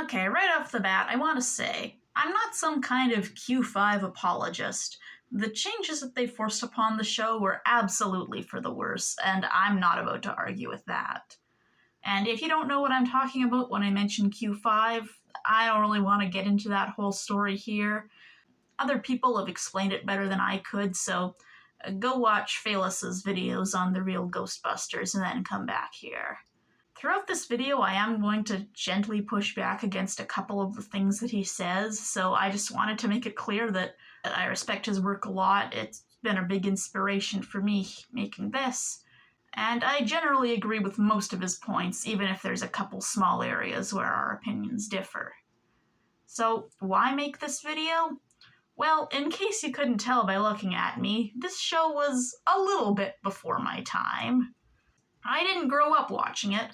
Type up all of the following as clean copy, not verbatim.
Okay, right off the bat, I want to say, I'm not some kind of Q5 apologist. The changes that they forced upon the show were absolutely for the worse, and I'm not about to argue with that. And if you don't know what I'm talking about when I mention Q5, I don't really want to get into that whole story here. Other people have explained it better than I could, so go watch Phalus's videos on the Real Ghostbusters and then come back here. Throughout this video, I am going to gently push back against a couple of the things that he says, so I just wanted to make it clear that I respect his work a lot. It's been a big inspiration for me making this, and I generally agree with most of his points, even if there's a couple small areas where our opinions differ. So, why make this video? Well, in case you couldn't tell by looking at me, this show was a little bit before my time. I didn't grow up watching it,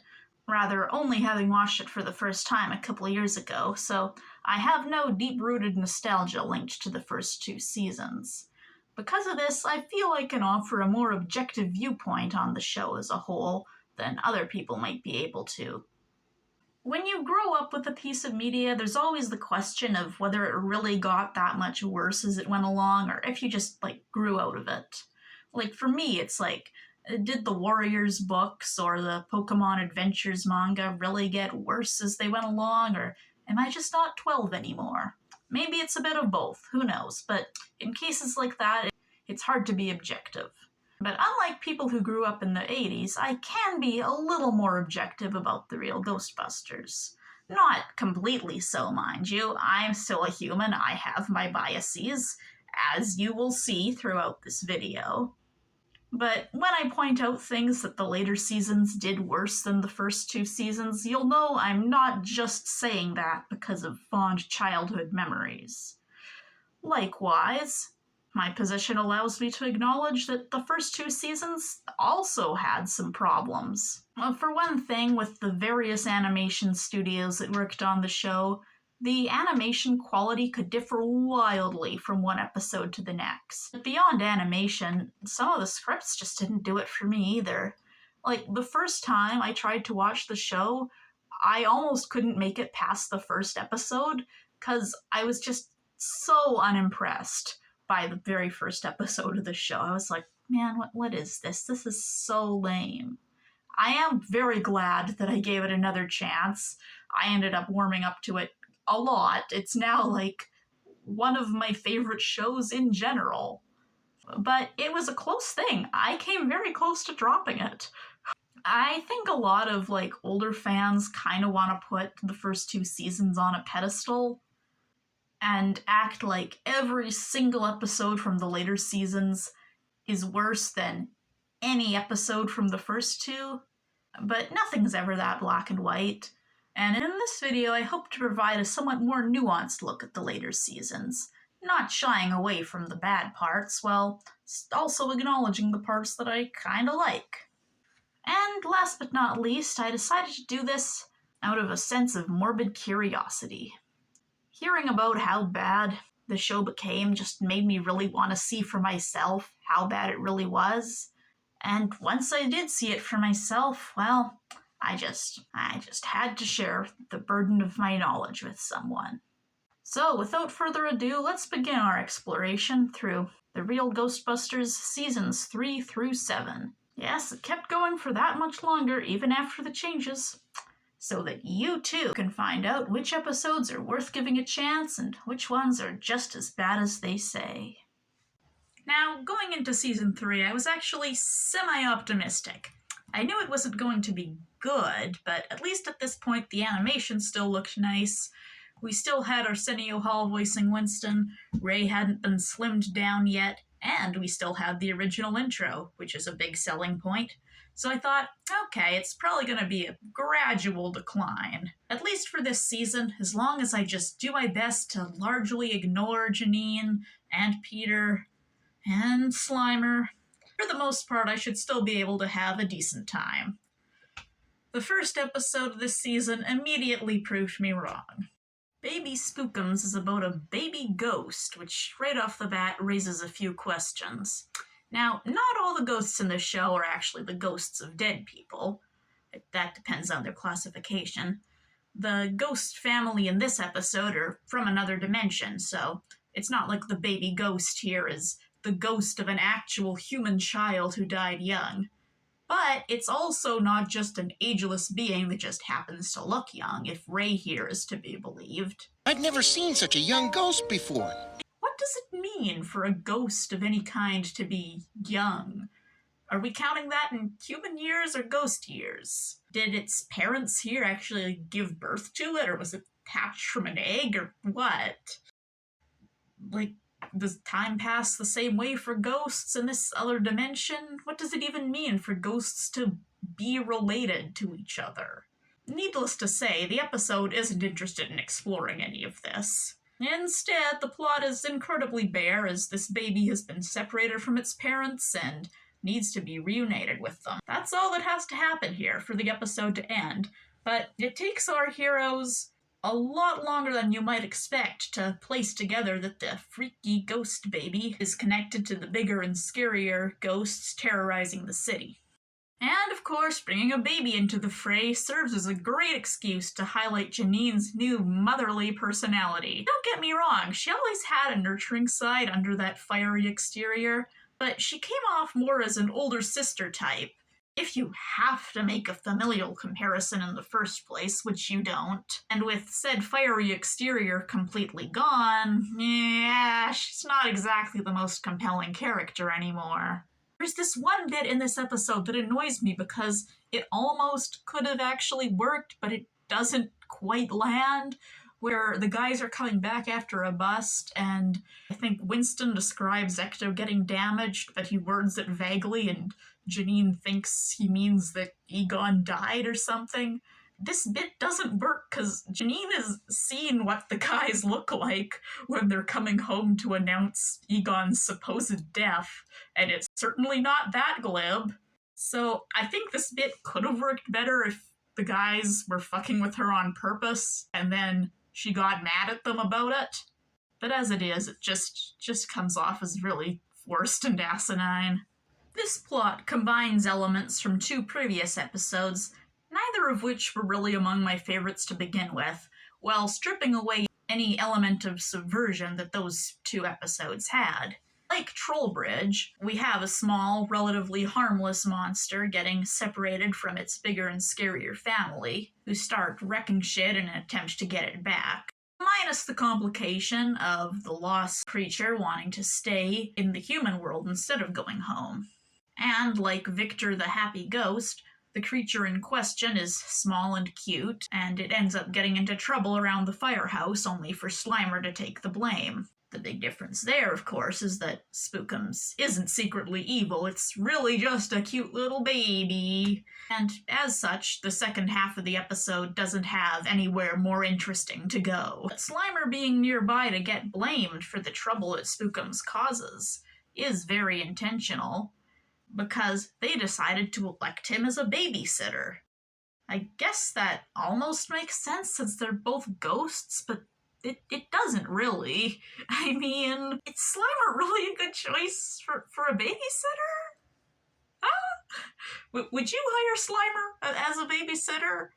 rather only having watched it for the first time a couple of years ago, so I have no deep-rooted nostalgia linked to the first two seasons. Because of this, I feel I can offer a more objective viewpoint on the show as a whole than other people might be able to. When you grow up with a piece of media, there's always the question of whether it really got that much worse as it went along, or if you just, grew out of it. For me, it's did the Warriors books or the Pokemon Adventures manga really get worse as they went along, or am I just not 12 anymore? Maybe it's a bit of both, who knows, but in cases like that, it's hard to be objective. But unlike people who grew up in the 80s, I can be a little more objective about the Real Ghostbusters. Not completely so, mind you. I'm still a human, I have my biases, as you will see throughout this video. But when I point out things that the later seasons did worse than the first two seasons, you'll know I'm not just saying that because of fond childhood memories. Likewise, my position allows me to acknowledge that the first two seasons also had some problems. For one thing, with the various animation studios that worked on the show, the animation quality could differ wildly from one episode to the next. But beyond animation, some of the scripts just didn't do it for me either. The first time I tried to watch the show, I almost couldn't make it past the first episode because I was just so unimpressed by the very first episode of the show. I was like, man, what is this? This is so lame. I am very glad that I gave it another chance. I ended up warming up to it a lot. It's now one of my favorite shows in general. But it was a close thing. I came very close to dropping it. I think a lot of older fans kind of want to put the first two seasons on a pedestal and act like every single episode from the later seasons is worse than any episode from the first two. But nothing's ever that black and white. And in this video, I hope to provide a somewhat more nuanced look at the later seasons, not shying away from the bad parts, while also acknowledging the parts that I kinda like. And last but not least, I decided to do this out of a sense of morbid curiosity. Hearing about how bad the show became just made me really want to see for myself how bad it really was. And once I did see it for myself, well, I just had to share the burden of my knowledge with someone. So, without further ado, let's begin our exploration through the Real Ghostbusters seasons 3 through 7. Yes, it kept going for that much longer, even after the changes, so that you too can find out which episodes are worth giving a chance and which ones are just as bad as they say. Now, going into season 3, I was actually semi-optimistic. I knew it wasn't going to be good, but at least at this point the animation still looked nice. We still had Arsenio Hall voicing Winston, Ray hadn't been slimmed down yet, and we still had the original intro, which is a big selling point. So I thought, okay, it's probably going to be a gradual decline. At least for this season, as long as I just do my best to largely ignore Janine and Peter and Slimer. For the most part, I should still be able to have a decent time. The first episode of this season immediately proved me wrong. Baby Spookums is about a baby ghost, which right off the bat raises a few questions. Now, not all the ghosts in this show are actually the ghosts of dead people. That depends on their classification. the ghost family in this episode are from another dimension, so it's not like the baby ghost here is the ghost of an actual human child who died young. But it's also not just an ageless being that just happens to look young, if Ray here is to be believed. I've never seen such a young ghost before. What does it mean for a ghost of any kind to be young? Are we counting that in human years or ghost years? Did its parents here actually give birth to it, or was it hatched from an egg, or what? Like, does time pass the same way for ghosts in this other dimension? What does it even mean for ghosts to be related to each other? Needless to say, the episode isn't interested in exploring any of this. Instead, the plot is incredibly bare, as this baby has been separated from its parents and needs to be reunited with them. That's all that has to happen here for the episode to end, but it takes our heroes a lot longer than you might expect to place together that the freaky ghost baby is connected to the bigger and scarier ghosts terrorizing the city. And of course, bringing a baby into the fray serves as a great excuse to highlight Janine's new motherly personality. Don't get me wrong, she always had a nurturing side under that fiery exterior, but she came off more as an older sister type. If you have to make a familial comparison in the first place, which you don't, and with said fiery exterior completely gone, yeah, she's not exactly the most compelling character anymore. There's this one bit in this episode that annoys me because it almost could have actually worked, but it doesn't quite land, where the guys are coming back after a bust, and I think Winston describes Ecto getting damaged, but he words it vaguely, and Janine thinks he means that Egon died or something. This bit doesn't work because Janine has seen what the guys look like when they're coming home to announce Egon's supposed death, and it's certainly not that glib. So I think this bit could have worked better if the guys were fucking with her on purpose, and then she got mad at them about it. But as it is, it just comes off as really forced and asinine. This plot combines elements from two previous episodes, neither of which were really among my favorites to begin with, while stripping away any element of subversion that those two episodes had. Like Trollbridge, we have a small, relatively harmless monster getting separated from its bigger and scarier family, who start wrecking shit in an attempt to get it back. Minus the complication of the lost creature wanting to stay in the human world instead of going home. And like Victor the Happy Ghost, the creature in question is small and cute, and it ends up getting into trouble around the firehouse only for Slimer to take the blame. The big difference there, of course, is that Spookums isn't secretly evil, it's really just a cute little baby. And as such, the second half of the episode doesn't have anywhere more interesting to go. But Slimer being nearby to get blamed for the trouble that Spookums causes is very intentional, because they decided to elect him as a babysitter. I guess that almost makes sense since they're both ghosts, but it doesn't really. I mean, is Slimer really a good choice for a babysitter? Huh? Would you hire Slimer as a babysitter?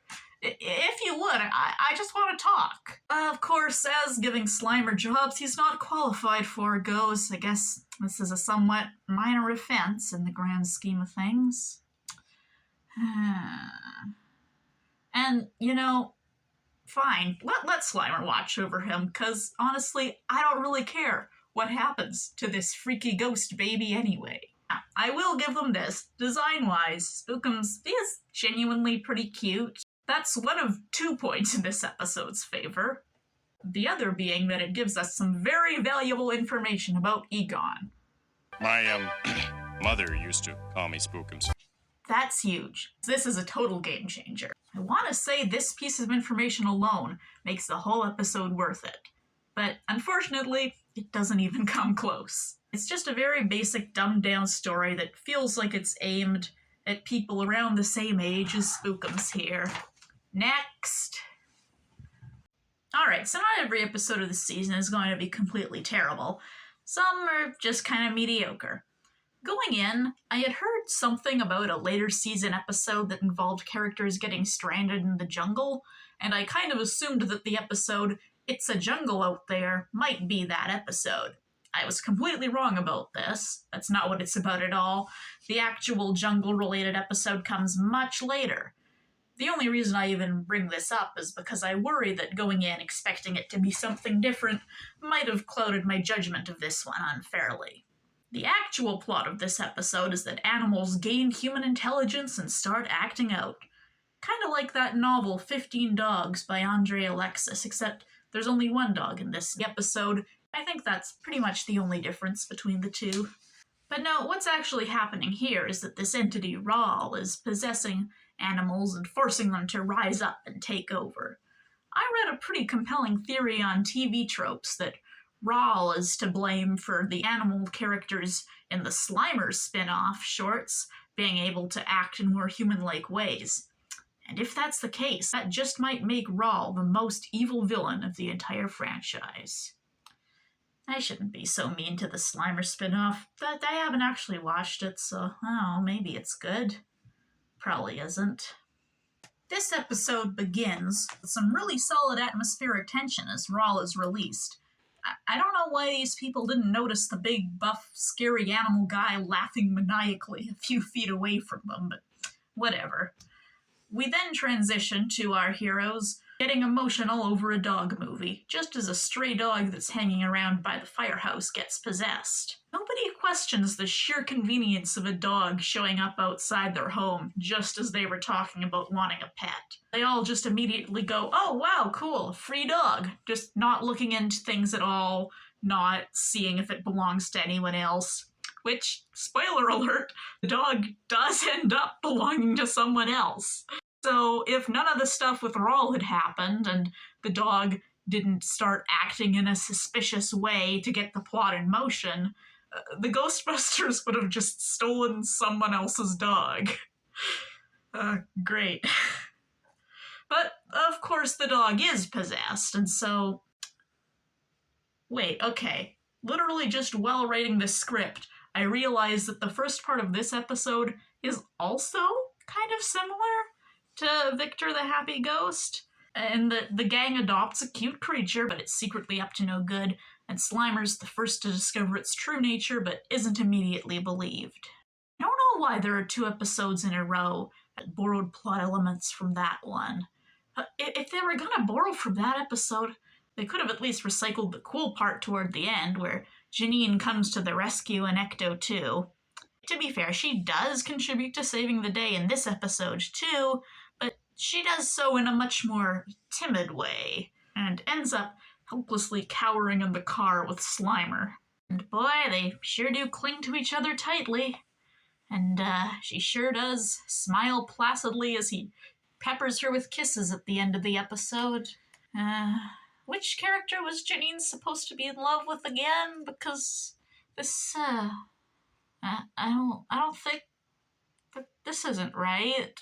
If you would, I just want to talk. Of course, as giving Slimer jobs he's not qualified for goes, I guess this is a somewhat minor offense in the grand scheme of things. And, you know, fine, let Slimer watch over him, because honestly, I don't really care what happens to this freaky ghost baby anyway. I will give them this. Design-wise, Spookums is genuinely pretty cute. That's one of 2 points in this episode's favor. The other being that it gives us some very valuable information about Egon. My, mother used to call me Spookums. That's huge. This is a total game changer. I want to say this piece of information alone makes the whole episode worth it. But unfortunately, it doesn't even come close. It's just a very basic, dumbed-down story that feels like it's aimed at people around the same age as Spookums here. Next! Alright, so not every episode of the season is going to be completely terrible. Some are just kind of mediocre. Going in, I had heard something about a later season episode that involved characters getting stranded in the jungle, and I kind of assumed that the episode It's a Jungle Out There might be that episode. I was completely wrong about this. That's not what it's about at all. The actual jungle related episode comes much later. The only reason I even bring this up is because I worry that going in expecting it to be something different might have clouded my judgment of this one unfairly. The actual plot of this episode is that animals gain human intelligence and start acting out. Kind of like that novel 15 Dogs by Andre Alexis, except there's only one dog in this episode. I think that's pretty much the only difference between the two. But no, what's actually happening here is that this entity, Rawl, is possessing animals and forcing them to rise up and take over. I read a pretty compelling theory on TV tropes that Rawl is to blame for the animal characters in the Slimer spin-off shorts being able to act in more human-like ways. And if that's the case, that just might make Rawl the most evil villain of the entire franchise. I shouldn't be so mean to the Slimer spin-off, but I haven't actually watched it, so maybe it's good. Probably isn't. This episode begins with some really solid atmospheric tension as Rawl is released. I don't know why these people didn't notice the big, buff, scary animal guy laughing maniacally a few feet away from them, but whatever. We then transition to our heroes getting emotional over a dog movie, just as a stray dog that's hanging around by the firehouse gets possessed. Nobody questions the sheer convenience of a dog showing up outside their home just as they were talking about wanting a pet. They all just immediately go, oh wow, cool, free dog, just not looking into things at all, not seeing if it belongs to anyone else. Which, spoiler alert, the dog does end up belonging to someone else. So if none of the stuff with Rawl had happened and the dog didn't start acting in a suspicious way to get the plot in motion, the Ghostbusters would have just stolen someone else's dog. Great. But, of course, the dog is possessed, and so... Wait, okay. Literally just while writing this script, I realized that the first part of this episode is also kind of similar to Victor the Happy Ghost, and the gang adopts a cute creature, but it's secretly up to no good, and Slimer's the first to discover its true nature, but isn't immediately believed. I don't know why there are 2 episodes in a row that borrowed plot elements from that one. If they were gonna borrow from that episode, they could have at least recycled the cool part toward the end, where Janine comes to the rescue in Ecto 2. To be fair, she does contribute to saving the day in this episode too, but she does so in a much more timid way, and ends up helplessly cowering in the car with Slimer. And boy, they sure do cling to each other tightly. And she sure does smile placidly as he peppers her with kisses at the end of the episode. Which character was Janine supposed to be in love with again? Because this, I don't think that this isn't right.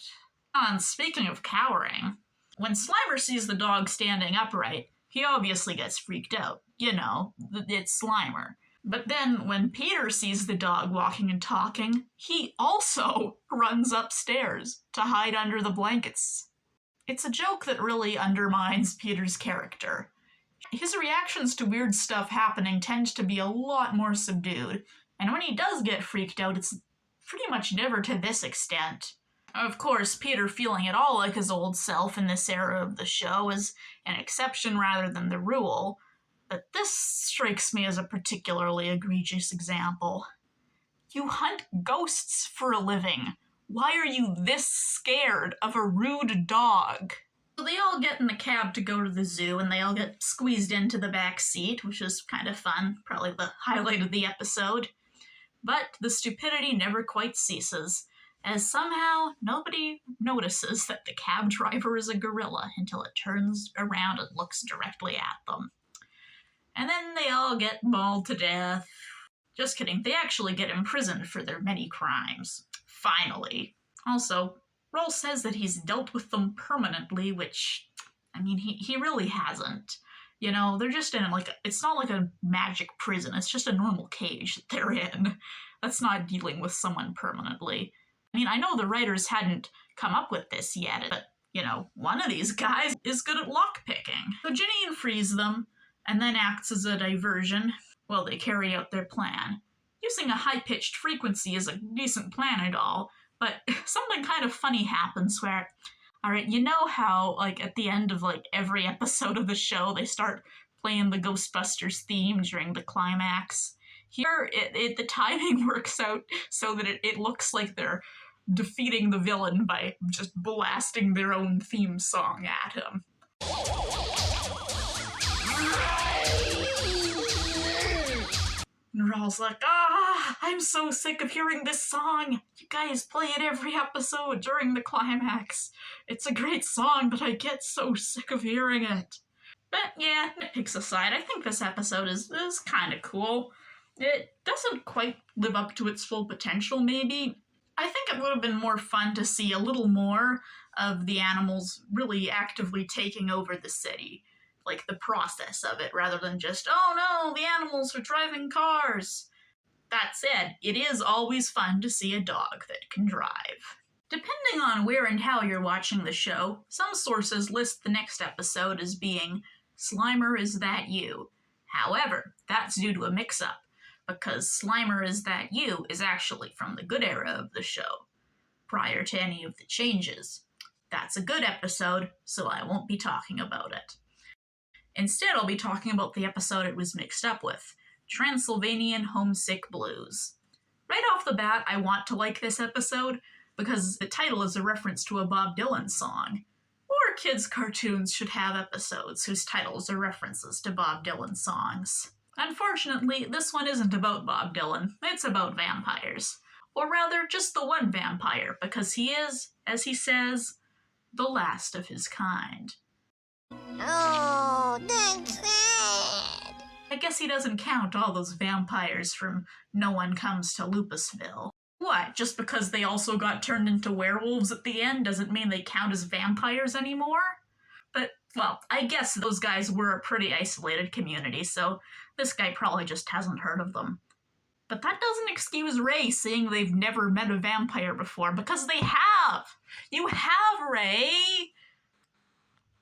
And speaking of cowering, when Slimer sees the dog standing upright, he obviously gets freaked out. You know, it's Slimer. But then when Peter sees the dog walking and talking, he also runs upstairs to hide under the blankets. It's a joke that really undermines Peter's character. His reactions to weird stuff happening tend to be a lot more subdued, and when he does get freaked out, it's pretty much never to this extent. Of course, Peter feeling at all like his old self in this era of the show is an exception rather than the rule, but this strikes me as a particularly egregious example. You hunt ghosts for a living. Why are you this scared of a rude dog? So they all get in the cab to go to the zoo, and they all get squeezed into the back seat, which is kind of fun, probably the highlight of the episode. But the stupidity never quite ceases, as somehow nobody notices that the cab driver is a gorilla until it turns around and looks directly at them. And then they all get mauled to death. Just kidding, they actually get imprisoned for their many crimes. Finally. Also, Rawl says that he's dealt with them permanently, which, I mean, he really hasn't. You know, they're just in like, it's not like a magic prison, it's just a normal cage that they're in. That's not dealing with someone permanently. I mean, I know the writers hadn't come up with this yet, but, you know, one of these guys is good at lockpicking. So Janine frees them and then acts as a diversion while they carry out their plan. Using a high-pitched frequency is a decent plan and all, but something kind of funny happens where, alright, you know how, like, at the end of, like, every episode of the show, they start playing the Ghostbusters theme during the climax? Here, the timing works out so that it looks like they're defeating the villain by just blasting their own theme song at him. And Raw's like, I'm so sick of hearing this song. You guys play it every episode during the climax. It's a great song, but I get so sick of hearing it. But yeah, nitpicks aside, I think this episode is kind of cool. It doesn't quite live up to its full potential, maybe. I think it would have been more fun to see a little more of the animals really actively taking over the city. Like, the process of it, rather than just, oh no, the animals are driving cars. That said, it is always fun to see a dog that can drive. Depending on where and how you're watching the show, some sources list the next episode as being Slimer Is That You? However, that's due to a mix-up, because Slimer Is That You is actually from the good era of the show, prior to any of the changes. That's a good episode, so I won't be talking about it. Instead, I'll be talking about the episode it was mixed up with, Transylvanian Homesick Blues. Right off the bat, I want to like this episode because the title is a reference to a Bob Dylan song. More kids' cartoons should have episodes whose titles are references to Bob Dylan songs. Unfortunately, this one isn't about Bob Dylan, it's about vampires. Or rather, just the one vampire, because he is, as he says, the last of his kind. Oh, that's sad. I guess he doesn't count all those vampires from No One Comes to Lupusville. What, just because they also got turned into werewolves at the end doesn't mean they count as vampires anymore? But, well, I guess those guys were a pretty isolated community, so this guy probably just hasn't heard of them. But that doesn't excuse Ray saying they've never met a vampire before, because they have! You have, Ray!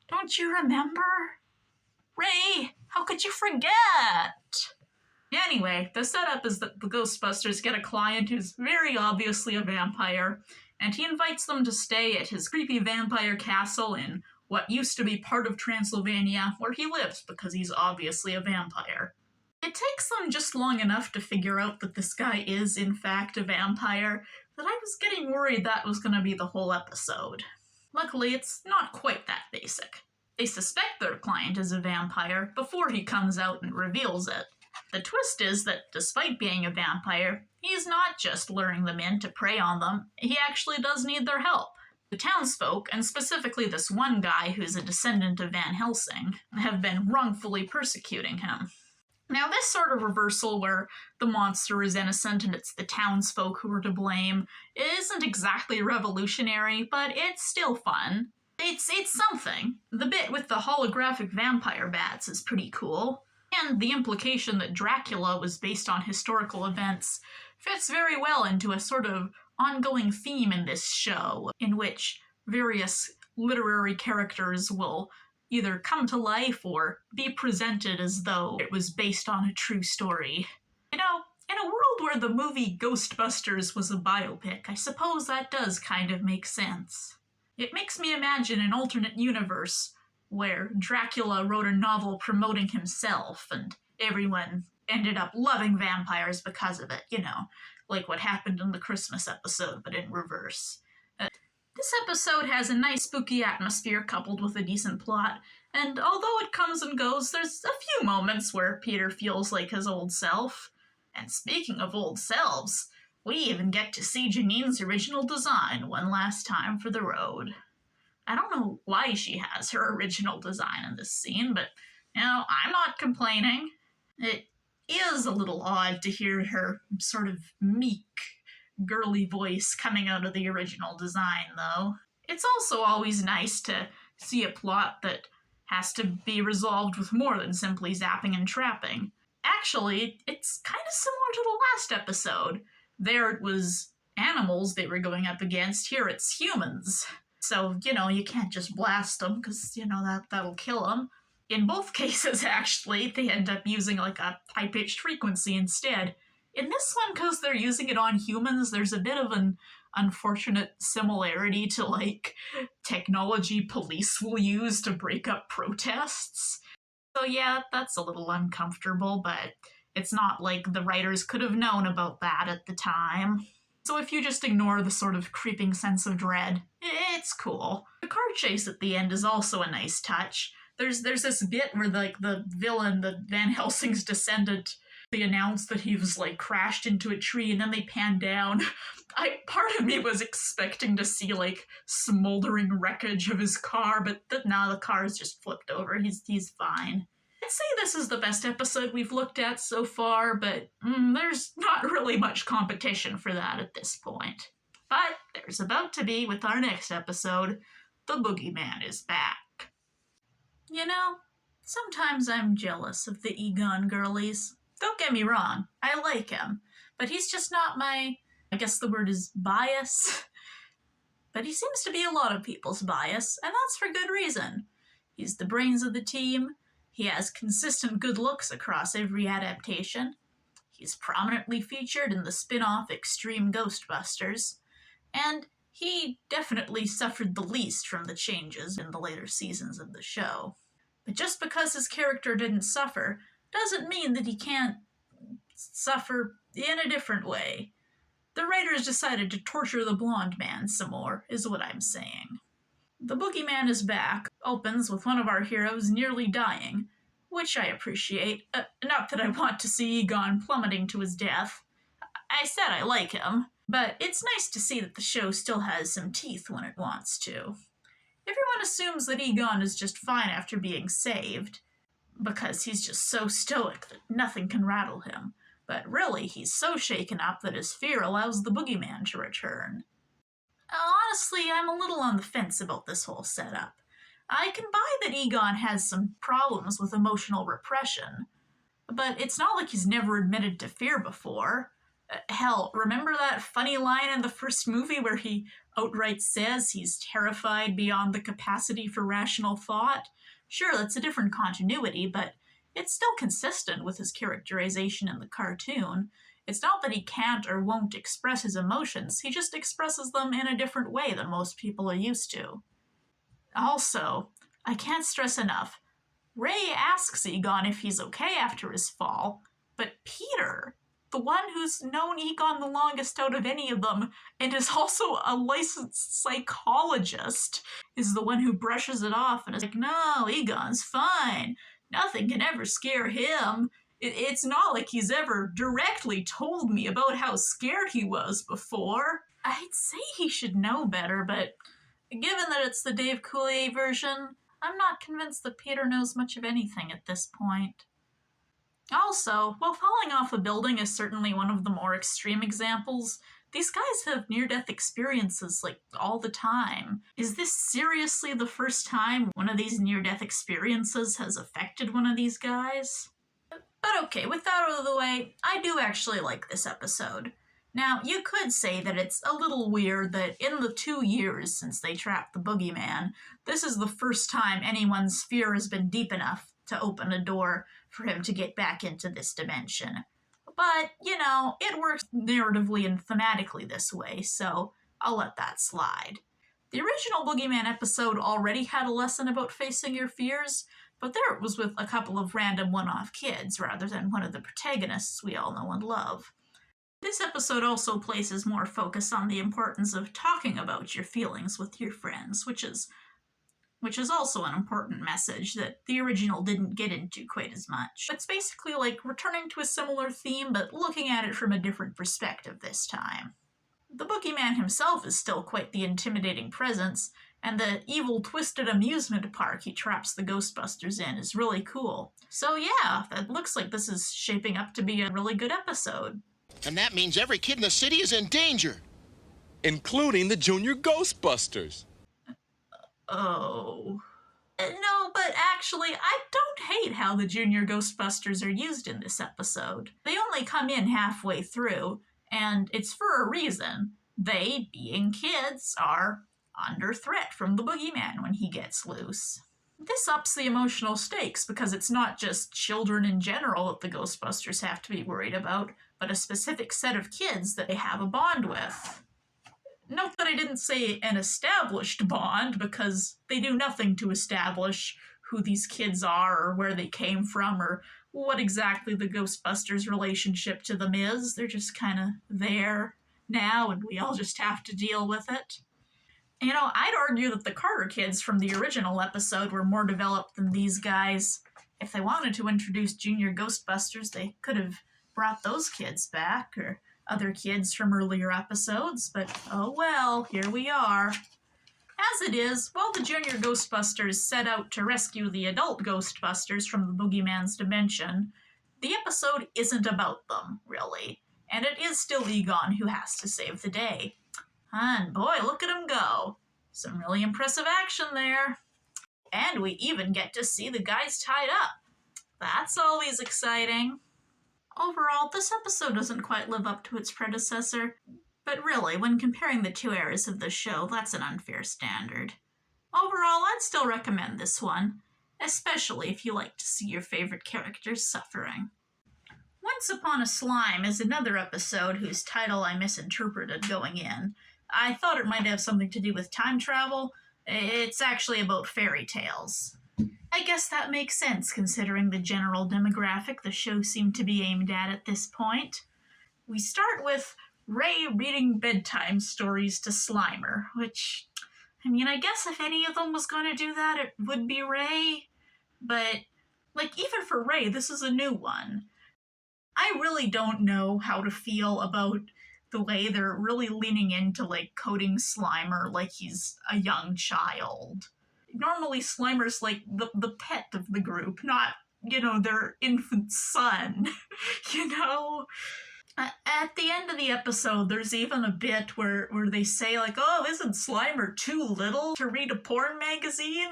Don't you remember? Ray, how could you forget? Anyway, the setup is that the Ghostbusters get a client who's very obviously a vampire, and he invites them to stay at his creepy vampire castle in what used to be part of Transylvania, where he lives because he's obviously a vampire. It takes them just long enough to figure out that this guy is, in fact, a vampire, that I was getting worried that was going to be the whole episode. Luckily, it's not quite that basic. They suspect their client is a vampire before he comes out and reveals it. The twist is that, despite being a vampire, he's not just luring them in to prey on them, he actually does need their help. The townsfolk, and specifically this one guy who's a descendant of Van Helsing, have been wrongfully persecuting him. Now, this sort of reversal where the monster is innocent and it's the townsfolk who are to blame isn't exactly revolutionary, but it's still fun. It's something. The bit with the holographic vampire bats is pretty cool, and the implication that Dracula was based on historical events fits very well into a sort of ongoing theme in this show, in which various literary characters will either come to life or be presented as though it was based on a true story. You know, in a world where the movie Ghostbusters was a biopic, I suppose that does kind of make sense. It makes me imagine an alternate universe where Dracula wrote a novel promoting himself and everyone ended up loving vampires because of it, you know, like what happened in the Christmas episode, but in reverse. This episode has a nice spooky atmosphere coupled with a decent plot, and although it comes and goes, there's a few moments where Peter feels like his old self. And speaking of old selves, we even get to see Janine's original design one last time for the road. I don't know why she has her original design in this scene, but, you know, I'm not complaining. It is a little odd to hear her sort of meek, girly voice coming out of the original design, though. It's also always nice to see a plot that has to be resolved with more than simply zapping and trapping. Actually, it's kind of similar to the last episode. There it was animals they were going up against, here it's humans. So, you can't just blast them, because, that'll kill them. In both cases, actually, they end up using, like, a high-pitched frequency instead. In this one, because they're using it on humans, there's a bit of an unfortunate similarity to, like, technology police will use to break up protests. So yeah, that's a little uncomfortable, but it's not like the writers could have known about that at the time. So if you just ignore the sort of creeping sense of dread, it's cool. The car chase at the end is also a nice touch. There's this bit where, like, the villain, the Van Helsing's descendant, they announced that he was, like, crashed into a tree, and then they pan down. Part of me was expecting to see, like, smoldering wreckage of his car, but nah, the car's just flipped over. He's fine. I'd say this is the best episode we've looked at so far, but there's not really much competition for that at this point. But there's about to be with our next episode, The Boogeyman is Back. Sometimes I'm jealous of the Egon girlies. Don't get me wrong, I like him, but he's just not my, I guess the word is bias. But he seems to be a lot of people's bias, and that's for good reason. He's the brains of the team, he has consistent good looks across every adaptation, he's prominently featured in the spin-off Extreme Ghostbusters, and he definitely suffered the least from the changes in the later seasons of the show. But just because his character didn't suffer doesn't mean that he can't suffer in a different way. The writers decided to torture the blonde man some more, is what I'm saying. The Boogeyman is Back opens with one of our heroes nearly dying, which I appreciate. Not that I want to see Egon plummeting to his death. I said I like him, but it's nice to see that the show still has some teeth when it wants to. Everyone assumes that Egon is just fine after being saved, because he's just so stoic that nothing can rattle him. But really, he's so shaken up that his fear allows the Boogeyman to return. Honestly, I'm a little on the fence about this whole setup. I can buy that Egon has some problems with emotional repression, but it's not like he's never admitted to fear before. Hell, remember that funny line in the first movie where he outright says he's terrified beyond the capacity for rational thought? Sure, that's a different continuity, but it's still consistent with his characterization in the cartoon. It's not that he can't or won't express his emotions, he just expresses them in a different way than most people are used to. Also, I can't stress enough, Ray asks Egon if he's okay after his fall, but Peter, the one who's known Egon the longest out of any of them, and is also a licensed psychologist, is the one who brushes it off and is like, no, Egon's fine. Nothing can ever scare him. It's not like he's ever directly told me about how scared he was before. I'd say he should know better, but given that it's the Dave Coulier version, I'm not convinced that Peter knows much of anything at this point. Also, while falling off a building is certainly one of the more extreme examples, these guys have near-death experiences, like, all the time. Is this seriously the first time one of these near-death experiences has affected one of these guys? But okay, with that out of the way, I do actually like this episode. Now, you could say that it's a little weird that in the 2 years since they trapped the Boogeyman, this is the first time anyone's fear has been deep enough to open a door for him to get back into this dimension. But, it works narratively and thematically this way, so I'll let that slide. The original Boogeyman episode already had a lesson about facing your fears, but there it was with a couple of random one-off kids rather than one of the protagonists we all know and love. This episode also places more focus on the importance of talking about your feelings with your friends, which is also an important message that the original didn't get into quite as much. It's basically like returning to a similar theme, but looking at it from a different perspective this time. The Boogeyman himself is still quite the intimidating presence, and the evil, twisted amusement park he traps the Ghostbusters in is really cool. So yeah, it looks like this is shaping up to be a really good episode. And that means every kid in the city is in danger. Including the Junior Ghostbusters. Oh. No, but actually, I don't hate how the Junior Ghostbusters are used in this episode. They only come in halfway through, and it's for a reason. They, being kids, are under threat from the boogeyman when he gets loose. This ups the emotional stakes because it's not just children in general that the Ghostbusters have to be worried about, but a specific set of kids that they have a bond with. Note that I didn't say an established bond, because they do nothing to establish who these kids are or where they came from or what exactly the Ghostbusters' relationship to them is. They're just kind of there now, and we all just have to deal with it. You know, I'd argue that the Carter kids from the original episode were more developed than these guys. If they wanted to introduce Junior Ghostbusters, they could have brought those kids back, or other kids from earlier episodes, but oh well, here we are. As it is, while the Junior Ghostbusters set out to rescue the adult Ghostbusters from the boogeyman's dimension, the episode isn't about them, really, and it is still Egon who has to save the day. And boy, look at him go. Some really impressive action there. And we even get to see the guys tied up. That's always exciting. Overall, this episode doesn't quite live up to its predecessor, but really, when comparing the two eras of the show, that's an unfair standard. Overall, I'd still recommend this one, especially if you like to see your favorite characters suffering. Once Upon a Slime is another episode whose title I misinterpreted going in. I thought it might have something to do with time travel. It's actually about fairy tales. I guess that makes sense considering the general demographic the show seemed to be aimed at this point. We start with Ray reading bedtime stories to Slimer, which, I mean, I guess if any of them was going to do that, it would be Ray. But, even for Ray, this is a new one. I really don't know how to feel about the way they're really leaning into, coding Slimer like he's a young child. Normally Slimer's the pet of the group, not, their infant son, At the end of the episode, there's even a bit where they say, oh, isn't Slimer too little to read a porn magazine?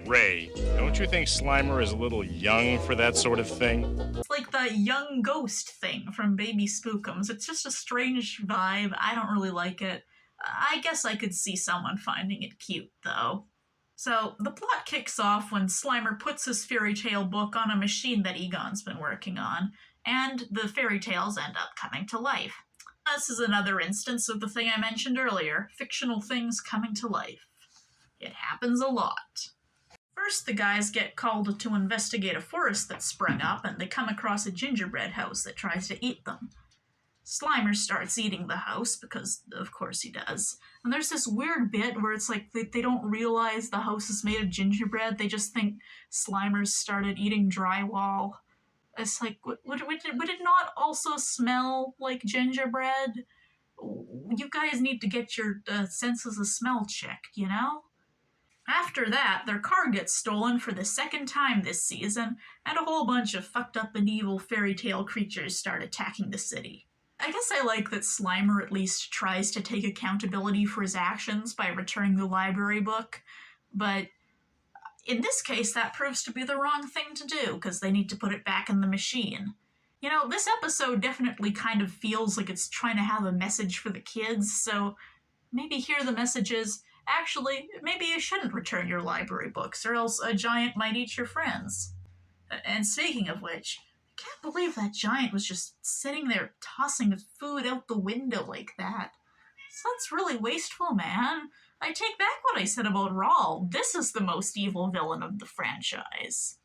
Ray, don't you think Slimer is a little young for that sort of thing? It's like the young ghost thing from Baby Spookums. It's just a strange vibe. I don't really like it. I guess I could see someone finding it cute, though. So, the plot kicks off when Slimer puts his fairy tale book on a machine that Egon's been working on, and the fairy tales end up coming to life. This is another instance of the thing I mentioned earlier, fictional things coming to life. It happens a lot. First, the guys get called to investigate a forest that's sprung up, and they come across a gingerbread house that tries to eat them. Slimer starts eating the house, because of course he does. And there's this weird bit where it's like they don't realize the house is made of gingerbread. They just think Slimer's started eating drywall. It's like, would it not also smell like gingerbread? You guys need to get your senses of smell checked, After that, their car gets stolen for the second time this season, and a whole bunch of fucked up and evil fairy tale creatures start attacking the city. I guess I like that Slimer at least tries to take accountability for his actions by returning the library book, but in this case that proves to be the wrong thing to do, because they need to put it back in the machine. This episode definitely kind of feels like it's trying to have a message for the kids, so maybe here the message is, actually, maybe you shouldn't return your library books, or else a giant might eat your friends. And speaking of which, I can't believe that giant was just sitting there tossing his food out the window like that. So that's really wasteful, man. I take back what I said about Rawl. This is the most evil villain of the franchise.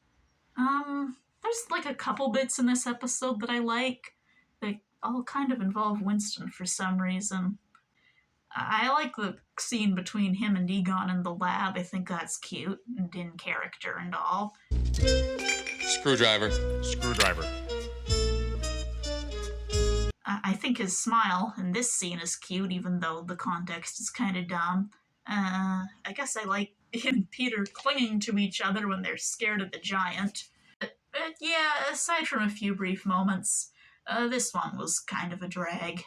There's a couple bits in this episode that I like. They all kind of involve Winston for some reason. I like the scene between him and Egon in the lab. I think that's cute and in character and all. Screwdriver. I think his smile in this scene is cute, even though the context is kind of dumb. I guess I like him and Peter clinging to each other when they're scared of the giant. But yeah, aside from a few brief moments, this one was kind of a drag.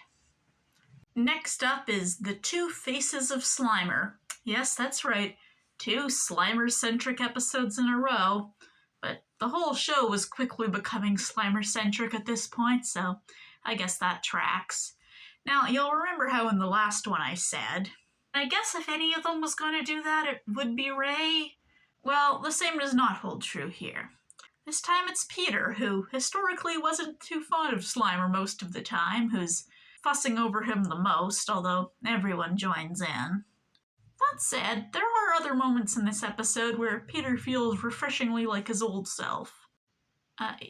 Next up is The Two Faces of Slimer. Yes, that's right. 2 Slimer-centric episodes in a row, but the whole show was quickly becoming Slimer-centric at this point, so I guess that tracks. Now, you'll remember how in the last one I said, I guess if any of them was going to do that, it would be Ray. Well, the same does not hold true here. This time it's Peter, who historically wasn't too fond of Slimer most of the time, who's fussing over him the most, although everyone joins in. That said, there are other moments in this episode where Peter feels refreshingly like his old self.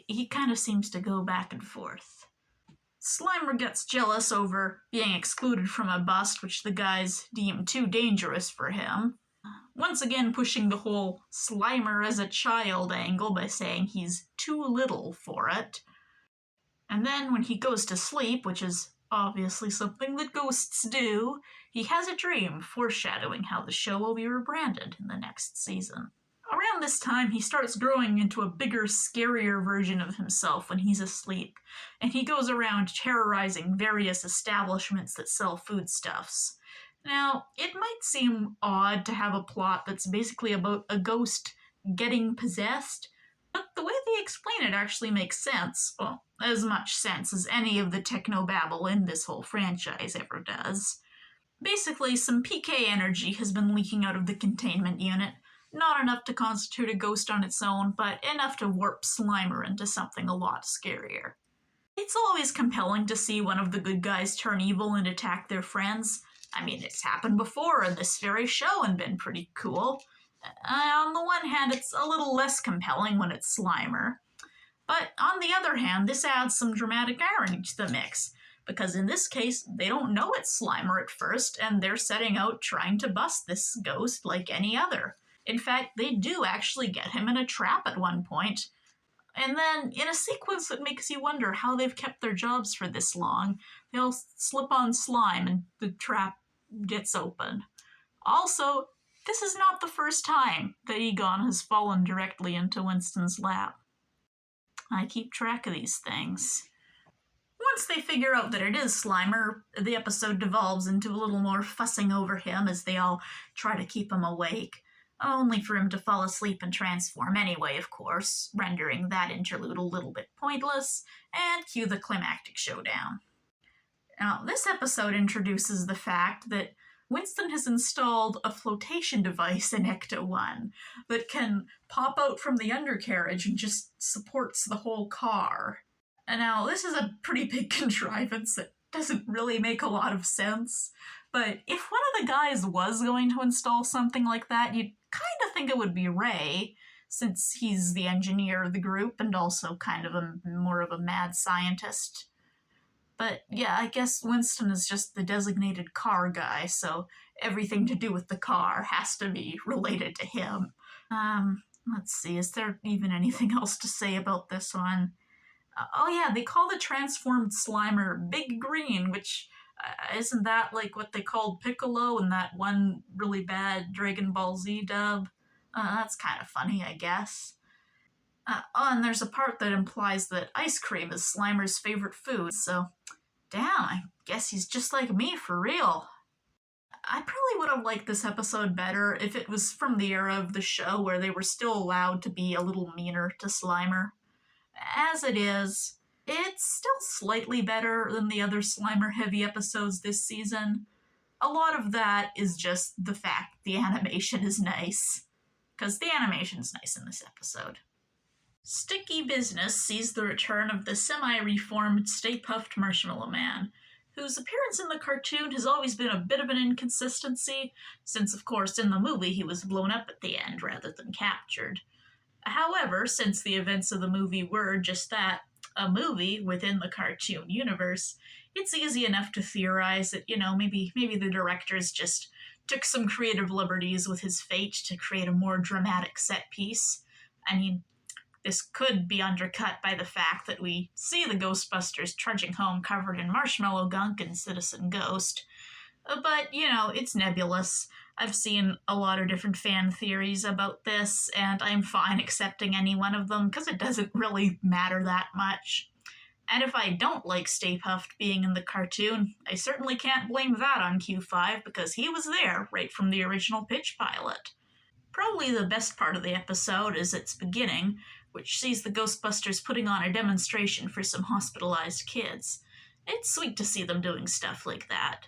He kind of seems to go back and forth. Slimer gets jealous over being excluded from a bust which the guys deem too dangerous for him, once again pushing the whole Slimer as a child angle by saying he's too little for it. And then when he goes to sleep, which is obviously something that ghosts do, he has a dream foreshadowing how the show will be rebranded in the next season. Around this time, he starts growing into a bigger, scarier version of himself when he's asleep, and he goes around terrorizing various establishments that sell foodstuffs. Now, it might seem odd to have a plot that's basically about a ghost getting possessed, but the way they explain it actually makes sense. Well, as much sense as any of the technobabble in this whole franchise ever does. Basically, some PK energy has been leaking out of the containment unit. Not enough to constitute a ghost on its own, but enough to warp Slimer into something a lot scarier. It's always compelling to see one of the good guys turn evil and attack their friends. I mean, it's happened before in this very show and been pretty cool. On the one hand, it's a little less compelling when it's Slimer. But on the other hand, this adds some dramatic irony to the mix, because in this case, they don't know it's Slimer at first, and they're setting out trying to bust this ghost like any other. In fact, they do actually get him in a trap at one point. And then, in a sequence that makes you wonder how they've kept their jobs for this long, they'll slip on slime and the trap gets open. Also, this is not the first time that Egon has fallen directly into Winston's lap. I keep track of these things. Once they figure out that it is Slimer, the episode devolves into a little more fussing over him as they all try to keep him awake. Only for him to fall asleep and transform anyway, of course, rendering that interlude a little bit pointless, and cue the climactic showdown. Now, this episode introduces the fact that Winston has installed a flotation device in Ecto-1 that can pop out from the undercarriage and just supports the whole car. And now, this is a pretty big contrivance that doesn't really make a lot of sense, but if one of the guys was going to install something like that, you'd kind of think it would be Ray, since he's the engineer of the group and also kind of more of a mad scientist. But yeah, I guess Winston is just the designated car guy, so everything to do with the car has to be related to him. Let's see, is there even anything else to say about this one? Oh yeah, they call the transformed Slimer Big Green, which isn't that like what they called Piccolo in that one really bad Dragon Ball Z dub? That's kind of funny, I guess. And there's a part that implies that ice cream is Slimer's favorite food, so damn, I guess he's just like me for real. I probably would have liked this episode better if it was from the era of the show where they were still allowed to be a little meaner to Slimer. As it is, it's still slightly better than the other Slimer-heavy episodes this season. A lot of that is just the fact the animation is nice. Because the animation's nice in this episode. Sticky Business sees the return of the semi-reformed Stay Puft Marshmallow Man, whose appearance in the cartoon has always been a bit of an inconsistency, since of course in the movie he was blown up at the end rather than captured. However, since the events of the movie were just that, a movie within the cartoon universe, it's easy enough to theorize that, maybe the directors just took some creative liberties with his fate to create a more dramatic set piece. I mean, this could be undercut by the fact that we see the Ghostbusters trudging home covered in marshmallow gunk and Citizen Ghost. But, it's nebulous. I've seen a lot of different fan theories about this, and I'm fine accepting any one of them, because it doesn't really matter that much. And if I don't like Stay Puft being in the cartoon, I certainly can't blame that on Q5, because he was there right from the original pitch pilot. Probably the best part of the episode is its beginning, which sees the Ghostbusters putting on a demonstration for some hospitalized kids. It's sweet to see them doing stuff like that.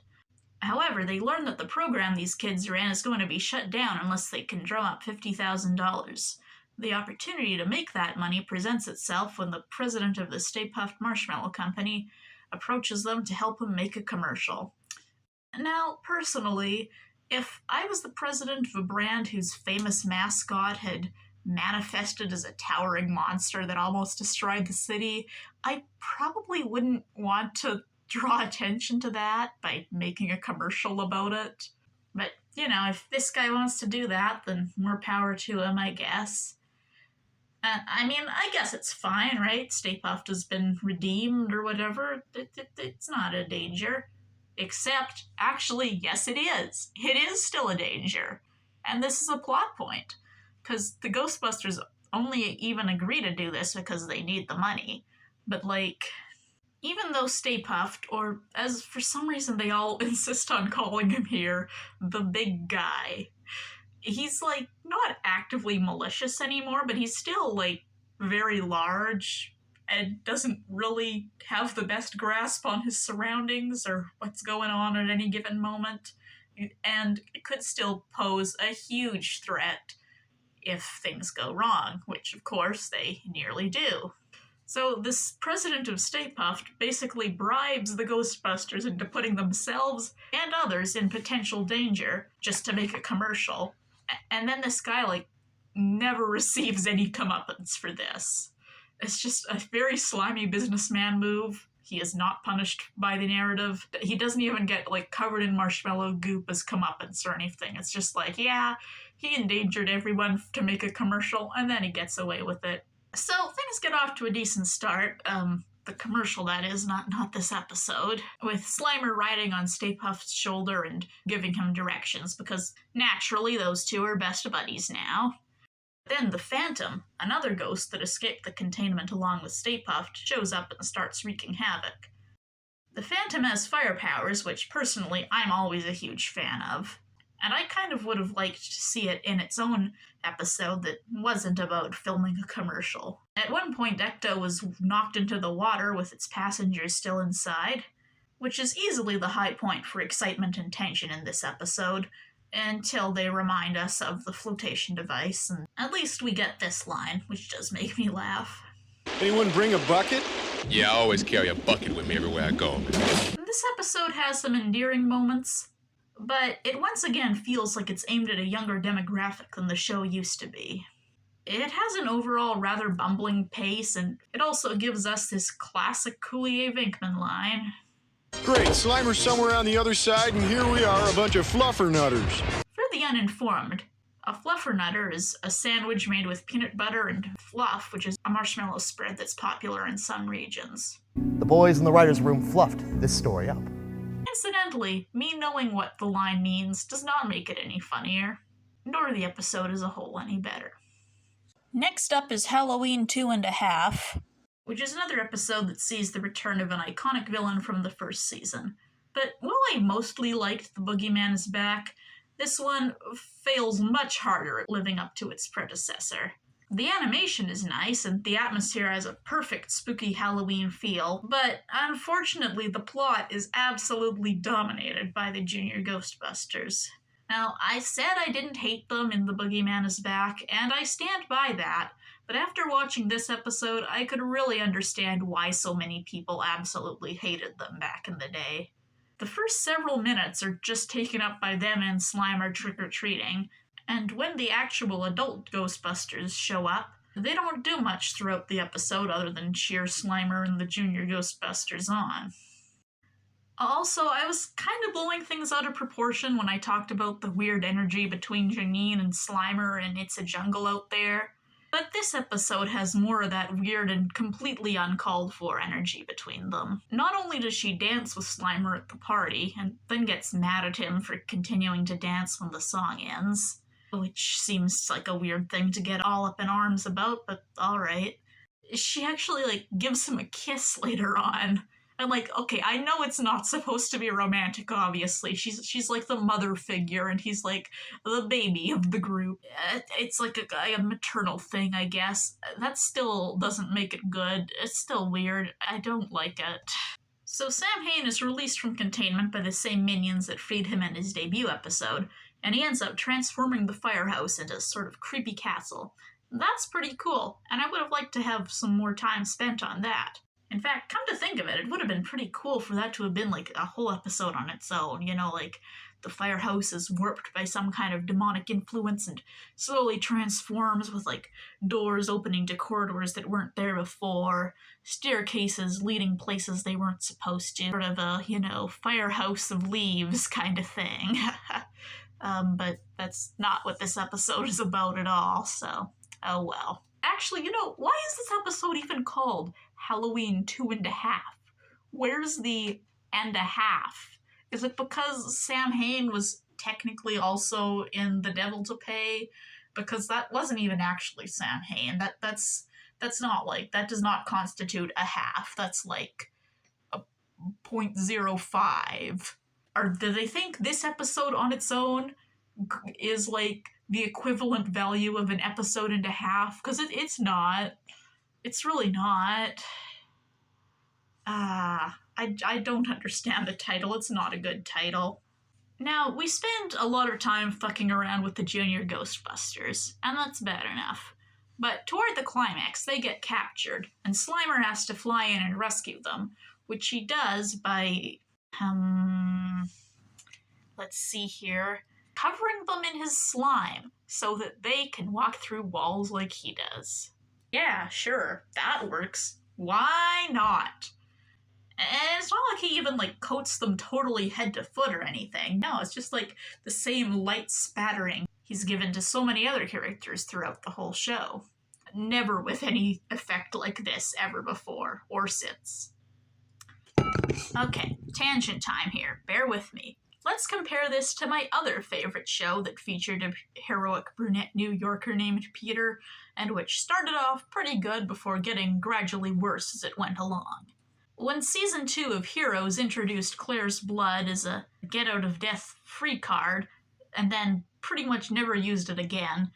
However, they learn that the program these kids are in is going to be shut down unless they can drum up $50,000. The opportunity to make that money presents itself when the president of the Stay Puft Marshmallow Company approaches them to help him make a commercial. Now, personally, if I was the president of a brand whose famous mascot had manifested as a towering monster that almost destroyed the city, I probably wouldn't want to draw attention to that by making a commercial about it. But, if this guy wants to do that, then more power to him, I guess. I guess it's fine, right? Stay Puft has been redeemed or whatever. It's not a danger. Except, actually, yes it is. It is still a danger. And this is a plot point. Because the Ghostbusters only even agree to do this because they need the money. But, even though Stay Puft, or as for some reason they all insist on calling him here, the big guy, he's, not actively malicious anymore, but he's still, very large and doesn't really have the best grasp on his surroundings or what's going on at any given moment. And it could still pose a huge threat if things go wrong, which, of course, they nearly do. So this president of Stay Puft basically bribes the Ghostbusters into putting themselves and others in potential danger just to make a commercial. And then this guy, never receives any comeuppance for this. It's just a very slimy businessman move. He is not punished by the narrative. He doesn't even get, covered in marshmallow goop as comeuppance or anything. It's just he endangered everyone to make a commercial, and then he gets away with it. So things get off to a decent start. The commercial, that is, not this episode, with Slimer riding on Stay Puft's shoulder and giving him directions, because naturally those two are best buddies now. Then the Phantom, another ghost that escaped the containment along with Stay Puft, shows up and starts wreaking havoc. The Phantom has fire powers, which personally I'm always a huge fan of. And I kind of would have liked to see it in its own episode that wasn't about filming a commercial. At one point, Ecto was knocked into the water with its passengers still inside, which is easily the high point for excitement and tension in this episode, until they remind us of the flotation device, and at least we get this line, which does make me laugh. Anyone bring a bucket? Yeah, I always carry a bucket with me everywhere I go. This episode has some endearing moments, but it once again feels like it's aimed at a younger demographic than the show used to be. It has an overall rather bumbling pace, and it also gives us this classic Coulier-Vinkman line. Great, Slimer's somewhere on the other side, and here we are, a bunch of fluffernutters. For the uninformed, a fluffernutter is a sandwich made with peanut butter and fluff, which is a marshmallow spread that's popular in some regions. The boys in the writer's room fluffed this story up. Incidentally, me knowing what the line means does not make it any funnier, nor the episode as a whole any better. Next up is Halloween 2.5, which is another episode that sees the return of an iconic villain from the first season. But while I mostly liked The Boogeyman is Back, this one fails much harder at living up to its predecessor. The animation is nice, and the atmosphere has a perfect spooky Halloween feel, but unfortunately the plot is absolutely dominated by the Junior Ghostbusters. Now, I said I didn't hate them in The Boogeyman is Back, and I stand by that, but after watching this episode, I could really understand why so many people absolutely hated them back in the day. The first several minutes are just taken up by them and Slimer trick-or-treating, and when the actual adult Ghostbusters show up, they don't do much throughout the episode other than cheer Slimer and the Junior Ghostbusters on. Also, I was kind of blowing things out of proportion when I talked about the weird energy between Janine and Slimer and It's a Jungle Out There, but this episode has more of that weird and completely uncalled for energy between them. Not only does she dance with Slimer at the party, and then gets mad at him for continuing to dance when the song ends, which seems like a weird thing to get all up in arms about, but alright. She actually, gives him a kiss later on, And like, okay, I know it's not supposed to be romantic, obviously. She's like the mother figure, and he's like the baby of the group. It's like a maternal thing, I guess. That still doesn't make it good. It's still weird. I don't like it. So Sam Hain is released from containment by the same minions that freed him in his debut episode, and he ends up transforming the firehouse into a sort of creepy castle. That's pretty cool, and I would have liked to have some more time spent on that. In fact, come to think of it, it would have been pretty cool for that to have been like a whole episode on its own, you know, like the firehouse is warped by some kind of demonic influence and slowly transforms with like doors opening to corridors that weren't there before, staircases leading places they weren't supposed to, sort of a, you know, firehouse of leaves kind of thing. But that's not what this episode is about at all, so oh well. Actually, you know, why is this episode even called Halloween 2.5? Where's the and a half? Is it because Sam Hain was technically also in The Devil to Pay? Because that wasn't even actually Sam Hain. That's not like, that does not constitute a half. That's like a 0.05. Or do they think this episode on its own is like the equivalent value of an episode and a half? Because it's not. It's really not. I don't understand the title. It's not a good title. Now, we spend a lot of time fucking around with the Junior Ghostbusters, and that's bad enough. But toward the climax, they get captured, and Slimer has to fly in and rescue them, which he does by, let's see here, covering them in his slime so that they can walk through walls like he does. Yeah, sure, that works. Why not? And it's not like he even, like, coats them totally head to foot or anything. No, it's just, like, the same light spattering he's given to so many other characters throughout the whole show. Never with any effect like this ever before, or since. Okay, tangent time here. Bear with me. Let's compare this to my other favorite show that featured a heroic brunette New Yorker named Peter, and which started off pretty good before getting gradually worse as it went along. When Season 2 of Heroes introduced Claire's blood as a get-out-of-death free card, and then pretty much never used it again,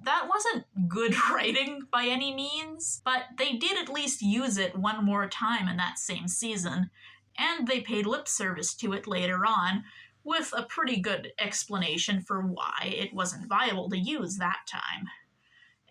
that wasn't good writing by any means, but they did at least use it one more time in that same season, and they paid lip service to it later on, with a pretty good explanation for why it wasn't viable to use that time.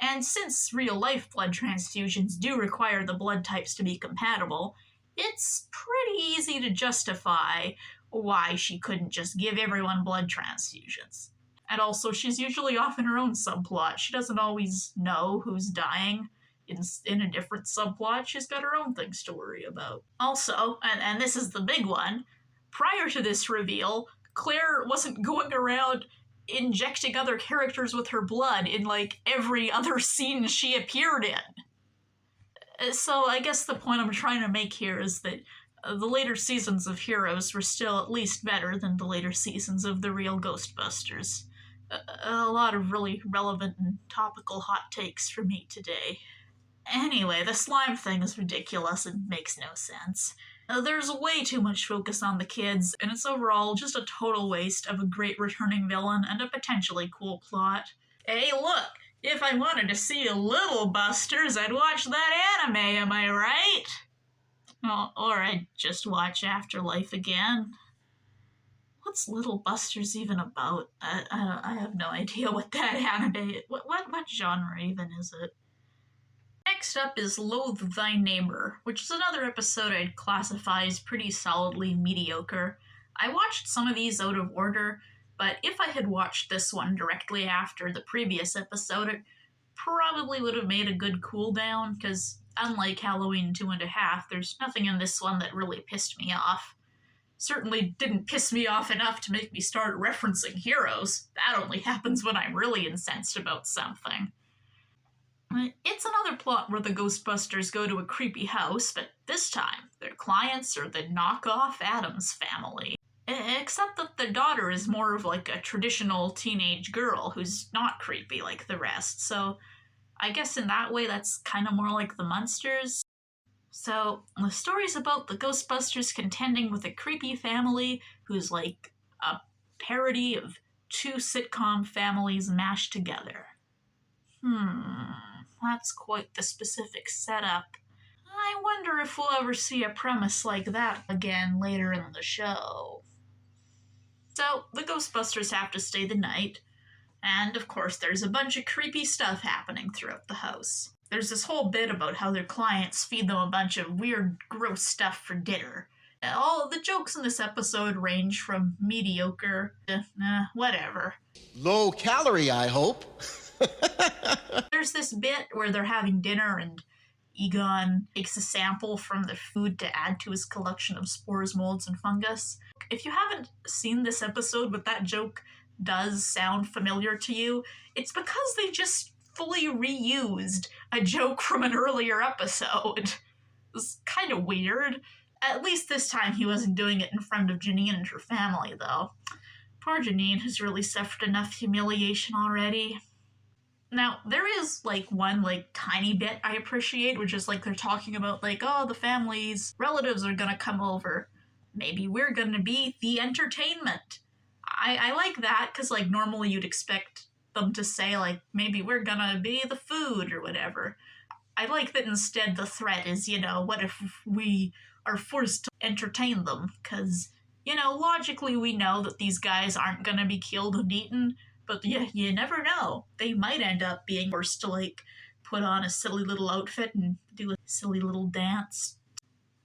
And since real-life blood transfusions do require the blood types to be compatible, it's pretty easy to justify why she couldn't just give everyone blood transfusions. And also, she's usually off in her own subplot. She doesn't always know who's dying. In a different subplot, she's got her own things to worry about. Also, and this is the big one, prior to this reveal, Claire wasn't going around injecting other characters with her blood in, like, every other scene she appeared in. So I guess the point I'm trying to make here is that the later seasons of Heroes were still at least better than the later seasons of The Real Ghostbusters. A lot of really relevant and topical hot takes for me today. Anyway, the slime thing is ridiculous and makes no sense. There's way too much focus on the kids, and it's overall just a total waste of a great returning villain and a potentially cool plot. Hey, look! If I wanted to see a Little Busters, I'd watch that anime, am I right? Oh, or I'd just watch Afterlife again. What's Little Busters even about? I have no idea what that anime is. What genre even is it? Next up is Loathe Thy Neighbor, which is another episode I'd classify as pretty solidly mediocre. I watched some of these out of order, but if I had watched this one directly after the previous episode, it probably would have made a good cool down, because unlike Halloween 2.5, there's nothing in this one that really pissed me off. Certainly didn't piss me off enough to make me start referencing Heroes. That only happens when I'm really incensed about something. It's another plot where the Ghostbusters go to a creepy house, but this time, their clients are the knockoff Addams family. Except that the daughter is more of like a traditional teenage girl who's not creepy like the rest, so I guess in that way that's kind of more like the Munsters. So, the story's about the Ghostbusters contending with a creepy family who's like a parody of two sitcom families mashed together. That's quite the specific setup. I wonder if we'll ever see a premise like that again later in the show. So, the Ghostbusters have to stay the night, and of course there's a bunch of creepy stuff happening throughout the house. There's this whole bit about how their clients feed them a bunch of weird, gross stuff for dinner. All the jokes in this episode range from mediocre to whatever. Low calorie, I hope. There's this bit where they're having dinner and Egon takes a sample from the food to add to his collection of spores, molds, and fungus. If you haven't seen this episode, but that joke does sound familiar to you, it's because they just fully reused a joke from an earlier episode. It's kind of weird. At least this time he wasn't doing it in front of Janine and her family, though. Poor Janine has really suffered enough humiliation already. Now, there is, one, tiny bit I appreciate, which is, they're talking about, oh, the family's relatives are gonna come over. Maybe we're gonna be the entertainment. I like that, because, normally you'd expect them to say, maybe we're gonna be the food or whatever. I like that instead the threat is, what if we are forced to entertain them? Because, logically we know that these guys aren't gonna be killed and eaten, but yeah, you never know. They might end up being forced to, put on a silly little outfit and do a silly little dance.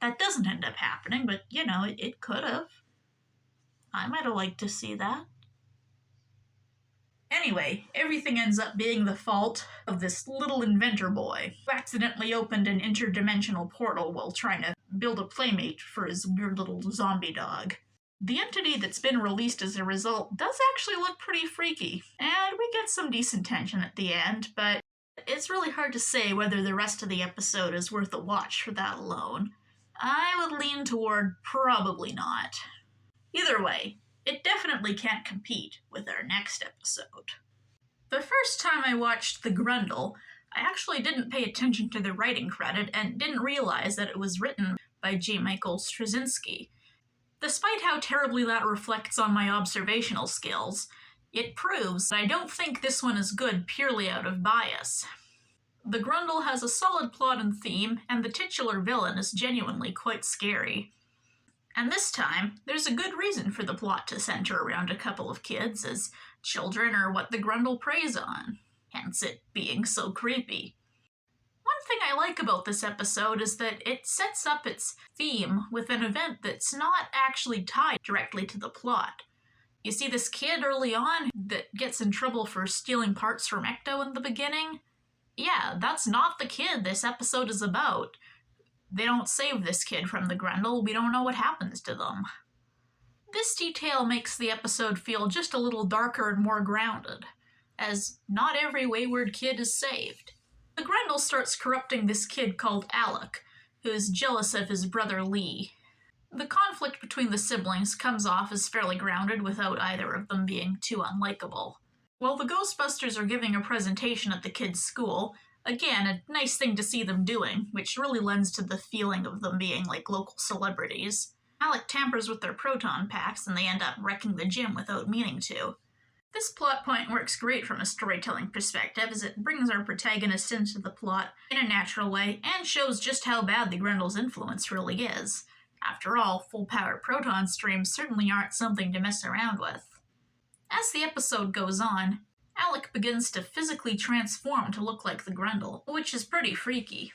That doesn't end up happening, but, it could have. I might have liked to see that. Anyway, everything ends up being the fault of this little inventor boy who accidentally opened an interdimensional portal while trying to build a playmate for his weird little zombie dog. The entity that's been released as a result does actually look pretty freaky, and we get some decent tension at the end, but it's really hard to say whether the rest of the episode is worth a watch for that alone. I would lean toward probably not. Either way, it definitely can't compete with our next episode. The first time I watched The Grundle, I actually didn't pay attention to the writing credit and didn't realize that it was written by J. Michael Straczynski. Despite how terribly that reflects on my observational skills, it proves that I don't think this one is good purely out of bias. The Grundle has a solid plot and theme, and the titular villain is genuinely quite scary. And this time, there's a good reason for the plot to center around a couple of kids, as children are what the Grundle preys on, hence it being so creepy. One thing I like about this episode is that it sets up its theme with an event that's not actually tied directly to the plot. You see this kid early on that gets in trouble for stealing parts from Ecto in the beginning? Yeah, that's not the kid this episode is about. They don't save this kid from the Grundle, we don't know what happens to them. This detail makes the episode feel just a little darker and more grounded, as not every wayward kid is saved. The Grundle starts corrupting this kid called Alec, who is jealous of his brother Lee. The conflict between the siblings comes off as fairly grounded without either of them being too unlikable. While the Ghostbusters are giving a presentation at the kids' school, again, a nice thing to see them doing, which really lends to the feeling of them being like local celebrities. Alec tampers with their proton packs and they end up wrecking the gym without meaning to. This plot point works great from a storytelling perspective as it brings our protagonist into the plot in a natural way and shows just how bad the Grundle's influence really is. After all, full-power proton streams certainly aren't something to mess around with. As the episode goes on, Alec begins to physically transform to look like the Grundle, which is pretty freaky.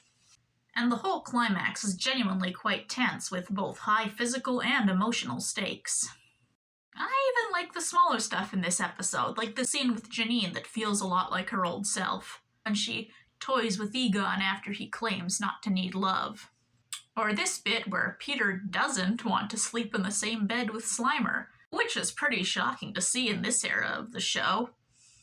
And the whole climax is genuinely quite tense with both high physical and emotional stakes. I even like the smaller stuff in this episode, like the scene with Janine that feels a lot like her old self, when she toys with Egon after he claims not to need love. Or this bit where Peter doesn't want to sleep in the same bed with Slimer, which is pretty shocking to see in this era of the show.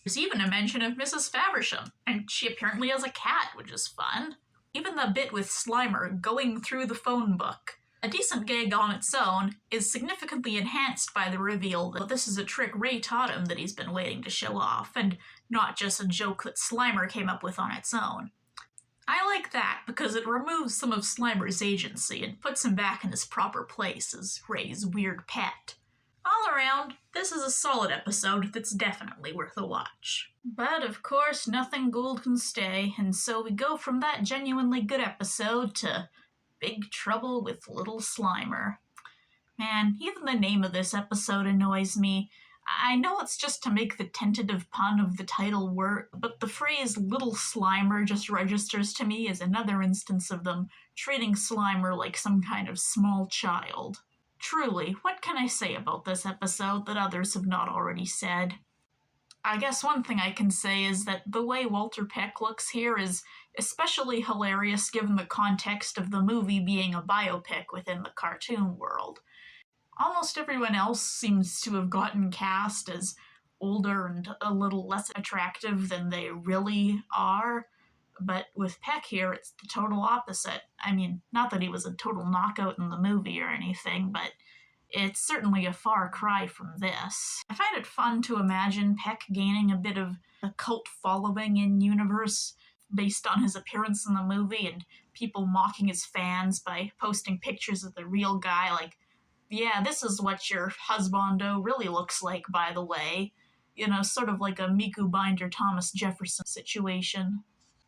There's even a mention of Mrs. Faversham, and she apparently has a cat, which is fun. Even the bit with Slimer going through the phone book, a decent gag on its own, is significantly enhanced by the reveal that this is a trick Ray taught him that he's been waiting to show off, and not just a joke that Slimer came up with on its own. I like that because it removes some of Slimer's agency and puts him back in his proper place as Ray's weird pet. All around, this is a solid episode that's definitely worth a watch. But of course, nothing gold can stay, and so we go from that genuinely good episode to Big Trouble with Little Slimer. Man, even the name of this episode annoys me. I know it's just to make the tentative pun of the title work, but the phrase Little Slimer just registers to me as another instance of them treating Slimer like some kind of small child. Truly, what can I say about this episode that others have not already said? I guess one thing I can say is that the way Walter Peck looks here is especially hilarious given the context of the movie being a biopic within the cartoon world. Almost everyone else seems to have gotten cast as older and a little less attractive than they really are, but with Peck here, it's the total opposite. I mean, not that he was a total knockout in the movie or anything, but it's certainly a far cry from this. I find it fun to imagine Peck gaining a bit of a cult following in universe based on his appearance in the movie, and people mocking his fans by posting pictures of the real guy like, yeah, this is what your husbando really looks like, by the way. You know, sort of like a Miku Binder Thomas Jefferson situation.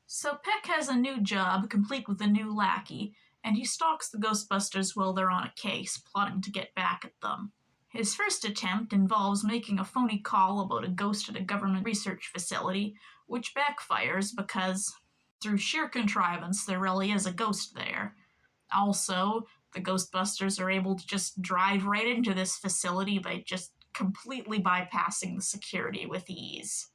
So Peck has a new job, complete with a new lackey, and he stalks the Ghostbusters while they're on a case, plotting to get back at them. His first attempt involves making a phony call about a ghost at a government research facility, which backfires because, through sheer contrivance, there really is a ghost there. Also, the Ghostbusters are able to just drive right into this facility by just completely bypassing the security with ease.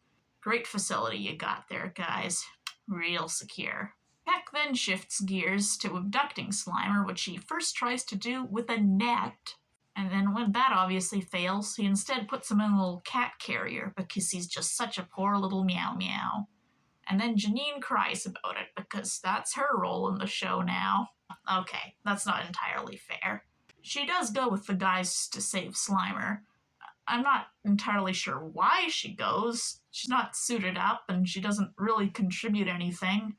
Great facility you got there, guys. Real secure. Peck then shifts gears to abducting Slimer, which he first tries to do with a net. And then when that obviously fails, he instead puts him in a little cat carrier because he's just such a poor little meow meow. And then Janine cries about it because that's her role in the show now. Okay, that's not entirely fair. She does go with the guys to save Slimer. I'm not entirely sure why she goes. She's not suited up and she doesn't really contribute anything.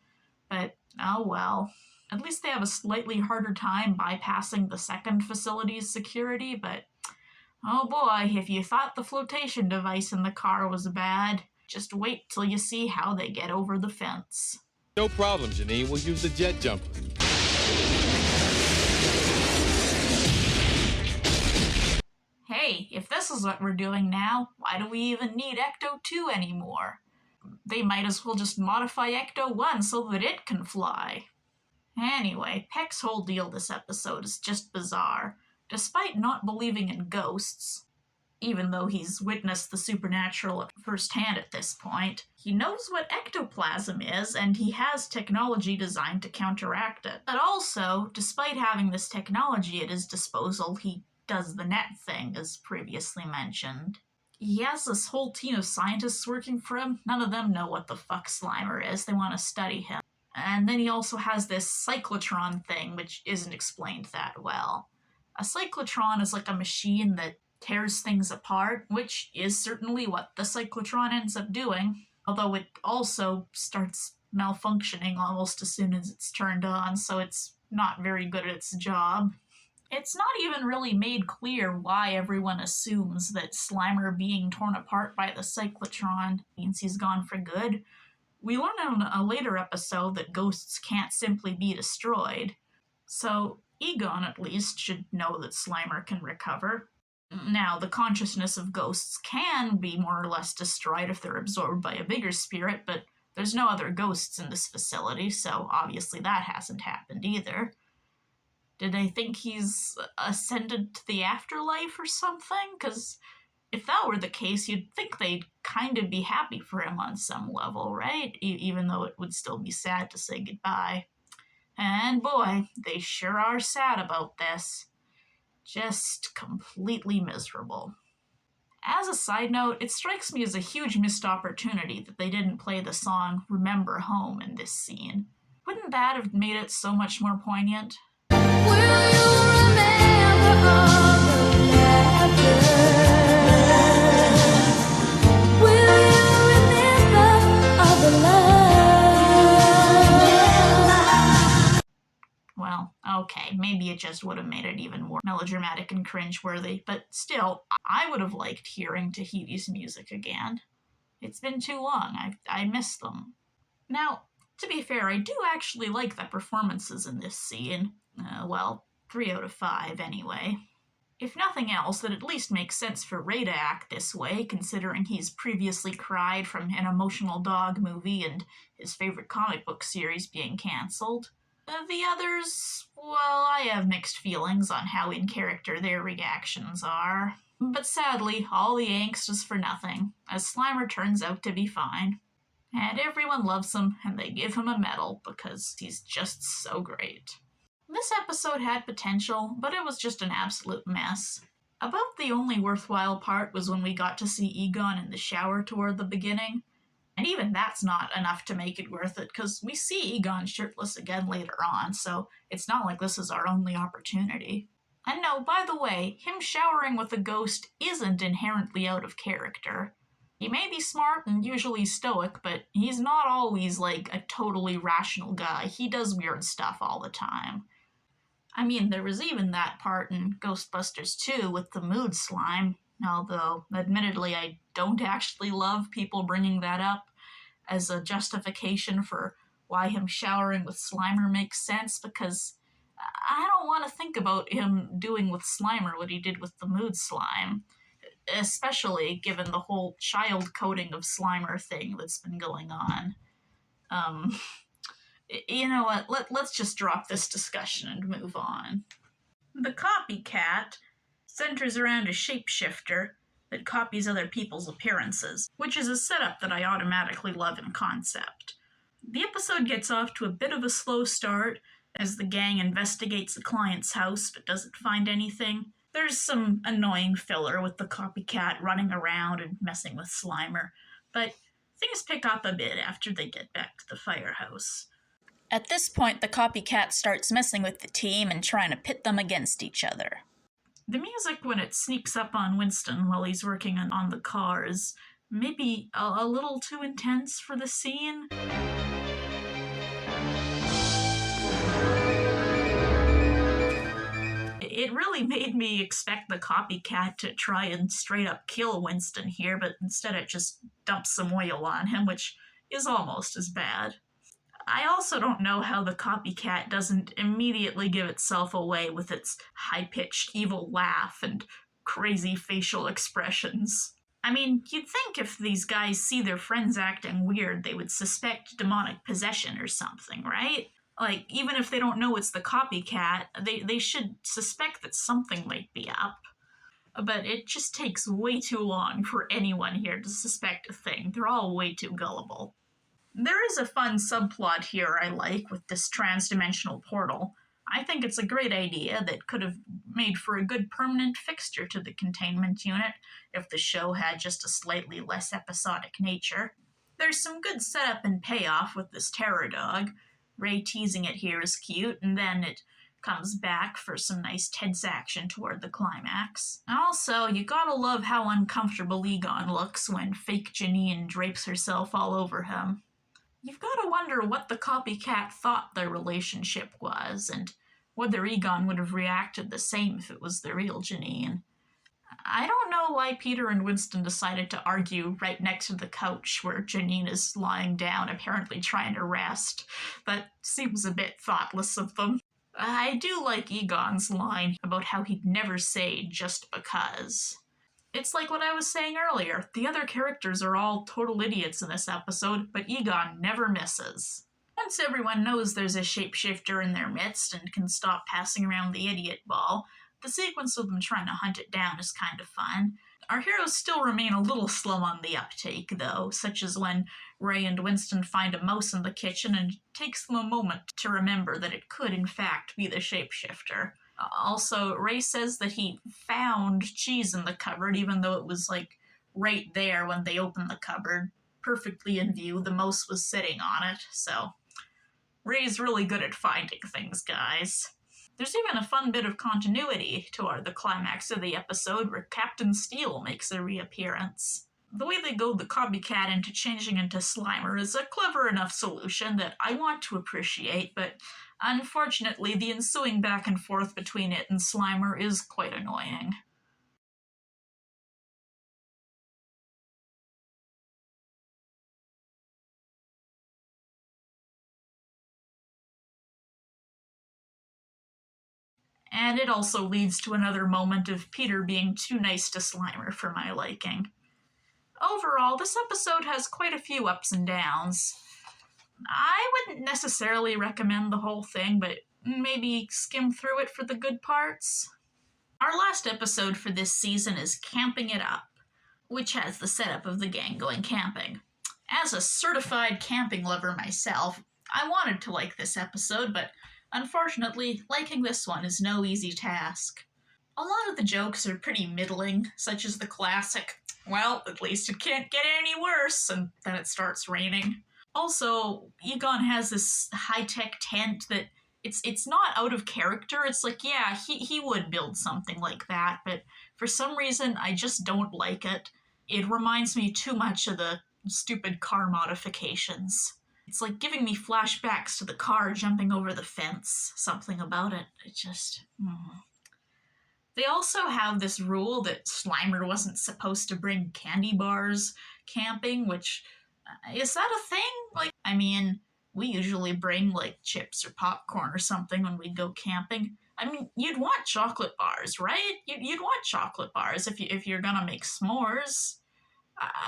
But, oh well. At least they have a slightly harder time bypassing the second facility's security, but oh boy, if you thought the flotation device in the car was bad, just wait till you see how they get over the fence. No problem, Janine. We'll use the jet jumper. Hey, if this is what we're doing now, why do we even need Ecto 2 anymore? They might as well just modify Ecto 1 so that it can fly. Anyway, Peck's whole deal this episode is just bizarre. Despite not believing in ghosts, even though he's witnessed the supernatural firsthand at this point, he knows what ectoplasm is, and he has technology designed to counteract it. But also, despite having this technology at his disposal, he does the net thing, as previously mentioned. He has this whole team of scientists working for him. None of them know what the fuck Slimer is. They want to study him. And then he also has this cyclotron thing, which isn't explained that well. A cyclotron is like a machine that tears things apart, which is certainly what the cyclotron ends up doing, although it also starts malfunctioning almost as soon as it's turned on, so it's not very good at its job. It's not even really made clear why everyone assumes that Slimer being torn apart by the cyclotron means he's gone for good. We learn in a later episode that ghosts can't simply be destroyed, so Egon at least should know that Slimer can recover. Now, the consciousness of ghosts can be more or less destroyed if they're absorbed by a bigger spirit, but there's no other ghosts in this facility, so obviously that hasn't happened either. Did they think he's ascended to the afterlife or something? Because if that were the case, you'd think they'd kind of be happy for him on some level, right? Even though it would still be sad to say goodbye. And boy, they sure are sad about this. Just completely miserable. As a side note, it strikes me as a huge missed opportunity that they didn't play the song Remember Home in this scene. Wouldn't that have made it so much more poignant? Will you remember all the laughter? Will you remember all the love? Well, okay, maybe it just would have made it even more melodramatic and cringeworthy, but still, I would have liked hearing Tahiti's music again. It's been too long. I miss them. Now, to be fair, I do actually like the performances in this scene. Well, 3 out of 5 anyway. If nothing else, it at least makes sense for Ray to act this way, considering he's previously cried from an emotional dog movie and his favorite comic book series being cancelled. The others, well, I have mixed feelings on how in character their reactions are. But sadly, all the angst is for nothing, as Slimer turns out to be fine. And everyone loves him, and they give him a medal because he's just so great. This episode had potential, but it was just an absolute mess. About the only worthwhile part was when we got to see Egon in the shower toward the beginning. And even that's not enough to make it worth it, because we see Egon shirtless again later on, so it's not like this is our only opportunity. And no, by the way, him showering with a ghost isn't inherently out of character. He may be smart and usually stoic, but he's not always like a totally rational guy. He does weird stuff all the time. I mean, there was even that part in Ghostbusters 2 with the mood slime, although, admittedly, I don't actually love people bringing that up as a justification for why him showering with Slimer makes sense, because I don't want to think about him doing with Slimer what he did with the mood slime, especially given the whole child coding of Slimer thing that's been going on. You know what, let's just drop this discussion and move on. The copycat centers around a shapeshifter that copies other people's appearances, which is a setup that I automatically love in concept. The episode gets off to a bit of a slow start as the gang investigates the client's house but doesn't find anything. There's some annoying filler with the copycat running around and messing with Slimer, but things pick up a bit after they get back to the firehouse. At this point, the copycat starts messing with the team and trying to pit them against each other. The music, when it sneaks up on Winston while he's working on the car, is maybe a little too intense for the scene. It really made me expect the copycat to try and straight up kill Winston here, but instead it just dumps some oil on him, which is almost as bad. I also don't know how the copycat doesn't immediately give itself away with its high-pitched evil laugh and crazy facial expressions. I mean, you'd think if these guys see their friends acting weird, they would suspect demonic possession or something, right? Like, even if they don't know it's the copycat, they should suspect that something might be up. But it just takes way too long for anyone here to suspect a thing. They're all way too gullible. There is a fun subplot here I like with this trans-dimensional portal. I think it's a great idea that could have made for a good permanent fixture to the containment unit if the show had just a slightly less episodic nature. There's some good setup and payoff with this terror dog. Ray teasing it here is cute, and then it comes back for some nice tense action toward the climax. And also, you gotta love how uncomfortable Egon looks when fake Janine drapes herself all over him. You've gotta wonder what the copycat thought their relationship was, and whether Egon would have reacted the same if it was the real Janine. I don't know why Peter and Winston decided to argue right next to the couch where Janine is lying down, apparently trying to rest. That seems a bit thoughtless of them. I do like Egon's line about how he'd never say just because. It's like what I was saying earlier. The other characters are all total idiots in this episode, but Egon never misses. Once everyone knows there's a shapeshifter in their midst and can stop passing around the idiot ball, the sequence of them trying to hunt it down is kind of fun. Our heroes still remain a little slow on the uptake, though, such as when Ray and Winston find a mouse in the kitchen and it takes them a moment to remember that it could in fact be the shapeshifter. Also, Ray says that he found cheese in the cupboard, even though it was, like, right there when they opened the cupboard. Perfectly in view, the mouse was sitting on it, so Ray's really good at finding things, guys. There's even a fun bit of continuity toward the climax of the episode where Captain Steele makes a reappearance. The way they goad the copycat into changing into Slimer is a clever enough solution that I want to appreciate, but Unfortunately, the ensuing back and forth between it and Slimer is quite annoying. And it also leads to another moment of Peter being too nice to Slimer for my liking. Overall, this episode has quite a few ups and downs. I wouldn't necessarily recommend the whole thing, but maybe skim through it for the good parts. Our last episode for this season is Camping It Up, which has the setup of the gang going camping. As a certified camping lover myself, I wanted to like this episode, but unfortunately, liking this one is no easy task. A lot of the jokes are pretty middling, such as the classic, well, at least it can't get any worse, and then it starts raining. Also, Egon has this high-tech tent that it's not out of character. It's like, yeah, he would build something like that, but for some reason, I just don't like it. It reminds me too much of the stupid car modifications. It's like giving me flashbacks to the car jumping over the fence. Something about it. It just... They also have this rule that Slimer wasn't supposed to bring candy bars camping, which... is that a thing? Like, I mean, we usually bring, like, chips or popcorn or something when we go camping. I mean, you'd want chocolate bars, right? You'd want chocolate bars if you're gonna make s'mores.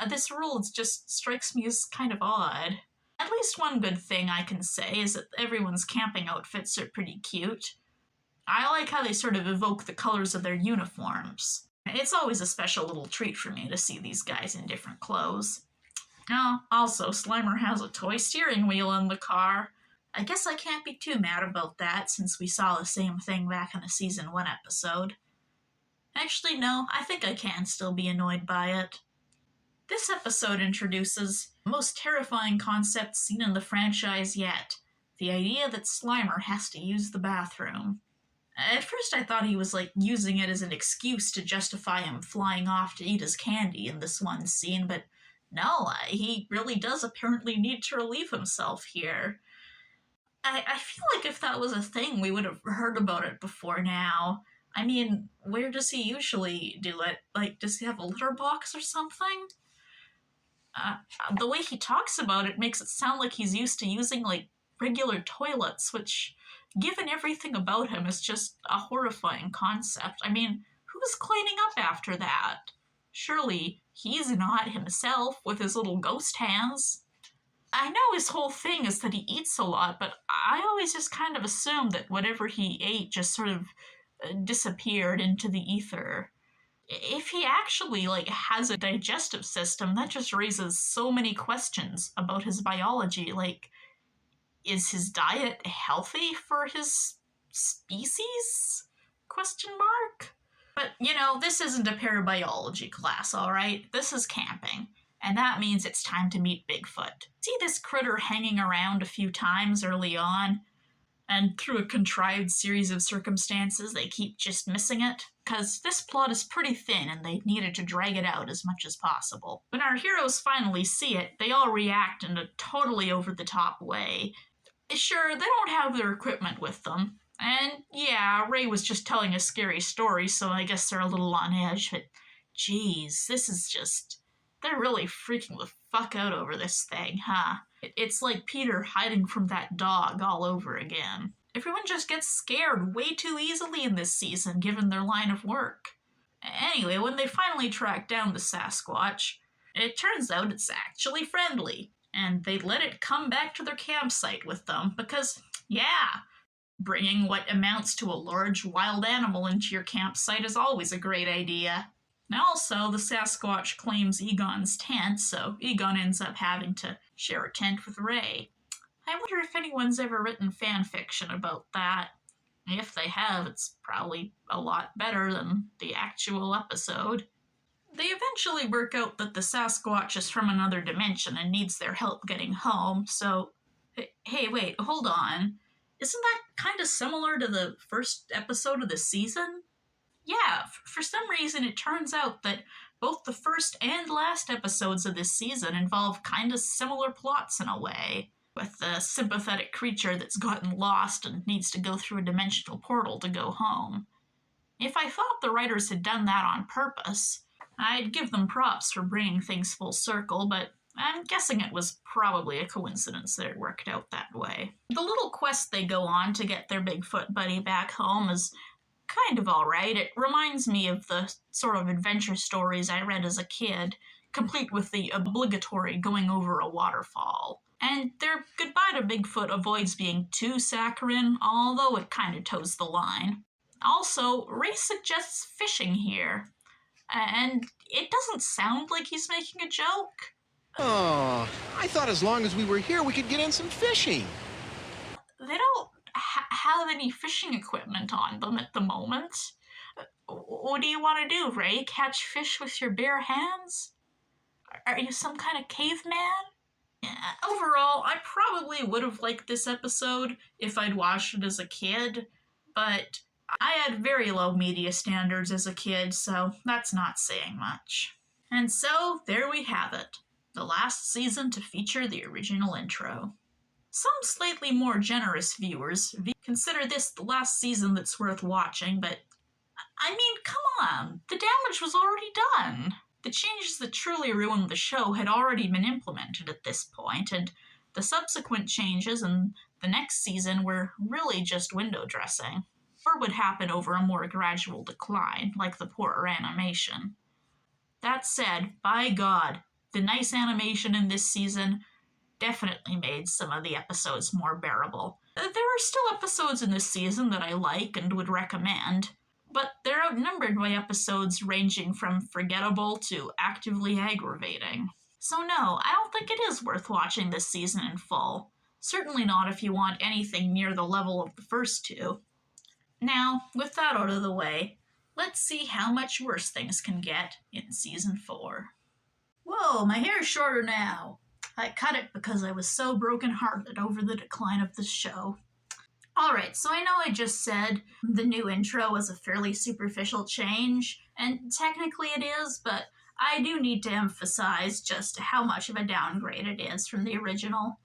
This rule just strikes me as kind of odd. At least one good thing I can say is that everyone's camping outfits are pretty cute. I like how they sort of evoke the colors of their uniforms. It's always a special little treat for me to see these guys in different clothes. Oh, also, Slimer has a toy steering wheel in the car. I guess I can't be too mad about that since we saw the same thing back in the Season 1 episode. Actually, no, I think I can still be annoyed by it. This episode introduces the most terrifying concept seen in the franchise yet, the idea that Slimer has to use the bathroom. At first I thought he was like using it as an excuse to justify him flying off to eat his candy in this one scene, but no, he really does apparently need to relieve himself here. I feel like if that was a thing, we would have heard about it before now. I mean, where does he usually do it? Like, does he have a litter box or something? The way he talks about it makes it sound like he's used to using, like, regular toilets, which, given everything about him, is just a horrifying concept. I mean, who's cleaning up after that? Surely he's not himself with his little ghost hands. I know his whole thing is that he eats a lot, but I always just kind of assumed that whatever he ate just sort of disappeared into the ether. If he actually, like, has a digestive system, that just raises so many questions about his biology. Like, is his diet healthy for his species? Question mark? But, you know, this isn't a parabiology class, alright? This is camping. And that means it's time to meet Bigfoot. See this critter hanging around a few times early on? And through a contrived series of circumstances, they keep just missing it? Because this plot is pretty thin and they needed to drag it out as much as possible. When our heroes finally see it, they all react in a totally over-the-top way. Sure, they don't have their equipment with them. And yeah, Ray was just telling a scary story, so I guess they're a little on edge, but geez, this is just... They're really freaking the fuck out over this thing, huh? It's like Peter hiding from that dog all over again. Everyone just gets scared way too easily in this season, given their line of work. Anyway, when they finally track down the Sasquatch, it turns out it's actually friendly, and they let it come back to their campsite with them because, yeah, bringing what amounts to a large wild animal into your campsite is always a great idea. Now also, the Sasquatch claims Egon's tent, so Egon ends up having to share a tent with Ray. I wonder if anyone's ever written fan fiction about that. If they have, it's probably a lot better than the actual episode. They eventually work out that the Sasquatch is from another dimension and needs their help getting home, so... Hey, wait, hold on. Isn't that kind of similar to the first episode of the season? Yeah, for some reason it turns out that both the first and last episodes of this season involve kind of similar plots in a way. with the sympathetic creature that's gotten lost and needs to go through a dimensional portal to go home. If I thought the writers had done that on purpose, I'd give them props for bringing things full circle, but I'm guessing it was probably a coincidence that it worked out that way. The little quest they go on to get their Bigfoot buddy back home is kind of alright. It reminds me of the sort of adventure stories I read as a kid, complete with the obligatory going over a waterfall. And their goodbye to Bigfoot avoids being too saccharine, although it kind of toes the line. Also, Ray suggests fishing here, and it doesn't sound like he's making a joke. Oh, I thought as long as we were here, we could get in some fishing. They don't have any fishing equipment on them at the moment. What do you want to do, Ray? Catch fish with your bare hands? Are you some kind of caveman? Overall, I probably would have liked this episode if I'd watched it as a kid, but I had very low media standards as a kid, so that's not saying much. And so, there we have it. The last season to feature the original intro. Some slightly more generous viewers consider this the last season that's worth watching, but I mean, come on, the damage was already done. The changes that truly ruined the show had already been implemented at this point, and the subsequent changes in the next season were really just window dressing, or would happen over a more gradual decline, like the poorer animation. That said, by God, the nice animation in this season definitely made some of the episodes more bearable. There are still episodes in this season that I like and would recommend, but they're outnumbered by episodes ranging from forgettable to actively aggravating. So no, I don't think it is worth watching this season in full. Certainly not if you want anything near the level of the first two. Now, with that out of the way, let's see how much worse things can get in Season 4. Whoa, my hair's shorter now. I cut it because I was so brokenhearted over the decline of the show. Alright, so I know I just said the new intro was a fairly superficial change, and technically it is, but I do need to emphasize just how much of a downgrade it is from the original.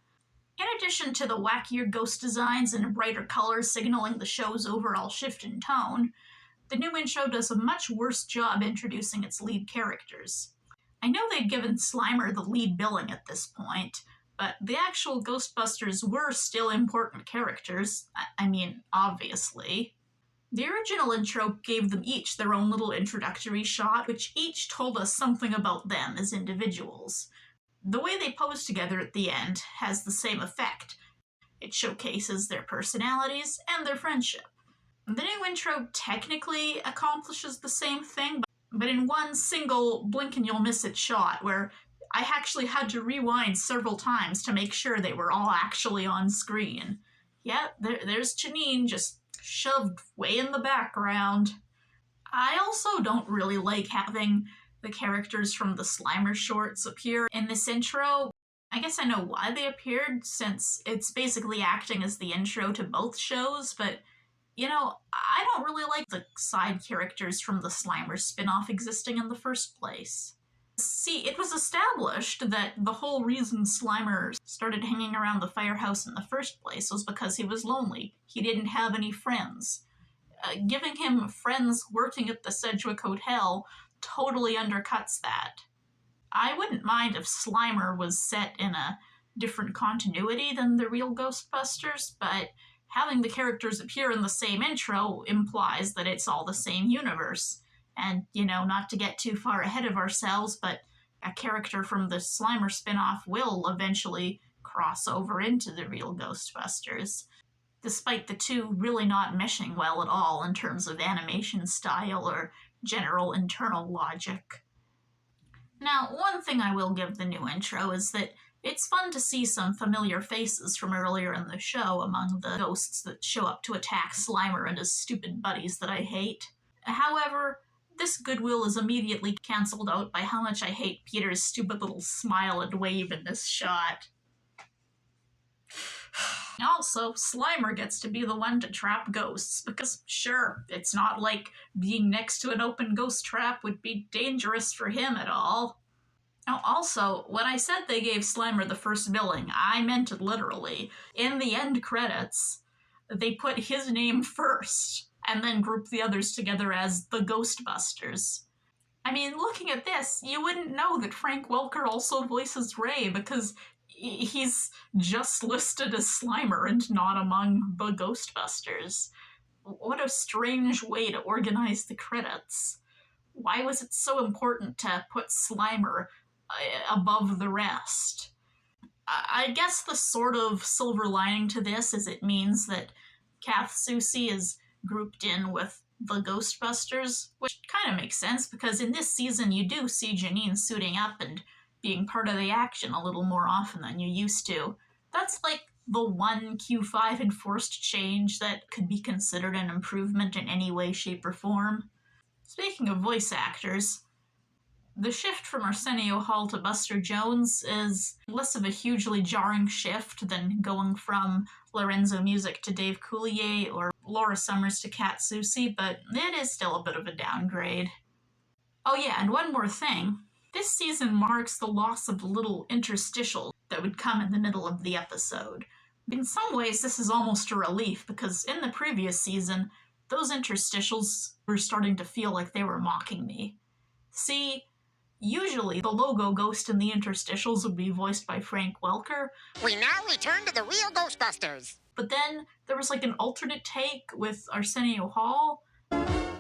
In addition to the wackier ghost designs and brighter colors signaling the show's overall shift in tone, the new intro does a much worse job introducing its lead characters. I know they'd given Slimer the lead billing at this point, but the actual Ghostbusters were still important characters. I mean, obviously. The original intro gave them each their own little introductory shot, which each told us something about them as individuals. The way they pose together at the end has the same effect. It showcases their personalities and their friendship. The new intro technically accomplishes the same thing, but in one single blink-and-you'll-miss-it shot where I actually had to rewind several times to make sure they were all actually on screen. Yeah, there's Janine just shoved way in the background. I also don't really like having the characters from the Slimer shorts appear in this intro. I guess I know why they appeared, since it's basically acting as the intro to both shows, but you know, I don't really like the side characters from the Slimer spin-off existing in the first place. See, it was established that the whole reason Slimer started hanging around the firehouse in the first place was because he was lonely. He didn't have any friends. Giving him friends working at the Sedgwick Hotel totally undercuts that. I wouldn't mind if Slimer was set in a different continuity than the real Ghostbusters, but having the characters appear in the same intro implies that it's all the same universe. And, you know, not to get too far ahead of ourselves, but a character from the Slimer spin-off will eventually cross over into the real Ghostbusters, despite the two really not meshing well at all in terms of animation style or general internal logic. Now, one thing I will give the new intro is that it's fun to see some familiar faces from earlier in the show among the ghosts that show up to attack Slimer and his stupid buddies that I hate. However, this goodwill is immediately cancelled out by how much I hate Peter's stupid little smile and wave in this shot. Also, Slimer gets to be the one to trap ghosts, because sure, it's not like being next to an open ghost trap would be dangerous for him at all. Oh, also, when I said they gave Slimer the first billing, I meant it literally. In the end credits, they put his name first, and then grouped the others together as the Ghostbusters. I mean, looking at this, you wouldn't know that Frank Welker also voices Ray because he's just listed as Slimer and not among the Ghostbusters. What a strange way to organize the credits. Why was it so important to put Slimer above the rest? I guess the sort of silver lining to this is it means that Kath Soucie is grouped in with the Ghostbusters, which kind of makes sense because in this season you do see Janine suiting up and being part of the action a little more often than you used to. That's like the one Q5 enforced change that could be considered an improvement in any way, shape, or form. Speaking of voice actors, the shift from Arsenio Hall to Buster Jones is less of a hugely jarring shift than going from Lorenzo Music to Dave Coulier or Laura Summers to Kat Soucie, but it is still a bit of a downgrade. Oh yeah, and one more thing. This season marks the loss of the little interstitial that would come in the middle of the episode. In some ways, this is almost a relief because in the previous season, those interstitials were starting to feel like they were mocking me. See, usually the logo ghost in the interstitials would be voiced by Frank Welker. We now return to the Real Ghostbusters. But then there was like an alternate take with Arsenio Hall.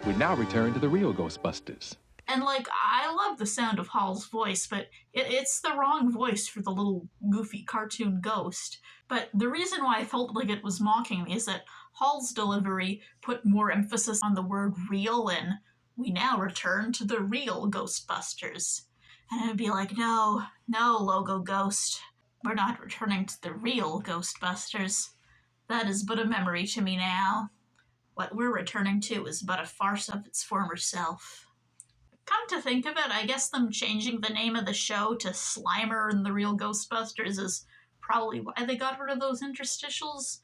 We now return to the Real Ghostbusters. And like, I love the sound of Hall's voice, but it's the wrong voice for the little goofy cartoon ghost. But the reason why I felt like it was mocking me is that Hall's delivery put more emphasis on the word real in we now return to the Real Ghostbusters. And it would be like, no, logo ghost. We're not returning to the Real Ghostbusters. That is but a memory to me now. What we're returning to is but a farce of its former self. Come to think of it, I guess them changing the name of the show to Slimer and the Real Ghostbusters is probably why they got rid of those interstitials.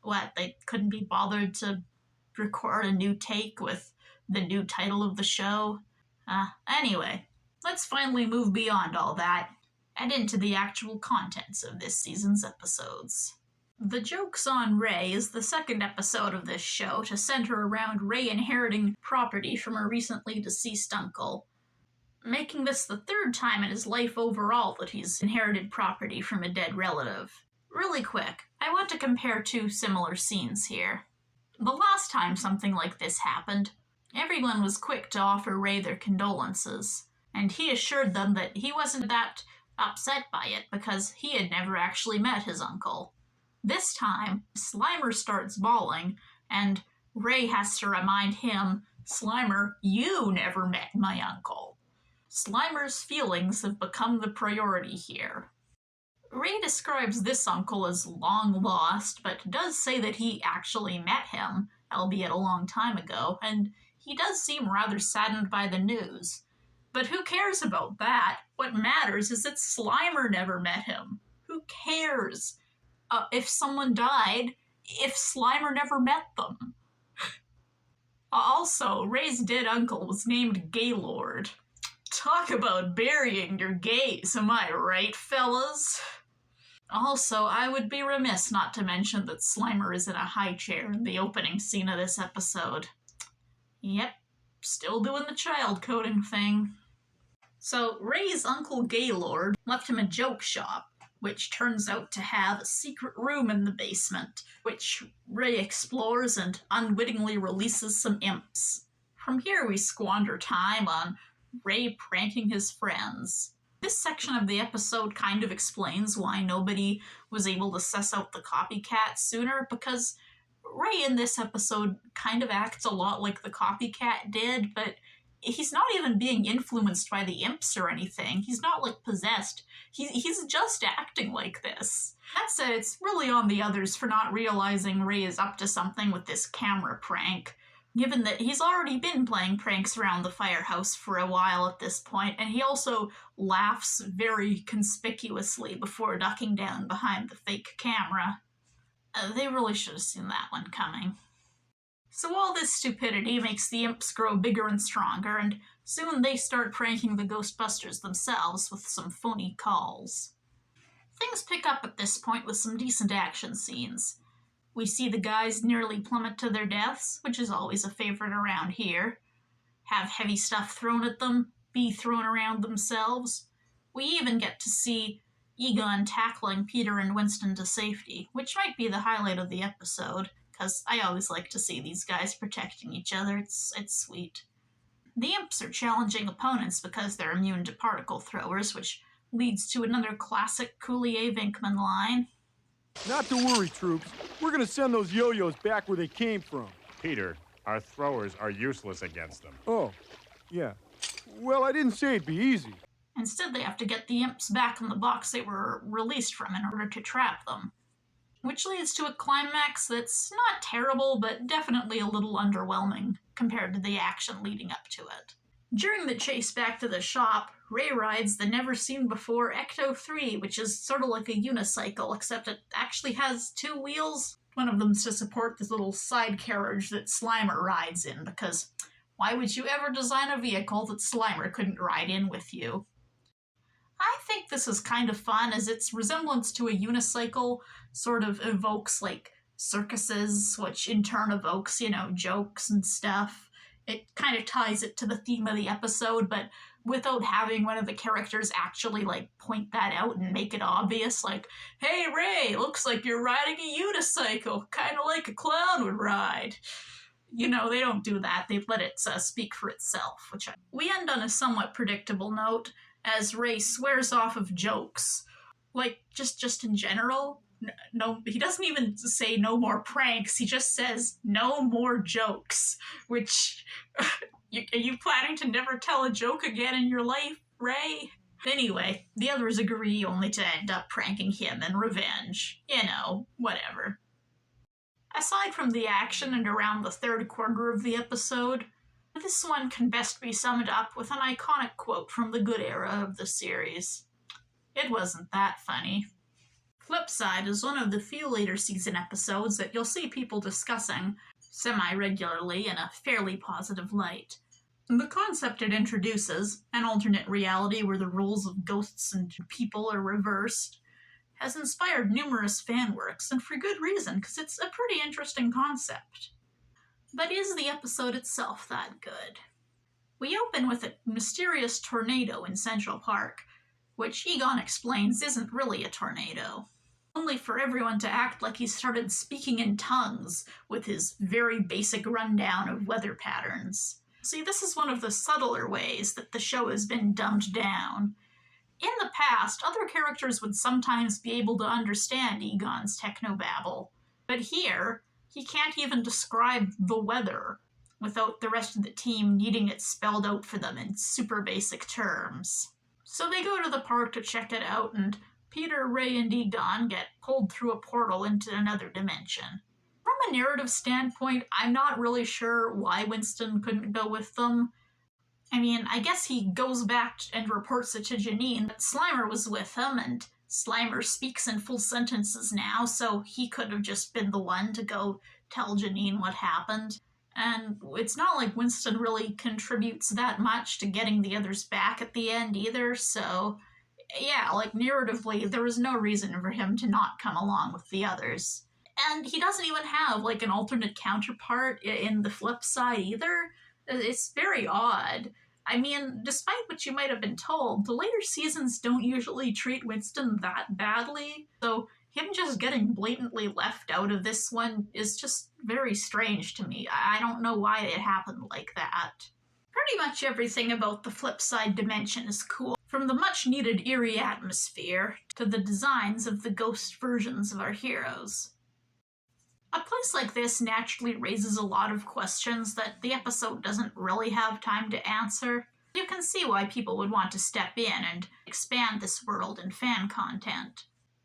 What, they couldn't be bothered to record a new take with the new title of the show? Anyway, let's finally move beyond all that and into the actual contents of this season's episodes. The Joke's on Ray is the second episode of this show to center around Ray inheriting property from a recently deceased uncle, making this the third time in his life overall that he's inherited property from a dead relative. Really quick, I want to compare two similar scenes here. The last time something like this happened, everyone was quick to offer Ray their condolences, and he assured them that he wasn't that upset by it because he had never actually met his uncle. This time, Slimer starts bawling, and Ray has to remind him, Slimer, you never met my uncle. Slimer's feelings have become the priority here. Ray describes this uncle as long lost, but does say that he actually met him, albeit a long time ago, and he does seem rather saddened by the news. But who cares about that? What matters is that Slimer never met him. Who cares? If someone died, if Slimer never met them. Also, Ray's dead uncle was named Gaylord. Talk about burying your gays, am I right, fellas? Also, I would be remiss not to mention that Slimer is in a high chair in the opening scene of this episode. Yep, still doing the child coding thing. So, Ray's uncle Gaylord left him a joke shop, which turns out to have a secret room in the basement, which Ray explores and unwittingly releases some imps. From here we squander time on Ray pranking his friends. This section of the episode kind of explains why nobody was able to suss out the copycat sooner, because Ray in this episode kind of acts a lot like the copycat did, but he's not even being influenced by the imps or anything. He's not, like, possessed. He's just acting like this. That said, it's really on the others for not realizing Ray is up to something with this camera prank, given that he's already been playing pranks around the firehouse for a while at this point, and he also laughs very conspicuously before ducking down behind the fake camera. They really should have seen that one coming. So all this stupidity makes the imps grow bigger and stronger, and soon they start pranking the Ghostbusters themselves with some phony calls. Things pick up at this point with some decent action scenes. We see the guys nearly plummet to their deaths, which is always a favorite around here. Have heavy stuff thrown at them, be thrown around themselves. We even get to see Egon tackling Peter and Winston to safety, which might be the highlight of the episode, because I always like to see these guys protecting each other. It's sweet. The imps are challenging opponents because they're immune to particle throwers, which leads to another classic Coulier-Venkman line. Not to worry, troops. We're gonna send those yo-yos back where they came from. Peter, our throwers are useless against them. Oh, yeah. Well, I didn't say it'd be easy. Instead, they have to get the imps back in the box they were released from in order to trap them. Which leads to a climax that's not terrible, but definitely a little underwhelming compared to the action leading up to it. During the chase back to the shop, Ray rides the never-seen-before Ecto-3, which is sort of like a unicycle, except it actually has two wheels. One of them's to support this little side carriage that Slimer rides in, because why would you ever design a vehicle that Slimer couldn't ride in with you? I think this is kind of fun, as its resemblance to a unicycle sort of evokes, like, circuses, which in turn evokes, jokes and stuff. It kind of ties it to the theme of the episode, but without having one of the characters actually, point that out and make it obvious, like, hey, Ray, looks like you're riding a unicycle, kind of like a clown would ride. They don't do that. They let it speak for itself, we end on a somewhat predictable note, as Ray swears off of jokes. Just in general. No, he doesn't even say no more pranks, he just says no more jokes, which, are you planning to never tell a joke again in your life, Ray? Anyway, the others agree only to end up pranking him in revenge. Whatever. Aside from the action and around the third quarter of the episode, this one can best be summed up with an iconic quote from the good era of the series. It wasn't that funny. Flipside is one of the few later season episodes that you'll see people discussing semi-regularly in a fairly positive light. The concept it introduces, an alternate reality where the roles of ghosts and people are reversed, has inspired numerous fan works, and for good reason, because it's a pretty interesting concept. But is the episode itself that good? We open with a mysterious tornado in Central Park, which Egon explains isn't really a tornado, only for everyone to act like he started speaking in tongues with his very basic rundown of weather patterns. See, this is one of the subtler ways that the show has been dumbed down. In the past, other characters would sometimes be able to understand Egon's technobabble, but here, he can't even describe the weather without the rest of the team needing it spelled out for them in super basic terms. So they go to the park to check it out, and Peter, Ray, and Egon get pulled through a portal into another dimension. From a narrative standpoint, I'm not really sure why Winston couldn't go with them. I guess he goes back and reports it to Janine that Slimer was with him, and Slimer speaks in full sentences now, so he could have just been the one to go tell Janine what happened. And it's not like Winston really contributes that much to getting the others back at the end either, so yeah, narratively, there was no reason for him to not come along with the others. And he doesn't even have, an alternate counterpart in the flip side either. It's very odd. Despite what you might have been told, the later seasons don't usually treat Winston that badly, so him just getting blatantly left out of this one is just very strange to me. I don't know why it happened like that. Pretty much everything about the Flipside dimension is cool, from the much-needed eerie atmosphere to the designs of the ghost versions of our heroes. A place like this naturally raises a lot of questions that the episode doesn't really have time to answer. You can see why people would want to step in and expand this world in fan content.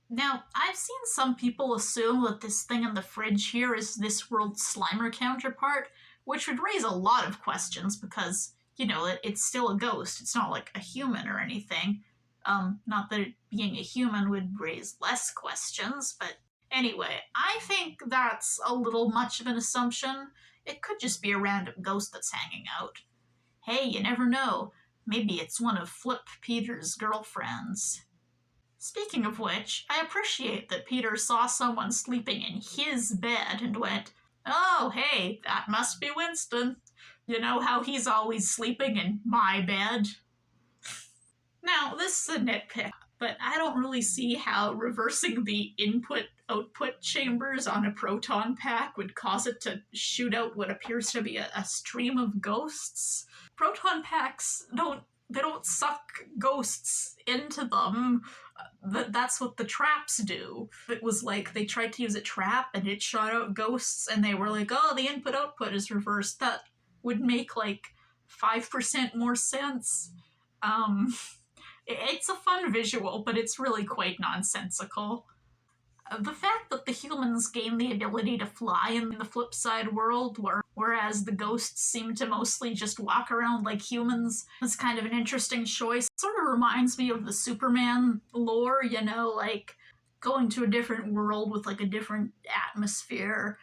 Now, I've seen some people assume that this thing in the fridge here is this world's Slimer counterpart, which would raise a lot of questions because, it's still a ghost. It's not like a human or anything. Not that being a human would raise less questions, but Anyway, I think that's a little much of an assumption. It could just be a random ghost that's hanging out. Hey, you never know. Maybe it's one of Flip Peter's girlfriends. Speaking of which, I appreciate that Peter saw someone sleeping in his bed and went, "Oh, hey, that must be Winston. You know how he's always sleeping in my bed?" Now, this is a nitpick, but I don't really see how reversing the input-output chambers on a proton pack would cause it to shoot out what appears to be a stream of ghosts. Proton packs don't suck ghosts into them. That's what the traps do. It was like they tried to use a trap and it shot out ghosts, and they were like, "Oh, the input-output is reversed." That would make like 5% more sense. It's a fun visual, but it's really quite nonsensical. The fact that the humans gain the ability to fly in the Flipside world, whereas the ghosts seem to mostly just walk around like humans, is kind of an interesting choice. It sort of reminds me of the Superman lore, you know, like going to a different world with like a different atmosphere,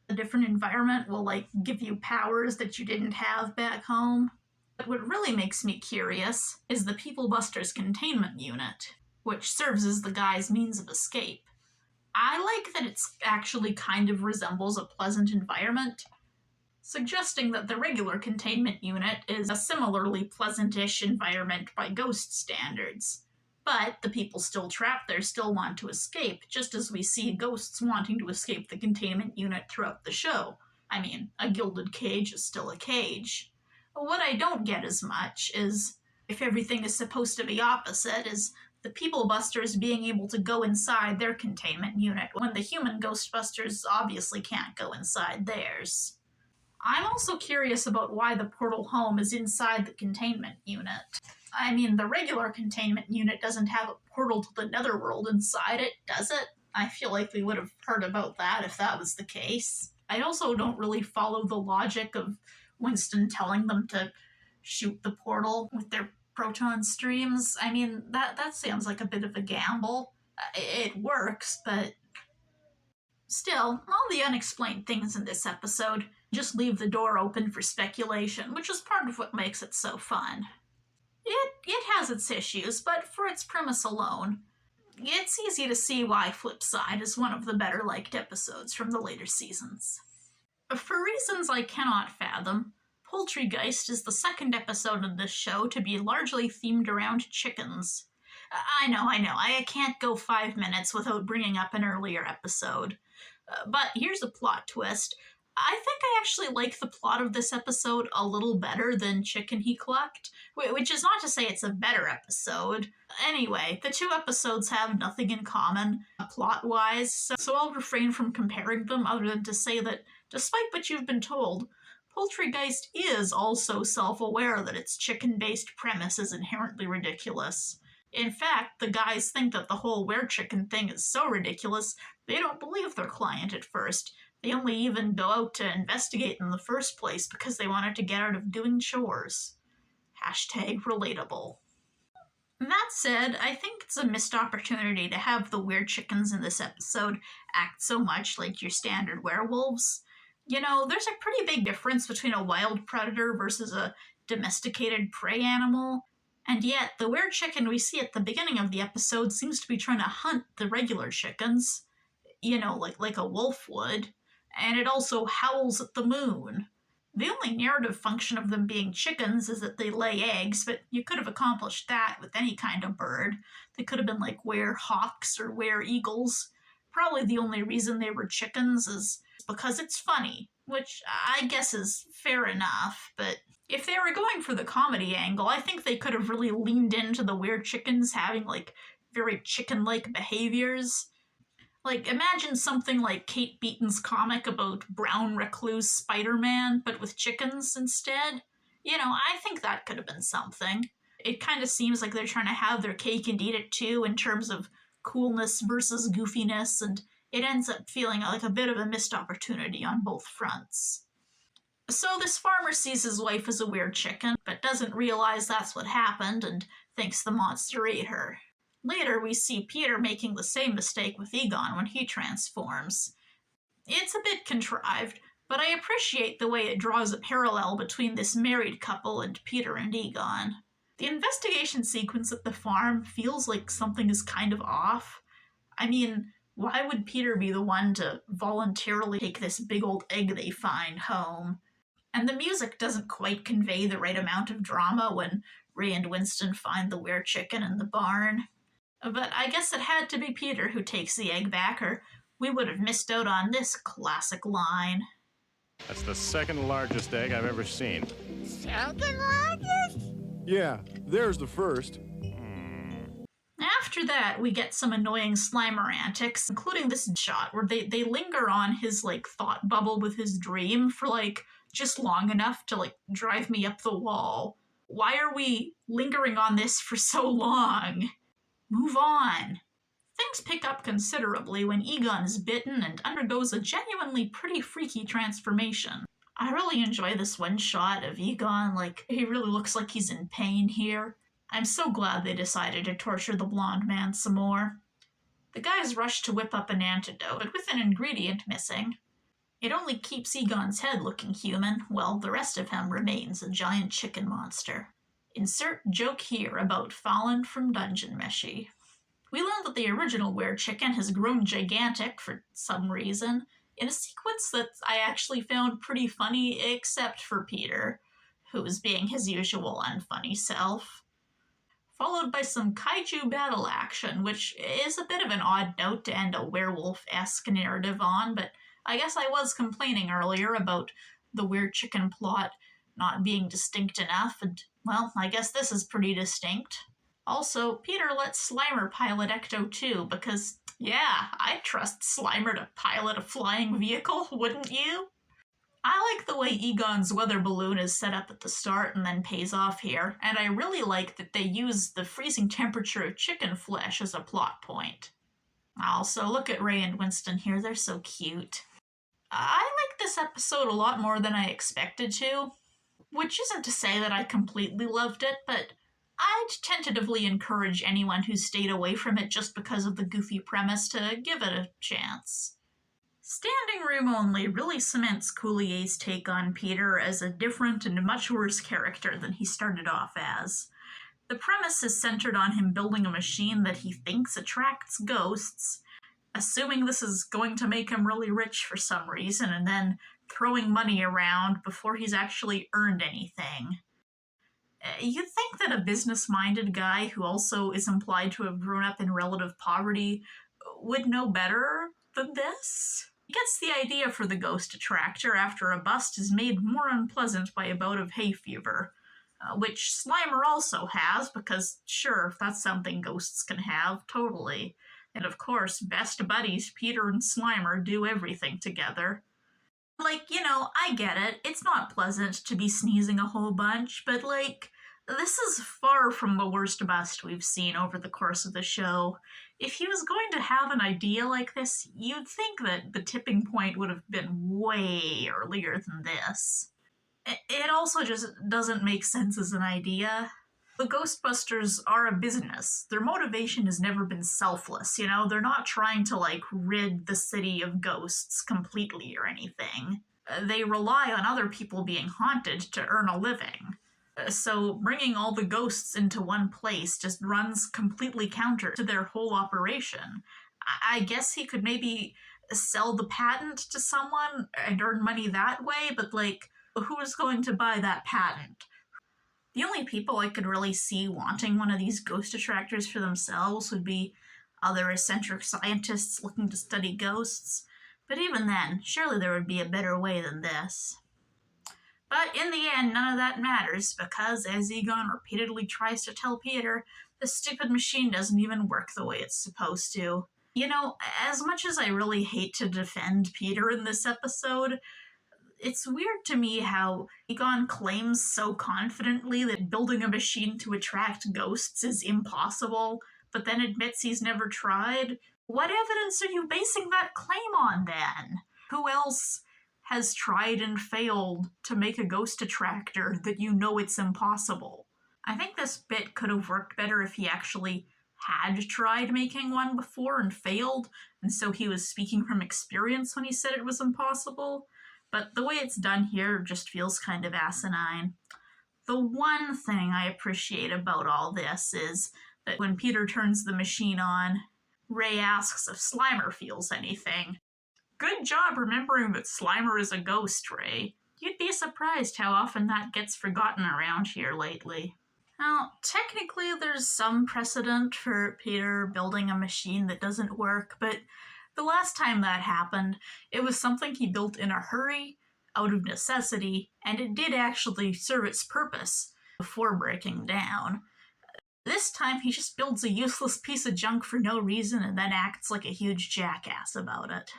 a different environment will like give you powers that you didn't have back home. But what really makes me curious is the People Busters containment unit, which serves as the guy's means of escape. I like that it actually kind of resembles a pleasant environment, suggesting that the regular containment unit is a similarly pleasant-ish environment by ghost standards. But the people still trapped there still want to escape, just as we see ghosts wanting to escape the containment unit throughout the show. I mean, a gilded cage is still a cage. But what I don't get as much is, if everything is supposed to be opposite, is the People Busters being able to go inside their containment unit when the human Ghostbusters obviously can't go inside theirs. I'm also curious about why the portal home is inside the containment unit. I mean, the regular containment unit doesn't have a portal to the netherworld inside it, does it? I feel like we would have heard about that if that was the case. I also don't really follow the logic of Winston telling them to shoot the portal with their proton streams. I mean, that sounds like a bit of a gamble. It works, but still, all the unexplained things in this episode just leave the door open for speculation, which is part of what makes it so fun. It has its issues, but for its premise alone, it's easy to see why Flipside is one of the better-liked episodes from the later seasons. For reasons I cannot fathom, Poultrygeist is the second episode of this show to be largely themed around chickens. I know, I can't go 5 minutes without bringing up an earlier episode. But here's a plot twist. I think I actually like the plot of this episode a little better than Chicken He Clucked, which is not to say it's a better episode. Anyway, the two episodes have nothing in common, plot-wise, so I'll refrain from comparing them other than to say that, despite what you've been told, Poultrygeist is also self-aware that its chicken-based premise is inherently ridiculous. In fact, the guys think that the whole were-chicken thing is so ridiculous, they don't believe their client at first. They only even go out to investigate in the first place because they wanted to get out of doing chores. #relatable. That said, I think it's a missed opportunity to have the weird chickens in this episode act so much like your standard werewolves. You know, there's a pretty big difference between a wild predator versus a domesticated prey animal, and yet the weird chicken we see at the beginning of the episode seems to be trying to hunt the regular chickens, you know, like a wolf would, and it also howls at the moon. The only narrative function of them being chickens is that they lay eggs, but you could have accomplished that with any kind of bird. They could have been like were-hawks or were-eagles. Probably the only reason they were chickens is because it's funny, which I guess is fair enough, but if they were going for the comedy angle, I think they could have really leaned into the weird chickens having, like, very chicken-like behaviors. Like, imagine something like Kate Beaton's comic about brown recluse Spider-Man, but with chickens instead. You know, I think that could have been something. It kind of seems like they're trying to have their cake and eat it too in terms of coolness versus goofiness, and it ends up feeling like a bit of a missed opportunity on both fronts. So this farmer sees his wife as a weird chicken, but doesn't realize that's what happened and thinks the monster ate her. Later, we see Peter making the same mistake with Egon when he transforms. It's a bit contrived, but I appreciate the way it draws a parallel between this married couple and Peter and Egon. The investigation sequence at the farm feels like something is kind of off. I mean, why would Peter be the one to voluntarily take this big old egg they find home? And the music doesn't quite convey the right amount of drama when Ray and Winston find the were-chicken in the barn. But I guess it had to be Peter who takes the egg back, or we would have missed out on this classic line. That's the second largest egg I've ever seen. Second largest? Yeah, there's the first. After that, we get some annoying Slimer antics, including this shot where they linger on his, thought bubble with his dream for, just long enough to, drive me up the wall. Why are we lingering on this for so long? Move on. Things pick up considerably when Egon is bitten and undergoes a genuinely pretty freaky transformation. I really enjoy this one shot of Egon, he really looks like he's in pain here. I'm so glad they decided to torture the blonde man some more. The guys rush to whip up an antidote, but with an ingredient missing. It only keeps Egon's head looking human, while the rest of him remains a giant chicken monster. Insert joke here about Fallen from Dungeon Meshi. We learn that the original were-chicken has grown gigantic for some reason, in a sequence that I actually found pretty funny, except for Peter, who is being his usual unfunny self. Followed by some kaiju battle action, which is a bit of an odd note to end a werewolf-esque narrative on, but I guess I was complaining earlier about the were-chicken plot not being distinct enough, and, well, I guess this is pretty distinct. Also, Peter lets Slimer pilot Ecto-2, because, yeah, I'd trust Slimer to pilot a flying vehicle, wouldn't you? I like the way Egon's weather balloon is set up at the start and then pays off here, and I really like that they use the freezing temperature of chicken flesh as a plot point. Also, look at Ray and Winston here, they're so cute. I like this episode a lot more than I expected to, which isn't to say that I completely loved it, but I'd tentatively encourage anyone who stayed away from it just because of the goofy premise to give it a chance. Standing Room Only really cements Coulier's take on Peter as a different and much worse character than he started off as. The premise is centered on him building a machine that he thinks attracts ghosts, assuming this is going to make him really rich for some reason, and then throwing money around before he's actually earned anything. You'd think that a business-minded guy who also is implied to have grown up in relative poverty would know better than this. He gets the idea for the ghost attractor after a bust is made more unpleasant by a bout of hay fever, which Slimer also has, because sure, that's something ghosts can have, totally. And of course, best buddies Peter and Slimer do everything together. I get it, it's not pleasant to be sneezing a whole bunch, but this is far from the worst bust we've seen over the course of the show. If he was going to have an idea like this, you'd think that the tipping point would have been way earlier than this. It also just doesn't make sense as an idea. The Ghostbusters are a business. Their motivation has never been selfless, they're not trying to, rid the city of ghosts completely or anything. They rely on other people being haunted to earn a living. So bringing all the ghosts into one place just runs completely counter to their whole operation. I guess he could maybe sell the patent to someone and earn money that way, but who's going to buy that patent? The only people I could really see wanting one of these ghost attractors for themselves would be other eccentric scientists looking to study ghosts, but even then, surely there would be a better way than this. But in the end, none of that matters, because as Egon repeatedly tries to tell Peter, the stupid machine doesn't even work the way it's supposed to. As much as I really hate to defend Peter in this episode, it's weird to me how Egon claims so confidently that building a machine to attract ghosts is impossible, but then admits he's never tried. What evidence are you basing that claim on, then? Who else has tried and failed to make a ghost attractor that it's impossible? I think this bit could have worked better if he actually had tried making one before and failed, and so he was speaking from experience when he said it was impossible. But the way it's done here just feels kind of asinine. The one thing I appreciate about all this is that when Peter turns the machine on, Ray asks if Slimer feels anything. Good job remembering that Slimer is a ghost, Ray. You'd be surprised how often that gets forgotten around here lately. Now, technically there's some precedent for Peter building a machine that doesn't work, but the last time that happened, it was something he built in a hurry, out of necessity, and it did actually serve its purpose before breaking down. This time he just builds a useless piece of junk for no reason and then acts like a huge jackass about it.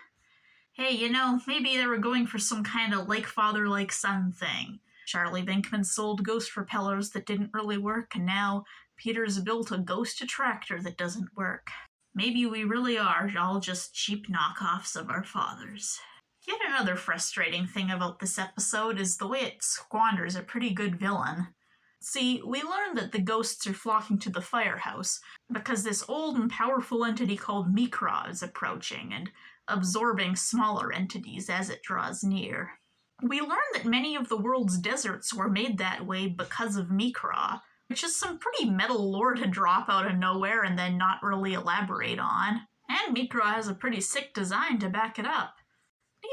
Hey, maybe they were going for some kind of like father, like son thing. Charlie Binkman sold ghost propellers that didn't really work, and now Peter's built a ghost attractor that doesn't work. Maybe we really are all just cheap knockoffs of our fathers. Yet another frustrating thing about this episode is the way it squanders a pretty good villain. See, we learn that the ghosts are flocking to the firehouse because this old and powerful entity called Mikra is approaching and absorbing smaller entities as it draws near. We learn that many of the world's deserts were made that way because of Mikra, which is some pretty metal lore to drop out of nowhere and then not really elaborate on. And Mikra has a pretty sick design to back it up.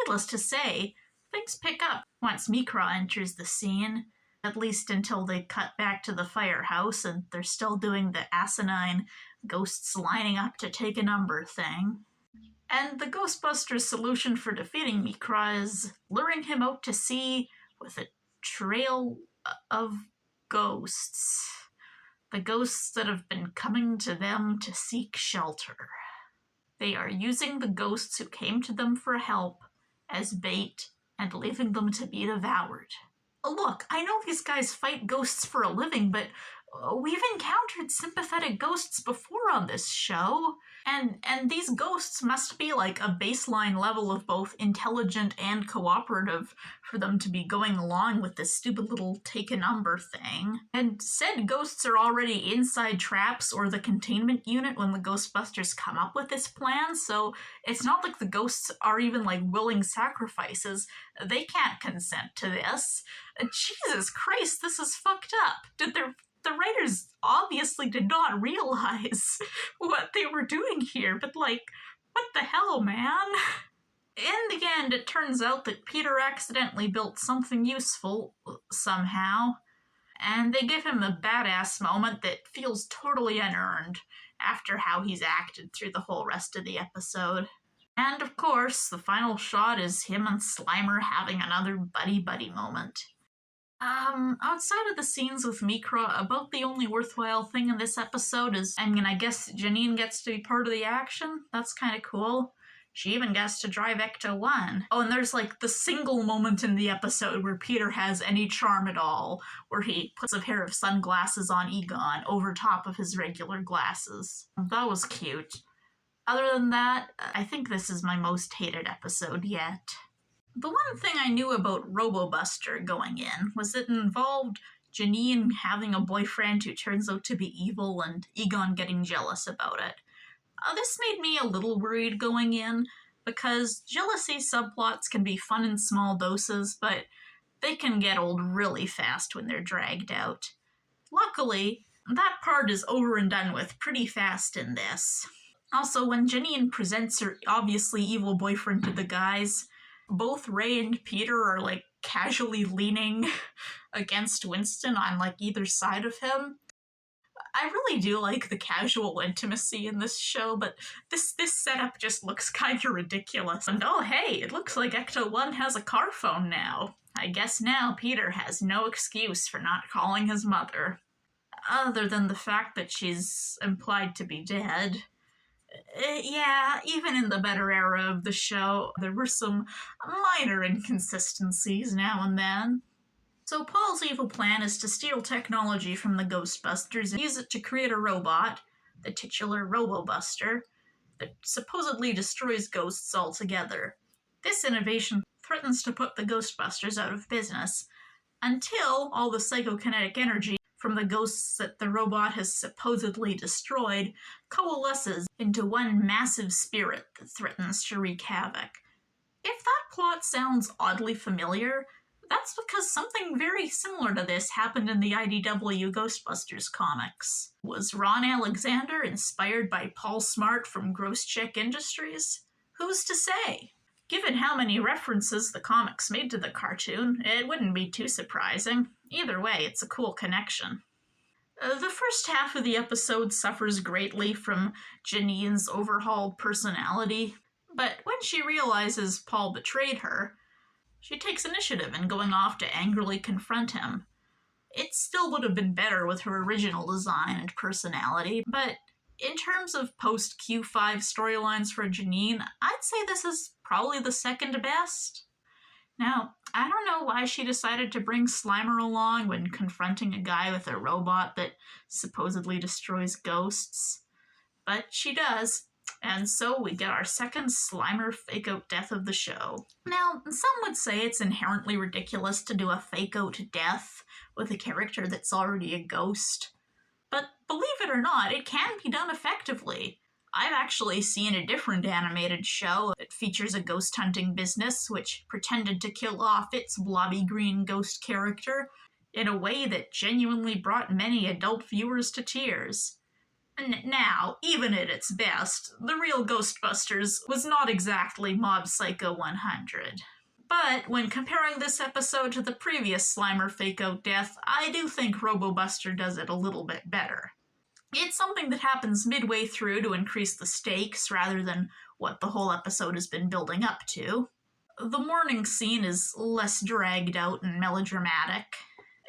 Needless to say, things pick up once Mikra enters the scene, at least until they cut back to the firehouse and they're still doing the asinine ghosts lining up to take a number thing. And the Ghostbusters' solution for defeating Mikra is luring him out to sea with a trail of ghosts. The ghosts that have been coming to them to seek shelter. They are using the ghosts who came to them for help as bait and leaving them to be devoured. Look, I know these guys fight ghosts for a living, but we've encountered sympathetic ghosts before on this show, and these ghosts must be like a baseline level of both intelligent and cooperative for them to be going along with this stupid little take a number thing. And said ghosts are already inside traps or the containment unit when the Ghostbusters come up with this plan, so it's not like the ghosts are even like willing sacrifices. They can't consent to this. Jesus Christ, this is fucked up. The writers obviously did not realize what they were doing here, but what the hell, man? In the end, it turns out that Peter accidentally built something useful somehow, and they give him a badass moment that feels totally unearned after how he's acted through the whole rest of the episode. And of course, the final shot is him and Slimer having another buddy-buddy moment. Outside of the scenes with Mikra, about the only worthwhile thing in this episode is, I guess Janine gets to be part of the action. That's kind of cool. She even gets to drive Ecto-1. Oh, and there's the single moment in the episode where Peter has any charm at all, where he puts a pair of sunglasses on Egon over top of his regular glasses. That was cute. Other than that, I think this is my most hated episode yet. The one thing I knew about Robo-Buster going in was it involved Janine having a boyfriend who turns out to be evil and Egon getting jealous about it. This made me a little worried going in, because jealousy subplots can be fun in small doses, but they can get old really fast when they're dragged out. Luckily, that part is over and done with pretty fast in this. Also, when Janine presents her obviously evil boyfriend to the guys, both Ray and Peter are casually leaning against Winston on either side of him. I really do like the casual intimacy in this show, but this setup just looks kind of ridiculous. And oh hey, it looks like Ecto-1 has a car phone now. I guess now Peter has no excuse for not calling his mother. Other than the fact that she's implied to be dead. Yeah, even in the better era of the show, there were some minor inconsistencies now and then. So Paul's evil plan is to steal technology from the Ghostbusters and use it to create a robot, the titular Robo-Buster, that supposedly destroys ghosts altogether. This innovation threatens to put the Ghostbusters out of business, until all the psychokinetic energy from the ghosts that the robot has supposedly destroyed coalesces into one massive spirit that threatens to wreak havoc. If that plot sounds oddly familiar, that's because something very similar to this happened in the IDW Ghostbusters comics. Was Ron Alexander inspired by Paul Smart from Gross Chick Industries? Who's to say? Given how many references the comics made to the cartoon, it wouldn't be too surprising. Either way, it's a cool connection. The first half of the episode suffers greatly from Janine's overhauled personality, but when she realizes Paul betrayed her, she takes initiative in going off to angrily confront him. It still would have been better with her original design and personality, but in terms of post-Q5 storylines for Janine, I'd say this is probably the second best. Now, I don't know why she decided to bring Slimer along when confronting a guy with a robot that supposedly destroys ghosts, but she does, and so we get our second Slimer fake-out death of the show. Now, some would say it's inherently ridiculous to do a fake-out death with a character that's already a ghost, but believe it or not, it can be done effectively. I've actually seen a different animated show that features a ghost hunting business which pretended to kill off its blobby green ghost character in a way that genuinely brought many adult viewers to tears. Now, even at its best, the Real Ghostbusters was not exactly Mob Psycho 100. But when comparing this episode to the previous Slimer fake-out death, I do think RoboBuster does it a little bit better. It's something that happens midway through to increase the stakes rather than what the whole episode has been building up to. The morning scene is less dragged out and melodramatic,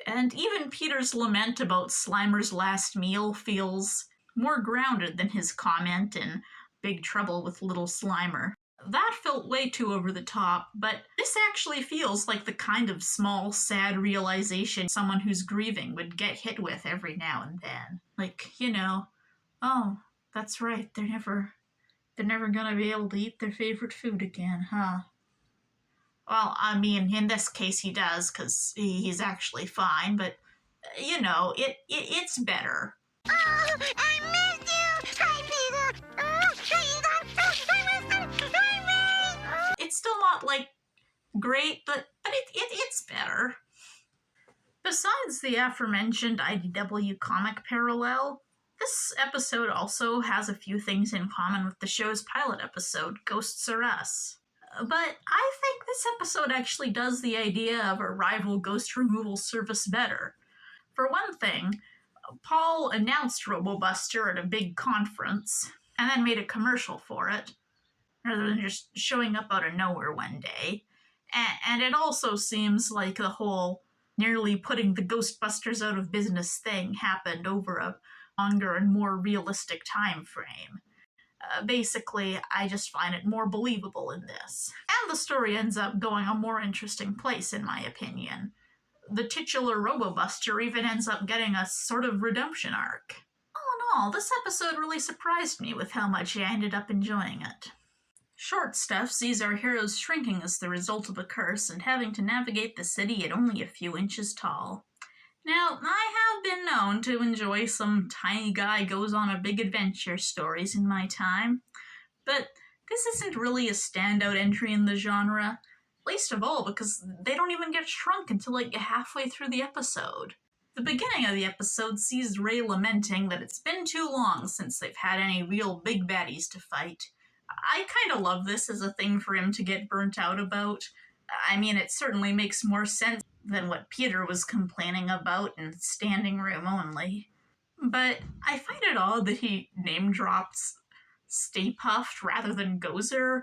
and even Peter's lament about Slimer's last meal feels more grounded than his comment in Big Trouble with Little Slimer. That felt way too over the top, but this actually feels like the kind of small, sad realization someone who's grieving would get hit with every now and then. Like, oh, that's right, they're never gonna be able to eat their favorite food again, huh? Well, I mean, in this case he does, because he's actually fine, but, it's better. Oh, I missed you! Hi, Peter! I missed you! It's still not, great, but it's better. Besides the aforementioned IDW comic parallel, this episode also has a few things in common with the show's pilot episode, Ghosts Are Us. But I think this episode actually does the idea of a rival ghost removal service better. For one thing, Paul announced RoboBuster at a big conference, and then made a commercial for it, rather than just showing up out of nowhere one day. And it also seems like the whole nearly putting the Ghostbusters out of business thing happened over a longer and more realistic time frame. Basically, I just find it more believable in this. And the story ends up going a more interesting place, in my opinion. The titular RoboBuster even ends up getting a sort of redemption arc. All in all, this episode really surprised me with how much I ended up enjoying it. Short Stuff sees our heroes shrinking as the result of a curse and having to navigate the city at only a few inches tall. Now, I have been known to enjoy some tiny guy goes on a big adventure stories in my time, but this isn't really a standout entry in the genre, least of all because they don't even get shrunk until halfway through the episode. The beginning of the episode sees Ray lamenting that it's been too long since they've had any real big baddies to fight. I kind of love this as a thing for him to get burnt out about. I mean, it certainly makes more sense than what Peter was complaining about in Standing Room Only. But I find it odd that he name-drops Stay Puft rather than Gozer,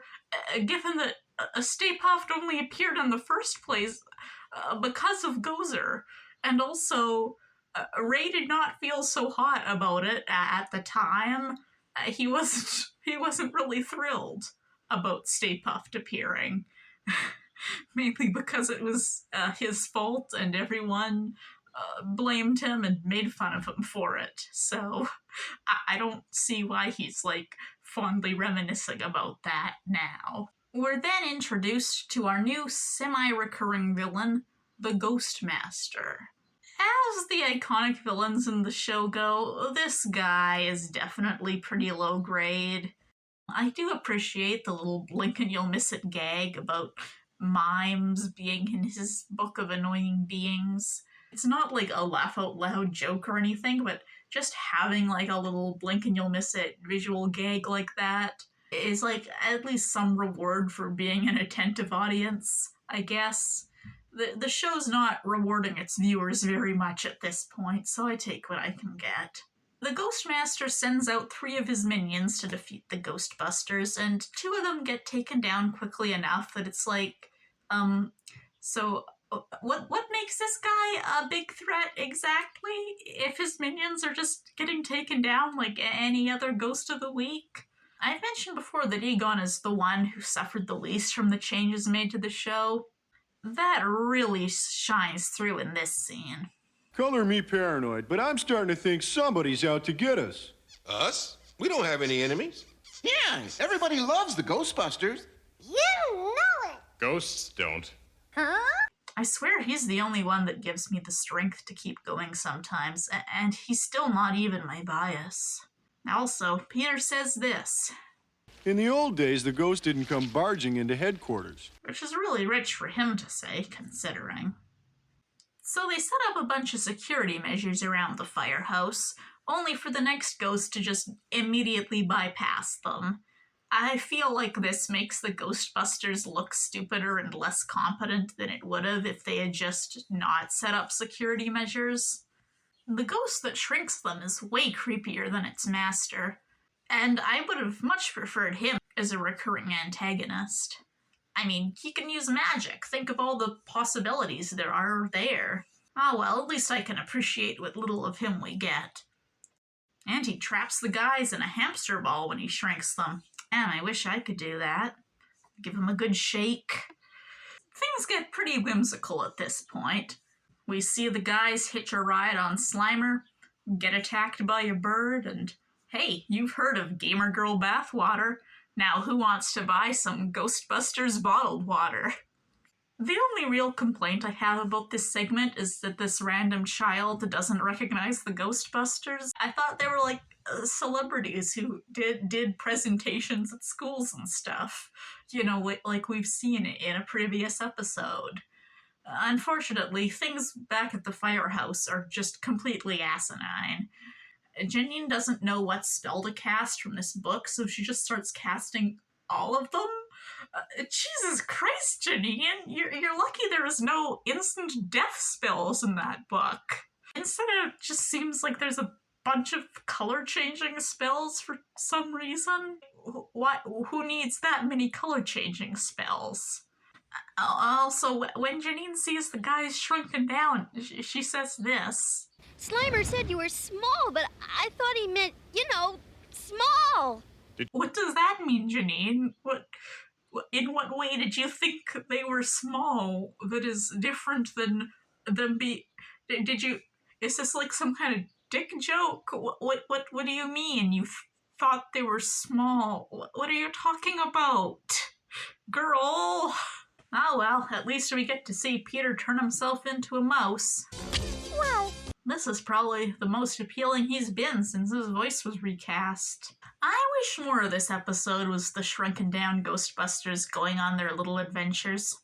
given that Stay Puft only appeared in the first place because of Gozer. And also, Ray did not feel so hot about it at the time. He wasn't really thrilled about Stay Puft appearing. Mainly because it was his fault and everyone blamed him and made fun of him for it. So I don't see why he's fondly reminiscing about that now. We're then introduced to our new semi-recurring villain, the Ghostmaster. As the iconic villains in the show go, this guy is definitely pretty low grade. I do appreciate the little blink and you'll miss it gag about mimes being in his book of annoying beings. It's not like a laugh out loud joke or anything, but just having like a little blink and you'll miss it visual gag like that is like at least some reward for being an attentive audience, I guess. The show's not rewarding its viewers very much at this point, so I take what I can get. The Ghostmaster sends out 3 of his minions to defeat the Ghostbusters, and 2 of them get taken down quickly enough that it's like, so what makes this guy a big threat exactly? If his minions are just getting taken down like any other Ghost of the Week? I've mentioned before that Egon is the one who suffered the least from the changes made to the show. That really shines through in this scene. Color me paranoid, but I'm starting to think somebody's out to get us. Us? We don't have any enemies. Yeah, everybody loves the Ghostbusters. You know it. Ghosts don't. Huh? I swear he's the only one that gives me the strength to keep going sometimes, and he's still not even my bias. Also, Peter says this. In the old days, the ghost didn't come barging into headquarters. Which is really rich for him to say, considering. So they set up a bunch of security measures around the firehouse, only for the next ghost to just immediately bypass them. I feel like this makes the Ghostbusters look stupider and less competent than it would have if they had just not set up security measures. The ghost that shrinks them is way creepier than its master, and I would have much preferred him as a recurring antagonist. I mean, he can use magic. Think of all the possibilities there are there. Ah well, at least I can appreciate what little of him we get. And he traps the guys in a hamster ball when he shrinks them. And I wish I could do that. Give him a good shake. Things get pretty whimsical at this point. We see the guys hitch a ride on Slimer, get attacked by a bird, and hey, you've heard of Gamer Girl bathwater. Now who wants to buy some Ghostbusters bottled water? The only real complaint I have about this segment is that this random child doesn't recognize the Ghostbusters. I thought they were like celebrities who did presentations at schools and stuff. You know, like we've seen in a previous episode. Unfortunately, things back at the firehouse are just completely asinine. Janine doesn't know what spell to cast from this book, so she just starts casting all of them. Jesus Christ, Janine! You're lucky there is no instant death spells in that book. Instead, it just seems like there's a bunch of color-changing spells for some reason. What? Who needs that many color-changing spells? Also, when Janine sees the guys shrunken down, she says this. Slimer said you were small, but I thought he meant, small. What does that mean, Janine? In what way did you think they were small that is different than them did you, is this like some kind of dick joke? What do you mean you thought they were small? What are you talking about? Girl! Oh well, at least we get to see Peter turn himself into a mouse. Wow. This is probably the most appealing he's been since his voice was recast. I wish more of this episode was the shrunken down Ghostbusters going on their little adventures.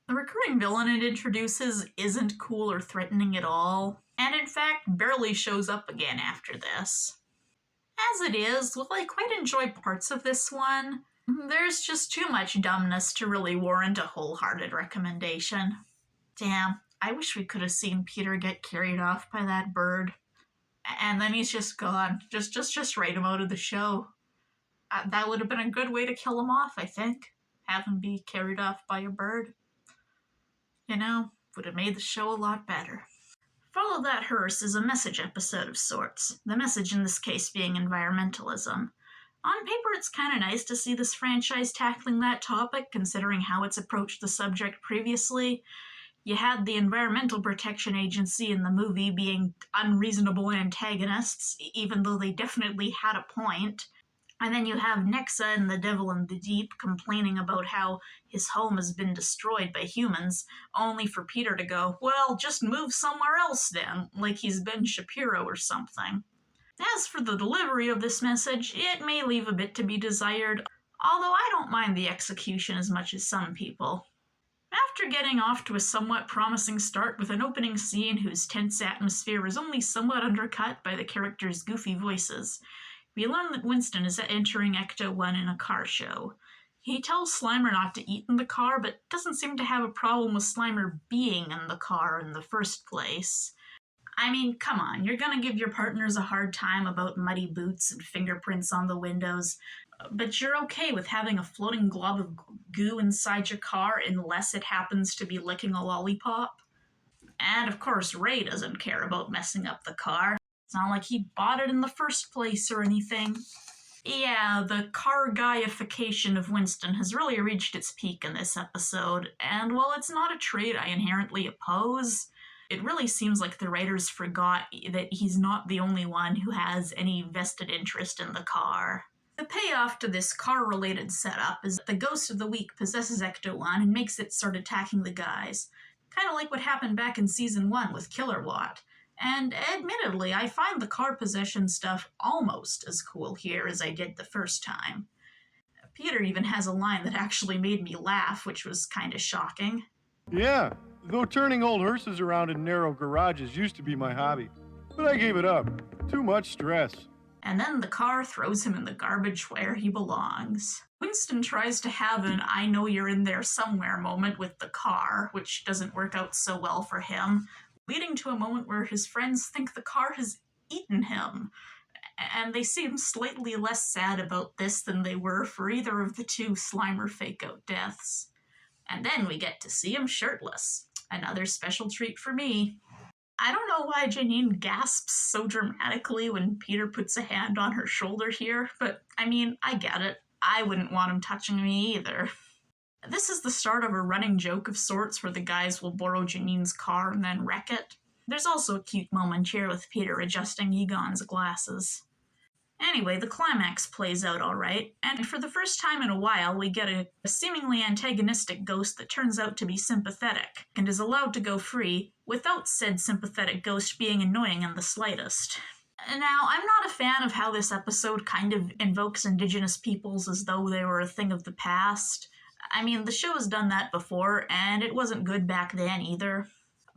The recurring villain it introduces isn't cool or threatening at all, and in fact barely shows up again after this. As it is, while I quite enjoy parts of this one, there's just too much dumbness to really warrant a wholehearted recommendation. Damn, I wish we could have seen Peter get carried off by that bird. And then he's just gone. Just write him out of the show. That would have been a good way to kill him off, I think. Have him be carried off by a bird. Would have made the show a lot better. Follow That Hearse is a message episode of sorts. The message in this case being environmentalism. On paper, it's kind of nice to see this franchise tackling that topic, considering how it's approached the subject previously. You had the Environmental Protection Agency in the movie being unreasonable antagonists, even though they definitely had a point. And then you have Nexa and the Devil in the Deep complaining about how his home has been destroyed by humans, only for Peter to go, well, just move somewhere else then, like he's Ben Shapiro or something. As for the delivery of this message, it may leave a bit to be desired, although I don't mind the execution as much as some people. After getting off to a somewhat promising start with an opening scene whose tense atmosphere is only somewhat undercut by the characters' goofy voices, we learn that Winston is entering Ecto-1 in a car show. He tells Slimer not to eat in the car, but doesn't seem to have a problem with Slimer being in the car in the first place. I mean, come on, you're gonna give your partners a hard time about muddy boots and fingerprints on the windows, but you're okay with having a floating glob of goo inside your car unless it happens to be licking a lollipop? And of course, Ray doesn't care about messing up the car. It's not like he bought it in the first place or anything. Yeah, the car guyification of Winston has really reached its peak in this episode, and while it's not a trait I inherently oppose, it really seems like the writers forgot that he's not the only one who has any vested interest in the car. The payoff to this car-related setup is that the Ghost of the Week possesses Ecto-1 and makes it start attacking the guys. Kind of like what happened back in Season 1 with Killer Watt. And admittedly, I find the car possession stuff almost as cool here as I did the first time. Peter even has a line that actually made me laugh, which was kind of shocking. Yeah, though turning old hearses around in narrow garages used to be my hobby. But I gave it up. Too much stress. And then the car throws him in the garbage where he belongs. Winston tries to have an I know you're in there somewhere moment with the car, which doesn't work out so well for him, leading to a moment where his friends think the car has eaten him. And they seem slightly less sad about this than they were for either of the two Slimer fake-out deaths. And then we get to see him shirtless. Another special treat for me. I don't know why Janine gasps so dramatically when Peter puts a hand on her shoulder here, but I mean, I get it. I wouldn't want him touching me either. This is the start of a running joke of sorts where the guys will borrow Janine's car and then wreck it. There's also a cute moment here with Peter adjusting Egon's glasses. Anyway, the climax plays out alright, and for the first time in a while we get a seemingly antagonistic ghost that turns out to be sympathetic, and is allowed to go free, without said sympathetic ghost being annoying in the slightest. Now, I'm not a fan of how this episode kind of invokes indigenous peoples as though they were a thing of the past. I mean, the show has done that before, and it wasn't good back then either.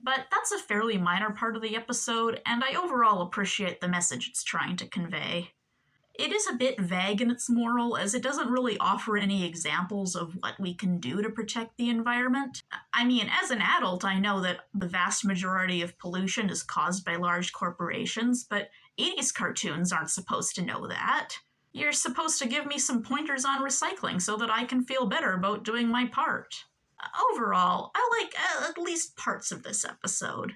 But that's a fairly minor part of the episode, and I overall appreciate the message it's trying to convey. It is a bit vague in its moral, as it doesn't really offer any examples of what we can do to protect the environment. I mean, as an adult, I know that the vast majority of pollution is caused by large corporations, but 80s cartoons aren't supposed to know that. You're supposed to give me some pointers on recycling so that I can feel better about doing my part. Overall, I like at least parts of this episode,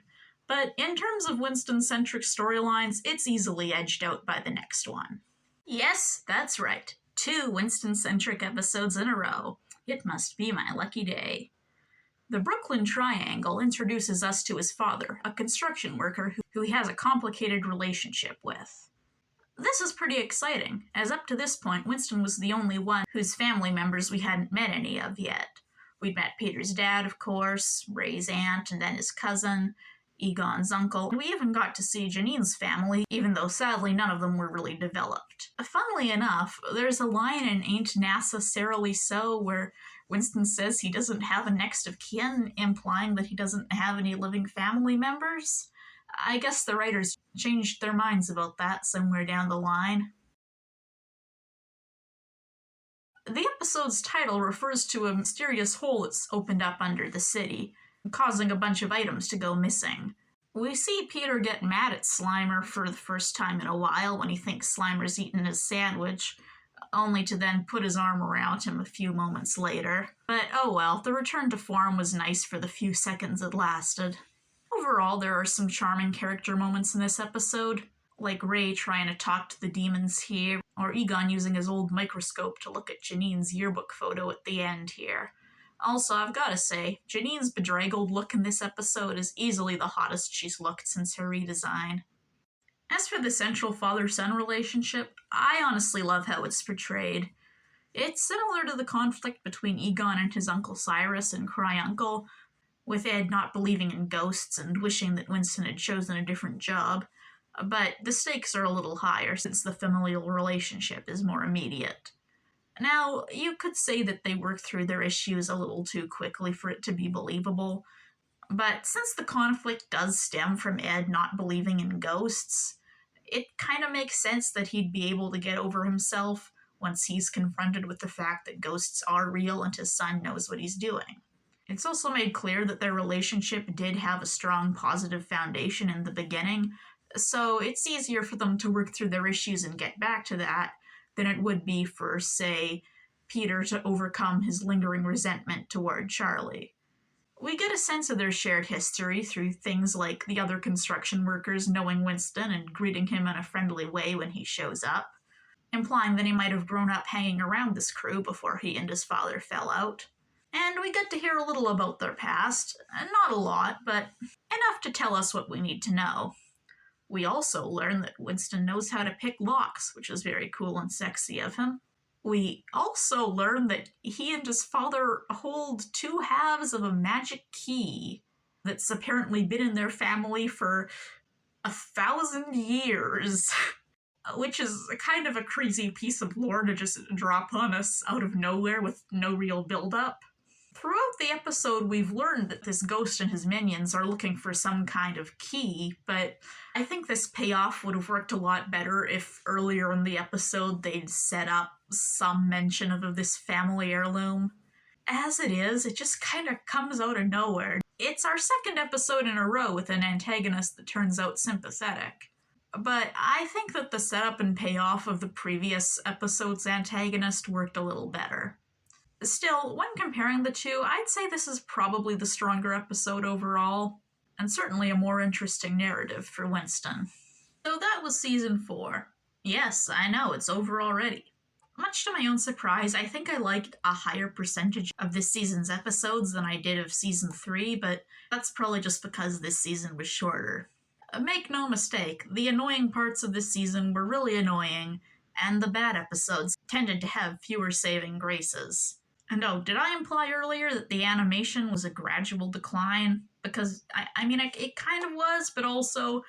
but in terms of Winston-centric storylines, it's easily edged out by the next one. Yes, that's right. 2 Winston-centric episodes in a row. It must be my lucky day. The Brooklyn Triangle introduces us to his father, a construction worker who he has a complicated relationship with. This is pretty exciting, as up to this point, Winston was the only one whose family members we hadn't met any of yet. We'd met Peter's dad, of course, Ray's aunt, and then his cousin, Egon's uncle, and we even got to see Janine's family, even though sadly none of them were really developed. Funnily enough, there's a line in Ain't Necessarily So where Winston says he doesn't have a next of kin, implying that he doesn't have any living family members. I guess the writers changed their minds about that somewhere down the line. The episode's title refers to a mysterious hole that's opened up under the city, causing a bunch of items to go missing. We see Peter get mad at Slimer for the first time in a while when he thinks Slimer's eaten his sandwich, only to then put his arm around him a few moments later. But oh well, the return to form was nice for the few seconds it lasted. Overall, there are some charming character moments in this episode, like Ray trying to talk to the demons here, or Egon using his old microscope to look at Janine's yearbook photo at the end here. Also, I've gotta say, Janine's bedraggled look in this episode is easily the hottest she's looked since her redesign. As for the central father-son relationship, I honestly love how it's portrayed. It's similar to the conflict between Egon and his Uncle Cyrus in Cry Uncle, with Ed not believing in ghosts and wishing that Winston had chosen a different job. But the stakes are a little higher since the familial relationship is more immediate. Now, you could say that they work through their issues a little too quickly for it to be believable, but since the conflict does stem from Ed not believing in ghosts, it kind of makes sense that he'd be able to get over himself once he's confronted with the fact that ghosts are real and his son knows what he's doing. It's also made clear that their relationship did have a strong positive foundation in the beginning, so it's easier for them to work through their issues and get back to that than it would be for, say, Peter to overcome his lingering resentment toward Charlie. We get a sense of their shared history through things like the other construction workers knowing Winston and greeting him in a friendly way when he shows up, implying that he might have grown up hanging around this crew before he and his father fell out. And we get to hear a little about their past, not a lot, but enough to tell us what we need to know. We also learn that Winston knows how to pick locks, which is very cool and sexy of him. We also learn that he and his father hold two halves of a magic key that's apparently been in their family for 1,000 years, which is kind of a crazy piece of lore to just drop on us out of nowhere with no real build-up. Throughout the episode, we've learned that this ghost and his minions are looking for some kind of key, but I think this payoff would have worked a lot better if earlier in the episode they'd set up some mention of this family heirloom. As it is, it just kind of comes out of nowhere. It's our second episode in a row with an antagonist that turns out sympathetic. But I think that the setup and payoff of the previous episode's antagonist worked a little better. Still, when comparing the two, I'd say this is probably the stronger episode overall, and certainly a more interesting narrative for Winston. So that was Season 4. Yes, I know, it's over already. Much to my own surprise, I think I liked a higher percentage of this season's episodes than I did of Season 3, but that's probably just because this season was shorter. Make no mistake, the annoying parts of this season were really annoying, and the bad episodes tended to have fewer saving graces. And oh, did I imply earlier that the animation was a gradual decline? Because, I mean, it kind of was, but also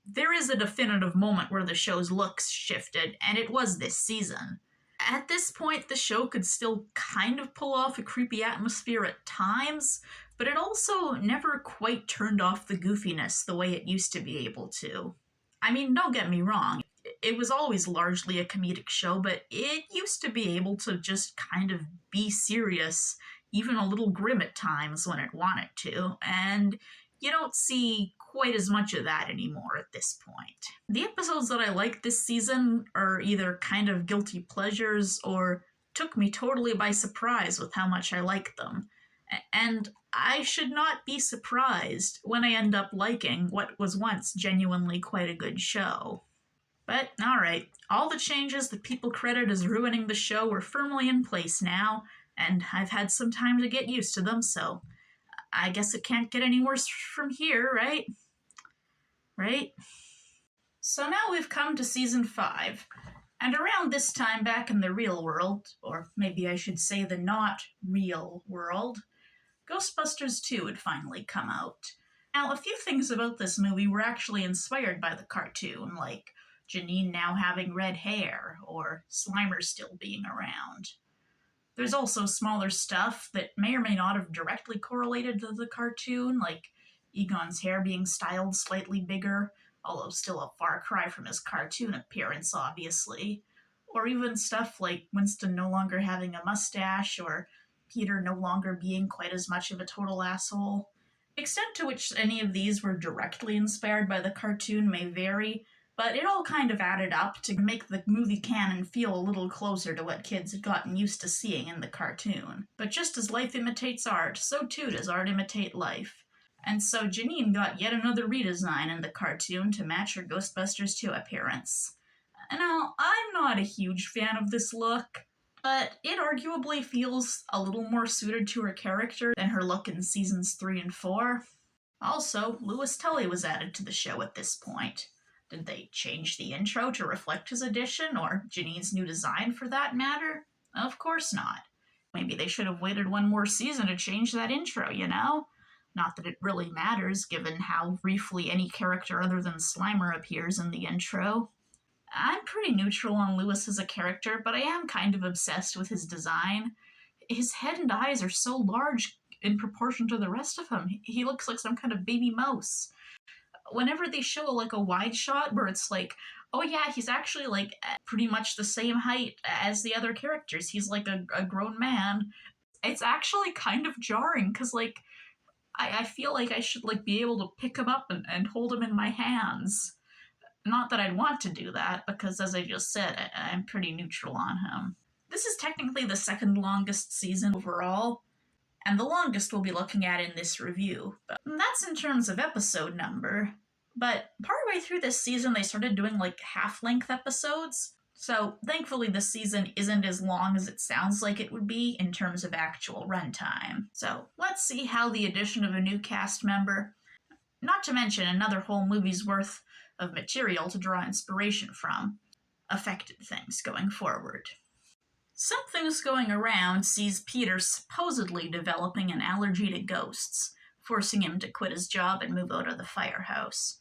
there is a definitive moment where the show's looks shifted, and it was this season. At this point, the show could still kind of pull off a creepy atmosphere at times, but it also never quite turned off the goofiness the way it used to be able to. I mean, don't get me wrong, it was always largely a comedic show, but it used to be able to just kind of be serious, even a little grim at times when it wanted to, and you don't see quite as much of that anymore at this point. The episodes that I liked this season are either kind of guilty pleasures or took me totally by surprise with how much I liked them. And I should not be surprised when I end up liking what was once genuinely quite a good show. But, alright, all the changes that people credit as ruining the show are firmly in place now, and I've had some time to get used to them, so I guess it can't get any worse from here, right? Right? So now we've come to Season 5, and around this time back in the real world, or maybe I should say the not real world, Ghostbusters 2 had finally come out. Now, a few things about this movie were actually inspired by the cartoon, like Janine now having red hair, or Slimer still being around. There's also smaller stuff that may or may not have directly correlated to the cartoon, like Egon's hair being styled slightly bigger, although still a far cry from his cartoon appearance, obviously. Or even stuff like Winston no longer having a mustache, or Peter no longer being quite as much of a total asshole. The extent to which any of these were directly inspired by the cartoon may vary, but it all kind of added up to make the movie canon feel a little closer to what kids had gotten used to seeing in the cartoon. But just as life imitates art, so too does art imitate life. And so Janine got yet another redesign in the cartoon to match her Ghostbusters 2 appearance. Now, I'm not a huge fan of this look, but it arguably feels a little more suited to her character than her look in seasons 3 and 4. Also, Louis Tully was added to the show at this point. Did they change the intro to reflect his addition, or Janine's new design for that matter? Of course not. Maybe they should have waited one more season to change that intro, you know? Not that it really matters, given how briefly any character other than Slimer appears in the intro. I'm pretty neutral on Lewis as a character, but I am kind of obsessed with his design. His head and eyes are so large in proportion to the rest of him. He looks like some kind of baby mouse. Whenever they show like a wide shot where it's like, oh yeah, he's actually like pretty much the same height as the other characters. He's like a grown man. It's actually kind of jarring because like I feel like I should like be able to pick him up and hold him in my hands. Not that I'd want to do that, because as I just said, I'm pretty neutral on him. This is technically the second longest season overall, and the longest we'll be looking at in this review. But that's in terms of episode number. But partway through this season, they started doing like half-length episodes. So thankfully this season isn't as long as it sounds like it would be in terms of actual runtime. So let's see how the addition of a new cast member, not to mention another whole movie's worth of material to draw inspiration from, affected things going forward. Something's going around sees Peter supposedly developing an allergy to ghosts, forcing him to quit his job and move out of the firehouse.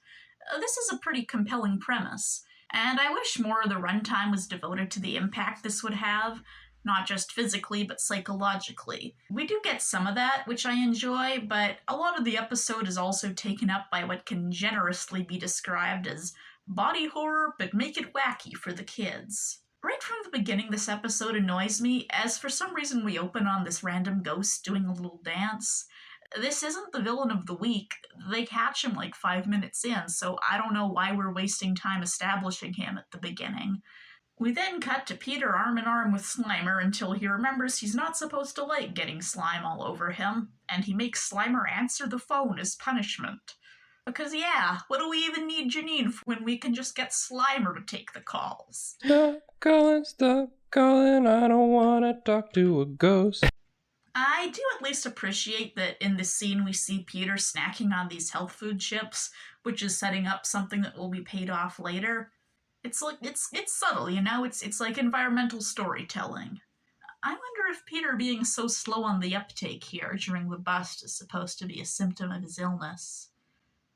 This is a pretty compelling premise, and I wish more of the runtime was devoted to the impact this would have, not just physically, but psychologically. We do get some of that, which I enjoy, but a lot of the episode is also taken up by what can generously be described as body horror, but make it wacky for the kids. Right from the beginning, this episode annoys me, as for some reason we open on this random ghost doing a little dance. This isn't the villain of the week. They catch him like 5 minutes in, so I don't know why we're wasting time establishing him at the beginning. We then cut to Peter arm in arm with Slimer until he remembers he's not supposed to like getting slime all over him, and he makes Slimer answer the phone as punishment. Because yeah, what do we even need Janine for when we can just get Slimer to take the calls? Stop calling, I don't want to talk to a ghost. I do at least appreciate that in this scene we see Peter snacking on these health food chips, which is setting up something that will be paid off later. It's like, it's subtle, you know? It's like environmental storytelling. I wonder if Peter being so slow on the uptake here during the bust is supposed to be a symptom of his illness.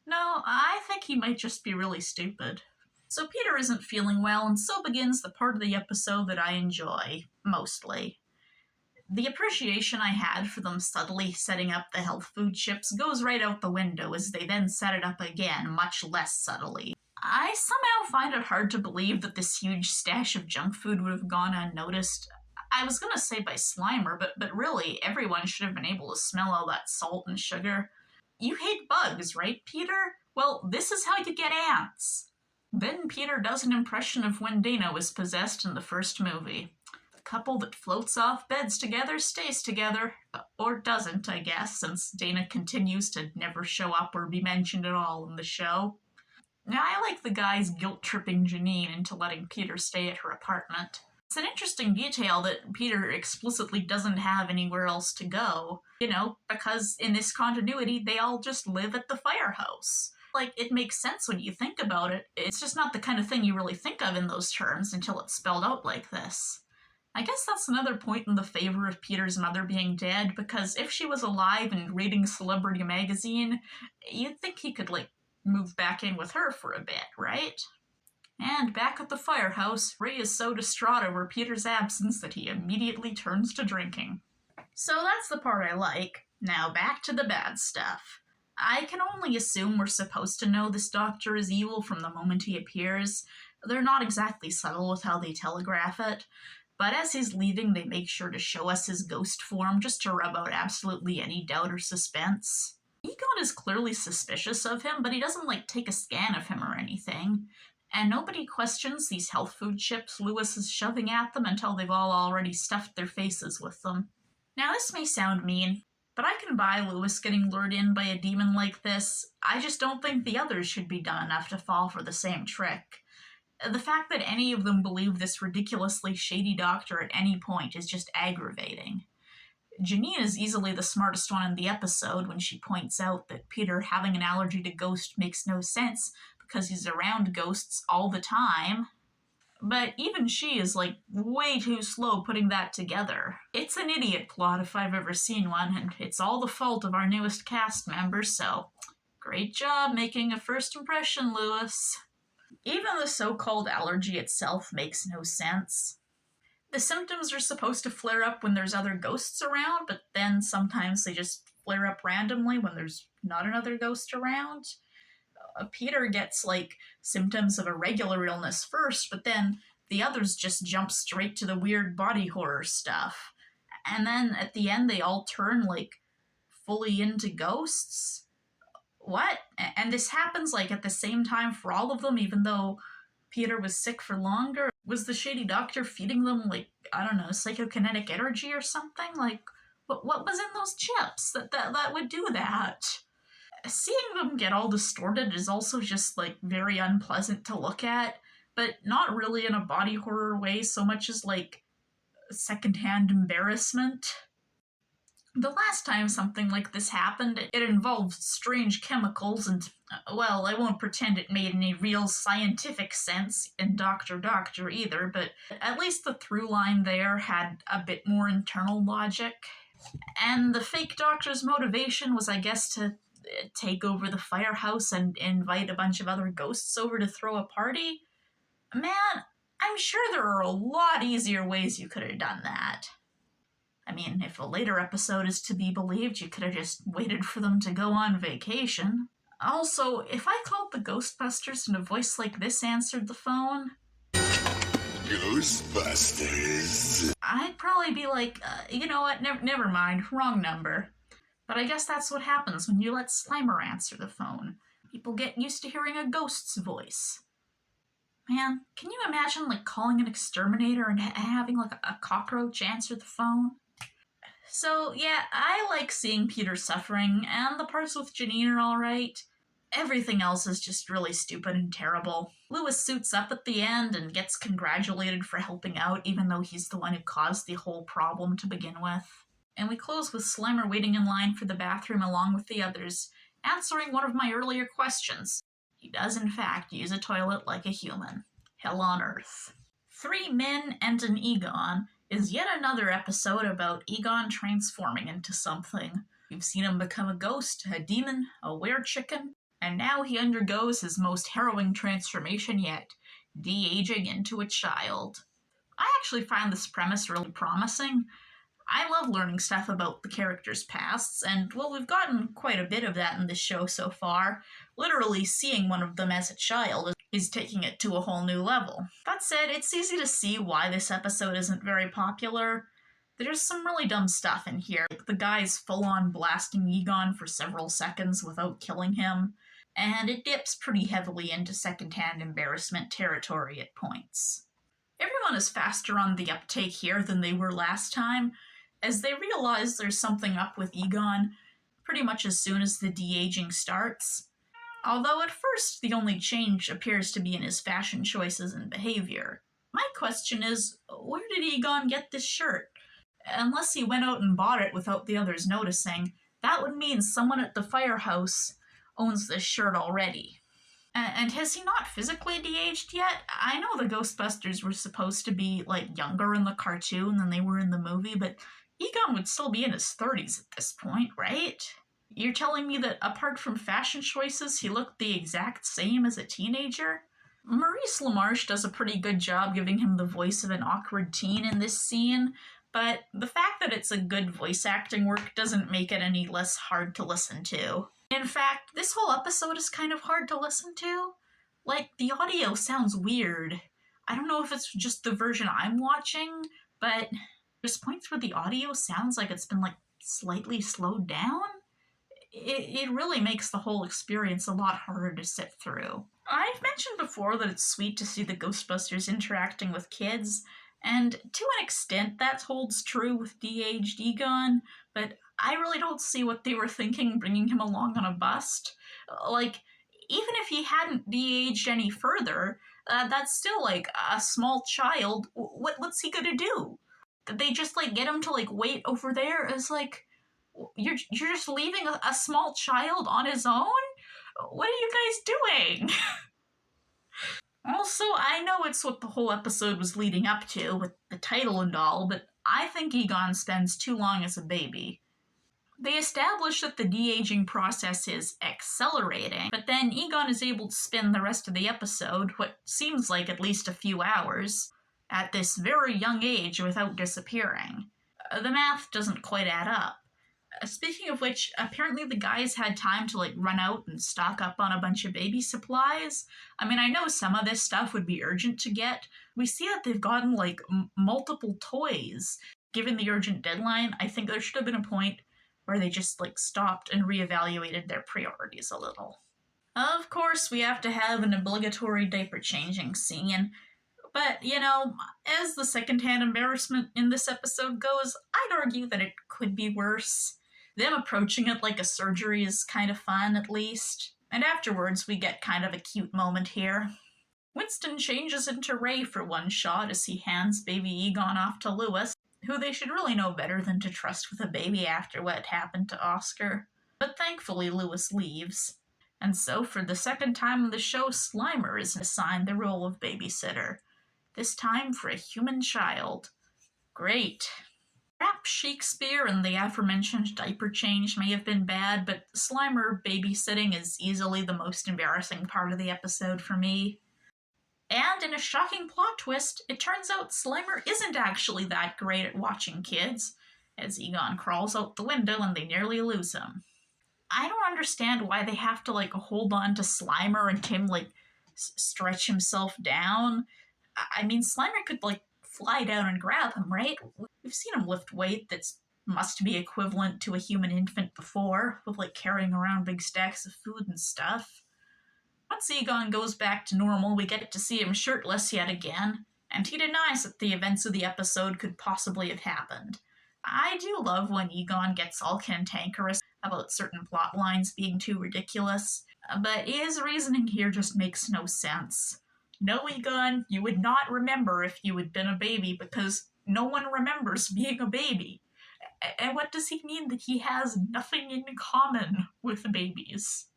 No, I think he might just be really stupid. So Peter isn't feeling well, and so begins the part of the episode that I enjoy, mostly. The appreciation I had for them subtly setting up the health food chips goes right out the window as they then set it up again, much less subtly. I somehow find it hard to believe that this huge stash of junk food would have gone unnoticed. I was gonna say by Slimer, but really, everyone should have been able to smell all that salt and sugar. You hate bugs, right, Peter? Well, this is how you get ants. Then Peter does an impression of when Dana was possessed in the first movie. The couple that floats off beds together stays together. Or doesn't, I guess, since Dana continues to never show up or be mentioned at all in the show. Now, I like the guys guilt-tripping Janine into letting Peter stay at her apartment. It's an interesting detail that Peter explicitly doesn't have anywhere else to go, you know, because in this continuity, they all just live at the firehouse. Like, it makes sense when you think about it. It's just not the kind of thing you really think of in those terms until it's spelled out like this. I guess that's another point in the favor of Peter's mother being dead, because if she was alive and reading Celebrity Magazine, you'd think he could, like, move back in with her for a bit, right? And back at the firehouse, Ray is so distraught over Peter's absence that he immediately turns to drinking. So that's the part I like. Now back to the bad stuff. I can only assume we're supposed to know this doctor is evil from the moment he appears. They're not exactly subtle with how they telegraph it, but as he's leaving, they make sure to show us his ghost form just to rub out absolutely any doubt or suspense. Egon is clearly suspicious of him, but he doesn't, like, take a scan of him or anything. And nobody questions these health food chips Lewis is shoving at them until they've all already stuffed their faces with them. Now, this may sound mean, but I can buy Lewis getting lured in by a demon like this. I just don't think the others should be done enough to fall for the same trick. The fact that any of them believe this ridiculously shady doctor at any point is just aggravating. Janine is easily the smartest one in the episode when she points out that Peter having an allergy to ghosts makes no sense because he's around ghosts all the time. But even she is, like, way too slow putting that together. It's an idiot plot if I've ever seen one, and it's all the fault of our newest cast members, so great job making a first impression, Lewis. Even the so-called allergy itself makes no sense. The symptoms are supposed to flare up when there's other ghosts around, but then sometimes they just flare up randomly when there's not another ghost around. Peter gets, like, symptoms of a regular illness first, but then the others just jump straight to the weird body horror stuff. And then at the end they all turn, like, fully into ghosts? What? And this happens, like, at the same time for all of them, even though Peter was sick for longer? Was the shady doctor feeding them, like, I don't know, psychokinetic energy or something? Like, what was in those chips that would do that? Seeing them get all distorted is also just, like, very unpleasant to look at, but not really in a body horror way so much as, like, secondhand embarrassment. The last time something like this happened, it involved strange chemicals and, well, I won't pretend it made any real scientific sense in Dr. Doctor either, but at least the through line there had a bit more internal logic. And the fake doctor's motivation was, I guess, to take over the firehouse and invite a bunch of other ghosts over to throw a party. Man, I'm sure there are a lot easier ways you could have done that. I mean, if a later episode is to be believed, you could have just waited for them to go on vacation. Also, if I called the Ghostbusters and a voice like this answered the phone... Ghostbusters? I'd probably be like, you know what, never mind, wrong number. But I guess that's what happens when you let Slimer answer the phone. People get used to hearing a ghost's voice. Man, can you imagine, like, calling an exterminator and having, like, a cockroach answer the phone? So, yeah, I like seeing Peter suffering, and the parts with Janine are alright. Everything else is just really stupid and terrible. Lewis suits up at the end and gets congratulated for helping out, even though he's the one who caused the whole problem to begin with. And we close with Slimer waiting in line for the bathroom along with the others, answering one of my earlier questions. He does, in fact, use a toilet like a human. Hell on Earth. 3 Men and an Egon is yet another episode about Egon transforming into something. We've seen him become a ghost, a demon, a werechicken, and now he undergoes his most harrowing transformation yet, de-aging into a child. I actually find this premise really promising. I love learning stuff about the characters' pasts, and, well, we've gotten quite a bit of that in this show so far. Literally seeing one of them as a child is taking it to a whole new level. That said, it's easy to see why this episode isn't very popular. There's some really dumb stuff in here, like the guy's full-on blasting Egon for several seconds without killing him, and it dips pretty heavily into secondhand embarrassment territory at points. Everyone is faster on the uptake here than they were last time, as they realize there's something up with Egon pretty much as soon as the de-aging starts. Although at first the only change appears to be in his fashion choices and behavior. My question is, where did Egon get this shirt? Unless he went out and bought it without the others noticing, that would mean someone at the firehouse owns this shirt already. And has he not physically de-aged yet? I know the Ghostbusters were supposed to be, like, younger in the cartoon than they were in the movie, but Egon would still be in his 30s at this point, right? You're telling me that apart from fashion choices, he looked the exact same as a teenager? Maurice LaMarche does a pretty good job giving him the voice of an awkward teen in this scene, but the fact that it's a good voice acting work doesn't make it any less hard to listen to. In fact, this whole episode is kind of hard to listen to. Like, the audio sounds weird. I don't know if it's just the version I'm watching, but there's points where the audio sounds like it's been, like, slightly slowed down. It really makes the whole experience a lot harder to sit through. I've mentioned before that it's sweet to see the Ghostbusters interacting with kids, and to an extent that holds true with de-aged Egon, but I really don't see what they were thinking bringing him along on a bust. Like, even if he hadn't de-aged any further, that's still, like, a small child. What's he gonna do? Did they just, like, get him to, like, wait over there? It's like, you're just leaving a small child on his own? What are you guys doing? Also, I know it's what the whole episode was leading up to, with the title and all, but I think Egon spends too long as a baby. They establish that the de-aging process is accelerating, but then Egon is able to spend the rest of the episode, what seems like at least a few hours, at this very young age without disappearing. The math doesn't quite add up. Speaking of which, apparently the guys had time to run out and stock up on a bunch of baby supplies. I mean, I know some of this stuff would be urgent to get. We see that they've gotten multiple toys. Given the urgent deadline, I think there should have been a point where they just stopped and reevaluated their priorities a little. Of course, we have to have an obligatory diaper changing scene. But, as the secondhand embarrassment in this episode goes, I'd argue that it could be worse. Them approaching it like a surgery is kind of fun, at least. And afterwards, we get kind of a cute moment here. Winston changes into Ray for one shot as he hands baby Egon off to Lewis, who they should really know better than to trust with a baby after what happened to Oscar. But thankfully, Lewis leaves. And so, for the second time in the show, Slimer is assigned the role of babysitter. This time for a human child. Great. Perhaps Shakespeare and the aforementioned diaper change may have been bad, but Slimer babysitting is easily the most embarrassing part of the episode for me. And in a shocking plot twist, it turns out Slimer isn't actually that great at watching kids, as Egon crawls out the window and they nearly lose him. I don't understand why they have to hold on to Slimer and him stretch himself down. I mean, Slimer could fly down and grab him, right? We've seen him lift weight that's must be equivalent to a human infant before, with carrying around big stacks of food and stuff. Once Egon goes back to normal, we get to see him shirtless yet again, and he denies that the events of the episode could possibly have happened. I do love when Egon gets all cantankerous about certain plot lines being too ridiculous, but his reasoning here just makes no sense. No, Egon, you would not remember if you had been a baby because no one remembers being a baby. And what does he mean that he has nothing in common with babies?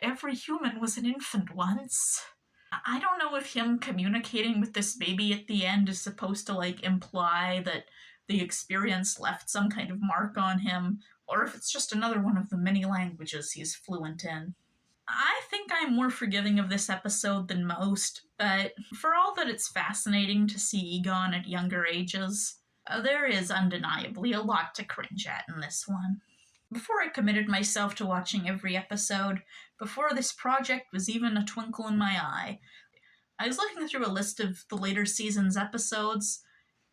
Every human was an infant once. I don't know if him communicating with this baby at the end is supposed to imply that the experience left some kind of mark on him, or if it's just another one of the many languages he's fluent in. I think I'm more forgiving of this episode than most, but for all that it's fascinating to see Egon at younger ages, there is undeniably a lot to cringe at in this one. Before I committed myself to watching every episode, before this project was even a twinkle in my eye, I was looking through a list of the later season's episodes,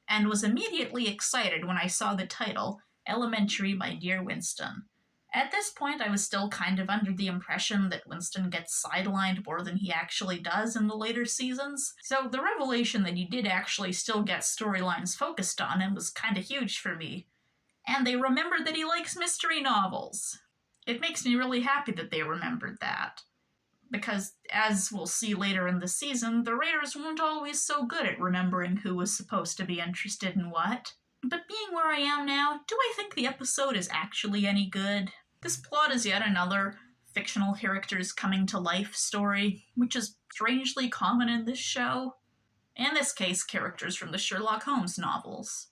and was immediately excited when I saw the title, Elementary, My Dear Winston. At this point, I was still kind of under the impression that Winston gets sidelined more than he actually does in the later seasons, so the revelation that he did actually still get storylines focused on him was kind of huge for me. And they remembered that he likes mystery novels. It makes me really happy that they remembered that. Because, as we'll see later in the season, the writers weren't always so good at remembering who was supposed to be interested in what. But being where I am now, do I think the episode is actually any good? This plot is yet another fictional characters coming to life story, which is strangely common in this show. In this case, characters from the Sherlock Holmes novels.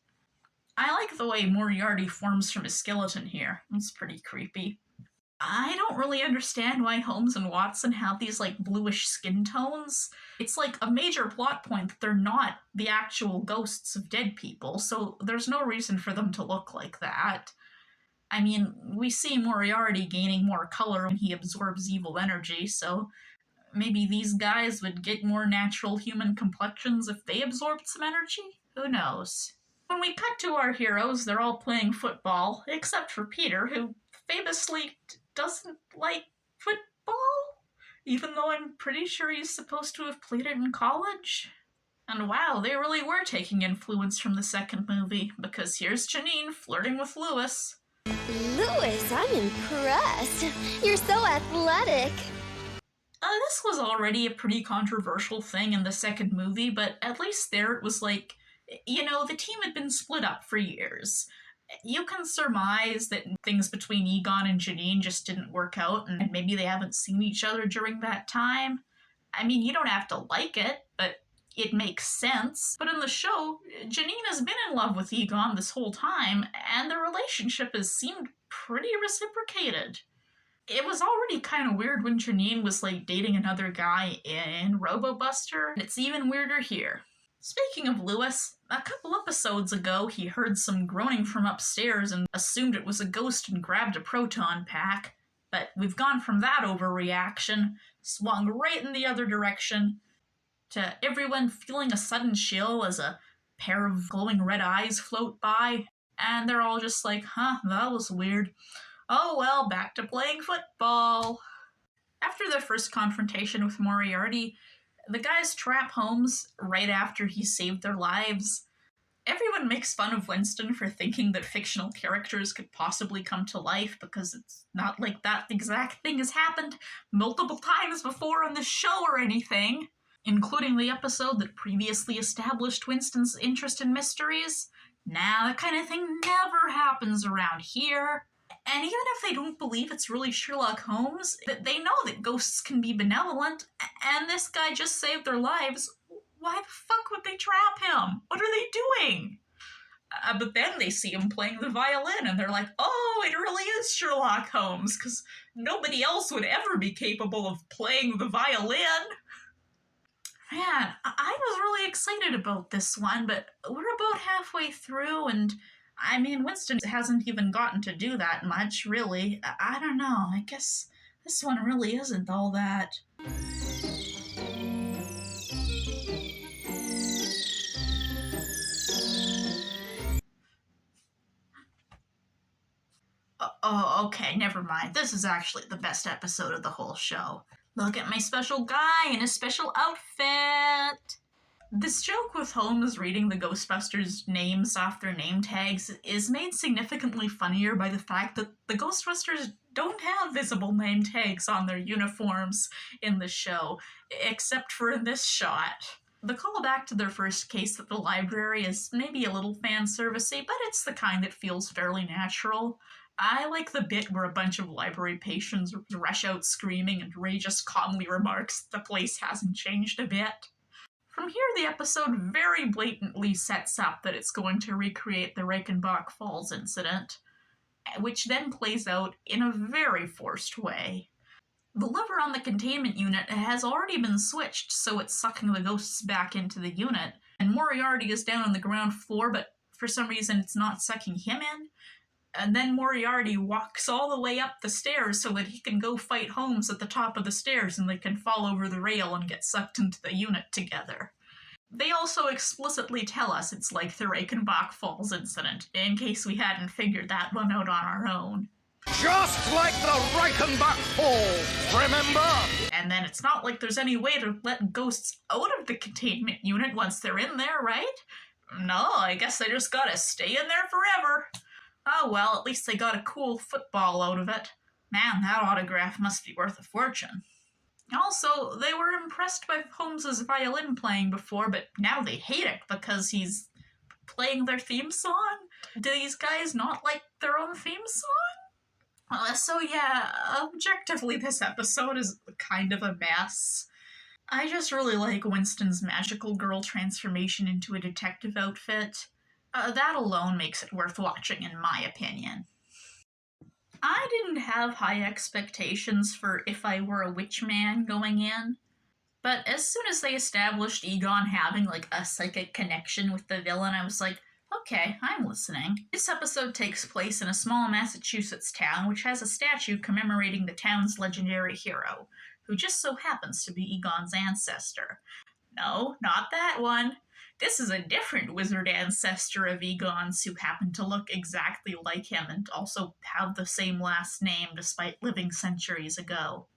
I like the way Moriarty forms from a skeleton here. It's pretty creepy. I don't really understand why Holmes and Watson have these bluish skin tones. It's a major plot point that they're not the actual ghosts of dead people, so there's no reason for them to look like that. I mean, we see Moriarty gaining more color when he absorbs evil energy, so maybe these guys would get more natural human complexions if they absorbed some energy? Who knows? When we cut to our heroes, they're all playing football, except for Peter, who famously doesn't like football, even though I'm pretty sure he's supposed to have played it in college. And wow, they really were taking influence from the second movie, because here's Janine flirting with Lewis. Lewis, I'm impressed. You're so athletic. This was already a pretty controversial thing in the second movie, but at least there it was the team had been split up for years. You can surmise that things between Egon and Janine just didn't work out, and maybe they haven't seen each other during that time. I mean, you don't have to like it, but it makes sense. But in the show, Janine has been in love with Egon this whole time, and the relationship has seemed pretty reciprocated. It was already kind of weird when Janine was like dating another guy in Robo-Buster, and it's even weirder here. Speaking of Lewis, a couple episodes ago he heard some groaning from upstairs and assumed it was a ghost and grabbed a proton pack. But we've gone from that overreaction, swung right in the other direction, to everyone feeling a sudden chill as a pair of glowing red eyes float by, and they're all just like, huh, that was weird. Oh well, back to playing football. After their first confrontation with Moriarty, the guys trap Holmes right after he saved their lives. Everyone makes fun of Winston for thinking that fictional characters could possibly come to life because it's not like that exact thing has happened multiple times before on this show or anything, including the episode that previously established Winston's interest in mysteries. Nah, that kind of thing never happens around here. And even if they don't believe it's really Sherlock Holmes, they know that ghosts can be benevolent, and this guy just saved their lives. Why the fuck would they trap him? What are they doing? But then they see him playing the violin, and they're like, oh, it really is Sherlock Holmes, because nobody else would ever be capable of playing the violin. Man, I was really excited about this one, but we're about halfway through, and I mean, Winston hasn't even gotten to do that much, really. I don't know, I guess this one really isn't all that. Oh, okay, never mind. This is actually the best episode of the whole show. Look at my special guy in his special outfit! This joke with Holmes reading the Ghostbusters' names off their name tags is made significantly funnier by the fact that the Ghostbusters don't have visible name tags on their uniforms in the show, except for in this shot. The callback to their first case at the library is maybe a little fan-servicey, but it's the kind that feels fairly natural. I like the bit where a bunch of library patrons rush out screaming and Ray just calmly remarks the place hasn't changed a bit. From here, the episode very blatantly sets up that it's going to recreate the Reichenbach Falls incident, which then plays out in a very forced way. The lever on the containment unit has already been switched, so it's sucking the ghosts back into the unit, and Moriarty is down on the ground floor, but for some reason it's not sucking him in. And then Moriarty walks all the way up the stairs so that he can go fight Holmes at the top of the stairs and they can fall over the rail and get sucked into the unit together. They also explicitly tell us it's like the Reichenbach Falls incident, in case we hadn't figured that one out on our own. Just like the Reichenbach Falls, remember? And then it's not like there's any way to let ghosts out of the containment unit once they're in there, right? No, I guess they just gotta stay in there forever. Oh well, at least they got a cool football out of it. Man, that autograph must be worth a fortune. Also, they were impressed by Holmes's violin playing before, but now they hate it because he's playing their theme song? Do these guys not like their own theme song? So yeah, objectively this episode is kind of a mess. I just really like Winston's magical girl transformation into a detective outfit. That alone makes it worth watching, in my opinion. I didn't have high expectations for If I Were a Witch Man going in, but as soon as they established Egon having, like, a psychic connection with the villain, I was like, okay, I'm listening. This episode takes place in a small Massachusetts town which has a statue commemorating the town's legendary hero, who just so happens to be Egon's ancestor. No, not that one. This is a different wizard ancestor of Egon's who happened to look exactly like him and also have the same last name despite living centuries ago.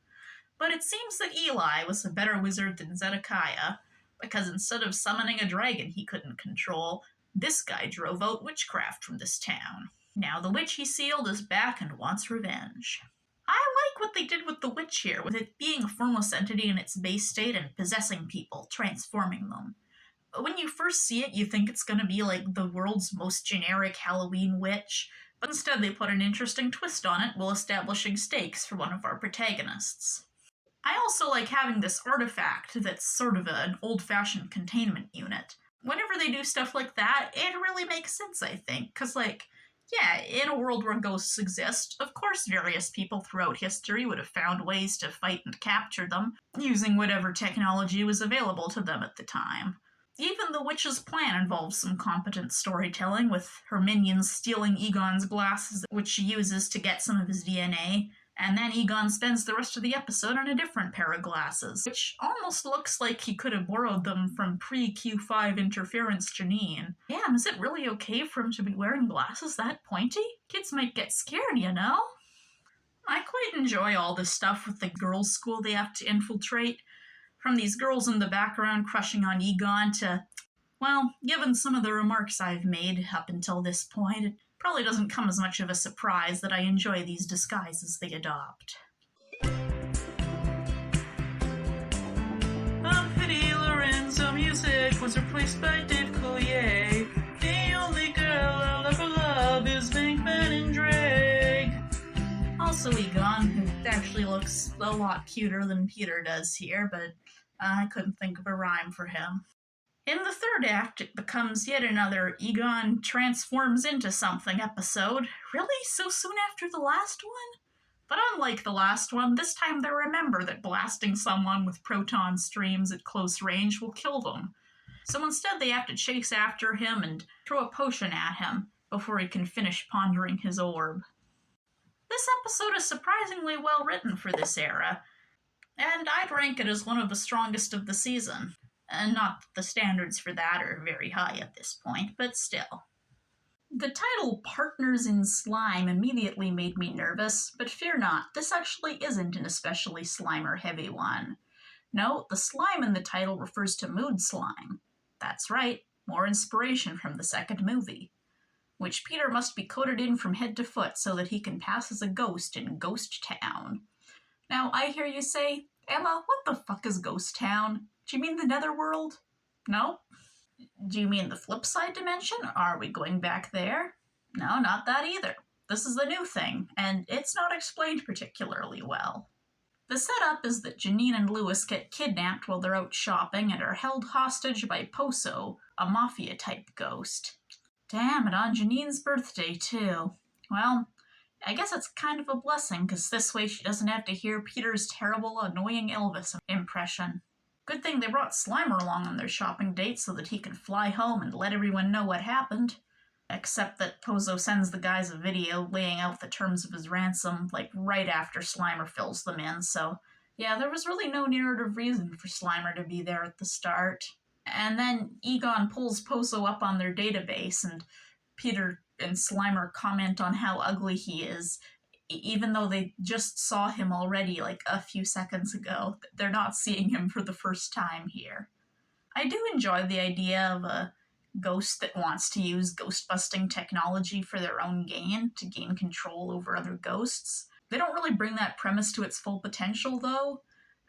But it seems that Eli was a better wizard than Zedekiah, because instead of summoning a dragon he couldn't control, this guy drove out witchcraft from this town. Now the witch he sealed is back and wants revenge. I like what they did with the witch here, with it being a formless entity in its base state and possessing people, transforming them. When you first see it, you think it's going to be like the world's most generic Halloween witch, but instead they put an interesting twist on it while establishing stakes for one of our protagonists. I also like having this artifact that's sort of an old-fashioned containment unit. Whenever they do stuff like that, it really makes sense, I think, because, like, yeah, in a world where ghosts exist, of course various people throughout history would have found ways to fight and capture them, using whatever technology was available to them at the time. Even the witch's plan involves some competent storytelling, with her minions stealing Egon's glasses, which she uses to get some of his DNA, and then Egon spends the rest of the episode on a different pair of glasses, which almost looks like he could have borrowed them from pre-Q5 interference Janine. Damn, is it really okay for him to be wearing glasses that pointy? Kids might get scared, you know? I quite enjoy all this stuff with the girls' school they have to infiltrate. From these girls in the background crushing on Egon to, well, given some of the remarks I've made up until this point, it probably doesn't come as much of a surprise that I enjoy these disguises they adopt. Pity Lorenzo music was replaced by Dave Coulier. The only girl I'll ever love is Venkman and Drake. Also Egon, who actually looks a lot cuter than Peter does here, but I couldn't think of a rhyme for him. In the third act, it becomes yet another Egon transforms into something episode. Really? So soon after the last one? But unlike the last one, this time they remember that blasting someone with proton streams at close range will kill them. So instead they have to chase after him and throw a potion at him before he can finish pondering his orb. This episode is surprisingly well written for this era, and I'd rank it as one of the strongest of the season. And not that the standards for that are very high at this point, but still. The title Partners in Slime immediately made me nervous, but fear not, this actually isn't an especially Slimer-heavy one. No, the slime in the title refers to mood slime. That's right, more inspiration from the second movie, which Peter must be coated in from head to foot so that he can pass as a ghost in Ghost Town. Now, I hear you say, Emma, what the fuck is Ghost Town? Do you mean the Netherworld? No? Do you mean the flip side dimension? Are we going back there? No, not that either. This is the new thing, and it's not explained particularly well. The setup is that Janine and Lewis get kidnapped while they're out shopping and are held hostage by Poso, a mafia-type ghost. Damn it, on Janine's birthday, too. Well, I guess it's kind of a blessing, because this way she doesn't have to hear Peter's terrible, annoying Elvis impression. Good thing they brought Slimer along on their shopping date so that he could fly home and let everyone know what happened. Except that Pozo sends the guys a video laying out the terms of his ransom, like right after Slimer fills them in, so yeah, there was really no narrative reason for Slimer to be there at the start. And then Egon pulls Pozo up on their database, and Peter and Slimer comment on how ugly he is, even though they just saw him already like a few seconds ago. They're not seeing him for the first time here. I do enjoy the idea of a ghost that wants to use ghost-busting technology for their own gain, to gain control over other ghosts. They don't really bring that premise to its full potential, though,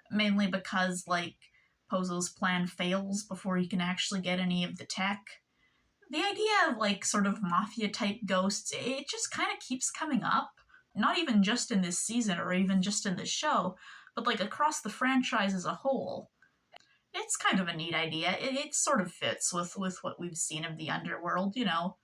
mainly because, like, Pozo's plan fails before he can actually get any of the tech. The idea of, like, sort of mafia-type ghosts, it just kind of keeps coming up. Not even just in this season or even just in this show, but like across the franchise as a whole. It's kind of a neat idea. It sort of fits with what we've seen of the underworld, you know,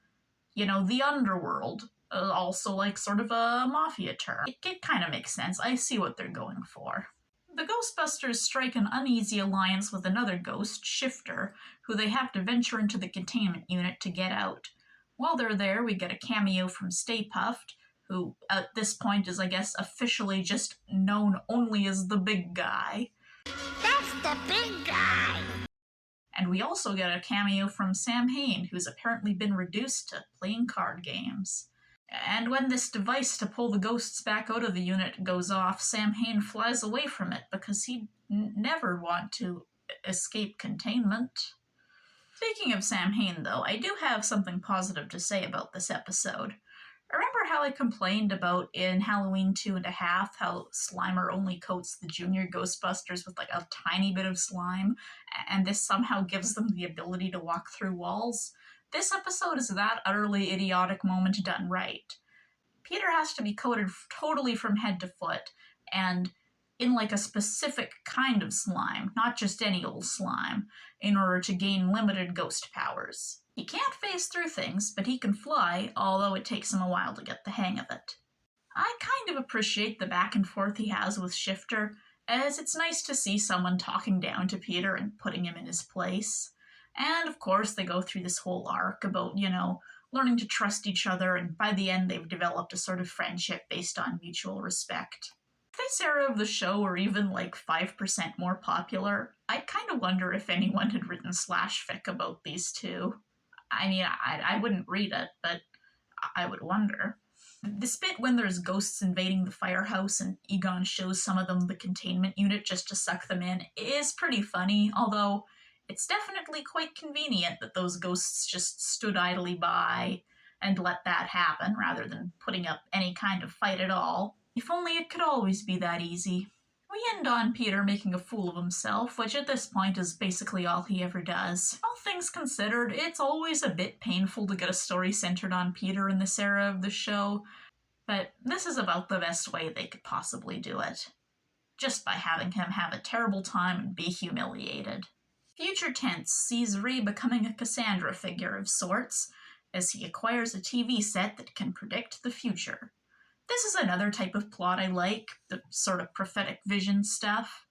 the underworld, also like sort of a mafia term. It kind of makes sense. I see what they're going for. The Ghostbusters strike an uneasy alliance with another ghost, Shifter, who they have to venture into the containment unit to get out. While they're there, we get a cameo from Stay Puft, who at this point is, I guess, officially just known only as the big guy. That's the big guy! And we also get a cameo from Sam Hain, who's apparently been reduced to playing card games. And when this device to pull the ghosts back out of the unit goes off, Sam Hain flies away from it because he'd never want to escape containment. Speaking of Sam Hain, though, I do have something positive to say about this episode. Remember how I complained about in Halloween 2.5 how Slimer only coats the junior Ghostbusters with like a tiny bit of slime, and this somehow gives them the ability to walk through walls? This episode is that utterly idiotic moment done right. Peter has to be coated totally from head to foot, and in like a specific kind of slime, not just any old slime, in order to gain limited ghost powers. He can't phase through things, but he can fly, although it takes him a while to get the hang of it. I kind of appreciate the back and forth he has with Shifter, as it's nice to see someone talking down to Peter and putting him in his place. And of course, they go through this whole arc about, learning to trust each other, and by the end, they've developed a sort of friendship based on mutual respect. If this era of the show were even like 5% more popular, I kind of wonder if anyone had written slash fic about these two. I mean, I wouldn't read it, but I would wonder. This bit when there's ghosts invading the firehouse and Egon shows some of them the containment unit just to suck them in is pretty funny, although it's definitely quite convenient that those ghosts just stood idly by and let that happen rather than putting up any kind of fight at all. If only it could always be that easy. We end on Peter making a fool of himself, which at this point is basically all he ever does. All things considered, it's always a bit painful to get a story centered on Peter in this era of the show, but this is about the best way they could possibly do it. Just by having him have a terrible time and be humiliated. Future Tense sees Ray becoming a Cassandra figure of sorts, as he acquires a TV set that can predict the future. This is another type of plot I like, the sort of prophetic vision stuff.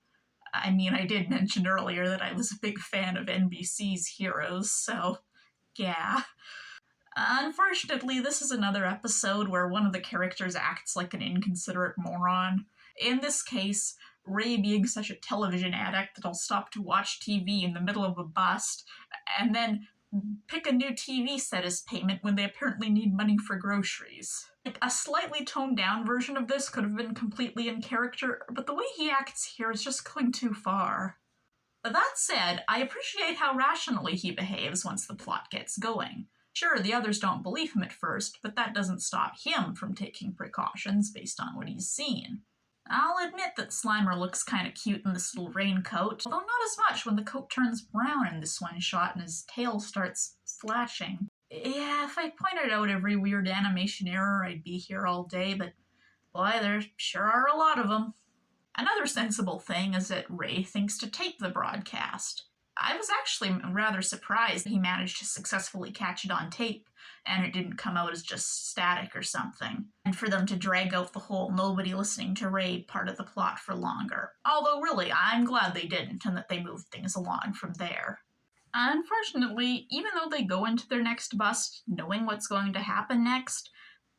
I mean, I did mention earlier that I was a big fan of NBC's Heroes, so yeah. Unfortunately, this is another episode where one of the characters acts like an inconsiderate moron. In this case, Ray being such a television addict that I'll stop to watch TV in the middle of a bust, and then pick a new TV set as payment when they apparently need money for groceries. Like, a slightly toned down version of this could have been completely in character, but the way he acts here is just going too far. That said, I appreciate how rationally he behaves once the plot gets going. Sure, the others don't believe him at first, but that doesn't stop him from taking precautions based on what he's seen. I'll admit that Slimer looks kind of cute in this little raincoat, although not as much when the coat turns brown in this one shot and his tail starts flashing. Yeah, if I pointed out every weird animation error, I'd be here all day, but boy, there sure are a lot of them. Another sensible thing is that Ray thinks to tape the broadcast. I was actually rather surprised that he managed to successfully catch it on tape, and it didn't come out as just static or something, and for them to drag out the whole nobody listening to Ray part of the plot for longer. Although really, I'm glad they didn't, and that they moved things along from there. Unfortunately, even though they go into their next bust knowing what's going to happen next,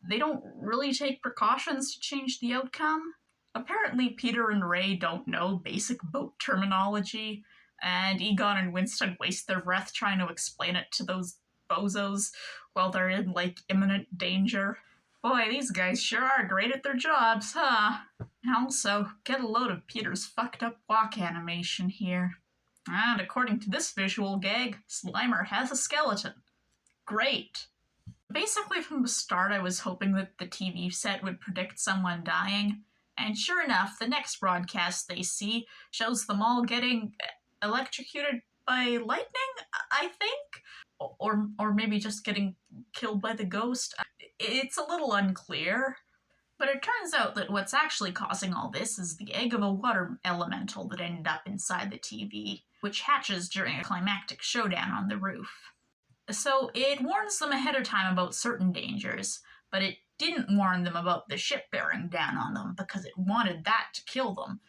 they don't really take precautions to change the outcome. Apparently, Peter and Ray don't know basic boat terminology, and Egon and Winston waste their breath trying to explain it to those bozos while they're in, imminent danger. Boy, these guys sure are great at their jobs, huh? Also, get a load of Peter's fucked up walk animation here. And according to this visual gag, Slimer has a skeleton. Great. Basically, from the start, I was hoping that the TV set would predict someone dying, and sure enough, the next broadcast they see shows them all getting electrocuted by lightning, I think? Or maybe just getting killed by the ghost. It's a little unclear. But it turns out that what's actually causing all this is the egg of a water elemental that ended up inside the TV, which hatches during a climactic showdown on the roof. So it warns them ahead of time about certain dangers, but it didn't warn them about the ship bearing down on them because it wanted that to kill them.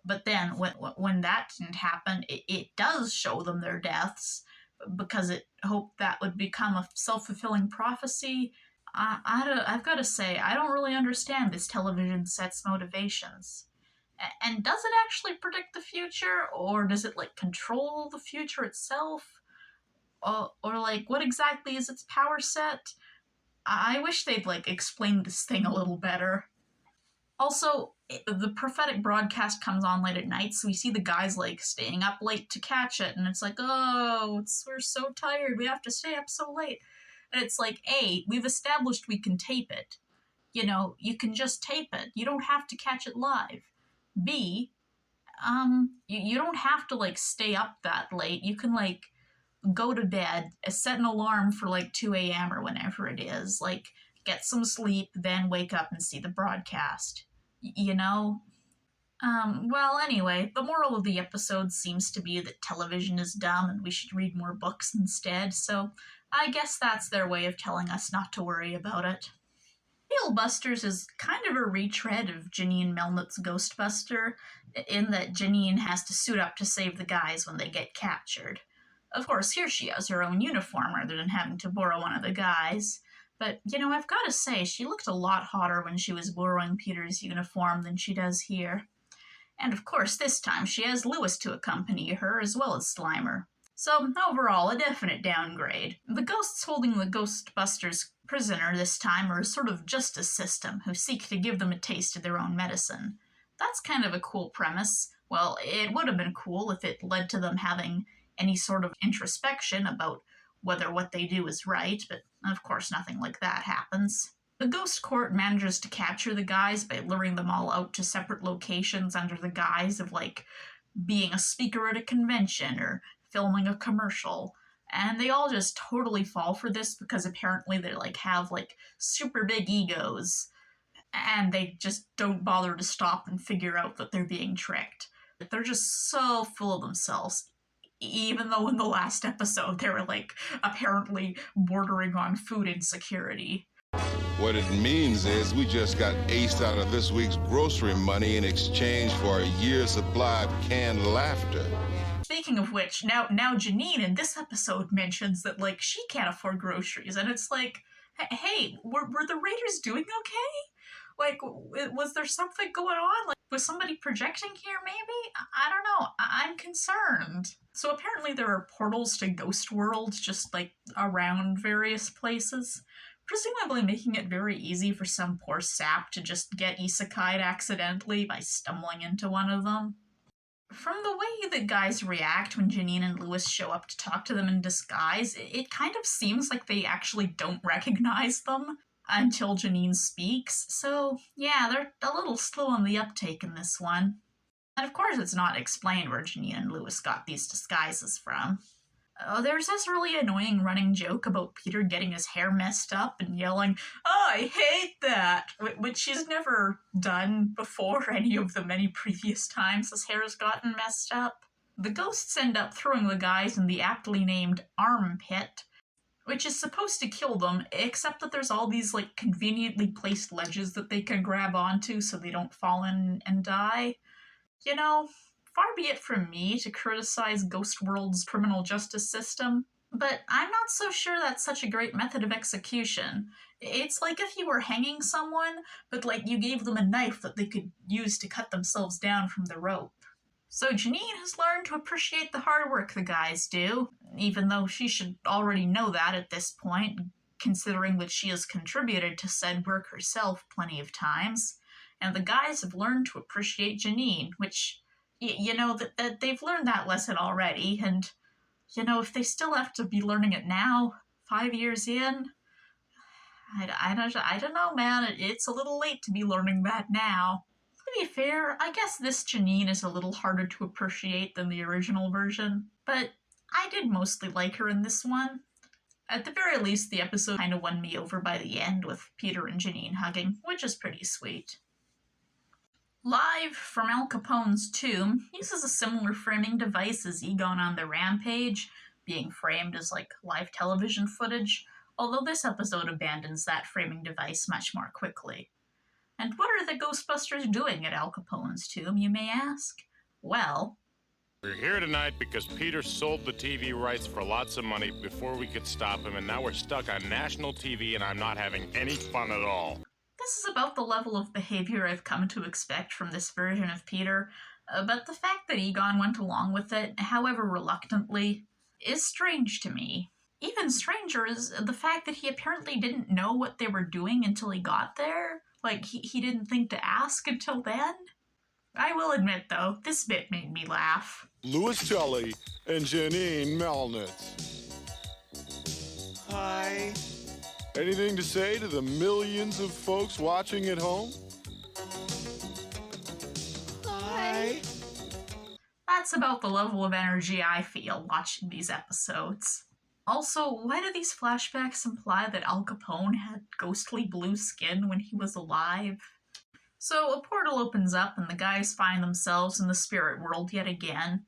But then when that didn't happen, it does show them their deaths because it hoped that would become a self-fulfilling prophecy. I've got to say, I don't really understand this television set's motivations. And does it actually predict the future, or does it, control the future itself? Or what exactly is its power set? I wish they'd, explain this thing a little better. Also, the prophetic broadcast comes on late at night, so we see the guys, staying up late to catch it, and it's we're so tired, we have to stay up so late. And it's A, we've established we can tape it. You can just tape it. You don't have to catch it live. B, you don't have to, stay up that late. You can, go to bed, set an alarm for, 2 a.m. or whenever it is. Get some sleep, then wake up and see the broadcast. Well, anyway, the moral of the episode seems to be that television is dumb and we should read more books instead, so I guess that's their way of telling us not to worry about it. Real Busters is kind of a retread of Janine Melnitz's Ghostbuster, in that Janine has to suit up to save the guys when they get captured. Of course, here she has her own uniform rather than having to borrow one of the guys. But, I've got to say, she looked a lot hotter when she was borrowing Peter's uniform than she does here. And of course, this time she has Lewis to accompany her, as well as Slimer. So, overall, a definite downgrade. The ghosts holding the Ghostbusters prisoner this time are a sort of justice system who seek to give them a taste of their own medicine. That's kind of a cool premise. Well, it would have been cool if it led to them having any sort of introspection about whether what they do is right, but of course nothing like that happens. The Ghost Court manages to capture the guys by luring them all out to separate locations under the guise of, being a speaker at a convention or filming a commercial. And they all just totally fall for this because apparently they, have, super big egos. And they just don't bother to stop and figure out that they're being tricked. They're just so full of themselves. Even though in the last episode they were, apparently bordering on food insecurity. What it means is we just got aced out of this week's grocery money in exchange for a year's supply of canned laughter. Speaking of which, now Janine in this episode mentions that, she can't afford groceries, and it's hey, were the Raiders doing okay? Was there something going on? Was somebody projecting here, maybe? I don't know. I'm concerned. So apparently there are portals to Ghost World just, around various places, presumably making it very easy for some poor sap to just get isekai'd accidentally by stumbling into one of them. From the way that guys react when Janine and Lewis show up to talk to them in disguise, it kind of seems like they actually don't recognize them until Janine speaks, so yeah, they're a little slow on the uptake in this one. And of course it's not explained where Janine and Lewis got these disguises from. There's this really annoying running joke about Peter getting his hair messed up and yelling, "Oh, I hate that!" which she's never done before any of the many previous times his hair has gotten messed up. The ghosts end up throwing the guys in the aptly named armpit, which is supposed to kill them, except that there's all these, conveniently placed ledges that they can grab onto so they don't fall in and die. Far be it from me to criticize Ghost World's criminal justice system, but I'm not so sure that's such a great method of execution. It's like if you were hanging someone, but you gave them a knife that they could use to cut themselves down from the rope. So Janine has learned to appreciate the hard work the guys do, even though she should already know that at this point, considering that she has contributed to said work herself plenty of times. And the guys have learned to appreciate Janine, which, that they've learned that lesson already, and, if they still have to be learning it now, 5 years in, I don't know, man, it's a little late to be learning that now. To be fair, I guess this Janine is a little harder to appreciate than the original version, but I did mostly like her in this one. At the very least, the episode kind of won me over by the end with Peter and Janine hugging, which is pretty sweet. Live from Al Capone's tomb uses a similar framing device as Egon on the Rampage, being framed as live television footage, although this episode abandons that framing device much more quickly. And what are the Ghostbusters doing at Al Capone's tomb, you may ask? Well, we're here tonight because Peter sold the TV rights for lots of money before we could stop him, and now we're stuck on national TV and I'm not having any fun at all. This is about the level of behavior I've come to expect from this version of Peter, but the fact that Egon went along with it, however reluctantly, is strange to me. Even stranger is the fact that he apparently didn't know what they were doing until he got there. He didn't think to ask until then. I will admit, though, this bit made me laugh. Louis Tully and Janine Melnitz. Hi. Anything to say to the millions of folks watching at home? Hi. That's about the level of energy I feel watching these episodes. Also, why do these flashbacks imply that Al Capone had ghostly blue skin when he was alive? So a portal opens up and the guys find themselves in the spirit world yet again.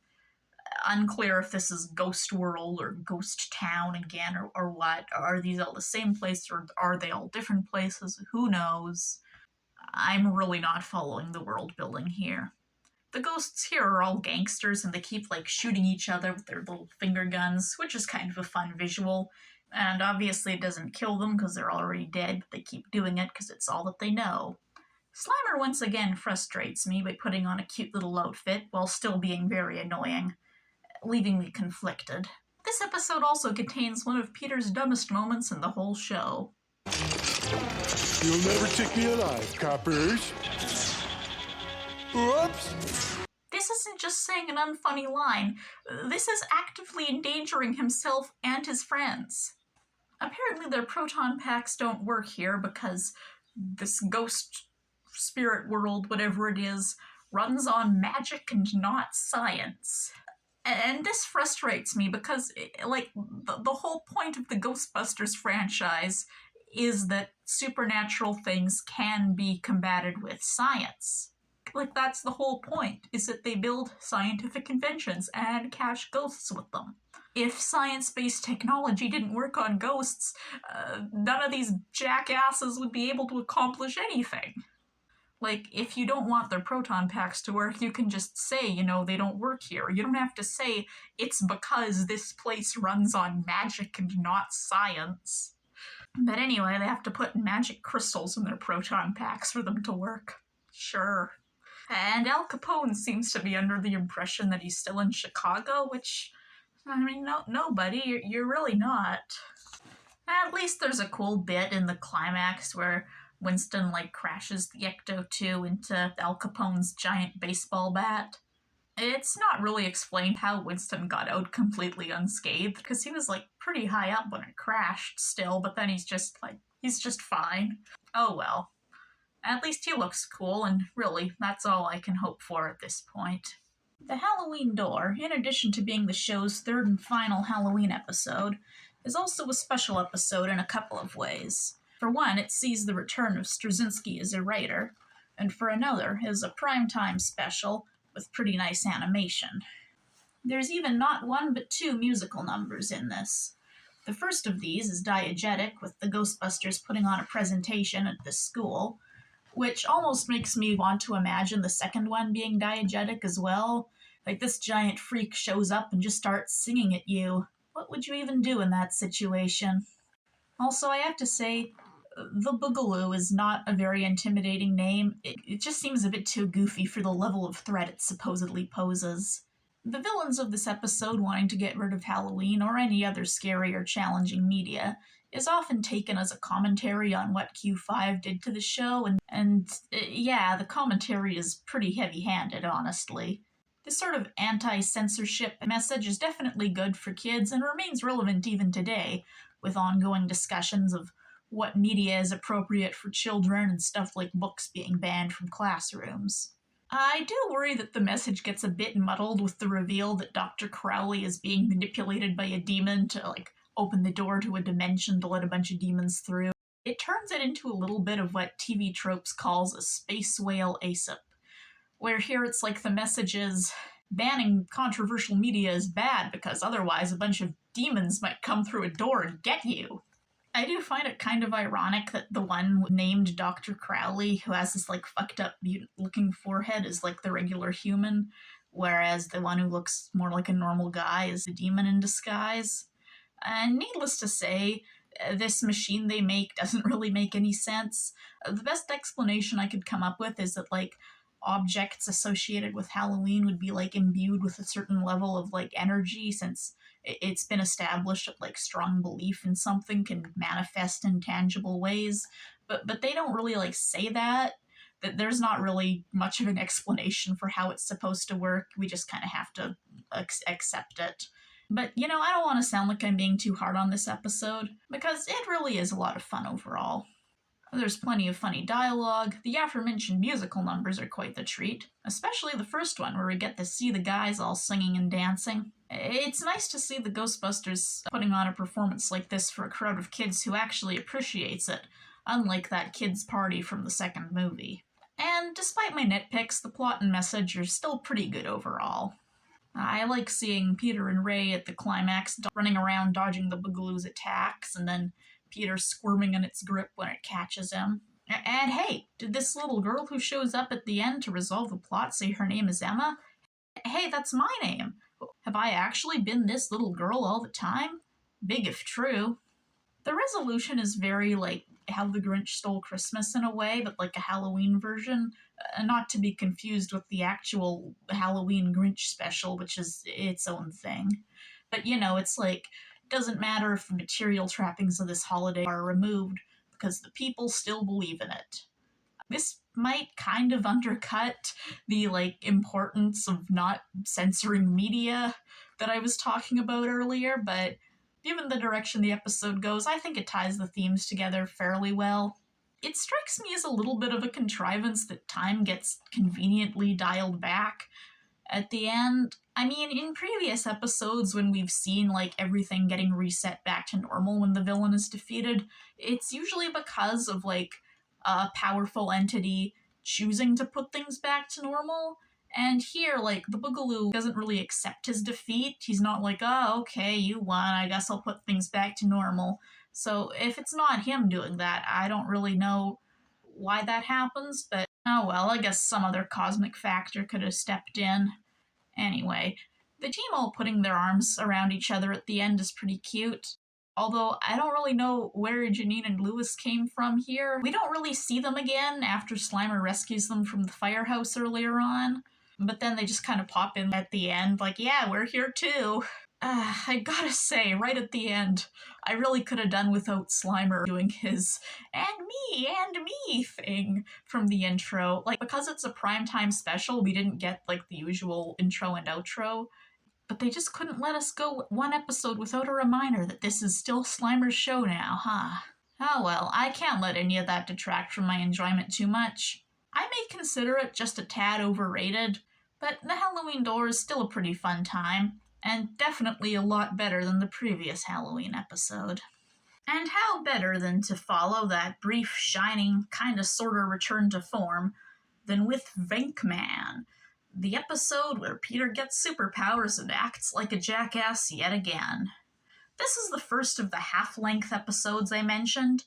Unclear if this is Ghost World or Ghost Town again or what. Are these all the same place or are they all different places? Who knows? I'm really not following the world building here. The ghosts here are all gangsters and they keep like shooting each other with their little finger guns, which is kind of a fun visual. And obviously it doesn't kill them because they're already dead, but they keep doing it because it's all that they know. Slimer once again frustrates me by putting on a cute little outfit while still being very annoying, leaving me conflicted. This episode also contains one of Peter's dumbest moments in the whole show. You'll never take me alive, coppers. Oops! This isn't just saying an unfunny line. This is actively endangering himself and his friends. Apparently their proton packs don't work here because this ghost spirit world, whatever it is, runs on magic and not science. And this frustrates me because, like, the whole point of the Ghostbusters franchise is that supernatural things can be combated with science. Like, that's the whole point, is that they build scientific inventions and catch ghosts with them. If science-based technology didn't work on ghosts, none of these jackasses would be able to accomplish anything. Like, if you don't want their proton packs to work, you can just say, you know, they don't work here. You don't have to say, it's because this place runs on magic and not science. But anyway, they have to put magic crystals in their proton packs for them to work. Sure. And Al Capone seems to be under the impression that he's still in Chicago, which, I mean, no, buddy, you're really not. At least there's a cool bit in the climax where Winston, like, crashes the Ecto-2 into Al Capone's giant baseball bat. It's not really explained how Winston got out completely unscathed, because he was, like, pretty high up when it crashed still, but then he's just fine. Oh well. At least he looks cool, and really, that's all I can hope for at this point. The Halloween Door, in addition to being the show's third and final Halloween episode, is also a special episode in a couple of ways. For one, it sees the return of Straczynski as a writer, and for another, is a primetime special with pretty nice animation. There's even not one but two musical numbers in this. The first of these is diegetic, with the Ghostbusters putting on a presentation at this school, which almost makes me want to imagine the second one being diegetic as well. Like, this giant freak shows up and just starts singing at you. What would you even do in that situation? Also, I have to say, the Boogaloo is not a very intimidating name. It just seems a bit too goofy for the level of threat it supposedly poses. The villains of this episode wanting to get rid of Halloween or any other scary or challenging media is often taken as a commentary on what Q5 did to the show, and yeah, the commentary is pretty heavy-handed, honestly. This sort of anti-censorship message is definitely good for kids and remains relevant even today, with ongoing discussions of what media is appropriate for children and stuff like books being banned from classrooms. I do worry that the message gets a bit muddled with the reveal that Dr. Crowley is being manipulated by a demon to, like, open the door to a dimension to let a bunch of demons through. It turns it into a little bit of what TV Tropes calls a space whale ASIP, where here it's like the message is, banning controversial media is bad because otherwise a bunch of demons might come through a door and get you. I do find it kind of ironic that the one named Dr. Crowley, who has this, like, fucked up mutant-looking forehead, is, like, the regular human, whereas the one who looks more like a normal guy is the demon in disguise. And needless to say, this machine they make doesn't really make any sense. The best explanation I could come up with is that, like, objects associated with Halloween would be, like, imbued with a certain level of, like, energy, since it's been established that, like, strong belief in something can manifest in tangible ways, but they don't really, like, say that there's not really much of an explanation for how it's supposed to work. We just kind of have to accept it. But, you know, I don't want to sound like I'm being too hard on this episode, because it really is a lot of fun overall. There's plenty of funny dialogue. The aforementioned musical numbers are quite the treat, especially the first one where we get to see the guys all singing and dancing. It's nice to see the Ghostbusters putting on a performance like this for a crowd of kids who actually appreciates it, unlike that kids' party from the second movie. And despite my nitpicks, the plot and message are still pretty good overall. I like seeing Peter and Ray at the climax running around dodging the Boogaloo's attacks, and then Peter squirming in its grip when it catches him. And hey, did this little girl who shows up at the end to resolve the plot say her name is Emma? Hey, that's my name. Have I actually been this little girl all the time? Big if true. The resolution is very like How the Grinch Stole Christmas in a way, but like a Halloween version, not to be confused with the actual Halloween Grinch special, which is its own thing. But you know, it's like, doesn't matter if the material trappings of this holiday are removed, because the people still believe in it. This might kind of undercut the like importance of not censoring media that I was talking about earlier, but given the direction the episode goes, I think it ties the themes together fairly well. It strikes me as a little bit of a contrivance that time gets conveniently dialed back at the end. I mean, in previous episodes, when we've seen like everything getting reset back to normal when the villain is defeated, it's usually because of like a powerful entity choosing to put things back to normal. And here, like, the Boogaloo doesn't really accept his defeat. He's not like, oh, okay, you won, I guess I'll put things back to normal. So if it's not him doing that, I don't really know why that happens, but oh well, I guess some other cosmic factor could have stepped in. Anyway, the team all putting their arms around each other at the end is pretty cute. Although I don't really know where Janine and Lewis came from here. We don't really see them again after Slimer rescues them from the firehouse earlier on. But then they just kind of pop in at the end, like, yeah, we're here too. I gotta say, right at the end, I really could have done without Slimer doing his and me thing from the intro. Like, because it's a primetime special, we didn't get, like, the usual intro and outro. But they just couldn't let us go one episode without a reminder that this is still Slimer's show now, huh? Oh well, I can't let any of that detract from my enjoyment too much. I may consider it just a tad overrated, but the Halloween Door is still a pretty fun time, and definitely a lot better than the previous Halloween episode. And how better than to follow that brief, shining, kinda sorta return to form than with Venkman, the episode where Peter gets superpowers and acts like a jackass yet again. This is the first of the half-length episodes I mentioned,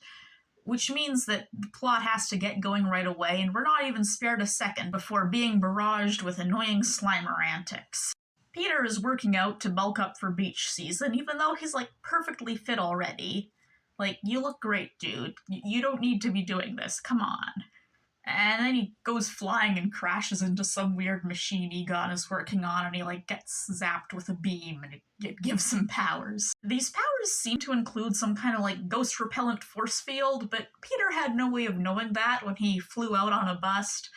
which means that the plot has to get going right away, and we're not even spared a second before being barraged with annoying Slimer antics. Peter is working out to bulk up for beach season, even though he's, like, perfectly fit already. Like, you look great, dude. You don't need to be doing this. Come on. And then he goes flying and crashes into some weird machine Egon is working on, and he, like, gets zapped with a beam, and it gives him powers. These powers seem to include some kind of, like, ghost-repellent force field, but Peter had no way of knowing that when he flew out on a bust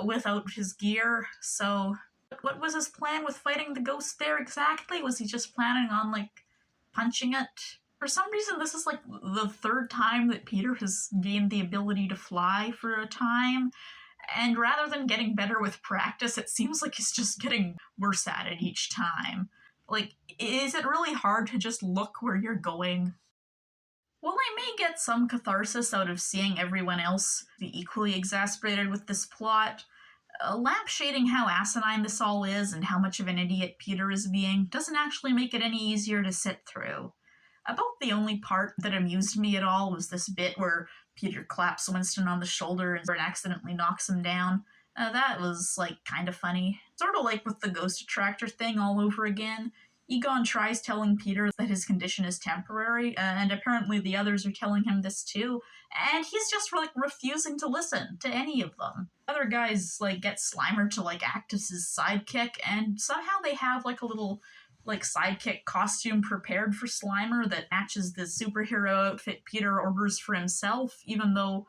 without his gear, so what was his plan with fighting the ghost there exactly? Was he just planning on, like, punching it? For some reason, this is like the third time that Peter has gained the ability to fly for a time, and rather than getting better with practice, it seems like he's just getting worse at it each time. Like, is it really hard to just look where you're going? While I may get some catharsis out of seeing everyone else be equally exasperated with this plot, lampshading how asinine this all is and how much of an idiot Peter is being doesn't actually make it any easier to sit through. About the only part that amused me at all was this bit where Peter claps Winston on the shoulder and accidentally knocks him down. That was, like, kind of funny. Sort of like with the ghost attractor thing all over again. Egon tries telling Peter that his condition is temporary, and apparently the others are telling him this too, and he's just, like, refusing to listen to any of them. Other guys, like, get Slimer to, like, act as his sidekick, and somehow they have, like, a little, like, sidekick costume prepared for Slimer that matches the superhero outfit Peter orders for himself, even though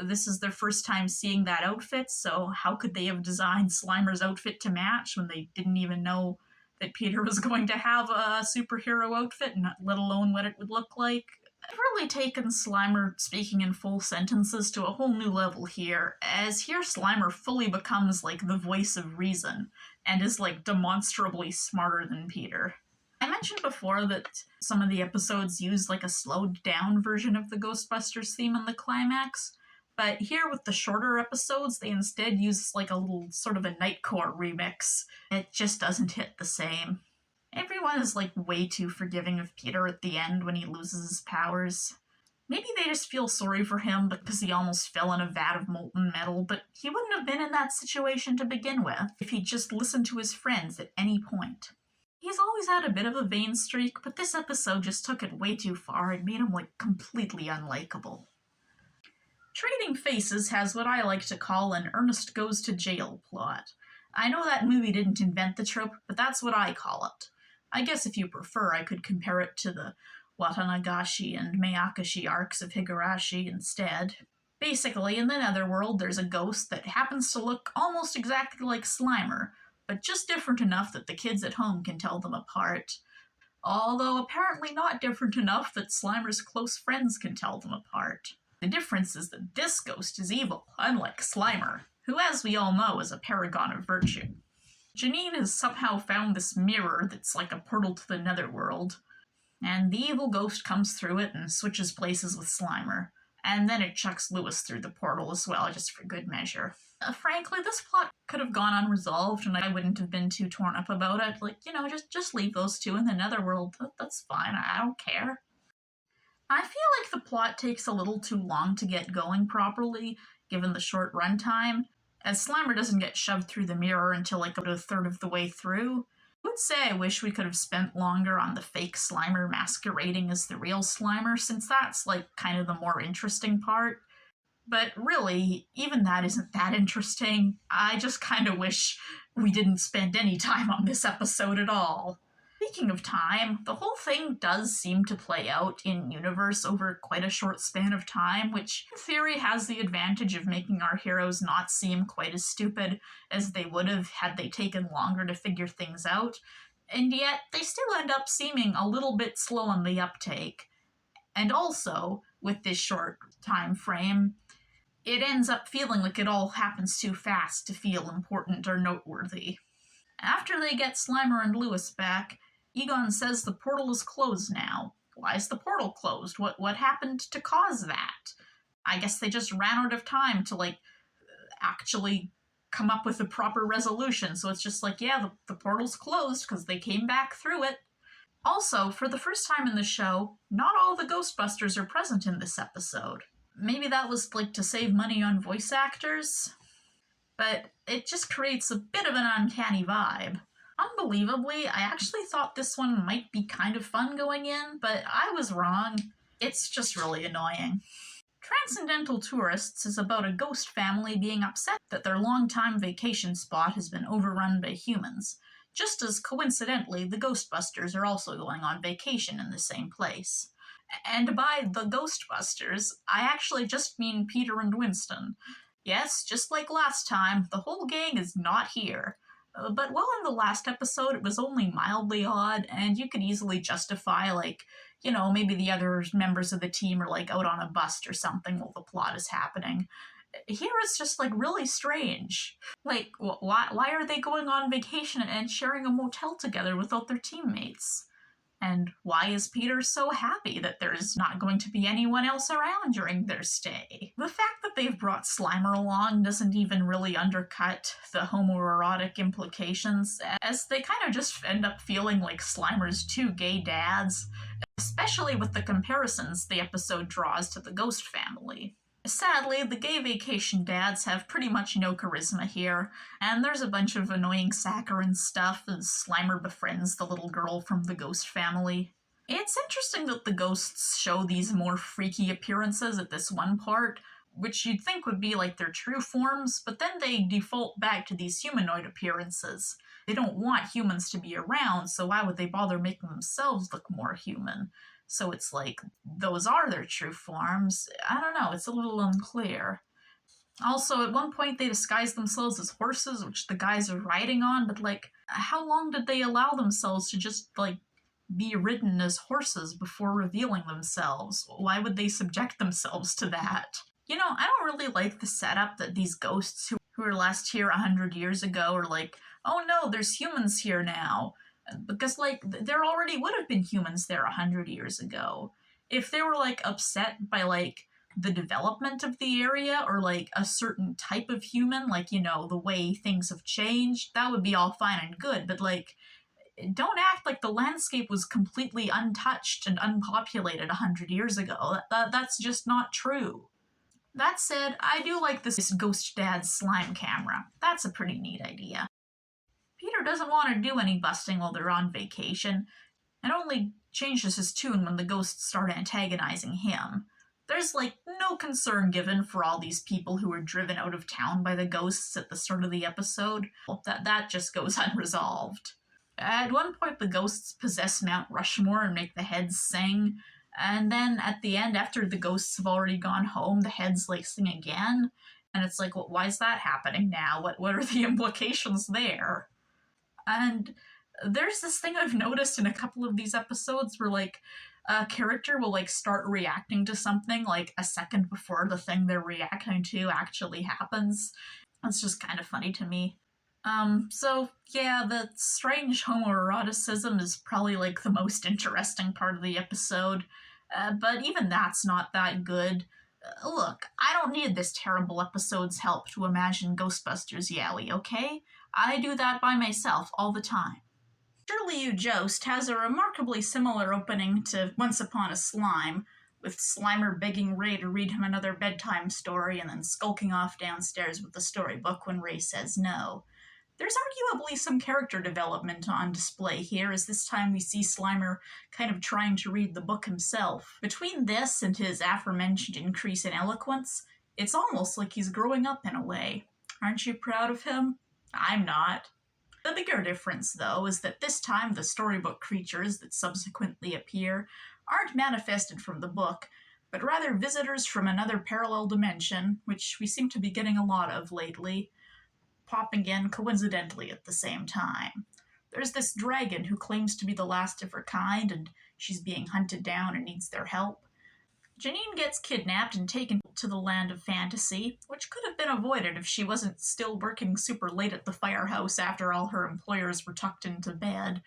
this is their first time seeing that outfit, so how could they have designed Slimer's outfit to match when they didn't even know that Peter was going to have a superhero outfit, let alone what it would look like? I've really taken Slimer speaking in full sentences to a whole new level here, as here Slimer fully becomes, like, the voice of reason, and is, like, demonstrably smarter than Peter. I mentioned before that some of the episodes used, like, a slowed down version of the Ghostbusters theme in the climax. But here with the shorter episodes, they instead use like a little sort of a Nightcore remix. It just doesn't hit the same. Everyone is like way too forgiving of Peter at the end when he loses his powers. Maybe they just feel sorry for him because he almost fell in a vat of molten metal, but he wouldn't have been in that situation to begin with if he'd just listened to his friends at any point. He's always had a bit of a vain streak, but this episode just took it way too far and made him like completely unlikable. Trading Faces has what I like to call an Ernest Goes to Jail plot. I know that movie didn't invent the trope, but that's what I call it. I guess if you prefer, I could compare it to the Watanagashi and Miyakashi arcs of Higurashi instead. Basically, in the Netherworld, there's a ghost that happens to look almost exactly like Slimer, but just different enough that the kids at home can tell them apart. Although apparently not different enough that Slimer's close friends can tell them apart. The difference is that this ghost is evil, unlike Slimer, who, as we all know, is a paragon of virtue. Janine has somehow found this mirror that's like a portal to the Netherworld, and the evil ghost comes through it and switches places with Slimer, and then it chucks Lewis through the portal as well, just for good measure. Frankly, this plot could have gone unresolved, and I wouldn't have been too torn up about it. Like, just leave those two in the Netherworld. That's fine, I don't care. I feel like the plot takes a little too long to get going properly, given the short runtime, as Slimer doesn't get shoved through the mirror until like about a third of the way through. I would say I wish we could have spent longer on the fake Slimer masquerading as the real Slimer, since that's like kind of the more interesting part. But really, even that isn't that interesting. I just kind of wish we didn't spend any time on this episode at all. Speaking of time, the whole thing does seem to play out in universe over quite a short span of time, which in theory has the advantage of making our heroes not seem quite as stupid as they would have had they taken longer to figure things out, and yet they still end up seeming a little bit slow on the uptake. And also, with this short time frame, it ends up feeling like it all happens too fast to feel important or noteworthy. After they get Slimer and Lewis back, Egon says the portal is closed now. Why is the portal closed? What happened to cause that? I guess they just ran out of time to, actually come up with a proper resolution. So it's just like, yeah, the portal's closed because they came back through it. Also, for the first time in the show, not all the Ghostbusters are present in this episode. Maybe that was, to save money on voice actors? But it just creates a bit of an uncanny vibe. Unbelievably, I actually thought this one might be kind of fun going in, but I was wrong. It's just really annoying. Transcendental Tourists is about a ghost family being upset that their longtime vacation spot has been overrun by humans, just as coincidentally the Ghostbusters are also going on vacation in the same place. And by the Ghostbusters, I actually just mean Peter and Winston. Yes, just like last time, the whole gang is not here. But while in the last episode it was only mildly odd, and you could easily justify, maybe the other members of the team are, out on a bust or something while the plot is happening. Here it's just, really strange. Why are they going on vacation and sharing a motel together without their teammates? And why is Peter so happy that there's not going to be anyone else around during their stay? The fact that they've brought Slimer along doesn't even really undercut the homoerotic implications, as they kind of just end up feeling like Slimer's two gay dads, especially with the comparisons the episode draws to the Ghost family. Sadly, the gay vacation dads have pretty much no charisma here, and there's a bunch of annoying saccharine stuff as Slimer befriends the little girl from the Ghost family. It's interesting that the ghosts show these more freaky appearances at this one part, which you'd think would be their true forms, but then they default back to these humanoid appearances. They don't want humans to be around, so why would they bother making themselves look more human? So it's those are their true forms. I don't know, it's a little unclear. Also, at one point they disguise themselves as horses, which the guys are riding on, but how long did they allow themselves to just, be ridden as horses before revealing themselves? Why would they subject themselves to that? I don't really like the setup that these ghosts who were last here 100 years ago are oh no, there's humans here now. Because, there already would have been humans there 100 years ago. If they were, upset by, the development of the area or like a certain type of human, like, you know, the way things have changed, that would be all fine and good. But like, don't act like the landscape was completely untouched and unpopulated 100 years ago. That's just not true. That said, I do like this Ghost Dad slime camera. That's a pretty neat idea. Peter doesn't want to do any busting while they're on vacation, and only changes his tune when the ghosts start antagonizing him. There's like no concern given for all these people who were driven out of town by the ghosts at the start of the episode. That just goes unresolved. At one point, the ghosts possess Mount Rushmore and make the heads sing, and then at the end, after the ghosts have already gone home, the heads like sing again, and it's like, well, why is that happening now? What are the implications there? And there's this thing I've noticed in a couple of these episodes where like a character will like start reacting to something like a second before the thing they're reacting to actually happens. It's just kind of funny to me. So yeah, the strange homoeroticism is probably like the most interesting part of the episode, but even that's not that good. Look, I don't need this terrible episode's help to imagine Ghostbusters Yowie, okay? I do that by myself all the time. Surely You Jost has a remarkably similar opening to Once Upon a Slime, with Slimer begging Ray to read him another bedtime story and then skulking off downstairs with the storybook when Ray says no. There's arguably some character development on display here, as this time we see Slimer kind of trying to read the book himself. Between this and his aforementioned increase in eloquence, it's almost like he's growing up in a way. Aren't you proud of him? I'm not. The bigger difference, though, is that this time the storybook creatures that subsequently appear aren't manifested from the book, but rather visitors from another parallel dimension, which we seem to be getting a lot of lately, popping in coincidentally at the same time. There's this dragon who claims to be the last of her kind, and she's being hunted down and needs their help. Janine gets kidnapped and taken to the land of fantasy, which could have been avoided if she wasn't still working super late at the firehouse after all her employers were tucked into bed,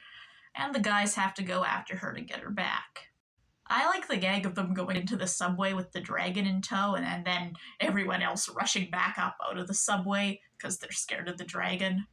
and the guys have to go after her to get her back. I like the gag of them going into the subway with the dragon in tow and then everyone else rushing back up out of the subway because they're scared of the dragon.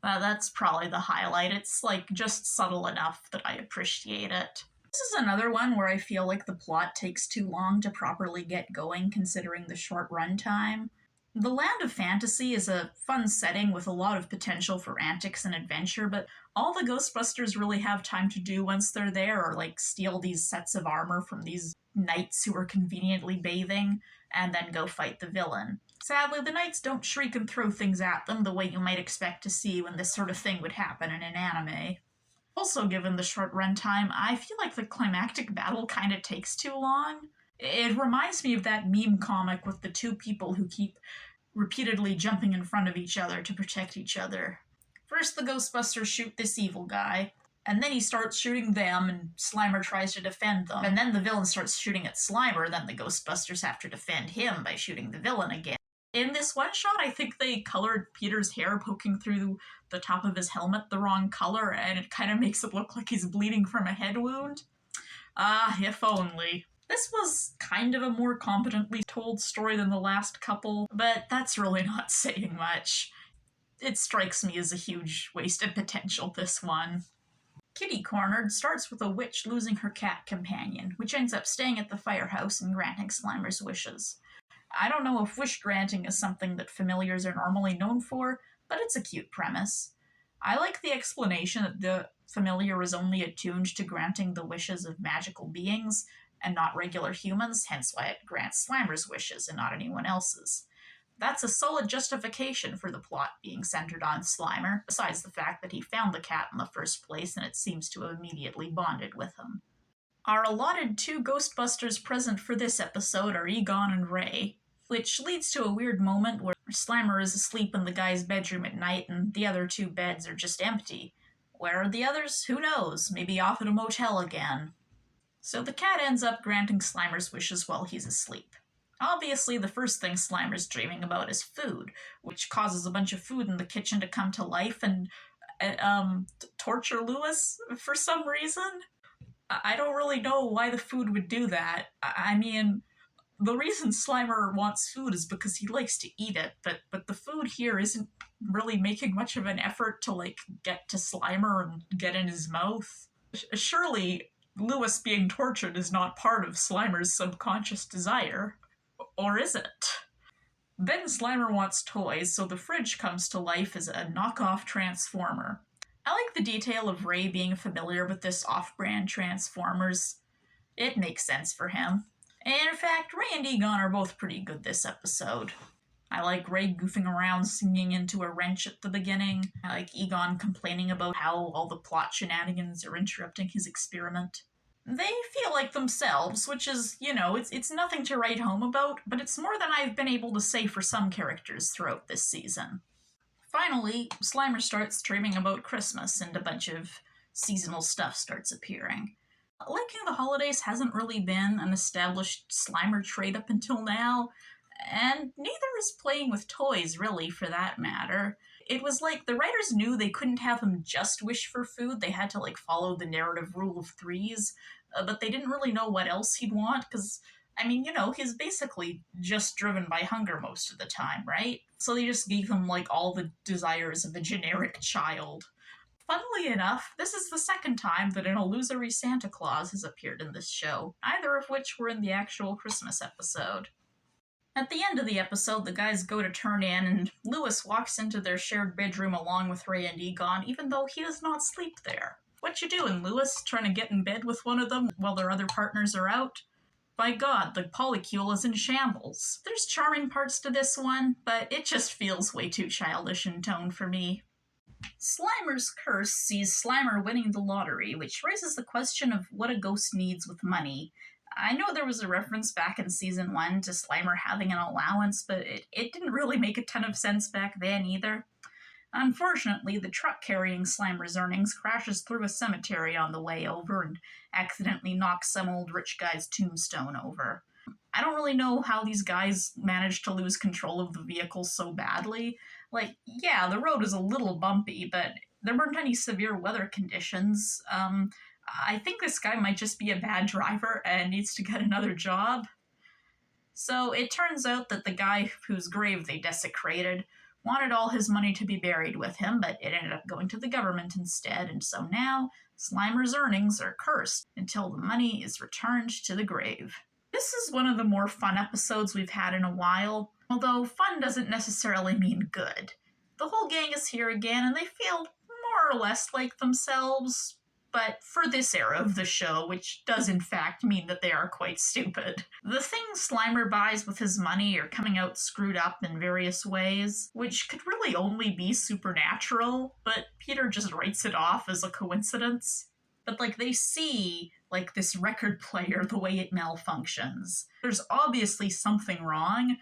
That's probably the highlight. It's like just subtle enough that I appreciate it. This is another one where I feel like the plot takes too long to properly get going considering the short runtime. The Land of Fantasy is a fun setting with a lot of potential for antics and adventure, but all the Ghostbusters really have time to do once they're there are like steal these sets of armor from these knights who are conveniently bathing and then go fight the villain. Sadly, the knights don't shriek and throw things at them the way you might expect to see when this sort of thing would happen in an anime. Also, given the short runtime, I feel like the climactic battle kind of takes too long. It reminds me of that meme comic with the two people who keep repeatedly jumping in front of each other to protect each other. First, the Ghostbusters shoot this evil guy, and then he starts shooting them, and Slimer tries to defend them. And then the villain starts shooting at Slimer, then the Ghostbusters have to defend him by shooting the villain again. In this one shot, I think they colored Peter's hair poking through the top of his helmet the wrong color, and it kind of makes it look like he's bleeding from a head wound. If only. This was kind of a more competently told story than the last couple, but that's really not saying much. It strikes me as a huge wasted potential, this one. Kitty Cornered starts with a witch losing her cat companion, which ends up staying at the firehouse and granting Slimer's wishes. I don't know if wish granting is something that familiars are normally known for, but it's a cute premise. I like the explanation that the familiar is only attuned to granting the wishes of magical beings and not regular humans, hence why it grants Slimer's wishes and not anyone else's. That's a solid justification for the plot being centered on Slimer, besides the fact that he found the cat in the first place and it seems to have immediately bonded with him. Our allotted two Ghostbusters present for this episode are Egon and Ray, which leads to a weird moment where Slimer is asleep in the guy's bedroom at night and the other two beds are just empty. Where are the others? Who knows? Maybe off at a motel again. So the cat ends up granting Slimer's wishes while he's asleep. Obviously, the first thing Slimer's dreaming about is food, which causes a bunch of food in the kitchen to come to life and torture Lewis for some reason. I don't really know why the food would do that. I mean, The reason Slimer wants food is because he likes to eat it, but the food here isn't really making much of an effort to, like, get to Slimer and get in his mouth. Surely Lewis being tortured is not part of Slimer's subconscious desire. Or is it? Then Slimer wants toys, so the fridge comes to life as a knockoff Transformer. I like the detail of Ray being familiar with this off-brand Transformers. It makes sense for him. And in fact, Ray and Egon are both pretty good this episode. I like Ray goofing around singing into a wrench at the beginning. I like Egon complaining about how all the plot shenanigans are interrupting his experiment. They feel like themselves, which is, it's nothing to write home about, but it's more than I've been able to say for some characters throughout this season. Finally, Slimer starts dreaming about Christmas and a bunch of seasonal stuff starts appearing. Liking the holidays hasn't really been an established Slimer trait up until now, and neither is playing with toys, really, for that matter. It was like the writers knew they couldn't have him just wish for food, they had to, follow the narrative rule of threes, but they didn't really know what else he'd want, because, he's basically just driven by hunger most of the time, right? So they just gave him, all the desires of a generic child. Funnily enough, this is the second time that an illusory Santa Claus has appeared in this show, neither of which were in the actual Christmas episode. At the end of the episode, the guys go to turn in, and Lewis walks into their shared bedroom along with Ray and Egon, even though he does not sleep there. What you doing, Lewis? Trying to get in bed with one of them while their other partners are out? By God, the polycule is in shambles. There's charming parts to this one, but it just feels way too childish in tone for me. Slimer's curse sees Slimer winning the lottery, which raises the question of what a ghost needs with money. I know there was a reference back in Season 1 to Slimer having an allowance, but it didn't really make a ton of sense back then either. Unfortunately, the truck carrying Slimer's earnings crashes through a cemetery on the way over and accidentally knocks some old rich guy's tombstone over. I don't really know how these guys managed to lose control of the vehicle so badly. Yeah, the road is a little bumpy, but there weren't any severe weather conditions. I think this guy might just be a bad driver and needs to get another job. So it turns out that the guy whose grave they desecrated wanted all his money to be buried with him, but it ended up going to the government instead, and so now Slimer's earnings are cursed until the money is returned to the grave. This is one of the more fun episodes we've had in a while, although fun doesn't necessarily mean good. The whole gang is here again, and they feel more or less like themselves, but for this era of the show, which does in fact mean that they are quite stupid. The things Slimer buys with his money are coming out screwed up in various ways, which could really only be supernatural, but Peter just writes it off as a coincidence. But they see this record player, the way it malfunctions. There's obviously something wrong,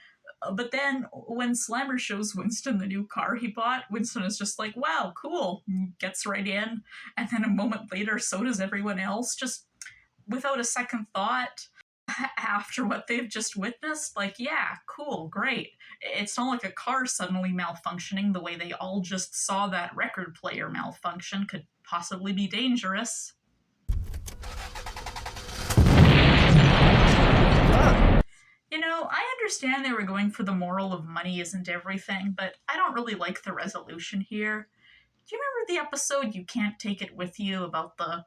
but then when Slimer shows Winston the new car he bought, Winston is just like, wow, cool, gets right in, and then a moment later, so does everyone else, just without a second thought. After what they've just witnessed, yeah, cool, great. It's not like a car suddenly malfunctioning the way they all just saw that record player malfunction could possibly be dangerous. I understand they were going for the moral of money isn't everything, but I don't really like the resolution here. Do you remember the episode You Can't Take It With You about the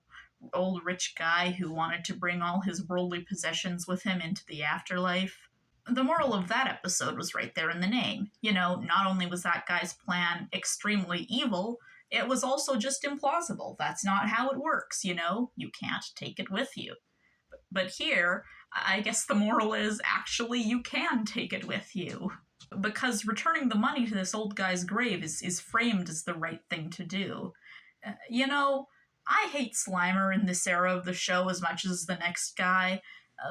old rich guy who wanted to bring all his worldly possessions with him into the afterlife? The moral of that episode was right there in the name. Not only was that guy's plan extremely evil, it was also just implausible. That's not how it works, you can't take it with you. But here, I guess the moral is actually you can take it with you. Because returning the money to this old guy's grave is framed as the right thing to do. I hate Slimer in this era of the show as much as the next guy,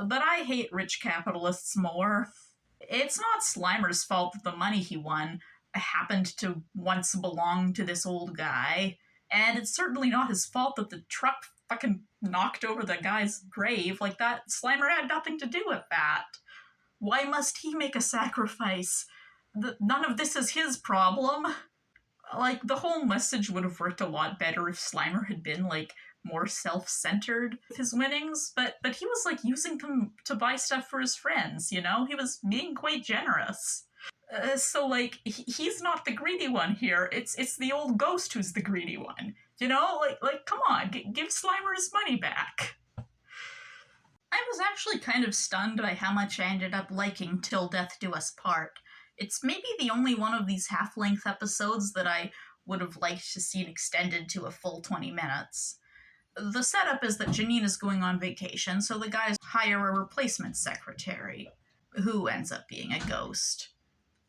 but I hate rich capitalists more. It's not Slimer's fault that the money he won happened to once belong to this old guy, and it's certainly not his fault that the truck fucking knocked over the guy's grave. That Slimer had nothing to do with that. Why must he make a sacrifice? None of this is his problem. The whole message would have worked a lot better if Slimer had been, more self-centered with his winnings, but he was like using them to buy stuff for his friends, you know? He was being quite generous. So like he's not the greedy one here. It's the old ghost who's the greedy one. You know, like come on, give Slimer his money back. I was actually kind of stunned by how much I ended up liking Till Death Do Us Part. It's maybe the only one of these half-length episodes that I would have liked to see extended to a full 20 minutes. The setup is that Janine is going on vacation, so the guys hire a replacement secretary, who ends up being a ghost.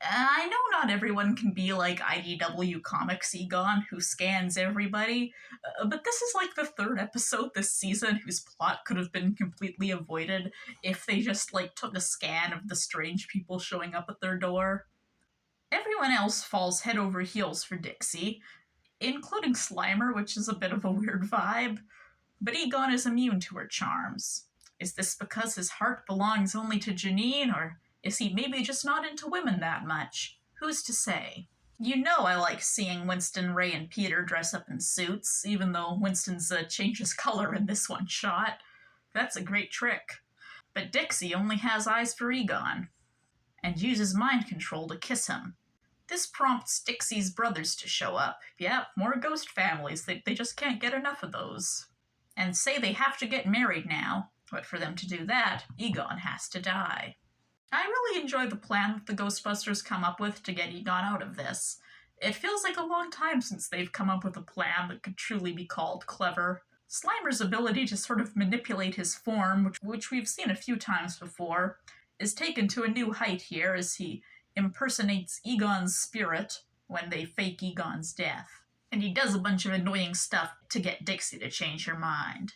I know not everyone can be like IDW Comics Egon, who scans everybody, but this is like the third episode this season whose plot could have been completely avoided if they just like took a scan of the strange people showing up at their door. Everyone else falls head over heels for Dixie, including Slimer, which is a bit of a weird vibe, but Egon is immune to her charms. Is this because his heart belongs only to Janine, or is he maybe just not into women that much? Who's to say? You know I like seeing Winston, Ray, and Peter dress up in suits, even though Winston's changes color in this one shot. That's a great trick. But Dixie only has eyes for Egon, and uses mind control to kiss him. This prompts Dixie's brothers to show up. Yep, more ghost families. They just can't get enough of those. And say they have to get married now, but for them to do that, Egon has to die. I really enjoy the plan that the Ghostbusters come up with to get Egon out of this. It feels like a long time since they've come up with a plan that could truly be called clever. Slimer's ability to sort of manipulate his form, which we've seen a few times before, is taken to a new height here as he impersonates Egon's spirit when they fake Egon's death. And he does a bunch of annoying stuff to get Dixie to change her mind.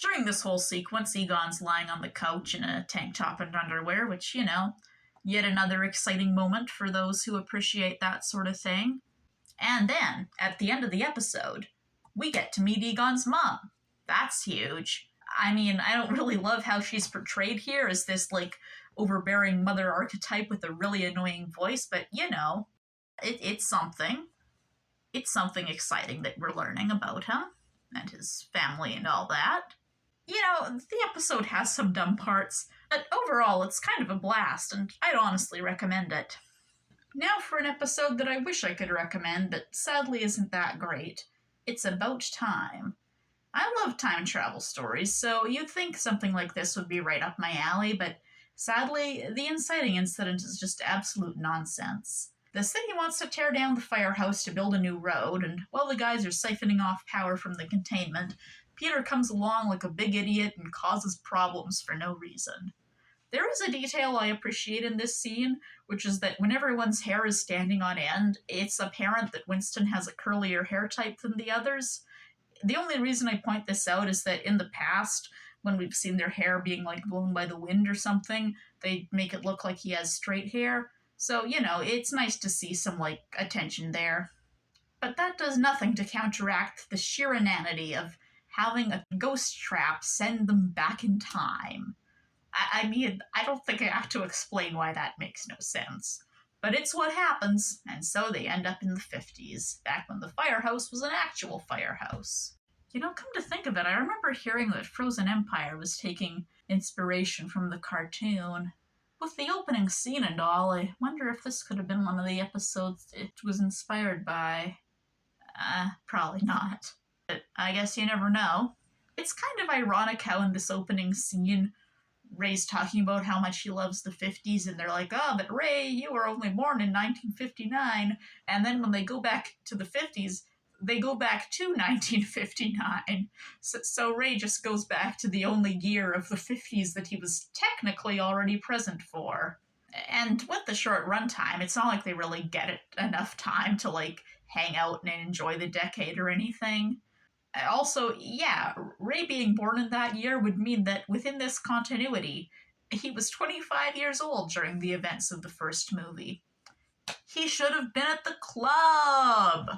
During this whole sequence, Egon's lying on the couch in a tank top and underwear, which, you know, yet another exciting moment for those who appreciate that sort of thing. And then, at the end of the episode, we get to meet Egon's mom. That's huge. I mean, I don't really love how she's portrayed here as this, like, overbearing mother archetype with a really annoying voice, but, you know, it's something. It's something exciting that we're learning about him and his family and all that. You know, the episode has some dumb parts, but overall it's kind of a blast, and I'd honestly recommend it. Now for an episode that I wish I could recommend, but sadly isn't that great. It's About Time. I love time travel stories, so you'd think something like this would be right up my alley, but sadly, the inciting incident is just absolute nonsense. The city wants to tear down the firehouse to build a new road, and while the guys are siphoning off power from the containment, Peter comes along like a big idiot and causes problems for no reason. There is a detail I appreciate in this scene, which is that when everyone's hair is standing on end, it's apparent that Winston has a curlier hair type than the others. The only reason I point this out is that in the past, when we've seen their hair being like blown by the wind or something, they make it look like he has straight hair. So, you know, it's nice to see some, like, attention there. But that does nothing to counteract the sheer inanity of having a ghost trap send them back in time. I mean, I don't think I have to explain why that makes no sense. But it's what happens, and so they end up in the 50s, back when the firehouse was an actual firehouse. You know, come to think of it, I remember hearing that Frozen Empire was taking inspiration from the cartoon. With the opening scene and all, I wonder if this could have been one of the episodes it was inspired by. Probably not. But I guess you never know. It's kind of ironic how in this opening scene, Ray's talking about how much he loves the 50s, and they're like, oh, but Ray, you were only born in 1959. And then when they go back to the 50s, they go back to 1959. So Ray just goes back to the only year of the 50s that he was technically already present for. And with the short runtime, it's not like they really get it enough time to, like, hang out and enjoy the decade or anything. Also, yeah, Ray being born in that year would mean that within this continuity, he was 25 years old during the events of the first movie. He should have been at the club!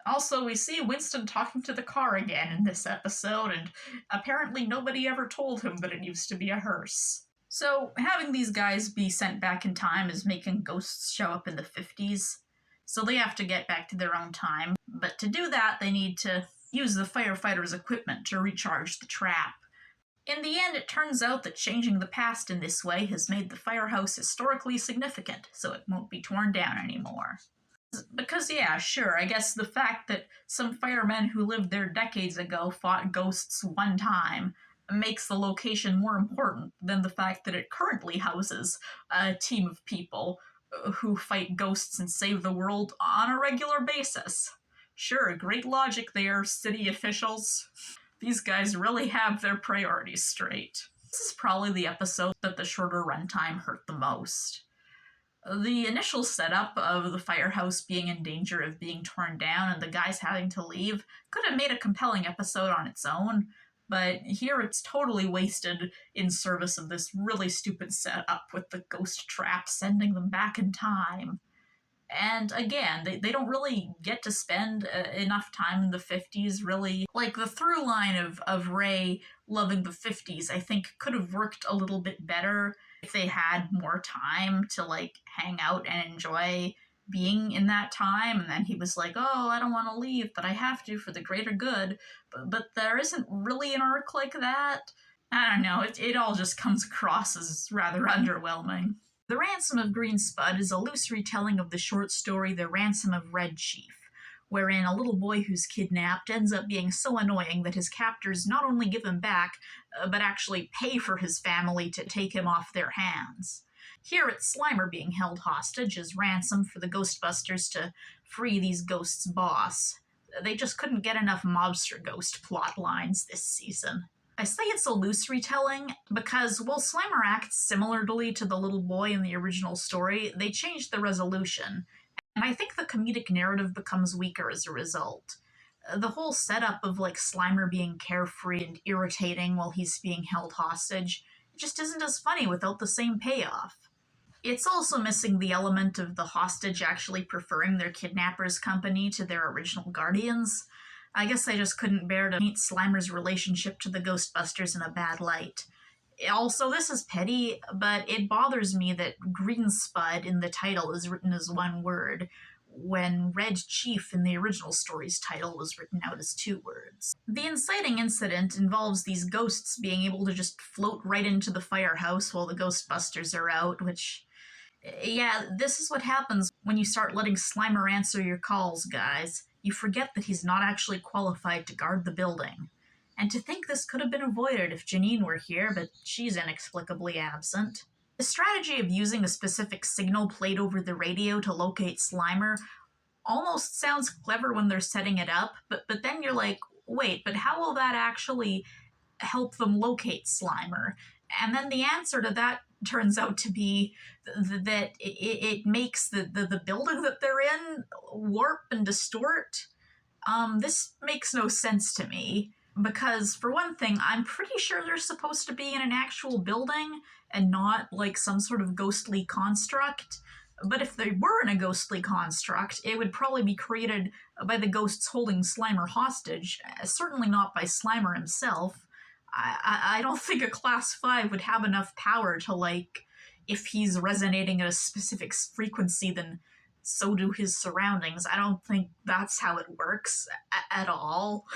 Also, we see Winston talking to the car again in this episode, and apparently nobody ever told him that it used to be a hearse. So, having these guys be sent back in time is making ghosts show up in the 50s, so they have to get back to their own time. But to do that, they need to use the firefighters' equipment to recharge the trap. In the end, it turns out that changing the past in this way has made the firehouse historically significant, so it won't be torn down anymore. Because, yeah, sure, I guess the fact that some firemen who lived there decades ago fought ghosts one time makes the location more important than the fact that it currently houses a team of people who fight ghosts and save the world on a regular basis. Sure, great logic there, city officials. These guys really have their priorities straight. This is probably the episode that the shorter runtime hurt the most. The initial setup of the firehouse being in danger of being torn down and the guys having to leave could have made a compelling episode on its own, but here it's totally wasted in service of this really stupid setup with the ghost trap sending them back in time. And again, they don't really get to spend enough time in the 50s, really. Like, the through line of Ray loving the 50s, I think, could have worked a little bit better if they had more time to, like, hang out and enjoy being in that time. And then he was like, oh, I don't want to leave, but I have to for the greater good. But there isn't really an arc like that. I don't know, it all just comes across as rather underwhelming. The Ransom of Green Spud is a loose retelling of the short story The Ransom of Red Chief, wherein a little boy who's kidnapped ends up being so annoying that his captors not only give him back, but actually pay for his family to take him off their hands. Here it's Slimer being held hostage as ransom for the Ghostbusters to free these ghosts' boss. They just couldn't get enough mobster ghost plot lines this season. I say it's a loose retelling because while Slimer acts similarly to the little boy in the original story, they changed the resolution, and I think the comedic narrative becomes weaker as a result. The whole setup of, like, Slimer being carefree and irritating while he's being held hostage just isn't as funny without the same payoff. It's also missing the element of the hostage actually preferring their kidnapper's company to their original guardians. I guess I just couldn't bear to paint Slimer's relationship to the Ghostbusters in a bad light. Also, this is petty, but it bothers me that Green Spud in the title is written as one word, when Red Chief in the original story's title was written out as 2 words. The inciting incident involves these ghosts being able to just float right into the firehouse while the Ghostbusters are out, which, yeah, this is what happens when you start letting Slimer answer your calls, guys. You forget that he's not actually qualified to guard the building. And to think this could have been avoided if Janine were here, but she's inexplicably absent. The strategy of using a specific signal played over the radio to locate Slimer almost sounds clever when they're setting it up, but then you're like, wait, but how will that actually help them locate Slimer? And then the answer to that turns out to be that it makes the building that they're in warp and distort. This makes no sense to me, because for one thing, I'm pretty sure they're supposed to be in an actual building and not like some sort of ghostly construct. But if they were in a ghostly construct, it would probably be created by the ghosts holding Slimer hostage, certainly not by Slimer himself. I don't think a Class 5 would have enough power to, like, if he's resonating at a specific frequency, then so do his surroundings. I don't think that's how it works at all.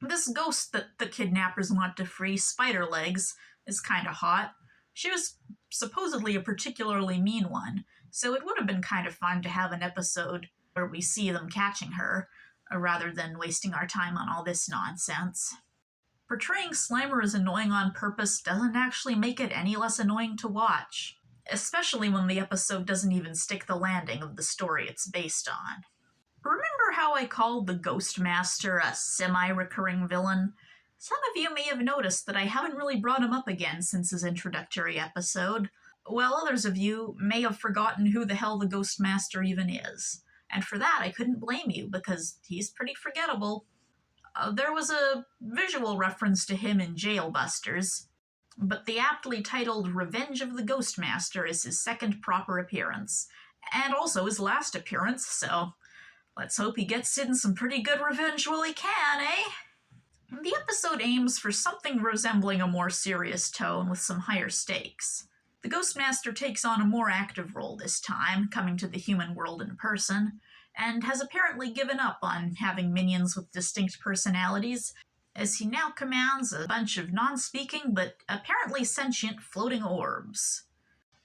This ghost that the kidnappers want to free, Spiderlegs, is kind of hot. She was supposedly a particularly mean one, so it would have been kind of fun to have an episode where we see them catching her, rather than wasting our time on all this nonsense. Portraying Slimer as annoying on purpose doesn't actually make it any less annoying to watch, especially when the episode doesn't even stick the landing of the story it's based on. Remember how I called the Ghostmaster a semi-recurring villain? Some of you may have noticed that I haven't really brought him up again since his introductory episode, while others of you may have forgotten who the hell the Ghostmaster even is. And for that, I couldn't blame you, because he's pretty forgettable. There was a visual reference to him in Jailbusters, but the aptly titled Revenge of the Ghostmaster is his second proper appearance, and also his last appearance, so let's hope he gets in some pretty good revenge while he can, eh? The episode aims for something resembling a more serious tone with some higher stakes. The Ghostmaster takes on a more active role this time, coming to the human world in person, and has apparently given up on having minions with distinct personalities, as he now commands a bunch of non-speaking but apparently sentient floating orbs.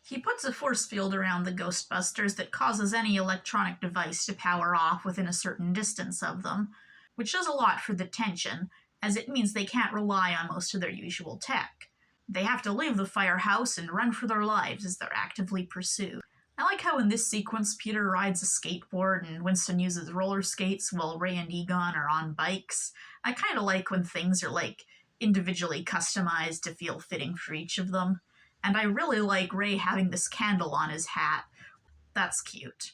He puts a force field around the Ghostbusters that causes any electronic device to power off within a certain distance of them, which does a lot for the tension, as it means they can't rely on most of their usual tech. They have to leave the firehouse and run for their lives as they're actively pursued. I like how in this sequence Peter rides a skateboard and Winston uses roller skates while Ray and Egon are on bikes. I kind of like when things are individually customized to feel fitting for each of them. And I really like Ray having this candle on his hat. That's cute.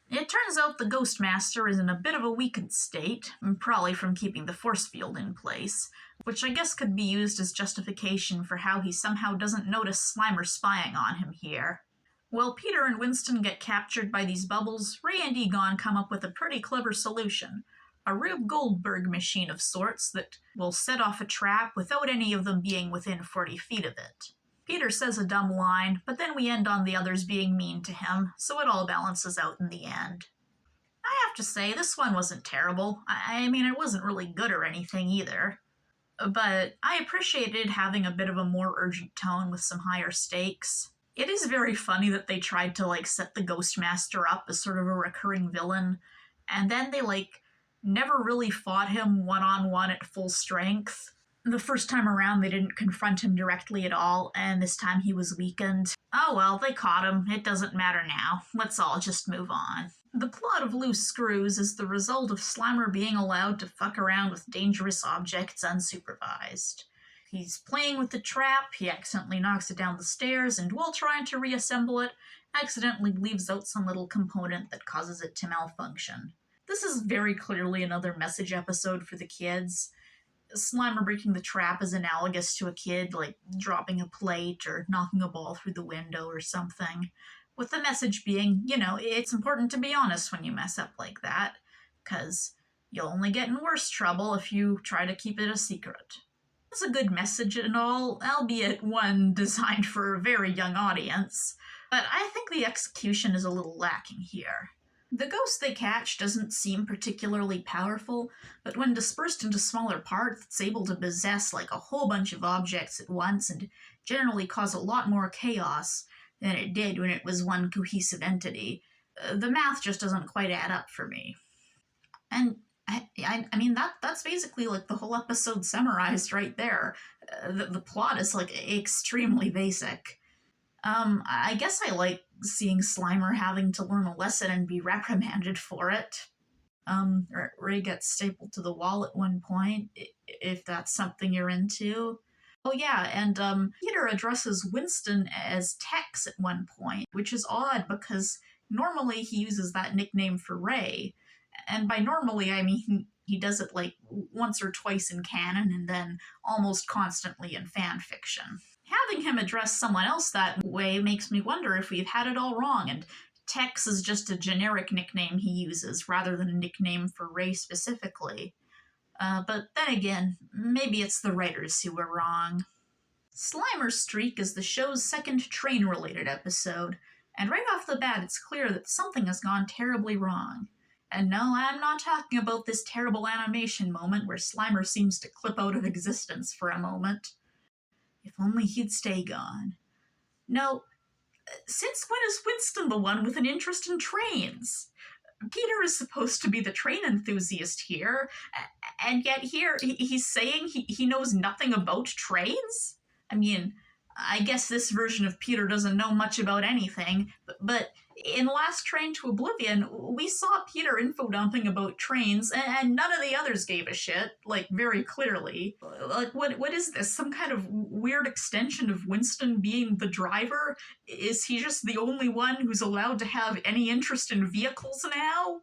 It turns out the Ghostmaster is in a bit of a weakened state, probably from keeping the force field in place, which I guess could be used as justification for how he somehow doesn't notice Slimer spying on him here. While Peter and Winston get captured by these bubbles, Ray and Egon come up with a pretty clever solution. A Rube Goldberg machine of sorts that will set off a trap without any of them being within 40 feet of it. Peter says a dumb line, but then we end on the others being mean to him, so it all balances out in the end. I have to say, this one wasn't terrible. I mean, it wasn't really good or anything either. But I appreciated having a bit of a more urgent tone with some higher stakes. It is very funny that they tried to, set the Ghostmaster up as sort of a recurring villain, and then they, never really fought him one-on-one at full strength. The first time around, they didn't confront him directly at all, and this time he was weakened. Oh well, they caught him. It doesn't matter now. Let's all just move on. The plot of Loose Screws is the result of Slimer being allowed to fuck around with dangerous objects unsupervised. He's playing with the trap, he accidentally knocks it down the stairs, and while trying to reassemble it, accidentally leaves out some little component that causes it to malfunction. This is very clearly another message episode for the kids. Slimer breaking the trap is analogous to a kid, dropping a plate or knocking a ball through the window or something, with the message being, it's important to be honest when you mess up like that, because you'll only get in worse trouble if you try to keep it a secret. It's a good message and all, albeit one designed for a very young audience, but I think the execution is a little lacking here. The ghost they catch doesn't seem particularly powerful, but when dispersed into smaller parts, it's able to possess a whole bunch of objects at once and generally cause a lot more chaos than it did when it was one cohesive entity. The math just doesn't quite add up for me. And I mean, that's basically the whole episode summarized right there. The plot is extremely basic. I guess I like seeing Slimer having to learn a lesson and be reprimanded for it. Ray gets stapled to the wall at one point, if that's something you're into. Oh yeah, and Peter addresses Winston as Tex at one point, which is odd because normally he uses that nickname for Ray. And by normally, I mean he does it once or twice in canon and then almost constantly in fan fiction. Having him address someone else that way makes me wonder if we've had it all wrong, and Tex is just a generic nickname he uses rather than a nickname for Ray specifically. But then again, maybe it's the writers who were wrong. Slimer's Streak is the show's second train-related episode, and right off the bat it's clear that something has gone terribly wrong. And no, I'm not talking about this terrible animation moment where Slimer seems to clip out of existence for a moment. If only he'd stay gone. No, since when is Winston the one with an interest in trains? Peter is supposed to be the train enthusiast here, and yet here he's saying he knows nothing about trains? I mean, I guess this version of Peter doesn't know much about anything, but in Last Train to Oblivion, we saw Peter info-dumping about trains, and none of the others gave a shit, very clearly. What is this? Some kind of weird extension of Winston being the driver? Is he just the only one who's allowed to have any interest in vehicles now?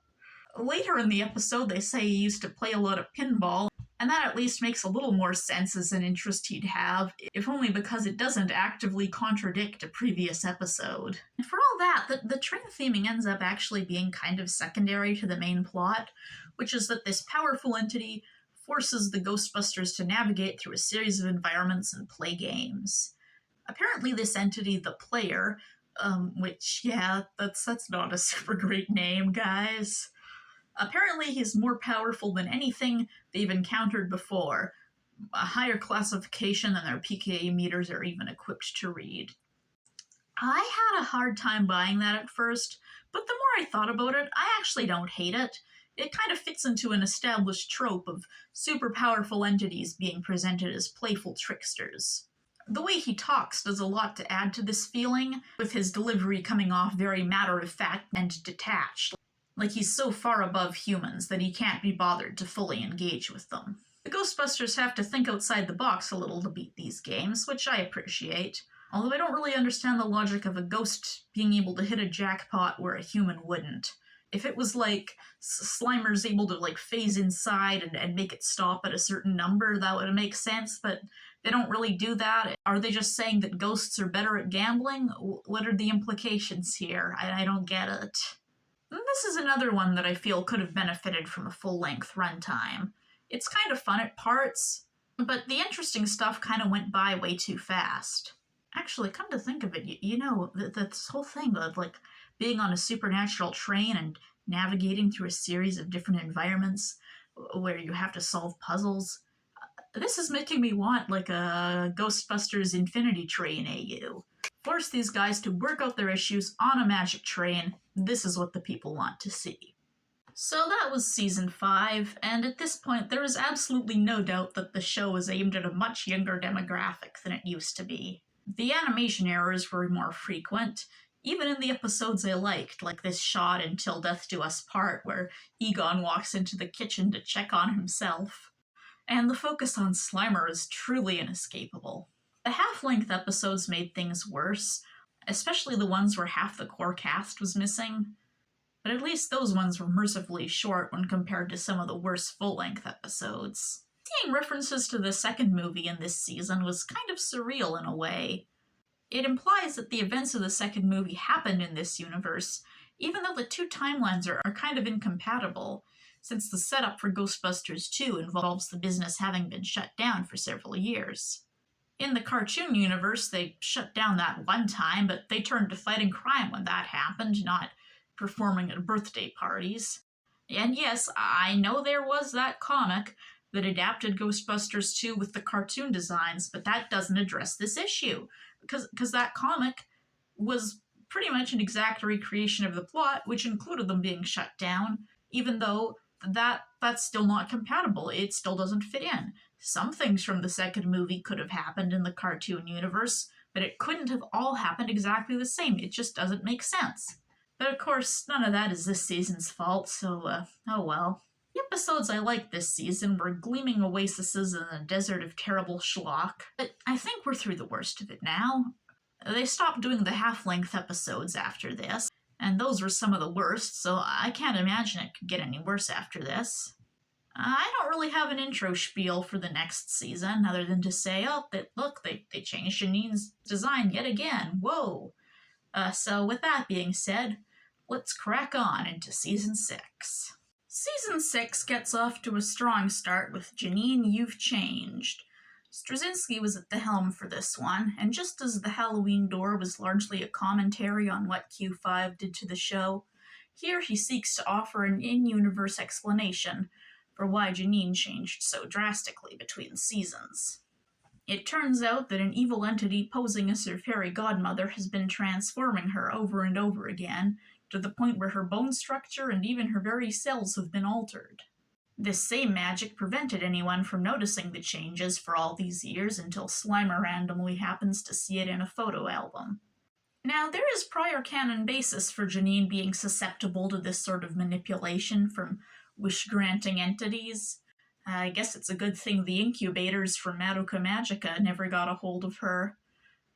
Later in the episode, they say he used to play a lot of pinball, and that at least makes a little more sense as an interest he'd have, if only because it doesn't actively contradict a previous episode. And for all that, the train theming ends up actually being kind of secondary to the main plot, which is that this powerful entity forces the Ghostbusters to navigate through a series of environments and play games. Apparently this entity, the player, Which, yeah, that's not a super great name, guys. Apparently he's more powerful than anything they've encountered before, a higher classification than their PKA meters are even equipped to read. I had a hard time buying that at first, but the more I thought about it, I actually don't hate it. It kind of fits into an established trope of super powerful entities being presented as playful tricksters. The way he talks does a lot to add to this feeling, with his delivery coming off very matter-of-fact and detached, like he's so far above humans that he can't be bothered to fully engage with them. The Ghostbusters have to think outside the box a little to beat these games, which I appreciate, although I don't really understand the logic of a ghost being able to hit a jackpot where a human wouldn't. If it was like Slimer's able to phase inside and make it stop at a certain number, that would make sense, but they don't really do that. Are they just saying that ghosts are better at gambling? What are the implications here? I don't get it. And this is another one that I feel could have benefited from a full-length runtime. It's kind of fun at parts, but the interesting stuff kind of went by way too fast. Actually, come to think of it, this whole thing of being on a supernatural train and navigating through a series of different environments where you have to solve puzzles. This is making me want a Ghostbusters Infinity Train AU. Force these guys to work out their issues on a magic train. This is what the people want to see. So that was Season 5, and at this point there is absolutely no doubt that the show is aimed at a much younger demographic than it used to be. The animation errors were more frequent, even in the episodes I liked, like this shot in Till Death Do Us Part, where Egon walks into the kitchen to check on himself. And the focus on Slimer is truly inescapable. The half-length episodes made things worse, especially the ones where half the core cast was missing. But at least those ones were mercifully short when compared to some of the worst full-length episodes. Seeing references to the second movie in this season was kind of surreal in a way. It implies that the events of the second movie happened in this universe, even though the two timelines are kind of incompatible, since the setup for Ghostbusters 2 involves the business having been shut down for several years. In the cartoon universe, they shut down that one time, but they turned to fighting crime when that happened, not performing at birthday parties. And yes, I know there was that comic that adapted Ghostbusters 2 with the cartoon designs, but that doesn't address this issue, because that comic was pretty much an exact recreation of the plot, which included them being shut down, even though that's still not compatible. It still doesn't fit in. Some things from the second movie could have happened in the cartoon universe, but it couldn't have all happened exactly the same. It just doesn't make sense. But of course, none of that is this season's fault, so, oh well. The episodes I liked this season were gleaming oases in a desert of terrible schlock, but I think we're through the worst of it now. They stopped doing the half-length episodes after this, and those were some of the worst, so I can't imagine it could get any worse after this. I don't really have an intro spiel for the next season, other than to say, they changed Janine's design yet again, whoa! So with that being said, let's crack on into Season 6. Season 6 gets off to a strong start with Janine, You've Changed. Straczynski was at the helm for this one, and just as the Halloween Door was largely a commentary on what Q5 did to the show, here he seeks to offer an in-universe explanation for why Janine changed so drastically between seasons. It turns out that an evil entity posing as her fairy godmother has been transforming her over and over again, to the point where her bone structure and even her very cells have been altered. This same magic prevented anyone from noticing the changes for all these years until Slimer randomly happens to see it in a photo album. Now, there is prior canon basis for Janine being susceptible to this sort of manipulation from wish-granting entities. I guess it's a good thing the incubators from Madoka Magica never got a hold of her.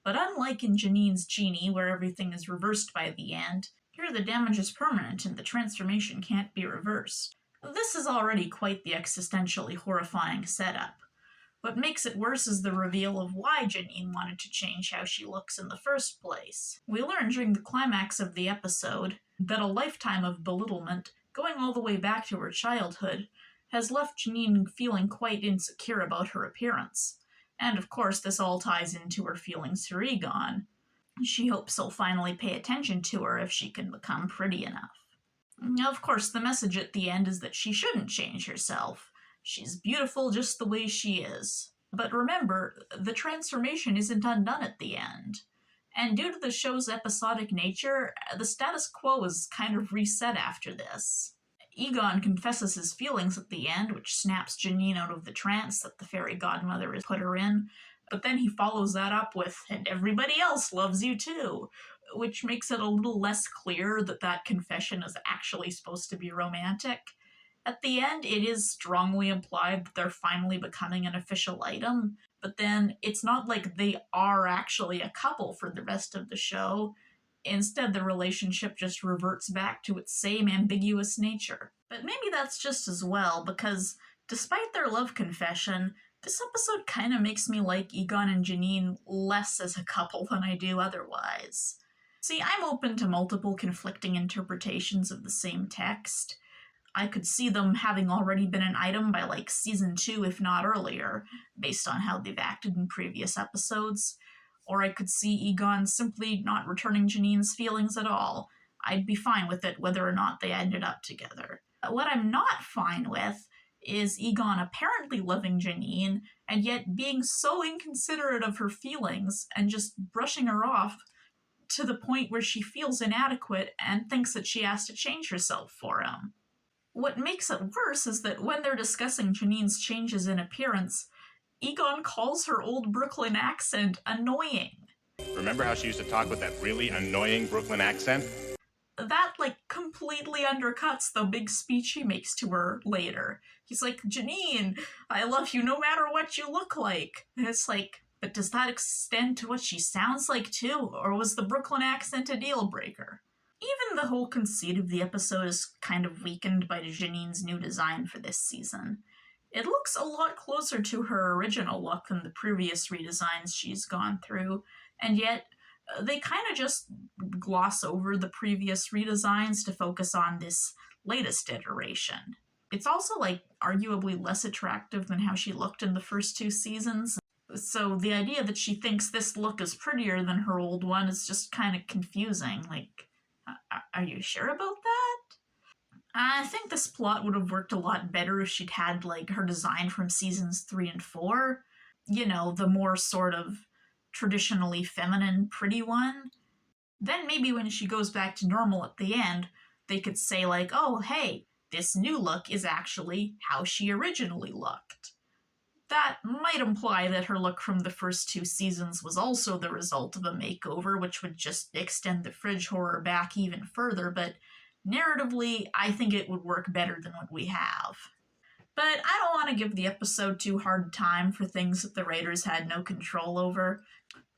But unlike in Janine's Genie, where everything is reversed by the end, here the damage is permanent and the transformation can't be reversed. This is already quite the existentially horrifying setup. What makes it worse is the reveal of why Janine wanted to change how she looks in the first place. We learn during the climax of the episode that a lifetime of belittlement, going all the way back to her childhood, has left Janine feeling quite insecure about her appearance. And of course, this all ties into her feelings for Egon. She hopes he'll finally pay attention to her if she can become pretty enough. Of course, the message at the end is that she shouldn't change herself. She's beautiful just the way she is. But remember, the transformation isn't undone at the end. And due to the show's episodic nature, the status quo is kind of reset after this. Egon confesses his feelings at the end, which snaps Janine out of the trance that the fairy godmother has put her in, but then he follows that up with, "And everybody else loves you too," which makes it a little less clear that that confession is actually supposed to be romantic. At the end, it is strongly implied that they're finally becoming an official item, but then it's not like they are actually a couple for the rest of the show. Instead, the relationship just reverts back to its same ambiguous nature. But maybe that's just as well, because despite their love confession, this episode kind of makes me like Egon and Janine less as a couple than I do otherwise. See, I'm open to multiple conflicting interpretations of the same text. I could see them having already been an item by like season 2, if not earlier, based on how they've acted in previous episodes. Or I could see Egon simply not returning Janine's feelings at all. I'd be fine with it whether or not they ended up together. What I'm not fine with is Egon apparently loving Janine, and yet being so inconsiderate of her feelings and just brushing her off to the point where she feels inadequate and thinks that she has to change herself for him. What makes it worse is that when they're discussing Janine's changes in appearance, Egon calls her old Brooklyn accent annoying. Remember how she used to talk with that really annoying Brooklyn accent? That, completely undercuts the big speech he makes to her later. He's like, "Janine, I love you no matter what you look like." And it's like, but does that extend to what she sounds like too? Or was the Brooklyn accent a deal breaker? Even the whole conceit of the episode is kind of weakened by Janine's new design for this season. It looks a lot closer to her original look than the previous redesigns she's gone through, and yet they kind of just gloss over the previous redesigns to focus on this latest iteration. It's also, arguably less attractive than how she looked in the first 2 seasons, so the idea that she thinks this look is prettier than her old one is just kind of confusing. Are you sure about that? I think this plot would have worked a lot better if she'd had, her design from seasons 3 and 4. You know, the more sort of traditionally feminine, pretty one. Then maybe when she goes back to normal at the end, they could say, "Oh, hey, this new look is actually how she originally looked." That might imply that her look from the first 2 seasons was also the result of a makeover, which would just extend the fridge horror back even further, but narratively, I think it would work better than what we have. But I don't want to give the episode too hard a time for things that the writers had no control over,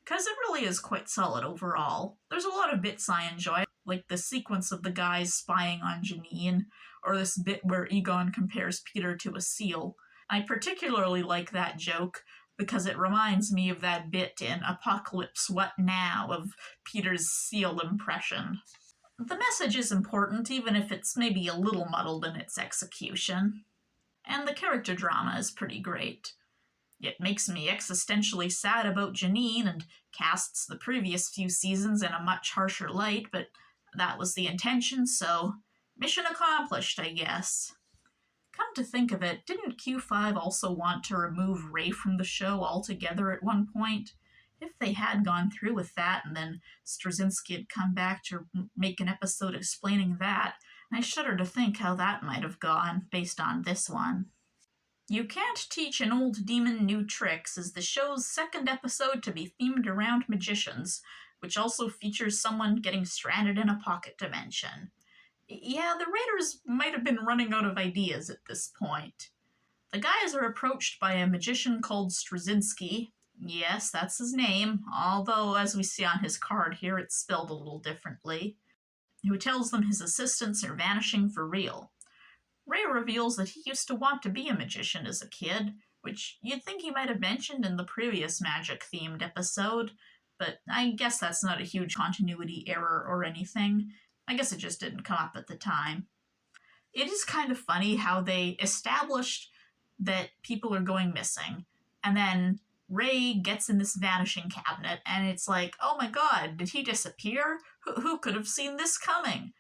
because it really is quite solid overall. There's a lot of bits I enjoy, like the sequence of the guys spying on Janine, or this bit where Egon compares Peter to a seal. I particularly like that joke because it reminds me of that bit in Apocalypse What Now of Peter's seal impression. The message is important, even if it's maybe a little muddled in its execution. And the character drama is pretty great. It makes me existentially sad about Janine and casts the previous few seasons in a much harsher light, but that was the intention, so mission accomplished, I guess. Come to think of it, didn't Q5 also want to remove Ray from the show altogether at one point? If they had gone through with that and then Straczynski had come back to make an episode explaining that, I shudder to think how that might have gone based on this one. You Can't Teach an Old Demon New Tricks is the show's second episode to be themed around magicians, which also features someone getting stranded in a pocket dimension. Yeah, the writers might have been running out of ideas at this point. The guys are approached by a magician called Straczynski. Yes, that's his name, although as we see on his card here, it's spelled a little differently, who tells them his assistants are vanishing for real. Ray reveals that he used to want to be a magician as a kid, which you'd think he might have mentioned in the previous magic-themed episode, but I guess that's not a huge continuity error or anything. I guess it just didn't come up at the time. It is kind of funny how they established that people are going missing, and then Ray gets in this vanishing cabinet, and it's like, oh my god, did he disappear? Who could have seen this coming?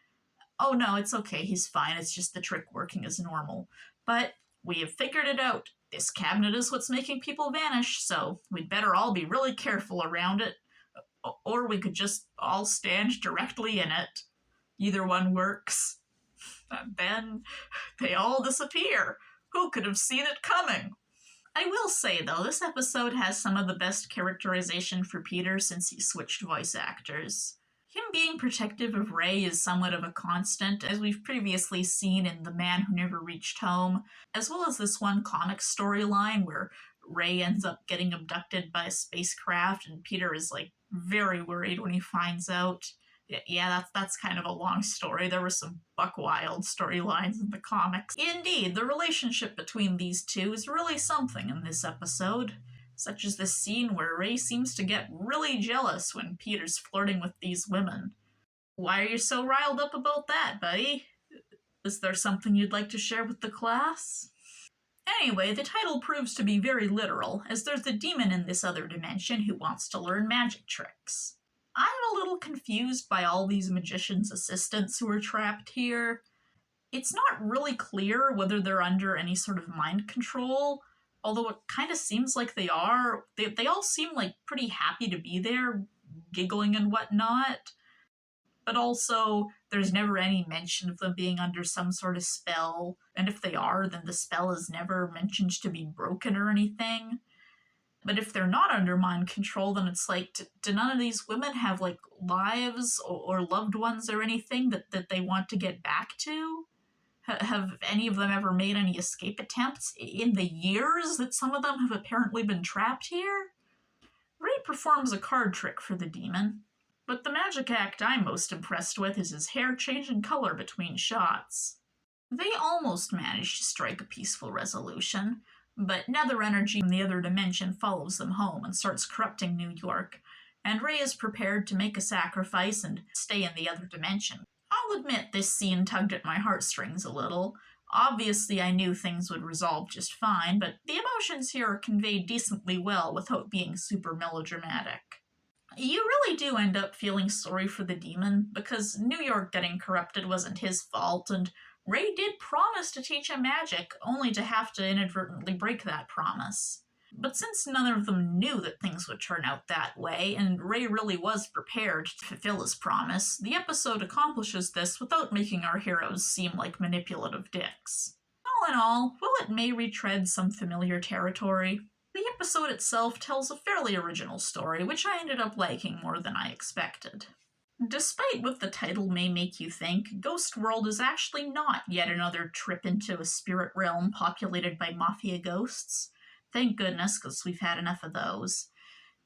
Oh no, it's okay, he's fine, it's just the trick working as normal. But we have figured it out. This cabinet is what's making people vanish, so we'd better all be really careful around it. Or we could just all stand directly in it. Either one works. Then they all disappear. Who could have seen it coming? I will say, though, this episode has some of the best characterization for Peter since he switched voice actors. Him being protective of Ray is somewhat of a constant, as we've previously seen in The Man Who Never Reached Home, as well as this one comic storyline where Ray ends up getting abducted by a spacecraft, and Peter is, like, very worried when he finds out. Yeah, that's kind of a long story. There were some buck wild storylines in the comics. Indeed, the relationship between these two is really something in this episode, such as this scene where Ray seems to get really jealous when Peter's flirting with these women. Why are you so riled up about that, buddy? Is there something you'd like to share with the class? Anyway, the title proves to be very literal, as there's a demon in this other dimension who wants to learn magic tricks. I'm a little confused by all these magicians' assistants who are trapped here. It's not really clear whether they're under any sort of mind control, although it kind of seems like they are. They all seem like pretty happy to be there, giggling and whatnot. But also, there's never any mention of them being under some sort of spell, and if they are, then the spell is never mentioned to be broken or anything. But if they're not under mind control, then it's like, do none of these women have, like, lives or loved ones or anything that they want to get back to? Have any of them ever made any escape attempts in the years that some of them have apparently been trapped here? Ray performs a card trick for the demon, but the magic act I'm most impressed with is his hair changing color between shots. They almost manage to strike a peaceful resolution, but nether energy from the other dimension follows them home and starts corrupting New York, and Ray is prepared to make a sacrifice and stay in the other dimension. I'll admit this scene tugged at my heartstrings a little. Obviously I knew things would resolve just fine, but the emotions here are conveyed decently well without being super melodramatic. You really do end up feeling sorry for the demon, because New York getting corrupted wasn't his fault, and Ray did promise to teach him magic, only to have to inadvertently break that promise. But since none of them knew that things would turn out that way, and Ray really was prepared to fulfill his promise, the episode accomplishes this without making our heroes seem like manipulative dicks. All in all, while it may retread some familiar territory, the episode itself tells a fairly original story, which I ended up liking more than I expected. Despite what the title may make you think, Ghost World is actually not yet another trip into a spirit realm populated by mafia ghosts. Thank goodness, because we've had enough of those.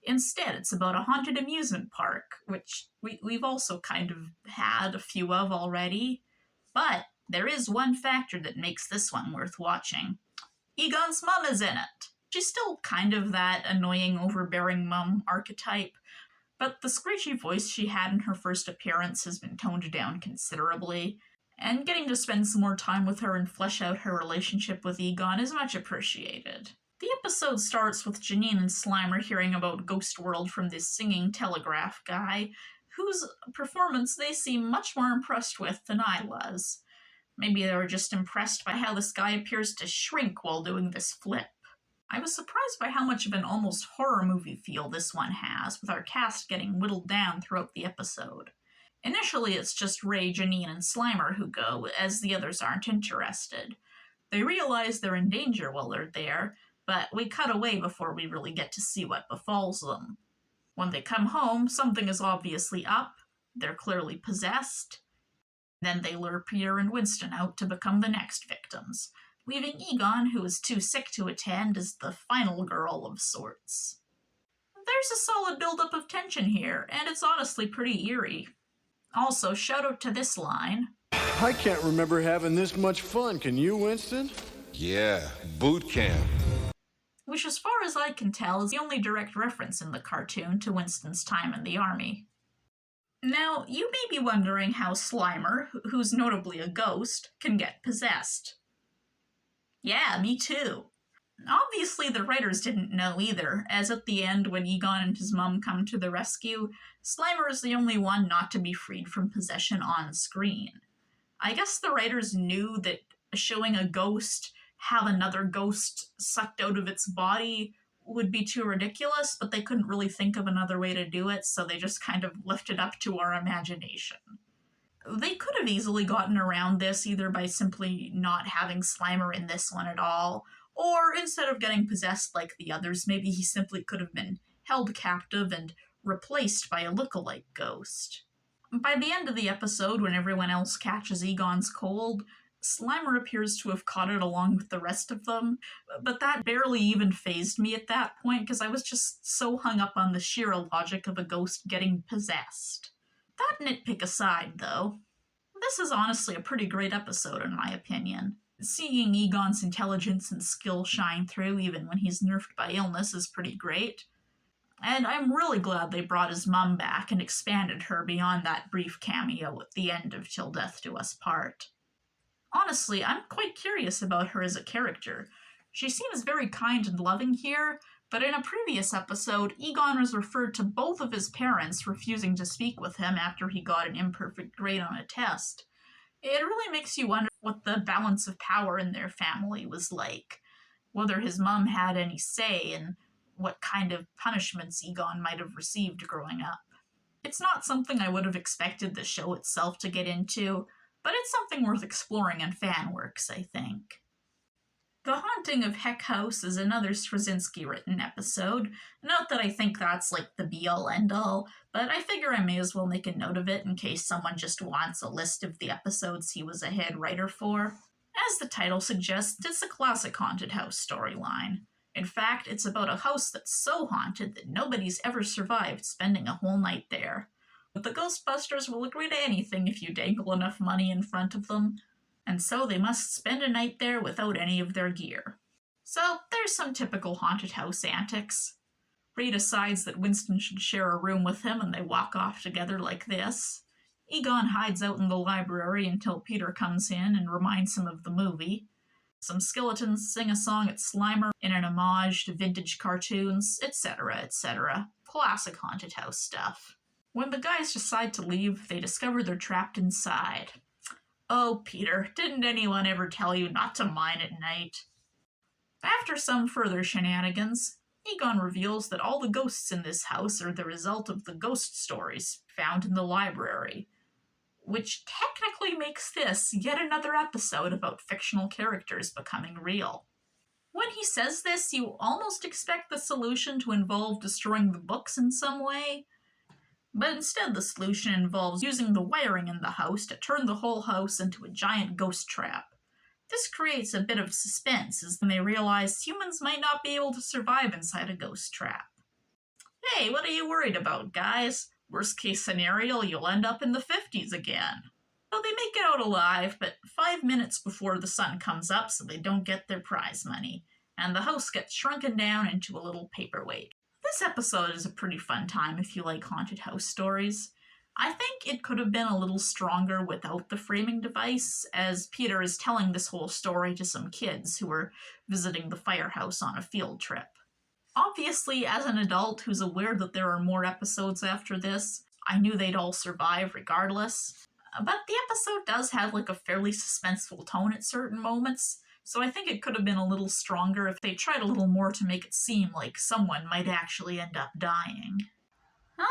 Instead, it's about a haunted amusement park, which we've also kind of had a few of already. But there is one factor that makes this one worth watching. Egon's mum is in it. She's still kind of that annoying, overbearing mum archetype, but the screechy voice she had in her first appearance has been toned down considerably, and getting to spend some more time with her and flesh out her relationship with Egon is much appreciated. The episode starts with Janine and Slimer hearing about Ghost World from this singing telegraph guy, whose performance they seem much more impressed with than I was. Maybe they were just impressed by how this guy appears to shrink while doing this flip. I was surprised by how much of an almost horror movie feel this one has, with our cast getting whittled down throughout the episode. Initially, it's just Ray, Janine, and Slimer who go, as the others aren't interested. They realize they're in danger while they're there, but we cut away before we really get to see what befalls them. When they come home, something is obviously up, they're clearly possessed. Then they lure Peter and Winston out to become the next victims, leaving Egon, who is too sick to attend, as the final girl of sorts. There's a solid buildup of tension here, and it's honestly pretty eerie. Also, shout out to this line. I can't remember having this much fun, can you, Winston? Yeah, boot camp. Which, as far as I can tell, is the only direct reference in the cartoon to Winston's time in the army. Now, you may be wondering how Slimer, who's notably a ghost, can get possessed. Yeah, me too. Obviously, the writers didn't know either, as at the end, when Egon and his mom come to the rescue, Slimer is the only one not to be freed from possession on screen. I guess the writers knew that showing a ghost have another ghost sucked out of its body would be too ridiculous, but they couldn't really think of another way to do it, so they just kind of left it up to our imagination. They could have easily gotten around this either by simply not having Slimer in this one at all, or instead of getting possessed like the others, maybe he simply could have been held captive and replaced by a look-alike ghost. By the end of the episode, when everyone else catches Egon's cold, Slimer appears to have caught it along with the rest of them, but that barely even fazed me at that point because I was just so hung up on the sheer logic of a ghost getting possessed. That nitpick aside, though, this is honestly a pretty great episode in my opinion. Seeing Egon's intelligence and skill shine through even when he's nerfed by illness is pretty great. And I'm really glad they brought his mum back and expanded her beyond that brief cameo at the end of Till Death Do Us Part. Honestly, I'm quite curious about her as a character. She seems very kind and loving here, but in a previous episode, Egon was referred to both of his parents refusing to speak with him after he got an imperfect grade on a test. It really makes you wonder what the balance of power in their family was like, whether his mum had any say in what kind of punishments Egon might have received growing up. It's not something I would have expected the show itself to get into, but it's something worth exploring in fanworks, I think. The Haunting of Heck House is another Straczynski-written episode. Not that I think that's like the be-all end-all, but I figure I may as well make a note of it in case someone just wants a list of the episodes he was a head writer for. As the title suggests, it's a classic haunted house storyline. In fact, it's about a house that's so haunted that nobody's ever survived spending a whole night there. But the Ghostbusters will agree to anything if you dangle enough money in front of them, and so they must spend a night there without any of their gear. So there's some typical haunted house antics. Ray decides that Winston should share a room with him and they walk off together like this. Egon hides out in the library until Peter comes in and reminds him of the movie. Some skeletons sing a song at Slimer in an homage to vintage cartoons, etc., etc. Classic haunted house stuff. When the guys decide to leave, they discover they're trapped inside. Oh, Peter, didn't anyone ever tell you not to mine at night? After some further shenanigans, Egon reveals that all the ghosts in this house are the result of the ghost stories found in the library, which technically makes this yet another episode about fictional characters becoming real. When he says this, you almost expect the solution to involve destroying the books in some way, but instead the solution involves using the wiring in the house to turn the whole house into a giant ghost trap. This creates a bit of suspense as they realize humans might not be able to survive inside a ghost trap. Hey, what are you worried about, guys? Worst case scenario, you'll end up in the 50s again. So they make it out alive, but 5 minutes before the sun comes up so they don't get their prize money, and the house gets shrunken down into a little paperweight. This episode is a pretty fun time if you like haunted house stories. I think it could have been a little stronger without the framing device, as Peter is telling this whole story to some kids who are visiting the firehouse on a field trip. Obviously, as an adult who's aware that there are more episodes after this, I knew they'd all survive regardless. But the episode does have like a fairly suspenseful tone at certain moments, so I think it could have been a little stronger if they tried a little more to make it seem like someone might actually end up dying.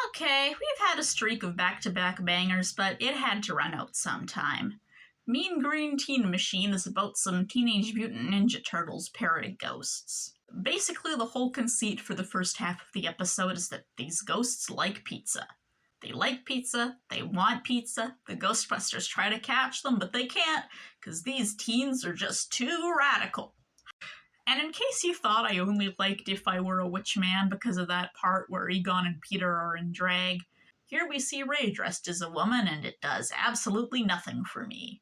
Okay, we've had a streak of back-to-back bangers, but it had to run out sometime. Mean Green Teen Machine is about some Teenage Mutant Ninja Turtles parody ghosts. Basically, the whole conceit for the first half of the episode is that these ghosts like pizza. They like pizza, they want pizza, the Ghostbusters try to catch them, but they can't, because these teens are just too radical. And in case you thought I only liked If I Were a Witch Man because of that part where Egon and Peter are in drag, here we see Ray dressed as a woman, and it does absolutely nothing for me.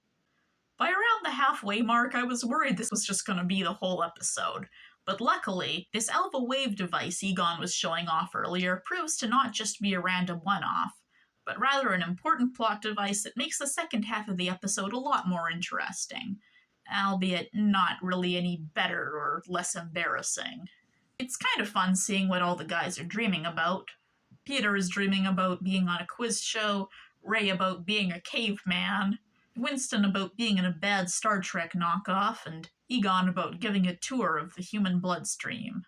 By around the halfway mark, I was worried this was just going to be the whole episode, but luckily, this Alpha Wave device Egon was showing off earlier proves to not just be a random one-off, but rather an important plot device that makes the second half of the episode a lot more interesting. albeit not really any better or less embarrassing. It's kind of fun seeing what all the guys are dreaming about. Peter is dreaming about being on a quiz show, Ray about being a caveman, Winston about being in a bad Star Trek knockoff, and Egon about giving a tour of the human bloodstream.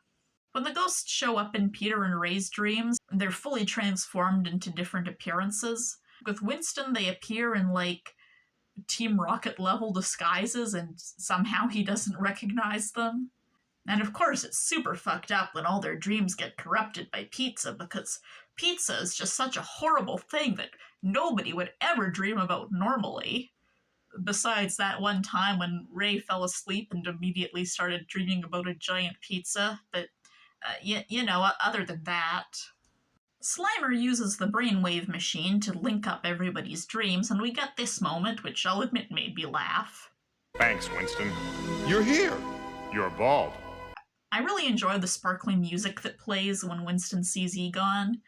When the ghosts show up in Peter and Ray's dreams, they're fully transformed into different appearances. With Winston, they appear in, Team Rocket level disguises, and somehow he doesn't recognize them. And of course, it's super fucked up when all their dreams get corrupted by pizza, because pizza is just such a horrible thing that nobody would ever dream about normally. Besides that one time when Ray fell asleep and immediately started dreaming about a giant pizza, but, other than that. Slimer uses the brainwave machine to link up everybody's dreams, and we get this moment, which I'll admit made me laugh. Thanks, Winston. You're here. You're bald. I really enjoy the sparkling music that plays when Winston sees Egon.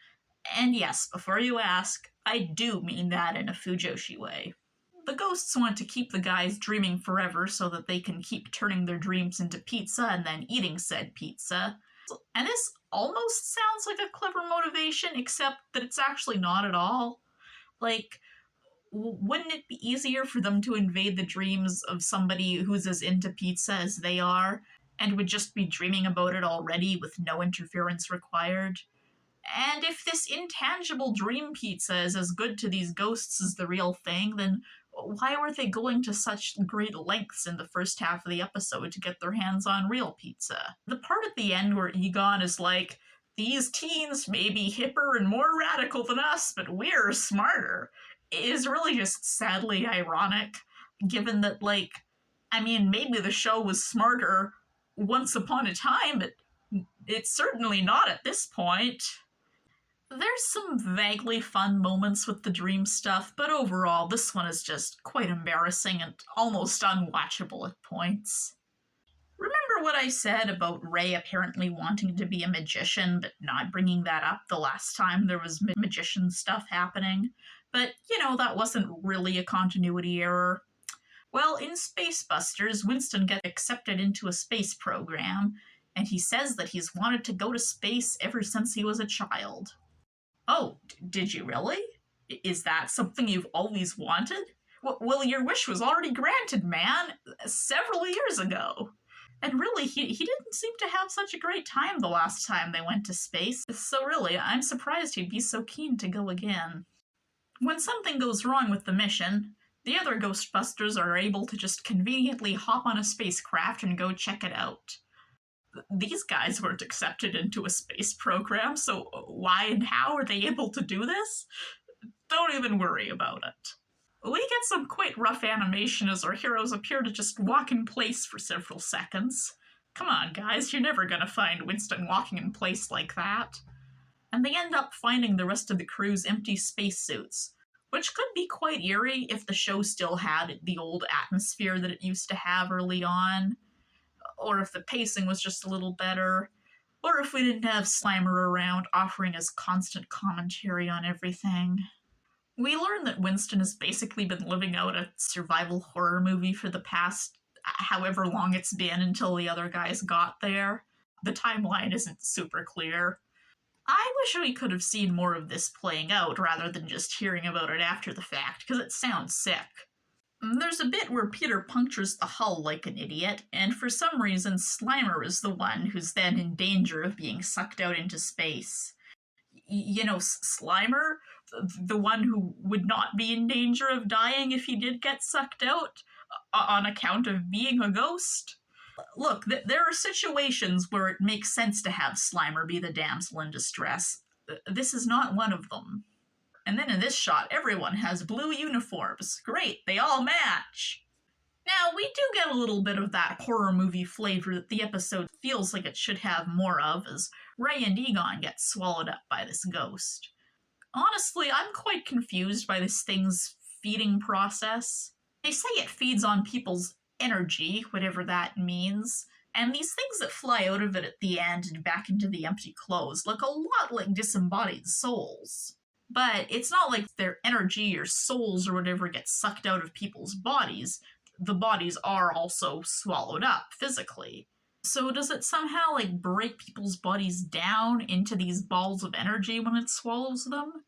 And yes, before you ask, I do mean that in a Fujoshi way. The ghosts want to keep the guys dreaming forever so that they can keep turning their dreams into pizza and then eating said pizza. And this almost sounds like a clever motivation, except that it's actually not at all. Wouldn't it be easier for them to invade the dreams of somebody who's as into pizza as they are, and would just be dreaming about it already with no interference required? And if this intangible dream pizza is as good to these ghosts as the real thing, then why were they going to such great lengths in the first half of the episode to get their hands on real pizza? The part at the end where Egon is like, these teens may be hipper and more radical than us, but we're smarter, is really just sadly ironic, given that, maybe the show was smarter once upon a time, but it's certainly not at this point. There's some vaguely fun moments with the dream stuff, but overall, this one is just quite embarrassing and almost unwatchable at points. Remember what I said about Ray apparently wanting to be a magician, but not bringing that up the last time there was magician stuff happening? But, that wasn't really a continuity error. Well, in Spacebusters, Winston gets accepted into a space program, and he says that he's wanted to go to space ever since he was a child. Oh, did you really? Is that something you've always wanted? Well, your wish was already granted, man, several years ago. And really, he didn't seem to have such a great time the last time they went to space, so really, I'm surprised he'd be so keen to go again. When something goes wrong with the mission, the other Ghostbusters are able to just conveniently hop on a spacecraft and go check it out. These guys weren't accepted into a space program, so why and how are they able to do this? Don't even worry about it. We get some quite rough animation as our heroes appear to just walk in place for several seconds. Come on, guys, you're never gonna find Winston walking in place like that. And they end up finding the rest of the crew's empty spacesuits, which could be quite eerie if the show still had the old atmosphere that it used to have early on, or if the pacing was just a little better, or if we didn't have Slimer around offering us constant commentary on everything. We learn that Winston has basically been living out a survival horror movie for the past however long it's been until the other guys got there. The timeline isn't super clear. I wish we could have seen more of this playing out rather than just hearing about it after the fact, because it sounds sick. There's a bit where Peter punctures the hull like an idiot, and for some reason Slimer is the one who's then in danger of being sucked out into space. Slimer? The one who would not be in danger of dying if he did get sucked out on account of being a ghost? Look, there are situations where it makes sense to have Slimer be the damsel in distress. This is not one of them. And then in this shot, everyone has blue uniforms. Great, they all match. Now, we do get a little bit of that horror movie flavor that the episode feels like it should have more of, as Ray and Egon get swallowed up by this ghost. Honestly, I'm quite confused by this thing's feeding process. They say it feeds on people's energy, whatever that means, and these things that fly out of it at the end and back into the empty clothes look a lot like disembodied souls. But it's not like their energy or souls or whatever gets sucked out of people's bodies. the bodies are also swallowed up physically. So does it somehow, like, break people's bodies down into these balls of energy when it swallows them?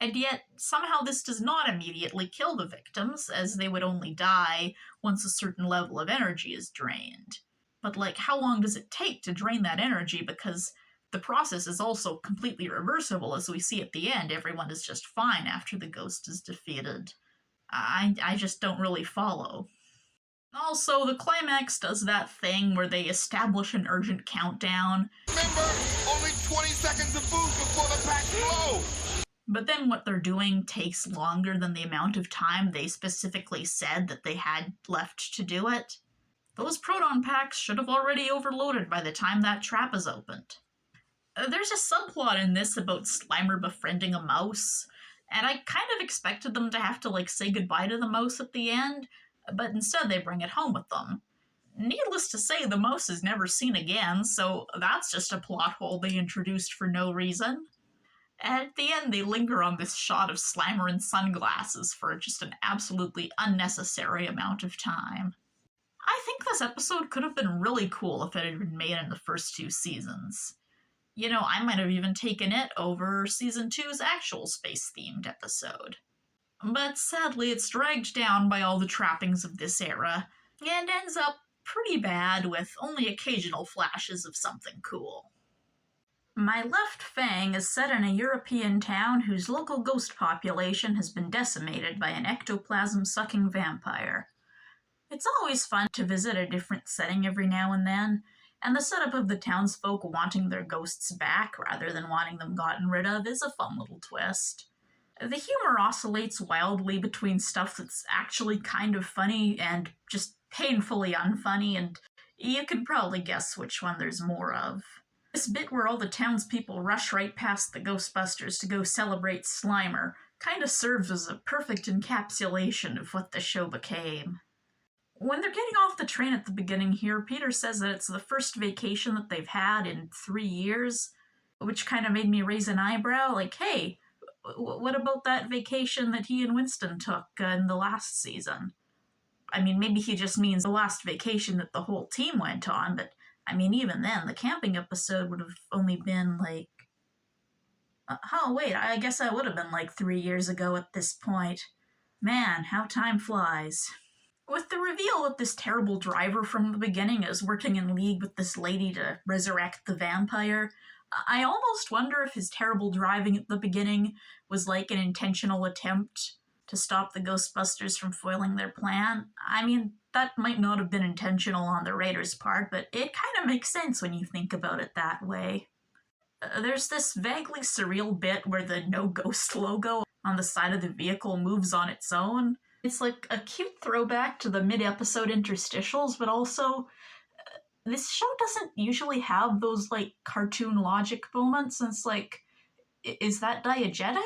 And yet, somehow this does not immediately kill the victims, as they would only die once a certain level of energy is drained. But, like, how long does it take to drain that energy? Because the process is also completely reversible, as we see at the end. Everyone is just fine after the ghost is defeated. I just don't really follow. Also, the climax does that thing where they establish an urgent countdown. Remember, only 20 seconds of food before the packs blow! But then what they're doing takes longer than the amount of time they specifically said that they had left to do it. Those proton packs should have already overloaded by the time that trap is opened. There's a subplot in this about Slimer befriending a mouse, and I kind of expected them to have to, like, say goodbye to the mouse at the end, but instead they bring it home with them. Needless to say, the mouse is never seen again, so that's just a plot hole they introduced for no reason. At the end, they linger on this shot of Slimer in sunglasses for just an absolutely unnecessary amount of time. I think this episode could have been really cool if it had been made in the first 2 seasons. You know, I might have even taken it over Season 2's actual space-themed episode. But sadly, it's dragged down by all the trappings of this era, and ends up pretty bad with only occasional flashes of something cool. My Left Fang is set in a European town whose local ghost population has been decimated by an ectoplasm-sucking vampire. It's always fun to visit a different setting every now and then, and the setup of the townsfolk wanting their ghosts back rather than wanting them gotten rid of is a fun little twist. The humor oscillates wildly between stuff that's actually kind of funny and just painfully unfunny, and you can probably guess which one there's more of. This bit where all the townspeople rush right past the Ghostbusters to go celebrate Slimer kind of serves as a perfect encapsulation of what the show became. When they're getting off the train at the beginning here, Peter says that it's the first vacation that they've had in 3 years, which kind of made me raise an eyebrow, like, hey, what about that vacation that he and Winston took in the last season? I mean, maybe he just means the last vacation that the whole team went on, but I mean, even then, the camping episode would have only been like... I guess that would have been like 3 years ago at this point. Man, how time flies. With the reveal that this terrible driver from the beginning is working in league with this lady to resurrect the vampire, I almost wonder if his terrible driving at the beginning was like an intentional attempt to stop the Ghostbusters from foiling their plan. I mean, that might not have been intentional on the Raiders' part, but it kind of makes sense when you think about it that way. There's this vaguely surreal bit where the No Ghost logo on the side of the vehicle moves on its own. It's like a cute throwback to the mid-episode interstitials, but also this show doesn't usually have those, like, cartoon logic moments, and it's like, is that diegetic?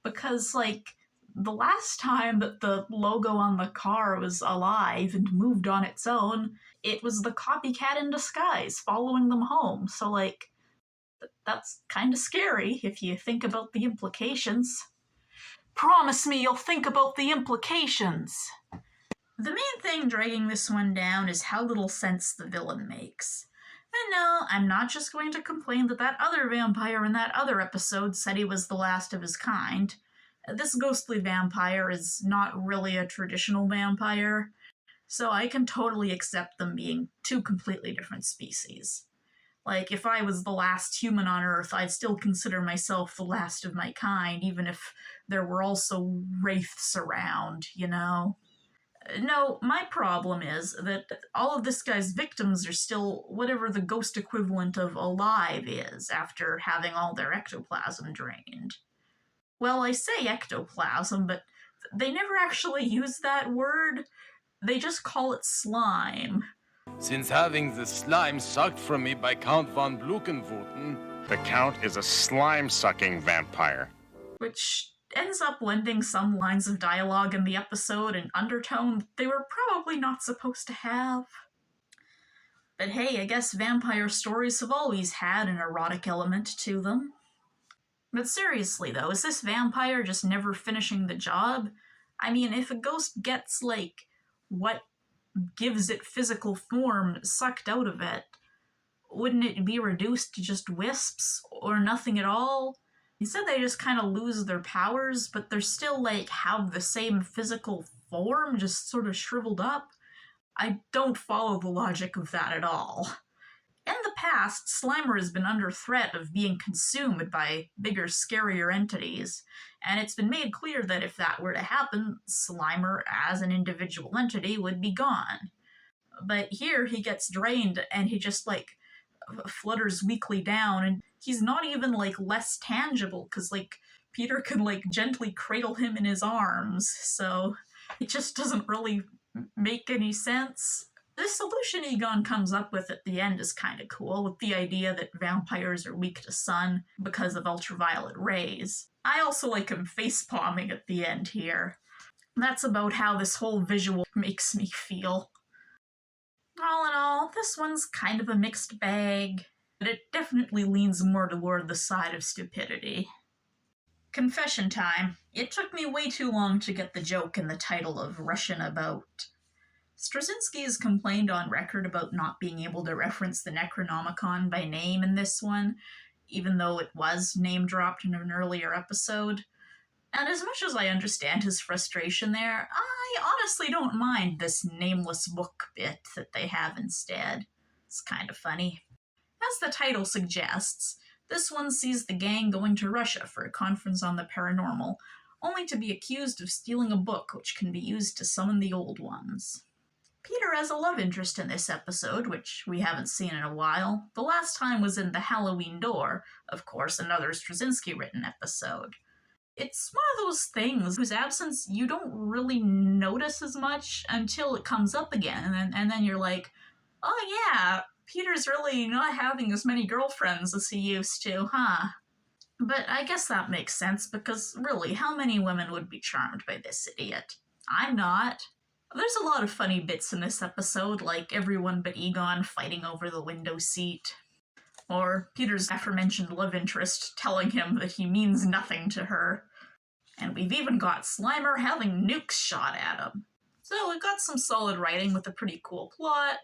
Because, like, the last time that the logo on the car was alive and moved on its own, it was the copycat in disguise following them home. So, like, that's kind of scary if you think about the implications. Promise me you'll think about the implications! The main thing dragging this one down is how little sense the villain makes. And no, I'm not just going to complain that that other vampire in that other episode said he was the last of his kind. This ghostly vampire is not really a traditional vampire, so I can totally accept them being 2 completely different species. Like, if I was the last human on Earth, I'd still consider myself the last of my kind, even if there were also wraiths around, you know? No, my problem is that all of this guy's victims are still whatever the ghost equivalent of alive is after having all their ectoplasm drained. Well, I say ectoplasm, but they never actually use that word. They just call it slime. Since having the slime sucked from me by Count von Blukenwoten, the Count is a slime-sucking vampire. Which ends up lending some lines of dialogue in the episode an undertone that they were probably not supposed to have. But hey, I guess vampire stories have always had an erotic element to them. But seriously though, is this vampire just never finishing the job? I mean, if a ghost gets, like, what gives it physical form sucked out of it, wouldn't it be reduced to just wisps or nothing at all? Instead, they just kind of lose their powers, but they're still, like, have the same physical form, just sort of shriveled up. I don't follow the logic of that at all. In the past, Slimer has been under threat of being consumed by bigger, scarier entities, and it's been made clear that if that were to happen, Slimer as an individual entity would be gone. But here he gets drained and he just, like, flutters weakly down, and he's not even, like, less tangible, because, like, Peter can, like, gently cradle him in his arms, so it just doesn't really make any sense. The solution Egon comes up with at the end is kind of cool, with the idea that vampires are weak to sun because of ultraviolet rays. I also like him facepalming at the end here. That's about how this whole visual makes me feel. All in all, this one's kind of a mixed bag, but it definitely leans more toward the side of stupidity. Confession time. It took me way too long to get the joke in the title of Russian About. Straczynski has complained on record about not being able to reference the Necronomicon by name in this one, even though it was name-dropped in an earlier episode. And as much as I understand his frustration there, I honestly don't mind this nameless book bit that they have instead. It's kind of funny. As the title suggests, this one sees the gang going to Russia for a conference on the paranormal, only to be accused of stealing a book which can be used to summon the old ones. Peter has a love interest in this episode, which we haven't seen in a while. The last time was in The Halloween Door, of course, another Straczynski-written episode. It's one of those things whose absence you don't really notice as much until it comes up again, and then you're like, oh yeah, Peter's really not having as many girlfriends as he used to, huh? But I guess that makes sense, because really, how many women would be charmed by this idiot? I'm not. There's a lot of funny bits in this episode, like everyone but Egon fighting over the window seat. Or Peter's aforementioned love interest telling him that he means nothing to her. And we've even got Slimer having nukes shot at him. So we've got some solid writing with a pretty cool plot.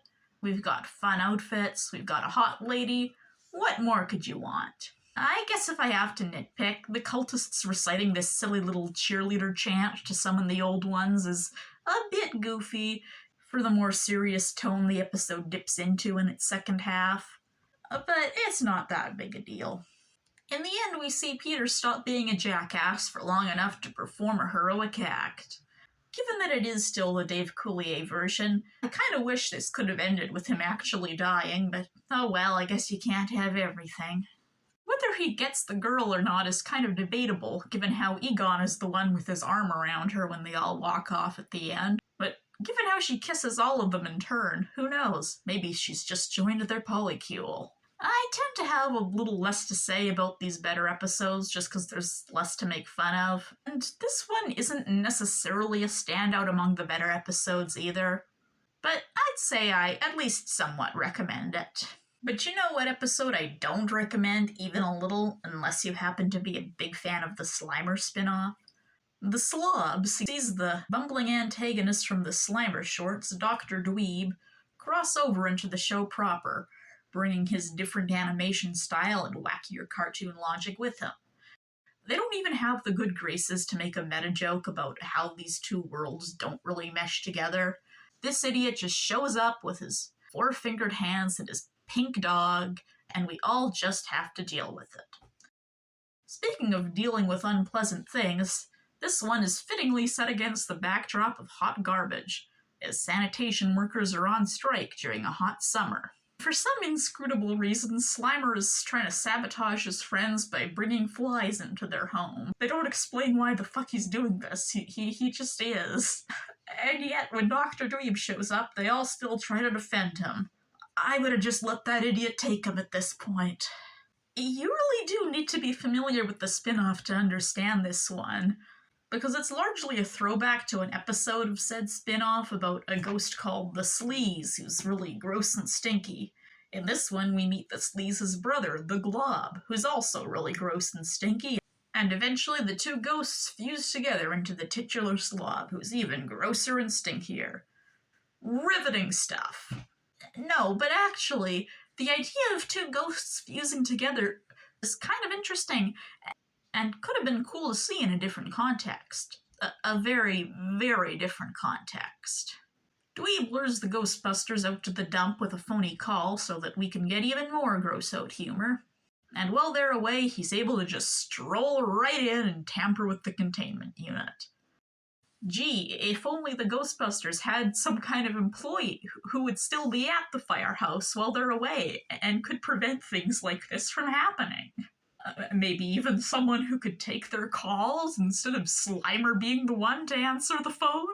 We've got fun outfits. We've got a hot lady. What more could you want? I guess if I have to nitpick, the cultists reciting this silly little cheerleader chant to summon the old ones is a bit goofy for the more serious tone the episode dips into in its second half. But it's not that big a deal. In the end, we see Peter stop being a jackass for long enough to perform a heroic act. Given that it is still the Dave Coulier version, I kind of wish this could have ended with him actually dying, but oh well, I guess you can't have everything. Whether he gets the girl or not is kind of debatable, given how Egon is the one with his arm around her when they all walk off at the end. But given how she kisses all of them in turn, who knows? Maybe she's just joined their polycule. I tend to have a little less to say about these better episodes just because there's less to make fun of, and this one isn't necessarily a standout among the better episodes either. But I'd say I at least somewhat recommend it. But you know what episode I don't recommend even a little, unless you happen to be a big fan of the Slimer spin-off? The Slob sees the bumbling antagonist from the Slimer shorts, Dr. Dweeb, cross over into the show proper, bringing his different animation style and wackier cartoon logic with him. They don't even have the good graces to make a meta-joke about how these two worlds don't really mesh together. This idiot just shows up with his four-fingered hands and his pink dog, and we all just have to deal with it. Speaking of dealing with unpleasant things, this one is fittingly set against the backdrop of hot garbage, as sanitation workers are on strike during a hot summer. For some inscrutable reason, Slimer is trying to sabotage his friends by bringing flies into their home. They don't explain why the fuck he's doing this. He just is. And yet, when Dr. Dweeb shows up, they all still try to defend him. I would have just let that idiot take him at this point. You really do need to be familiar with the spin-off to understand this one, because it's largely a throwback to an episode of said spin-off about a ghost called the Sleaze, who's really gross and stinky. In this one, we meet the Sleaze's brother, the Glob, who's also really gross and stinky, and eventually the two ghosts fuse together into the titular Slob, who's even grosser and stinkier. Riveting stuff. No, but actually, the idea of two ghosts fusing together is kind of interesting and could have been cool to see in a different context. A very, very different context. Dweeb lures the Ghostbusters out to the dump with a phony call so that we can get even more gross-out humor. And while they're away, he's able to just stroll right in and tamper with the containment unit. Gee, if only the Ghostbusters had some kind of employee who would still be at the firehouse while they're away and could prevent things like this from happening. Maybe even someone who could take their calls instead of Slimer being the one to answer the phone?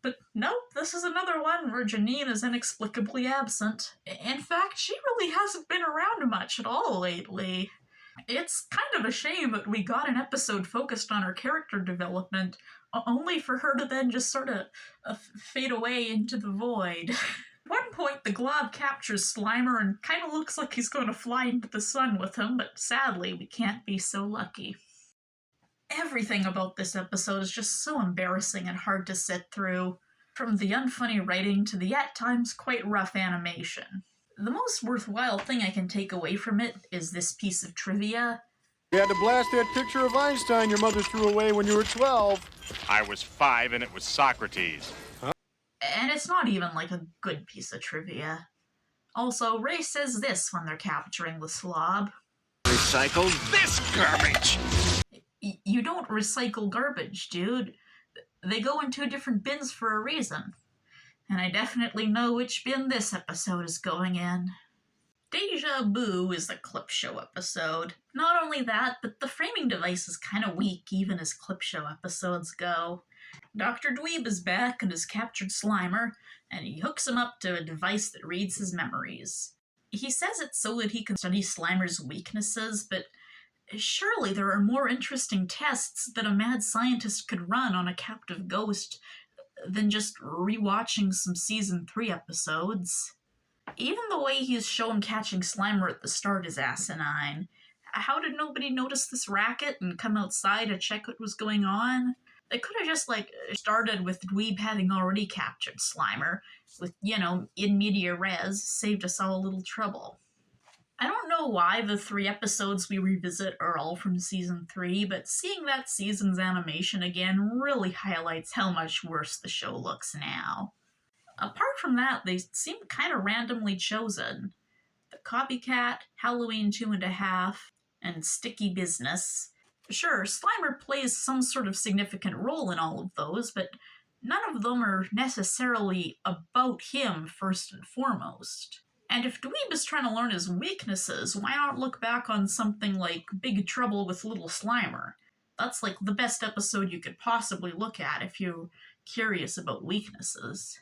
But nope, this is another one where Janine is inexplicably absent. In fact, she really hasn't been around much at all lately. It's kind of a shame that we got an episode focused on her character development, only for her to then just sort of fade away into the void. At one point, the Glob captures Slimer and kind of looks like he's going to fly into the sun with him, but sadly, we can't be so lucky. Everything about this episode is just so embarrassing and hard to sit through, from the unfunny writing to the at times quite rough animation. The most worthwhile thing I can take away from it is this piece of trivia. You had to blast that picture of Einstein your mother threw away when you were 12. I was 5 and it was Socrates. And it's not even like a good piece of trivia. Also, Ray says this when they're capturing the slob. Recycle this garbage! You don't recycle garbage, dude. They go in 2 different bins for a reason. And I definitely know which bin this episode is going in. Deja Boo is the clip show episode. Not only that, but the framing device is kind of weak even as clip show episodes go. Dr. Dweeb is back and has captured Slimer, and he hooks him up to a device that reads his memories. He says it's so that he can study Slimer's weaknesses, but surely there are more interesting tests that a mad scientist could run on a captive ghost than just rewatching some season 3 episodes. Even the way he's shown catching Slimer at the start is asinine. How did nobody notice this racket and come outside to check what was going on? They could have just, started with Dweeb having already captured Slimer, with, in media res, saved us all a little trouble. I don't know why the 3 episodes we revisit are all from Season 3, but seeing that season's animation again really highlights how much worse the show looks now. Apart from that, they seem kind of randomly chosen. The Copycat, Halloween 2.5, and Sticky Business. Sure, Slimer plays some sort of significant role in all of those, but none of them are necessarily about him first and foremost. And if Dweeb is trying to learn his weaknesses, why not look back on something like Big Trouble with Little Slimer? That's the best episode you could possibly look at if you're curious about weaknesses.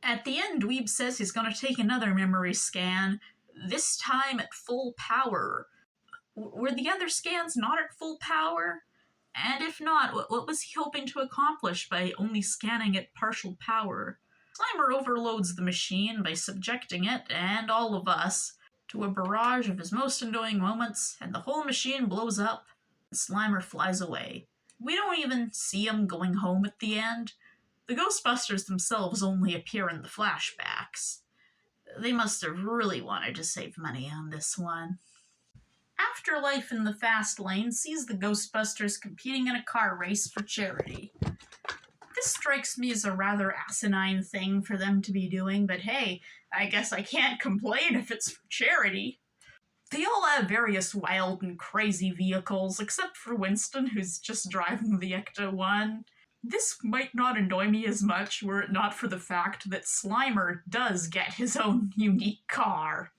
At the end, Dweeb says he's going to take another memory scan, this time at full power. Were the other scans not at full power? And if not, what was he hoping to accomplish by only scanning at partial power? Slimer overloads the machine by subjecting it, and all of us, to a barrage of his most annoying moments, and the whole machine blows up, and Slimer flies away. We don't even see him going home at the end. The Ghostbusters themselves only appear in the flashbacks. They must have really wanted to save money on this one. Afterlife in the Fast Lane sees the Ghostbusters competing in a car race for charity. This strikes me as a rather asinine thing for them to be doing, but hey, I guess I can't complain if it's for charity. They all have various wild and crazy vehicles, except for Winston, who's just driving the Ecto-1. This might not annoy me as much were it not for the fact that Slimer does get his own unique car.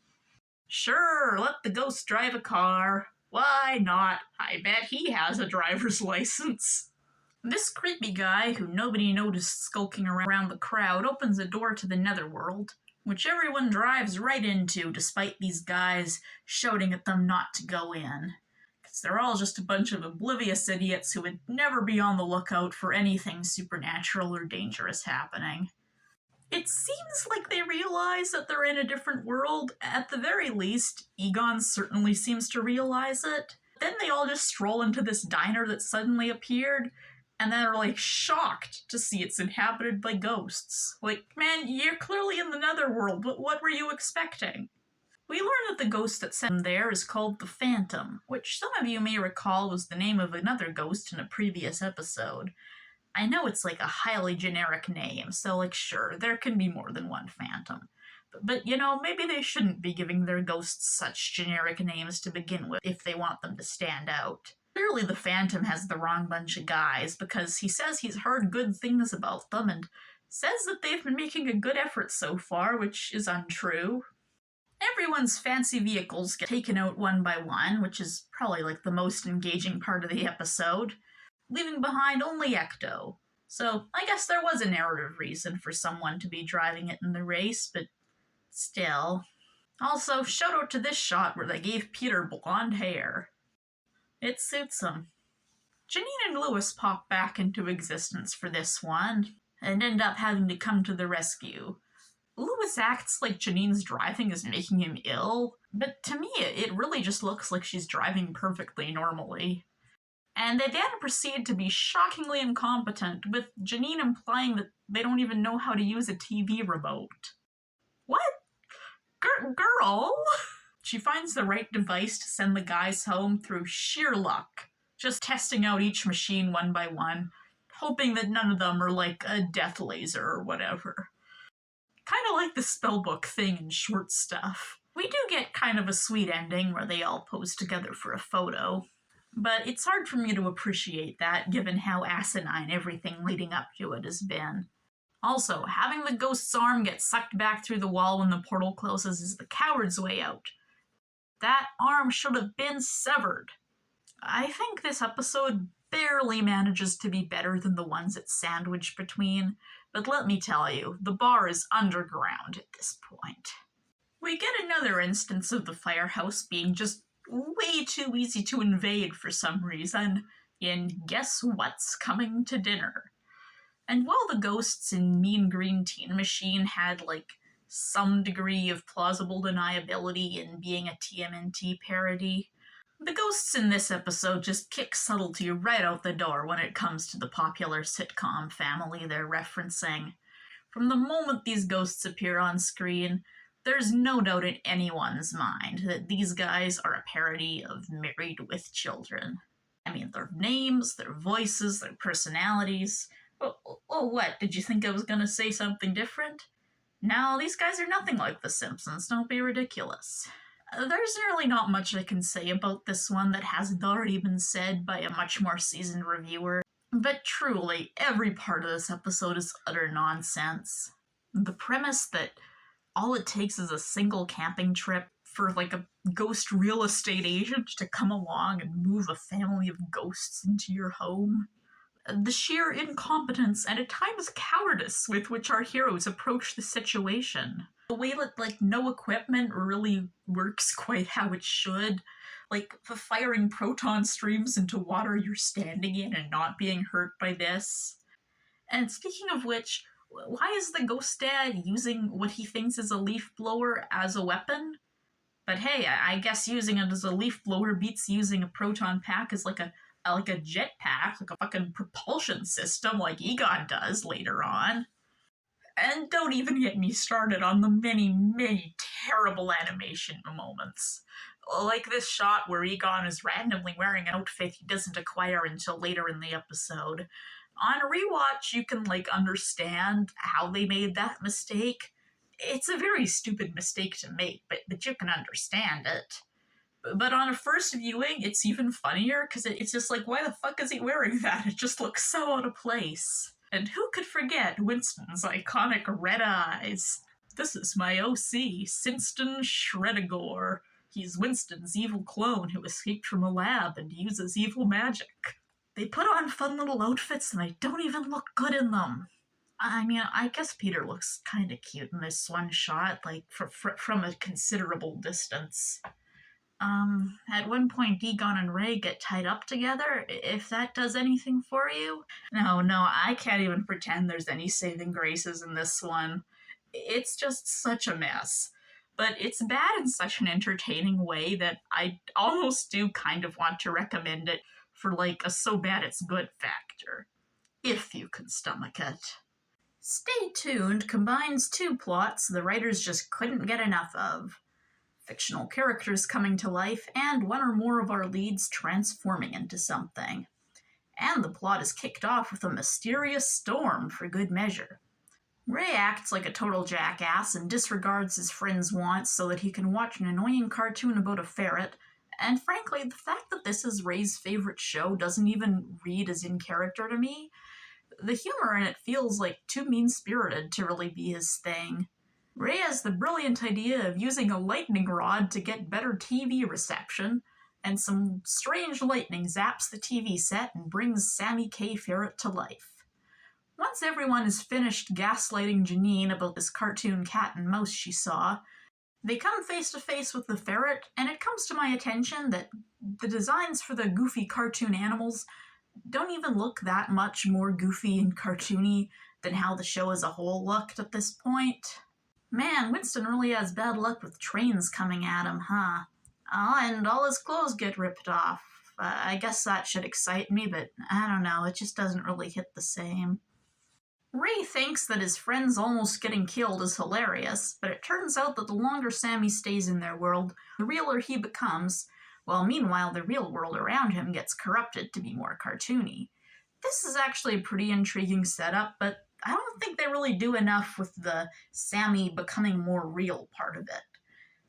Sure, let the ghost drive a car. Why not? I bet he has a driver's license. This creepy guy, who nobody noticed skulking around the crowd, opens a door to the netherworld, which everyone drives right into despite these guys shouting at them not to go in. They're all just a bunch of oblivious idiots who would never be on the lookout for anything supernatural or dangerous happening. It seems like they realize that they're in a different world. At the very least, Egon certainly seems to realize it. Then they all just stroll into this diner that suddenly appeared. and then are like shocked to see it's inhabited by ghosts. Like, man, you're clearly in the netherworld, but what were you expecting? We learn that the ghost that sent them there is called the Phantom, which some of you may recall was the name of another ghost in a previous episode. I know it's like a highly generic name, so like sure, there can be more than one Phantom. But you know, maybe they shouldn't be giving their ghosts such generic names to begin with if they want them to stand out. Clearly the Phantom has the wrong bunch of guys, because he says he's heard good things about them and says that they've been making a good effort so far, which is untrue. Everyone's fancy vehicles get taken out one by one, which is probably like the most engaging part of the episode, leaving behind only Ecto. So I guess there was a narrative reason for someone to be driving it in the race, but still. Also, shout out to this shot where they gave Peter blonde hair. It suits him. Janine and Lewis pop back into existence for this one, and end up having to come to the rescue. Lewis acts like Janine's driving is making him ill, but to me it really just looks like she's driving perfectly normally. And they then proceed to be shockingly incompetent, with Janine implying that they don't even know how to use a TV remote. What? Girl? She finds the right device to send the guys home through sheer luck, just testing out each machine one by one, hoping that none of them are like a death laser or whatever. Kind of like the spellbook thing in Short Stuff. We do get kind of a sweet ending where they all pose together for a photo, but it's hard for me to appreciate that given how asinine everything leading up to it has been. Also, having the ghost's arm get sucked back through the wall when the portal closes is the coward's way out. That arm should have been severed. I think this episode barely manages to be better than the ones it's sandwiched between, but let me tell you, the bar is underground at this point. We get another instance of the firehouse being just way too easy to invade for some reason, in Guess What's Coming to Dinner. And while the ghosts in Mean Green Teen Machine had, like, some degree of plausible deniability in being a TMNT parody, the ghosts in this episode just kick subtlety right out the door when it comes to the popular sitcom family they're referencing. From the moment these ghosts appear on screen, there's no doubt in anyone's mind that these guys are a parody of Married with Children. I mean, their names, their voices, their personalities. Oh, what? Did you think I was gonna say something different? No, these guys are nothing like The Simpsons, don't be ridiculous. There's really not much I can say about this one that hasn't already been said by a much more seasoned reviewer, but truly, every part of this episode is utter nonsense. The premise that all it takes is a single camping trip for like a ghost real estate agent to come along and move a family of ghosts into your home. The sheer incompetence and at times cowardice with which our heroes approach the situation. The way that, like, no equipment really works quite how it should. Like, firing proton streams into water you're standing in and not being hurt by this. And speaking of which, why is the ghost dad using what he thinks is a leaf blower as a weapon? But hey, I guess using it as a leaf blower beats using a proton pack as like a jetpack, like a fucking propulsion system like Egon does later on. And don't even get me started on the many, many terrible animation moments. Like this shot where Egon is randomly wearing an outfit he doesn't acquire until later in the episode. On a rewatch, you can, like, understand how they made that mistake. It's a very stupid mistake to make, but you can understand it. But on a first viewing, it's even funnier, because it's just like, why the fuck is he wearing that? It just looks so out of place. And who could forget Winston's iconic red eyes? This is my OC, Sinston Shredigore. He's Winston's evil clone who escaped from a lab and uses evil magic. They put on fun little outfits and they don't even look good in them. I mean, I guess Peter looks kind of cute in this one shot, like, from a considerable distance. At one point, Egon and Ray get tied up together, if that does anything for you. No, I can't even pretend there's any saving graces in this one. It's just such a mess. But it's bad in such an entertaining way that I almost do kind of want to recommend it for, like, a so bad it's good factor. if you can stomach it. Stay Tuned combines two plots the writers just couldn't get enough of. Fictional characters coming to life, and one or more of our leads transforming into something. And the plot is kicked off with a mysterious storm for good measure. Ray acts like a total jackass and disregards his friend's wants so that he can watch an annoying cartoon about a ferret, and frankly, the fact that this is Ray's favorite show doesn't even read as in character to me. The humor in it feels like too mean-spirited to really be his thing. Ray has the brilliant idea of using a lightning rod to get better TV reception, and some strange lightning zaps the TV set and brings Sammy K. Ferret to life. Once everyone is finished gaslighting Janine about this cartoon cat and mouse she saw, they come face to face with the ferret, and it comes to my attention that the designs for the goofy cartoon animals don't even look that much more goofy and cartoony than how the show as a whole looked at this point. Man, Winston really has bad luck with trains coming at him, huh? Oh, and all his clothes get ripped off. I guess that should excite me, but I don't know, it just doesn't really hit the same. Ray thinks that his friends almost getting killed is hilarious, but it turns out that the longer Sammy stays in their world, the realer he becomes, while meanwhile the real world around him gets corrupted to be more cartoony. This is actually a pretty intriguing setup, but I don't think they really do enough with the Sammy becoming more real part of it.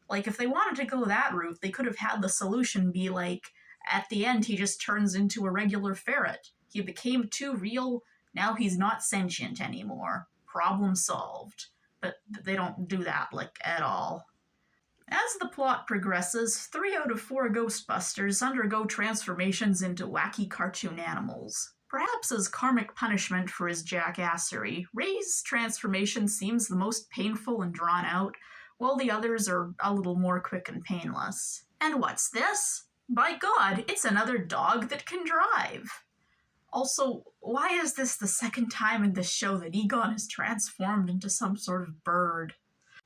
Like, if they wanted to go that route, they could have had the solution be like, at the end he just turns into a regular ferret. He became too real, now he's not sentient anymore. Problem solved. But they don't do that, like, at all. As the plot progresses, 3 out of 4 Ghostbusters undergo transformations into wacky cartoon animals. Perhaps as karmic punishment for his jackassery, Ray's transformation seems the most painful and drawn out, while the others are a little more quick and painless. And what's this? By God, it's another dog that can drive! Also, why is this the second time in this show that Egon is transformed into some sort of bird?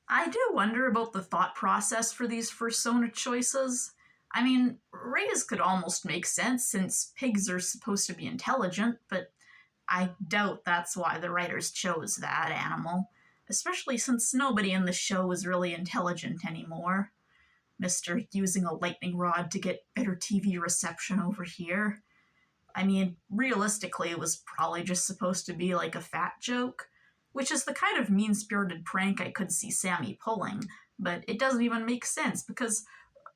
I do wonder about the thought process for these fursona choices. I mean, Ray's could almost make sense since pigs are supposed to be intelligent, but I doubt that's why the writers chose that animal, especially since nobody in the show is really intelligent anymore. Mr. using a lightning rod to get better TV reception over here. I mean, realistically, it was probably just supposed to be like a fat joke, which is the kind of mean-spirited prank I could see Sammy pulling, but it doesn't even make sense because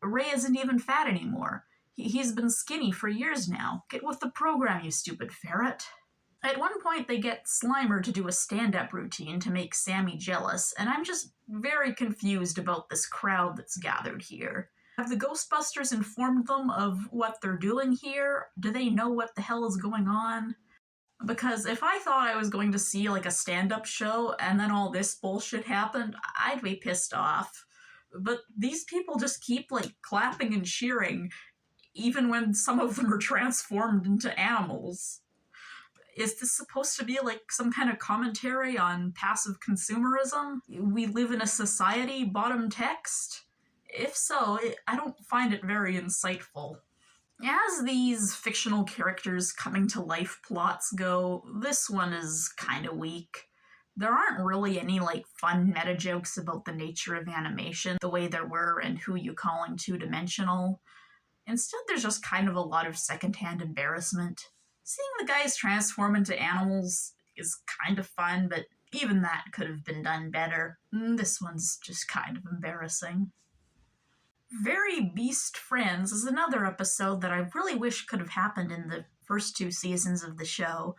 Ray isn't even fat anymore. He's been skinny for years now. Get with the program, you stupid ferret. At one point, they get Slimer to do a stand-up routine to make Sammy jealous, and I'm just very confused about this crowd that's gathered here. Have the Ghostbusters informed them of what they're doing here? Do they know what the hell is going on? Because if I thought I was going to see like a stand-up show and then all this bullshit happened, I'd be pissed off. But these people just keep like clapping and cheering, even when some of them are transformed into animals. Is this supposed to be like some kind of commentary on passive consumerism? We live in a society, bottom text? If so, I don't find it very insightful. As these fictional characters coming to life plots go, this one is kinda weak. There aren't really any like fun meta jokes about the nature of animation, the way there were in Who You Calling Two-Dimensional. Instead, there's just kind of a lot of secondhand embarrassment. Seeing the guys transform into animals is kind of fun, but even that could have been done better. This one's just kind of embarrassing. Very Beast Friends is another episode that I really wish could have happened in the first 2 seasons of the show,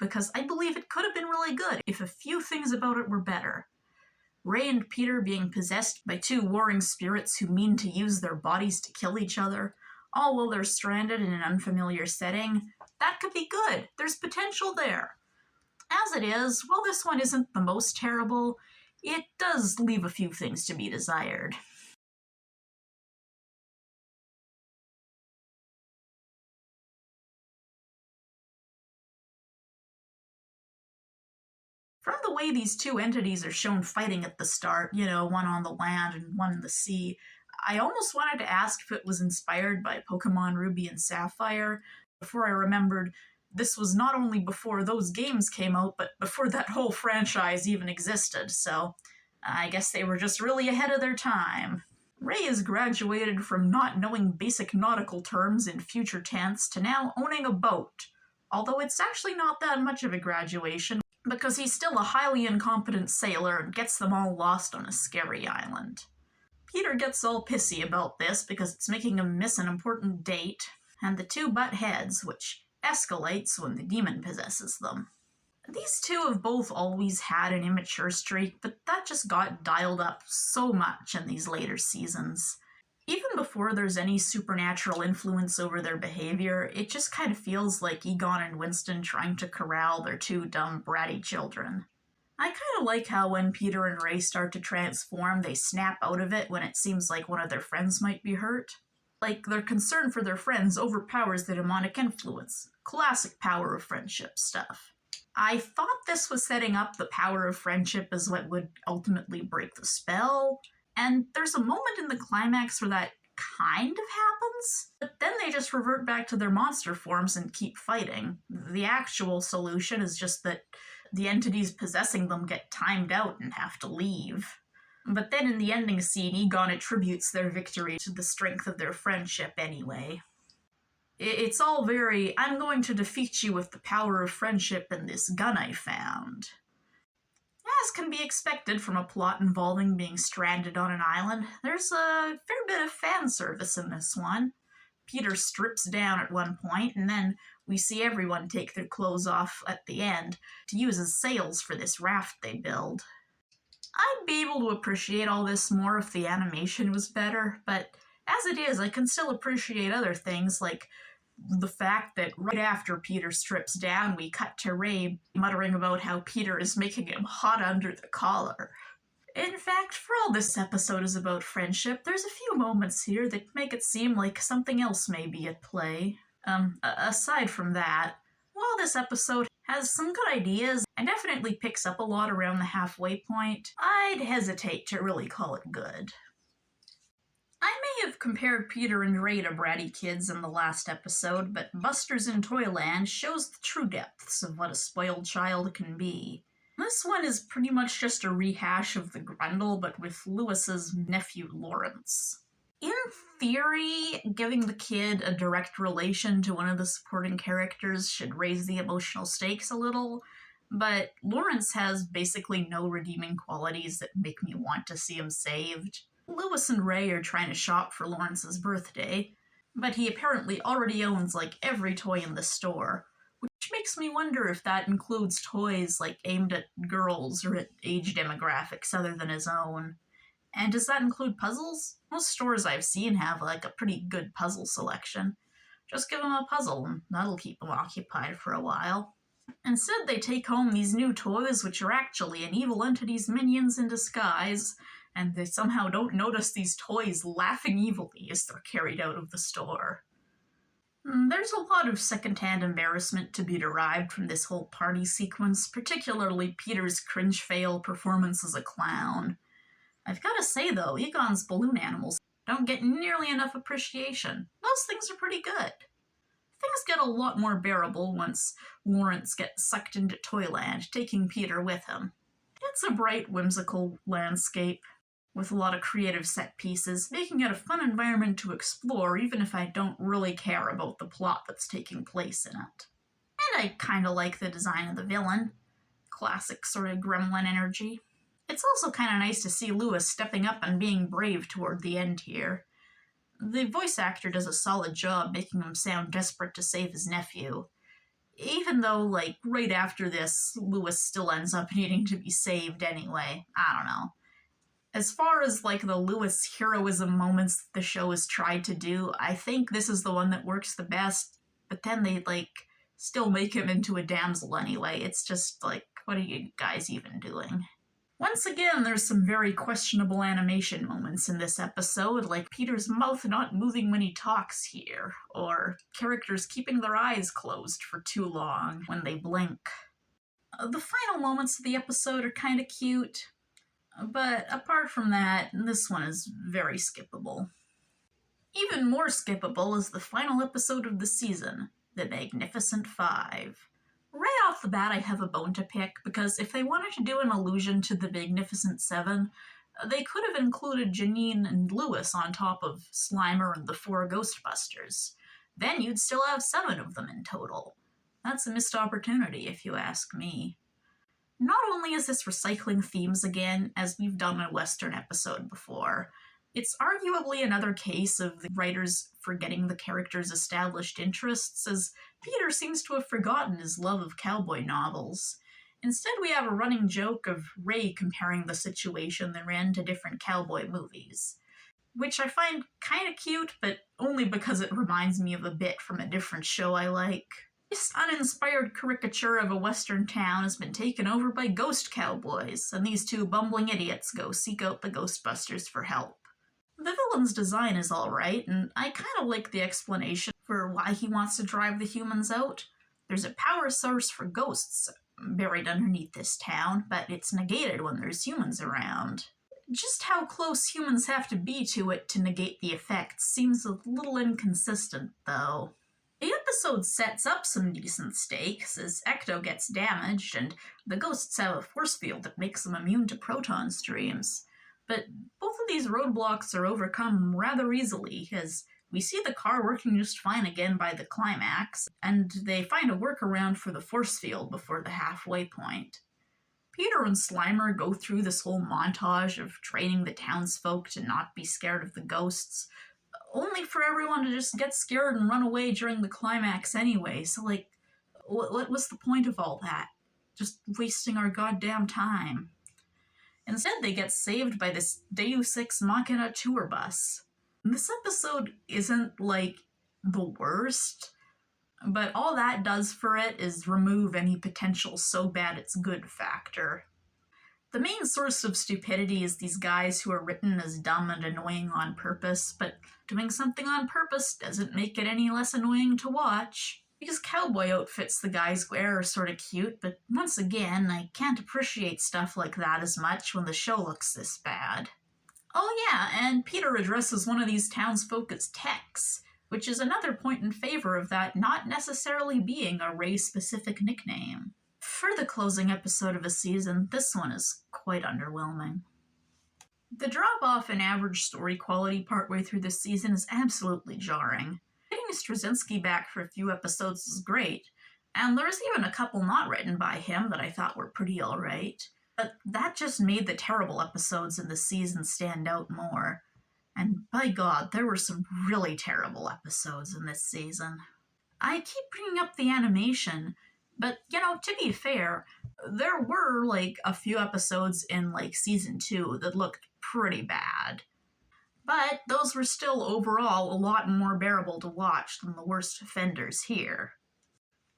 because I believe it could have been really good if a few things about it were better. Ray and Peter being possessed by 2 warring spirits who mean to use their bodies to kill each other, all while they're stranded in an unfamiliar setting, that could be good. There's potential there. As it is, while this one isn't the most terrible, it does leave a few things to be desired. From the way these 2 entities are shown fighting at the start, one on the land and one in the sea, I almost wanted to ask if it was inspired by Pokemon Ruby and Sapphire, before I remembered this was not only before those games came out, but before that whole franchise even existed, so I guess they were just really ahead of their time. Ray has graduated from not knowing basic nautical terms in future tense to now owning a boat, although it's actually not that much of a graduation, because he's still a highly incompetent sailor and gets them all lost on a scary island. Peter gets all pissy about this because it's making him miss an important date, and the two butt heads, which escalates when the demon possesses them. These two have both always had an immature streak, but that just got dialed up so much in these later seasons. Even before there's any supernatural influence over their behavior, it just kind of feels like Egon and Winston trying to corral their two dumb, bratty children. I kind of like how when Peter and Ray start to transform, they snap out of it when it seems like one of their friends might be hurt. Like, their concern for their friends overpowers the demonic influence. Classic power of friendship stuff. I thought this was setting up the power of friendship as what would ultimately break the spell, and there's a moment in the climax where that kind of happens, but then they just revert back to their monster forms and keep fighting. The actual solution is just that the entities possessing them get timed out and have to leave. But then in the ending scene, Egon attributes their victory to the strength of their friendship anyway. It's all very, I'm going to defeat you with the power of friendship and this gun I found. As can be expected from a plot involving being stranded on an island, there's a fair bit of fan service in this one. Peter strips down at one point, and then we see everyone take their clothes off at the end to use as sails for this raft they build. I'd be able to appreciate all this more if the animation was better, but as it is, I can still appreciate other things, like the fact that right after Peter strips down, we cut to Ray muttering about how Peter is making him hot under the collar. In fact, for all this episode is about friendship, there's a few moments here that make it seem like something else may be at play. Aside from that, while this episode has some good ideas and definitely picks up a lot around the halfway point, I'd hesitate to really call it good. I may have compared Peter and Ray to bratty kids in the last episode, but Busters in Toyland shows the true depths of what a spoiled child can be. This one is pretty much just a rehash of the Grundle, but with Lewis's nephew Lawrence. In theory, giving the kid a direct relation to one of the supporting characters should raise the emotional stakes a little, but Lawrence has basically no redeeming qualities that make me want to see him saved. Lewis and Ray are trying to shop for Lawrence's birthday, but he apparently already owns like every toy in the store, which makes me wonder if that includes toys like aimed at girls or at age demographics other than his own. And does that include puzzles? Most stores I've seen have like a pretty good puzzle selection. Just give them a puzzle and that'll keep them occupied for a while. Instead, they take home these new toys which are actually an evil entity's minions in disguise, and they somehow don't notice these toys laughing evilly as they're carried out of the store. There's a lot of secondhand embarrassment to be derived from this whole party sequence, particularly Peter's cringe fail performance as a clown. I've gotta say though, Egon's balloon animals don't get nearly enough appreciation. Those things are pretty good. Things get a lot more bearable once Lawrence gets sucked into Toyland, taking Peter with him. It's a bright, whimsical landscape with a lot of creative set pieces, making it a fun environment to explore even if I don't really care about the plot that's taking place in it. And I kinda like the design of the villain. Classic sort of gremlin energy. It's also kinda nice to see Lewis stepping up and being brave toward the end here. The voice actor does a solid job making him sound desperate to save his nephew. Even though, like, right after this, Lewis still ends up needing to be saved anyway. I don't know. As far as, like, the Lewis heroism moments the show has tried to do, I think this is the one that works the best, but then they, like, still make him into a damsel anyway. It's just, like, what are you guys even doing? Once again, there's some very questionable animation moments in this episode, like Peter's mouth not moving when he talks here, or characters keeping their eyes closed for too long when they blink. The final moments of the episode are kinda cute, but apart from that, this one is very skippable. Even more skippable is the final episode of the season, The Magnificent Five. Right off the bat, I have a bone to pick, because if they wanted to do an allusion to the Magnificent Seven, they could have included Janine and Lewis on top of Slimer and the four Ghostbusters. Then you'd still have 7 of them in total. That's a missed opportunity, if you ask me. Not only is this recycling themes again, as we've done a Western episode before, it's arguably another case of the writers forgetting the characters' established interests, as Peter seems to have forgotten his love of cowboy novels. Instead, we have a running joke of Ray comparing the situation they ran to different cowboy movies, which I find kind of cute, but only because it reminds me of a bit from a different show I like. This uninspired caricature of a western town has been taken over by ghost cowboys, and these two bumbling idiots go seek out the Ghostbusters for help. The villain's design is alright, and I kind of like the explanation for why he wants to drive the humans out. There's a power source for ghosts buried underneath this town, but it's negated when there's humans around. Just how close humans have to be to it to negate the effects seems a little inconsistent, though. The episode sets up some decent stakes, as Ecto gets damaged, and the ghosts have a force field that makes them immune to proton streams. But both of these roadblocks are overcome rather easily, as we see the car working just fine again by the climax, and they find a workaround for the force field before the halfway point. Peter and Slimer go through this whole montage of training the townsfolk to not be scared of the ghosts, only for everyone to just get scared and run away during the climax anyway, so what was the point of all that? Just wasting our goddamn time. Instead, they get saved by this Deus Ex Machina tour bus. This episode isn't, the worst, but all that does for it is remove any potential so bad it's good factor. The main source of stupidity is these guys who are written as dumb and annoying on purpose, but doing something on purpose doesn't make it any less annoying to watch. These cowboy outfits the guys wear are sort of cute, but once again, I can't appreciate stuff like that as much when the show looks this bad. Oh yeah, and Peter addresses one of these townsfolk as Tex, which is another point in favor of that not necessarily being a Ray-specific nickname. For the closing episode of a season, this one is quite underwhelming. The drop-off in average story quality partway through this season is absolutely jarring. Getting Straczynski back for a few episodes is great, and there's even a couple not written by him that I thought were pretty alright, but that just made the terrible episodes in the season stand out more. And by God, there were some really terrible episodes in this season. I keep bringing up the animation, but, to be fair, there were, a few episodes in, Season 2 that looked pretty bad. But those were still overall a lot more bearable to watch than the worst offenders here.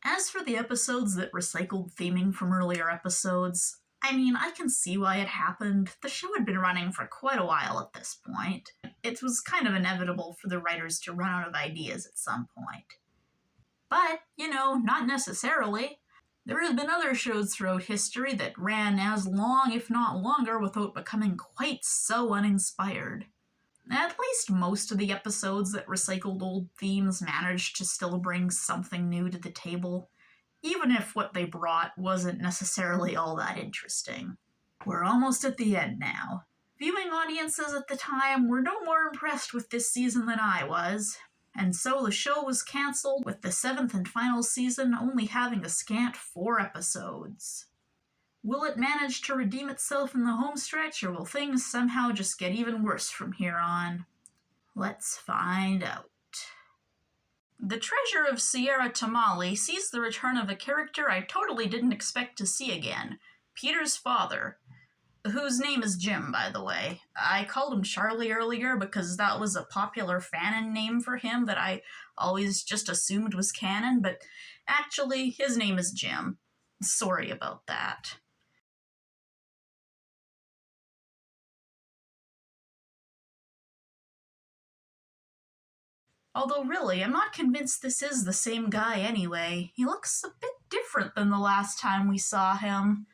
As for the episodes that recycled theming from earlier episodes, I can see why it happened. The show had been running for quite a while at this point. It was kind of inevitable for the writers to run out of ideas at some point. But, not necessarily. There have been other shows throughout history that ran as long, if not longer, without becoming quite so uninspired. At least most of the episodes that recycled old themes managed to still bring something new to the table, even if what they brought wasn't necessarily all that interesting. We're almost at the end now. Viewing audiences at the time were no more impressed with this season than I was, and so the show was cancelled, with the 7th and final season only having a scant 4 episodes. Will it manage to redeem itself in the home stretch, or will things somehow just get even worse from here on? Let's find out. The Treasure of Sierra Tamale sees the return of a character I totally didn't expect to see again, Peter's father, whose name is Jim, by the way. I called him Charlie earlier because that was a popular fanon name for him that I always just assumed was canon, but actually, his name is Jim. Sorry about that. Although really, I'm not convinced this is the same guy anyway. He looks a bit different than the last time we saw him.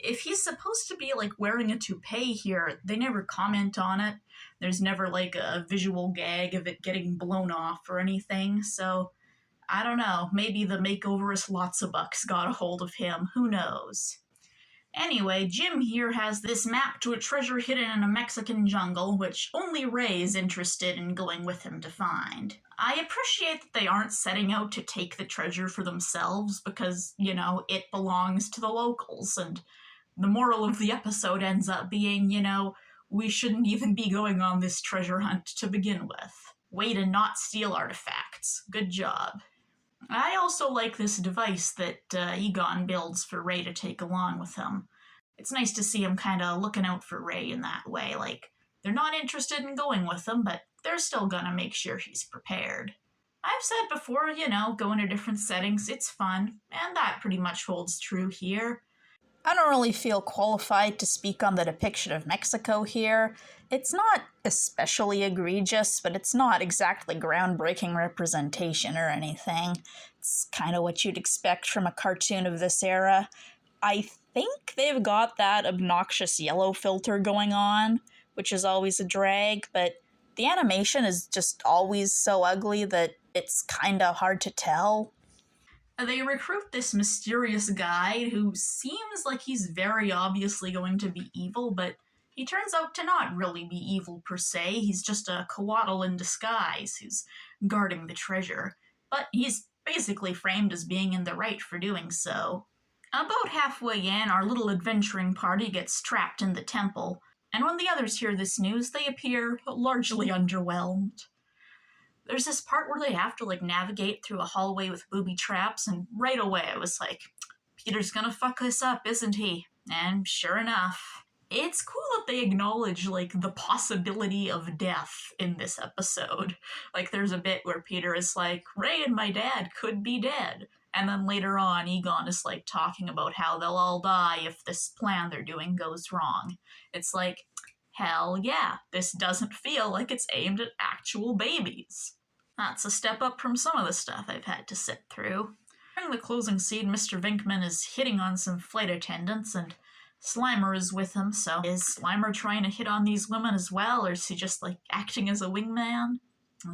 If he's supposed to be, wearing a toupee here, they never comment on it. There's never, a visual gag of it getting blown off or anything, so I don't know, maybe the makeoverist Lotsabucks got a hold of him, who knows. Anyway, Jim here has this map to a treasure hidden in a Mexican jungle, which only Ray is interested in going with him to find. I appreciate that they aren't setting out to take the treasure for themselves because, it belongs to the locals, and the moral of the episode ends up being, we shouldn't even be going on this treasure hunt to begin with. Way to not steal artifacts. Good job. I also like this device that Egon builds for Ray to take along with him. It's nice to see him kind of looking out for Ray in that way. Like, they're not interested in going with him, but they're still gonna make sure he's prepared. I've said before, going to different settings, it's fun, and that pretty much holds true here. I don't really feel qualified to speak on the depiction of Mexico here. It's not especially egregious, but it's not exactly groundbreaking representation or anything. It's kind of what you'd expect from a cartoon of this era. I think they've got that obnoxious yellow filter going on, which is always a drag, but the animation is just always so ugly that it's kind of hard to tell. They recruit this mysterious guy who seems like he's very obviously going to be evil, but he turns out to not really be evil per se. He's just a coatl in disguise who's guarding the treasure. But he's basically framed as being in the right for doing so. About halfway in, our little adventuring party gets trapped in the temple, and when the others hear this news, they appear largely underwhelmed. There's this part where they have to, navigate through a hallway with booby traps, and right away I was like, Peter's gonna fuck this up, isn't he? And sure enough. It's cool that they acknowledge, the possibility of death in this episode. There's a bit where Peter is like, Ray and my dad could be dead. And then later on, Egon is, talking about how they'll all die if this plan they're doing goes wrong. It's like, hell yeah, this doesn't feel like it's aimed at actual babies. That's a step up from some of the stuff I've had to sit through. During the closing scene, Mr. Venkman is hitting on some flight attendants, and Slimer is with him, so is Slimer trying to hit on these women as well, or is he just, acting as a wingman?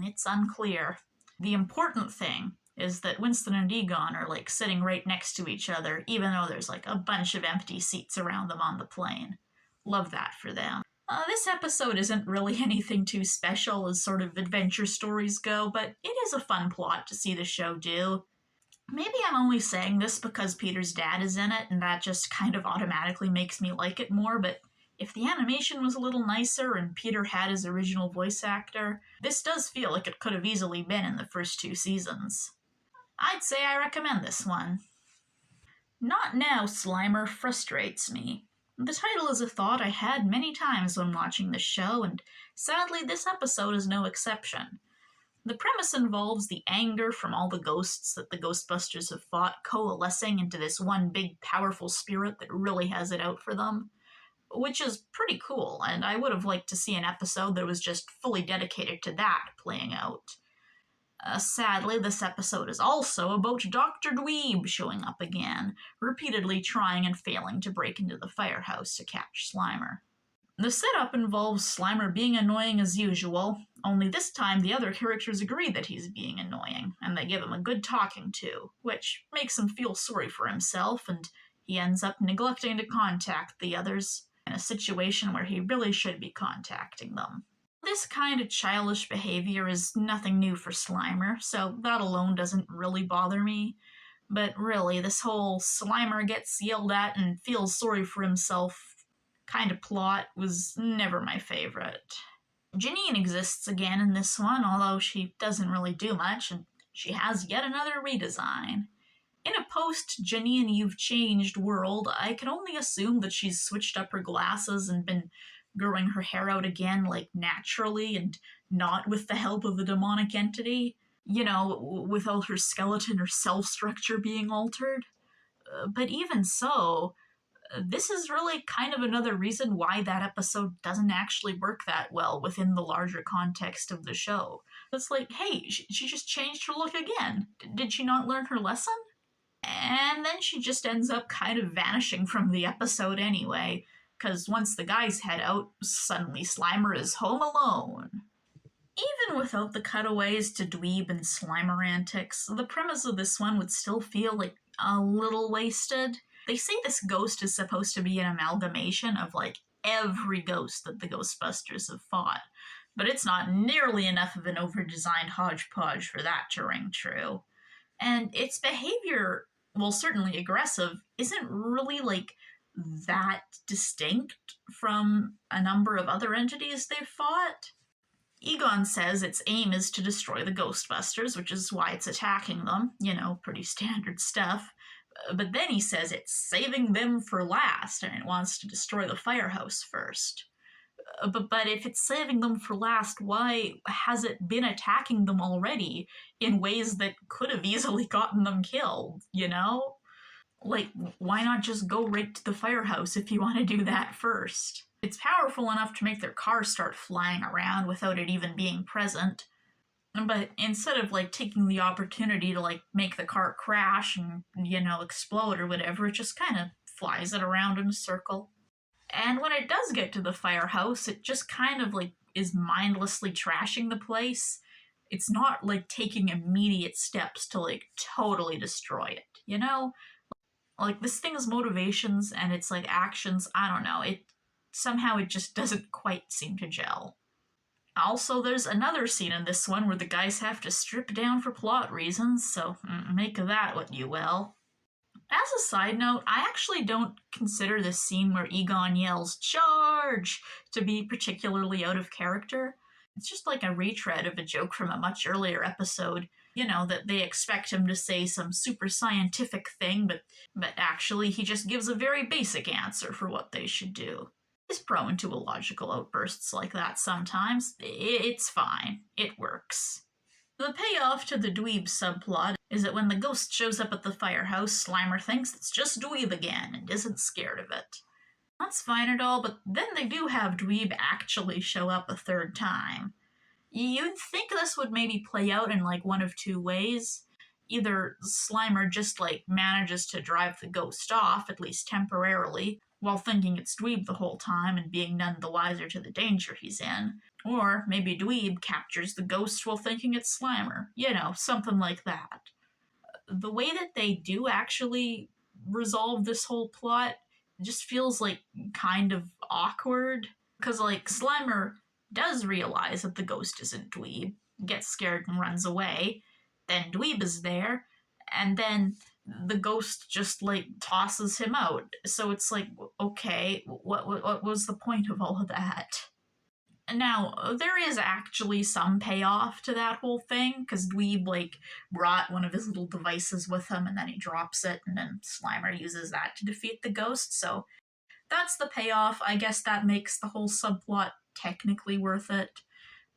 It's unclear. The important thing is that Winston and Egon are, sitting right next to each other, even though there's, a bunch of empty seats around them on the plane. Love that for them. This episode isn't really anything too special as sort of adventure stories go, but it is a fun plot to see the show do. Maybe I'm only saying this because Peter's dad is in it, and that just kind of automatically makes me like it more, but if the animation was a little nicer and Peter had his original voice actor, this does feel like it could have easily been in the first 2 seasons. I'd say I recommend this one. Not Now, Slimer frustrates me. The title is a thought I had many times when watching this show, and sadly this episode is no exception. The premise involves the anger from all the ghosts that the Ghostbusters have fought coalescing into this one big powerful spirit that really has it out for them, which is pretty cool, and I would have liked to see an episode that was just fully dedicated to that playing out. Sadly, this episode is also about Dr. Dweeb showing up again, repeatedly trying and failing to break into the firehouse to catch Slimer. The setup involves Slimer being annoying as usual, only this time the other characters agree that he's being annoying, and they give him a good talking to, which makes him feel sorry for himself, and he ends up neglecting to contact the others in a situation where he really should be contacting them. This kind of childish behavior is nothing new for Slimer, so that alone doesn't really bother me. But really, this whole Slimer gets yelled at and feels sorry for himself kind of plot was never my favorite. Janine exists again in this one, although she doesn't really do much, and she has yet another redesign. In a post-Janine You've Changed world, I can only assume that she's switched up her glasses and been growing her hair out again, naturally, and not with the help of a demonic entity. Without her skeleton or self-structure being altered. But even so, this is really kind of another reason why that episode doesn't actually work that well within the larger context of the show. It's hey, she just changed her look again. Did she not learn her lesson? And then she just ends up kind of vanishing from the episode anyway, because once the guys head out, suddenly Slimer is home alone. Even without the cutaways to dweeb and Slimer antics, the premise of this one would still feel like a little wasted. They say this ghost is supposed to be an amalgamation of like every ghost that the Ghostbusters have fought, but it's not nearly enough of an over-designed hodgepodge for that to ring true. And its behavior, while certainly aggressive, isn't really like that distinct from a number of other entities they've fought. Egon says its aim is to destroy the Ghostbusters, which is why it's attacking them. You know, pretty standard stuff. But then he says it's saving them for last, and it wants to destroy the firehouse first. But if it's saving them for last, why has it been attacking them already in ways that could have easily gotten them killed, you know? Like, why not just go right to the firehouse if you want to do that first? It's powerful enough to make their car start flying around without it even being present. But instead of, like, taking the opportunity to, like, make the car crash and, you know, explode or whatever, it just kind of flies it around in a circle. And when it does get to the firehouse, it just kind of, like, is mindlessly trashing the place. It's not, like, taking immediate steps to, like, totally destroy it, you know? Like, this thing's motivations and its, like, actions, I don't know, somehow it just doesn't quite seem to gel. Also, there's another scene in this one where the guys have to strip down for plot reasons, so make of that what you will. As a side note, I actually don't consider this scene where Egon yells, "Charge!" to be particularly out of character. It's just like a retread of a joke from a much earlier episode. You know, that they expect him to say some super scientific thing, but actually he just gives a very basic answer for what they should do. He's prone to illogical outbursts like that sometimes. It's fine. It works. The payoff to the dweeb subplot is that when the ghost shows up at the firehouse, Slimer thinks it's just dweeb again and isn't scared of it. That's fine and all, but then they do have dweeb actually show up a third time. You'd think this would maybe play out in like one of two ways. Either Slimer just like manages to drive the ghost off, at least temporarily, while thinking it's dweeb the whole time and being none the wiser to the danger he's in. Or maybe dweeb captures the ghost while thinking it's Slimer. You know, something like that. The way that they do actually resolve this whole plot just feels like kind of awkward. Because like Slimer does realize that the ghost isn't dweeb, gets scared and runs away. Then dweeb is there, and then the ghost just like tosses him out. So it's like, okay, what was the point of all of that? Now, there is actually some payoff to that whole thing, because dweeb like brought one of his little devices with him and then he drops it, and then Slimer uses that to defeat the ghost. So that's the payoff. I guess that makes the whole subplot technically worth it.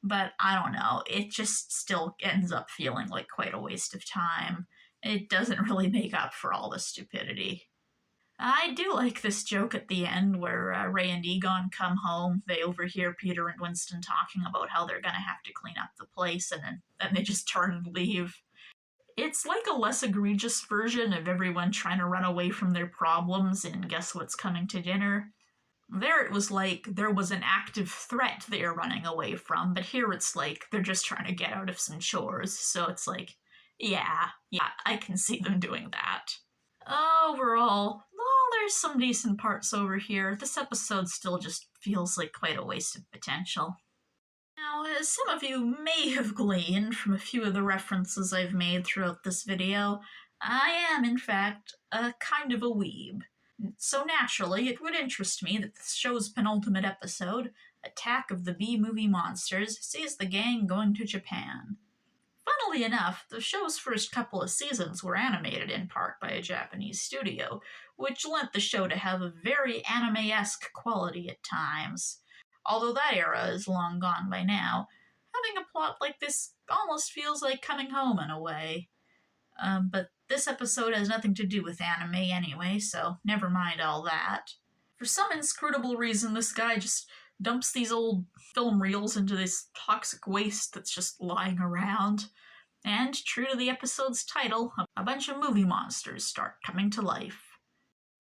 But I don't know, it just still ends up feeling like quite a waste of time. It doesn't really make up for all the stupidity. I do like this joke at the end where Ray and Egon come home. They overhear Peter and Winston talking about how they're going to have to clean up the place, and then they just turn and leave. It's like a less egregious version of everyone trying to run away from their problems in Guess What's Coming to Dinner. There it was like there was an active threat they are running away from, but here it's like they're just trying to get out of some chores. So it's like, yeah, I can see them doing that. Overall, there's some decent parts over here. This episode still just feels like quite a waste of potential. Now, as some of you may have gleaned from a few of the references I've made throughout this video, I am, in fact, a kind of a weeb. So naturally, it would interest me that the show's penultimate episode, Attack of the B-Movie Monsters, sees the gang going to Japan. Funnily enough, the show's first couple of seasons were animated in part by a Japanese studio, which lent the show to have a very anime-esque quality at times. Although that era is long gone by now, having a plot like this almost feels like coming home in a way. But this episode has nothing to do with anime anyway, so never mind all that. For some inscrutable reason, this guy just dumps these old film reels into this toxic waste that's just lying around. And, true to the episode's title, a bunch of movie monsters start coming to life.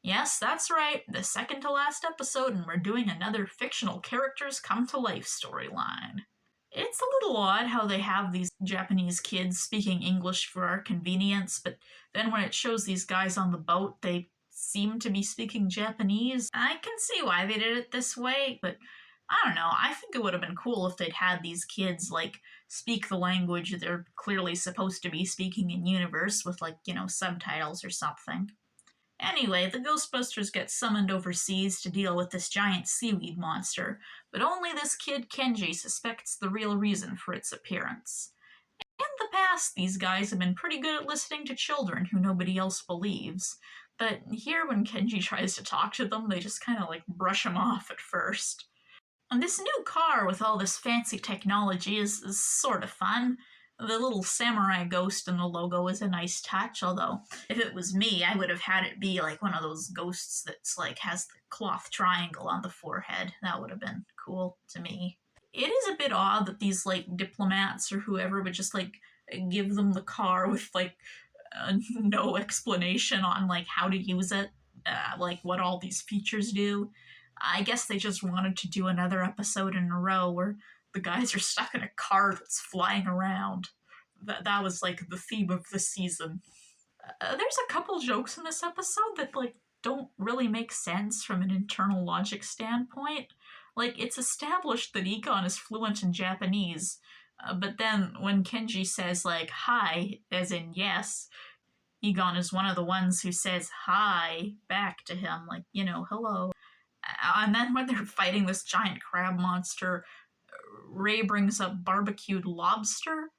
Yes, that's right, the second to last episode, and we're doing another fictional characters come to life storyline. It's a little odd how they have these Japanese kids speaking English for our convenience, but then when it shows these guys on the boat, they seem to be speaking Japanese. I can see why they did it this way, but I don't know. I think it would have been cool if they'd had these kids, like, speak the language they're clearly supposed to be speaking in universe with, like, subtitles or something. Anyway, the Ghostbusters get summoned overseas to deal with this giant seaweed monster, but only this kid Kenji suspects the real reason for its appearance. In the past, these guys have been pretty good at listening to children who nobody else believes, but here when Kenji tries to talk to them, they just kind of like brush him off at first. And this new car with all this fancy technology is sort of fun. The little samurai ghost in the logo is a nice touch, although if it was me, I would have had it be like one of those ghosts that's like has the cloth triangle on the forehead. That would have been cool to me. It is a bit odd that these like diplomats or whoever would just like give them the car with like no explanation on like how to use it, like what all these features do. I guess they just wanted to do another episode in a row where the guys are stuck in a car that's flying around. That was like the theme of the season. There's a couple jokes in this episode that like don't really make sense from an internal logic standpoint. Like, it's established that Egon is fluent in Japanese, but then when Kenji says like hi, as in yes, Egon is one of the ones who says hi back to him, like, hello. And then when they're fighting this giant crab monster, Ray brings up barbecued lobster.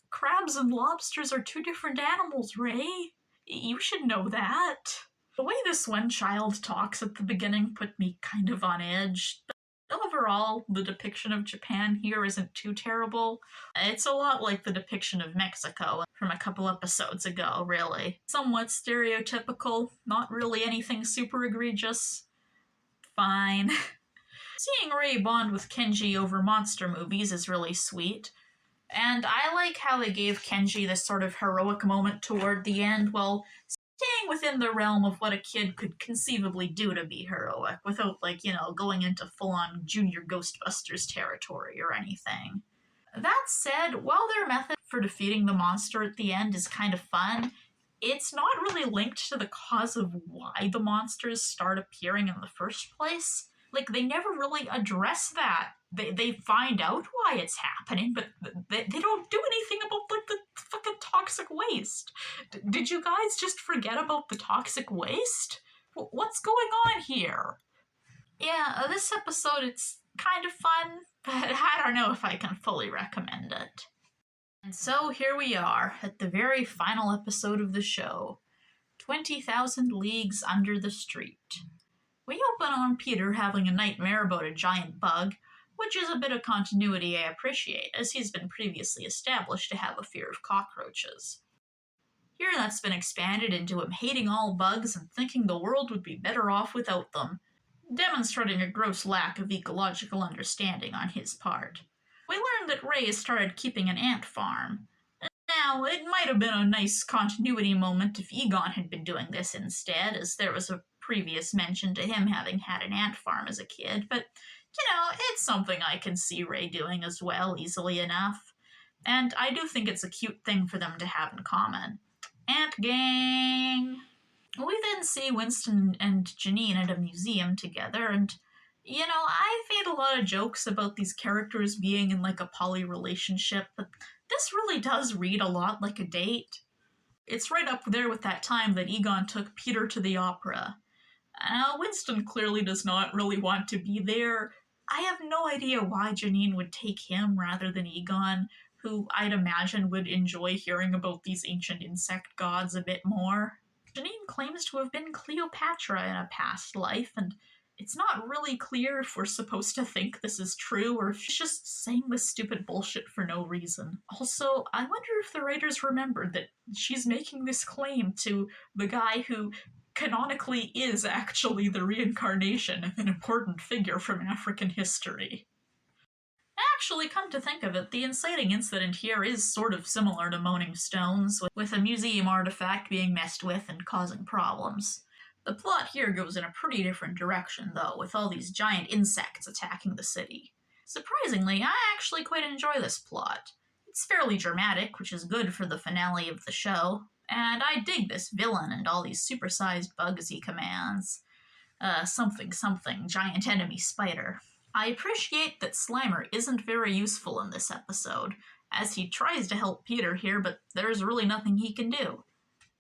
Crabs and lobsters are two different animals, Ray. You should know that. The way this one child talks at the beginning put me kind of on edge. But overall, the depiction of Japan here isn't too terrible. It's a lot like the depiction of Mexico from a couple episodes ago, really. Somewhat stereotypical, not really anything super egregious. Fine. Seeing Ray bond with Kenji over monster movies is really sweet. And I like how they gave Kenji this sort of heroic moment toward the end while staying within the realm of what a kid could conceivably do to be heroic without, like, going into full-on Junior Ghostbusters territory or anything. That said, while their method for defeating the monster at the end is kind of fun, it's not really linked to the cause of why the monsters start appearing in the first place. Like, they never really address that. They find out why it's happening, but they don't do anything about, like, the fucking toxic waste. Did you guys just forget about the toxic waste? What's going on here? Yeah, this episode, it's kind of fun, but I don't know if I can fully recommend it. And so here we are, at the very final episode of the show, 20,000 Leagues Under the Street. We open on Peter having a nightmare about a giant bug, which is a bit of continuity I appreciate, as he's been previously established to have a fear of cockroaches. Here that's been expanded into him hating all bugs and thinking the world would be better off without them, demonstrating a gross lack of ecological understanding on his part. We learned that Ray has started keeping an ant farm. Now, it might have been a nice continuity moment if Egon had been doing this instead, as there was a previous mention to him having had an ant farm as a kid, but, it's something I can see Ray doing as well, easily enough. And I do think it's a cute thing for them to have in common. Ant gang! We then see Winston and Janine at a museum together, and, I've made a lot of jokes about these characters being in, like, a poly relationship, but this really does read a lot like a date. It's right up there with that time that Egon took Peter to the opera. Winston clearly does not really want to be there. I have no idea why Janine would take him rather than Egon, who I'd imagine would enjoy hearing about these ancient insect gods a bit more. Janine claims to have been Cleopatra in a past life, and it's not really clear if we're supposed to think this is true or if she's just saying this stupid bullshit for no reason. Also, I wonder if the writers remembered that she's making this claim to the guy who canonically is actually the reincarnation of an important figure from African history. Actually, come to think of it, the inciting incident here is sort of similar to Moaning Stones, with a museum artifact being messed with and causing problems. The plot here goes in a pretty different direction, though, with all these giant insects attacking the city. Surprisingly, I actually quite enjoy this plot. It's fairly dramatic, which is good for the finale of the show, and I dig this villain and all these supersized bugs he commands. Something, giant enemy spider. I appreciate that Slimer isn't very useful in this episode, as he tries to help Peter here, but there's really nothing he can do.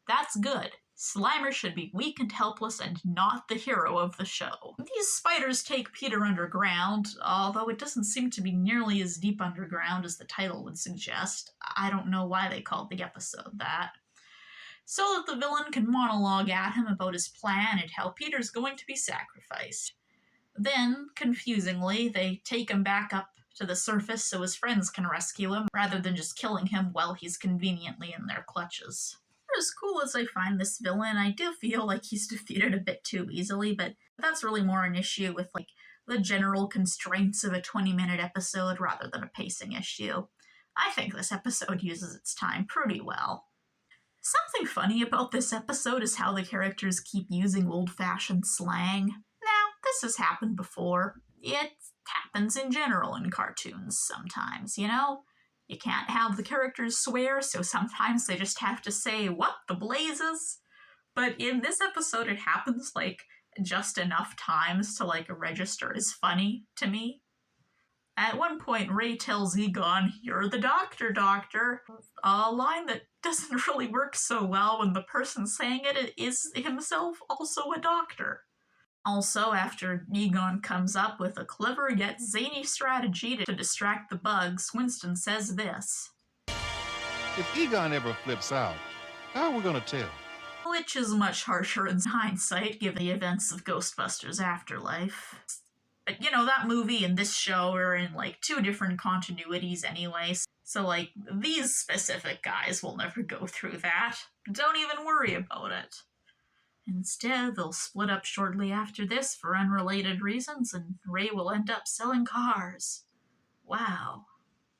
That's good. Slimer should be weak and helpless and not the hero of the show. These spiders take Peter underground, although it doesn't seem to be nearly as deep underground as the title would suggest. I don't know why they called the episode that. So that the villain can monologue at him about his plan and how Peter's going to be sacrificed. Then, confusingly, they take him back up to the surface so his friends can rescue him, rather than just killing him while he's conveniently in their clutches. As cool as I find this villain, I do feel like he's defeated a bit too easily, but that's really more an issue with the general constraints of a 20-minute episode rather than a pacing issue. I think this episode uses its time pretty well. Something funny about this episode is how the characters keep using old-fashioned slang. Now, this has happened before. It happens in general in cartoons sometimes, you know? You can't have the characters swear, so sometimes they just have to say, "What the blazes?" But in this episode, it happens, just enough times to, register as funny to me. At one point, Ray tells Egon, "You're the doctor." A line that doesn't really work so well when the person saying it is himself also a doctor. Also, after Egon comes up with a clever yet zany strategy to distract the bugs, Winston says this. If Egon ever flips out, how are we gonna tell? Which is much harsher in hindsight, given the events of Ghostbusters Afterlife. But, that movie and this show are in, two different continuities anyway, so, these specific guys will never go through that. Don't even worry about it. Instead, they'll split up shortly after this for unrelated reasons, and Ray will end up selling cars. Wow.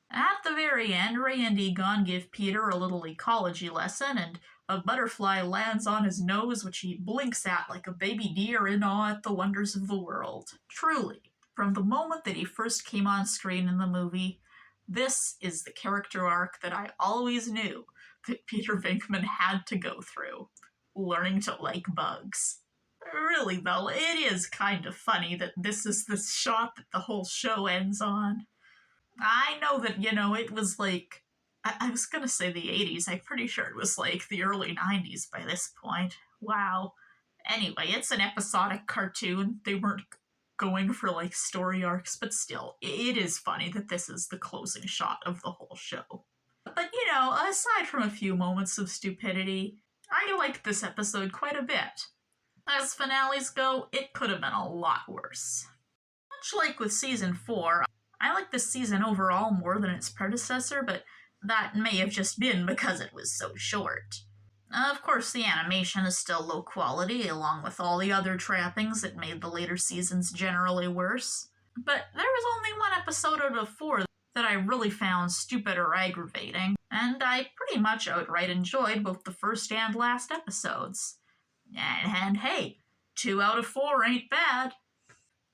At the very end, Ray and Egon give Peter a little ecology lesson, and a butterfly lands on his nose, which he blinks at like a baby deer in awe at the wonders of the world. Truly, from the moment that he first came on screen in the movie, this is the character arc that I always knew that Peter Venkman had to go through. Learning to like bugs. Really, though, it is kind of funny that this is the shot that the whole show ends on. I know that, it was I was gonna say the 80s, I'm pretty sure it was the early 90s by this point. Wow. Anyway, it's an episodic cartoon. They weren't going for story arcs, but still, it is funny that this is the closing shot of the whole show. But, aside from a few moments of stupidity, I liked this episode quite a bit. As finales go, it could have been a lot worse. Much like with Season 4, I like this season overall more than its predecessor, but that may have just been because it was so short. Of course, the animation is still low quality, along with all the other trappings that made the later seasons generally worse. But there was only one episode out of 4 that I really found stupid or aggravating, and I pretty much outright enjoyed both the first and last episodes. And hey, 2 out of 4 ain't bad.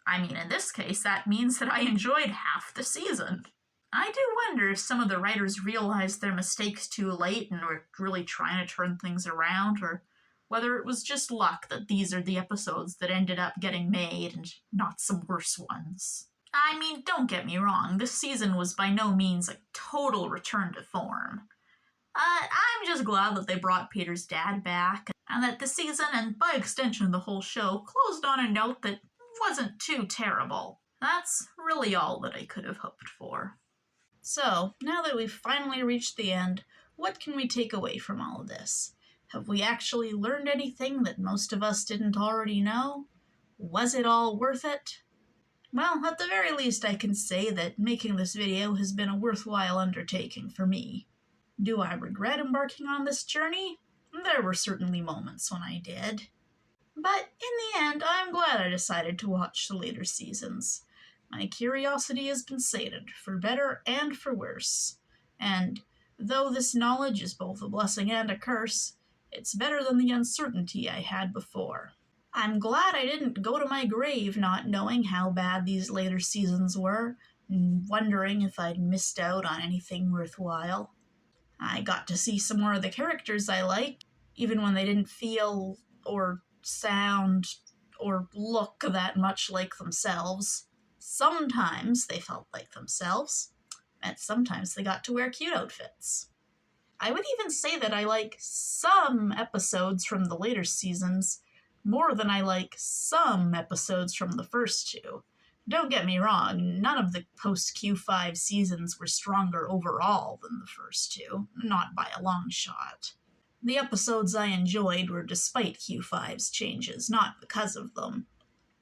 I mean, in this case, that means that I enjoyed half the season. I do wonder if some of the writers realized their mistakes too late and were really trying to turn things around, or whether it was just luck that these are the episodes that ended up getting made and not some worse ones. I mean, don't get me wrong, this season was by no means a total return to form. I'm just glad that they brought Peter's dad back, and that the season, and by extension the whole show, closed on a note that wasn't too terrible. That's really all that I could have hoped for. So, now that we've finally reached the end, what can we take away from all of this? Have we actually learned anything that most of us didn't already know? Was it all worth it? Well, at the very least I can say that making this video has been a worthwhile undertaking for me. Do I regret embarking on this journey? There were certainly moments when I did. But in the end, I'm glad I decided to watch the later seasons. My curiosity has been sated, for better and for worse. And though this knowledge is both a blessing and a curse, it's better than the uncertainty I had before. I'm glad I didn't go to my grave not knowing how bad these later seasons were, wondering if I'd missed out on anything worthwhile. I got to see some more of the characters I like, even when they didn't feel or sound or look that much like themselves. Sometimes they felt like themselves, and sometimes they got to wear cute outfits. I would even say that I like some episodes from the later seasons more than I like some episodes from the first two. Don't get me wrong, none of the post-Q5 seasons were stronger overall than the first two, not by a long shot. The episodes I enjoyed were despite Q5's changes, not because of them.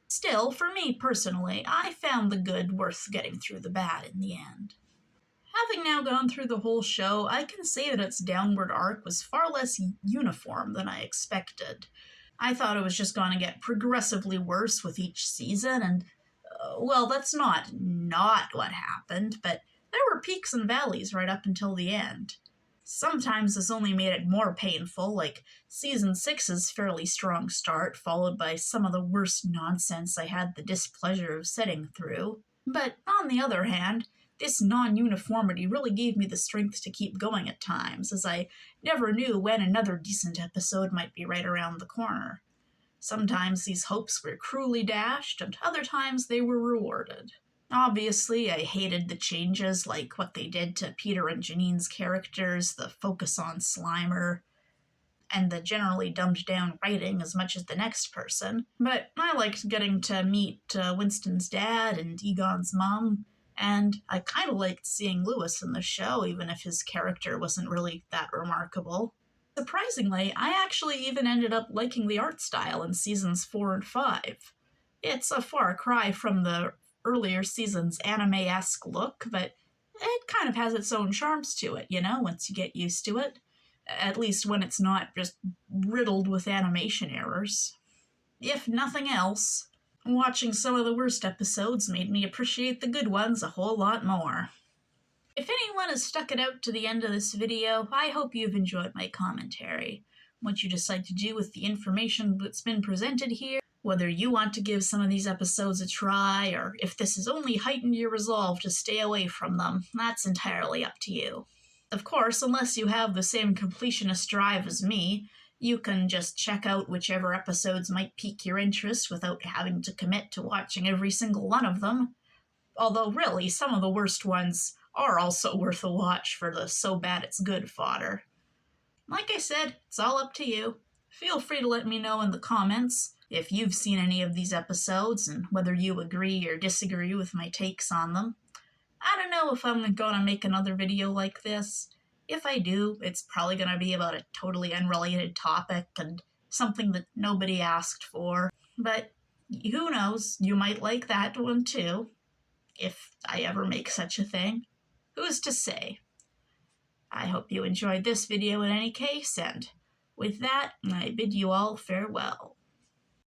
Still, for me personally, I found the good worth getting through the bad in the end. Having now gone through the whole show, I can say that its downward arc was far less uniform than I expected. I thought it was just going to get progressively worse with each season, and, well, that's not what happened, but there were peaks and valleys right up until the end. Sometimes this only made it more painful, like Season 6's fairly strong start, followed by some of the worst nonsense I had the displeasure of sitting through. But on the other hand, this non-uniformity really gave me the strength to keep going at times, as I never knew when another decent episode might be right around the corner. Sometimes these hopes were cruelly dashed, and other times they were rewarded. Obviously, I hated the changes, like what they did to Peter and Janine's characters, the focus on Slimer, and the generally dumbed-down writing as much as the next person. But I liked getting to meet Winston's dad and Egon's mom, and I kind of liked seeing Lewis in the show, even if his character wasn't really that remarkable. Surprisingly, I actually even ended up liking the art style in seasons 4 and 5. It's a far cry from the earlier season's anime-esque look, but it kind of has its own charms to it, once you get used to it. At least when it's not just riddled with animation errors. If nothing else, watching some of the worst episodes made me appreciate the good ones a whole lot more. If anyone has stuck it out to the end of this video, I hope you've enjoyed my commentary. What you decide to do with the information that's been presented here, whether you want to give some of these episodes a try, or if this has only heightened your resolve to stay away from them, that's entirely up to you. Of course, unless you have the same completionist drive as me, you can just check out whichever episodes might pique your interest without having to commit to watching every single one of them. Although really, some of the worst ones are also worth a watch for the so bad it's good fodder. Like I said, it's all up to you. Feel free to let me know in the comments if you've seen any of these episodes and whether you agree or disagree with my takes on them. I don't know if I'm going to make another video like this. If I do, it's probably going to be about a totally unrelated topic and something that nobody asked for. But who knows, you might like that one too, if I ever make such a thing. Who's to say? I hope you enjoyed this video in any case, and with that, I bid you all farewell.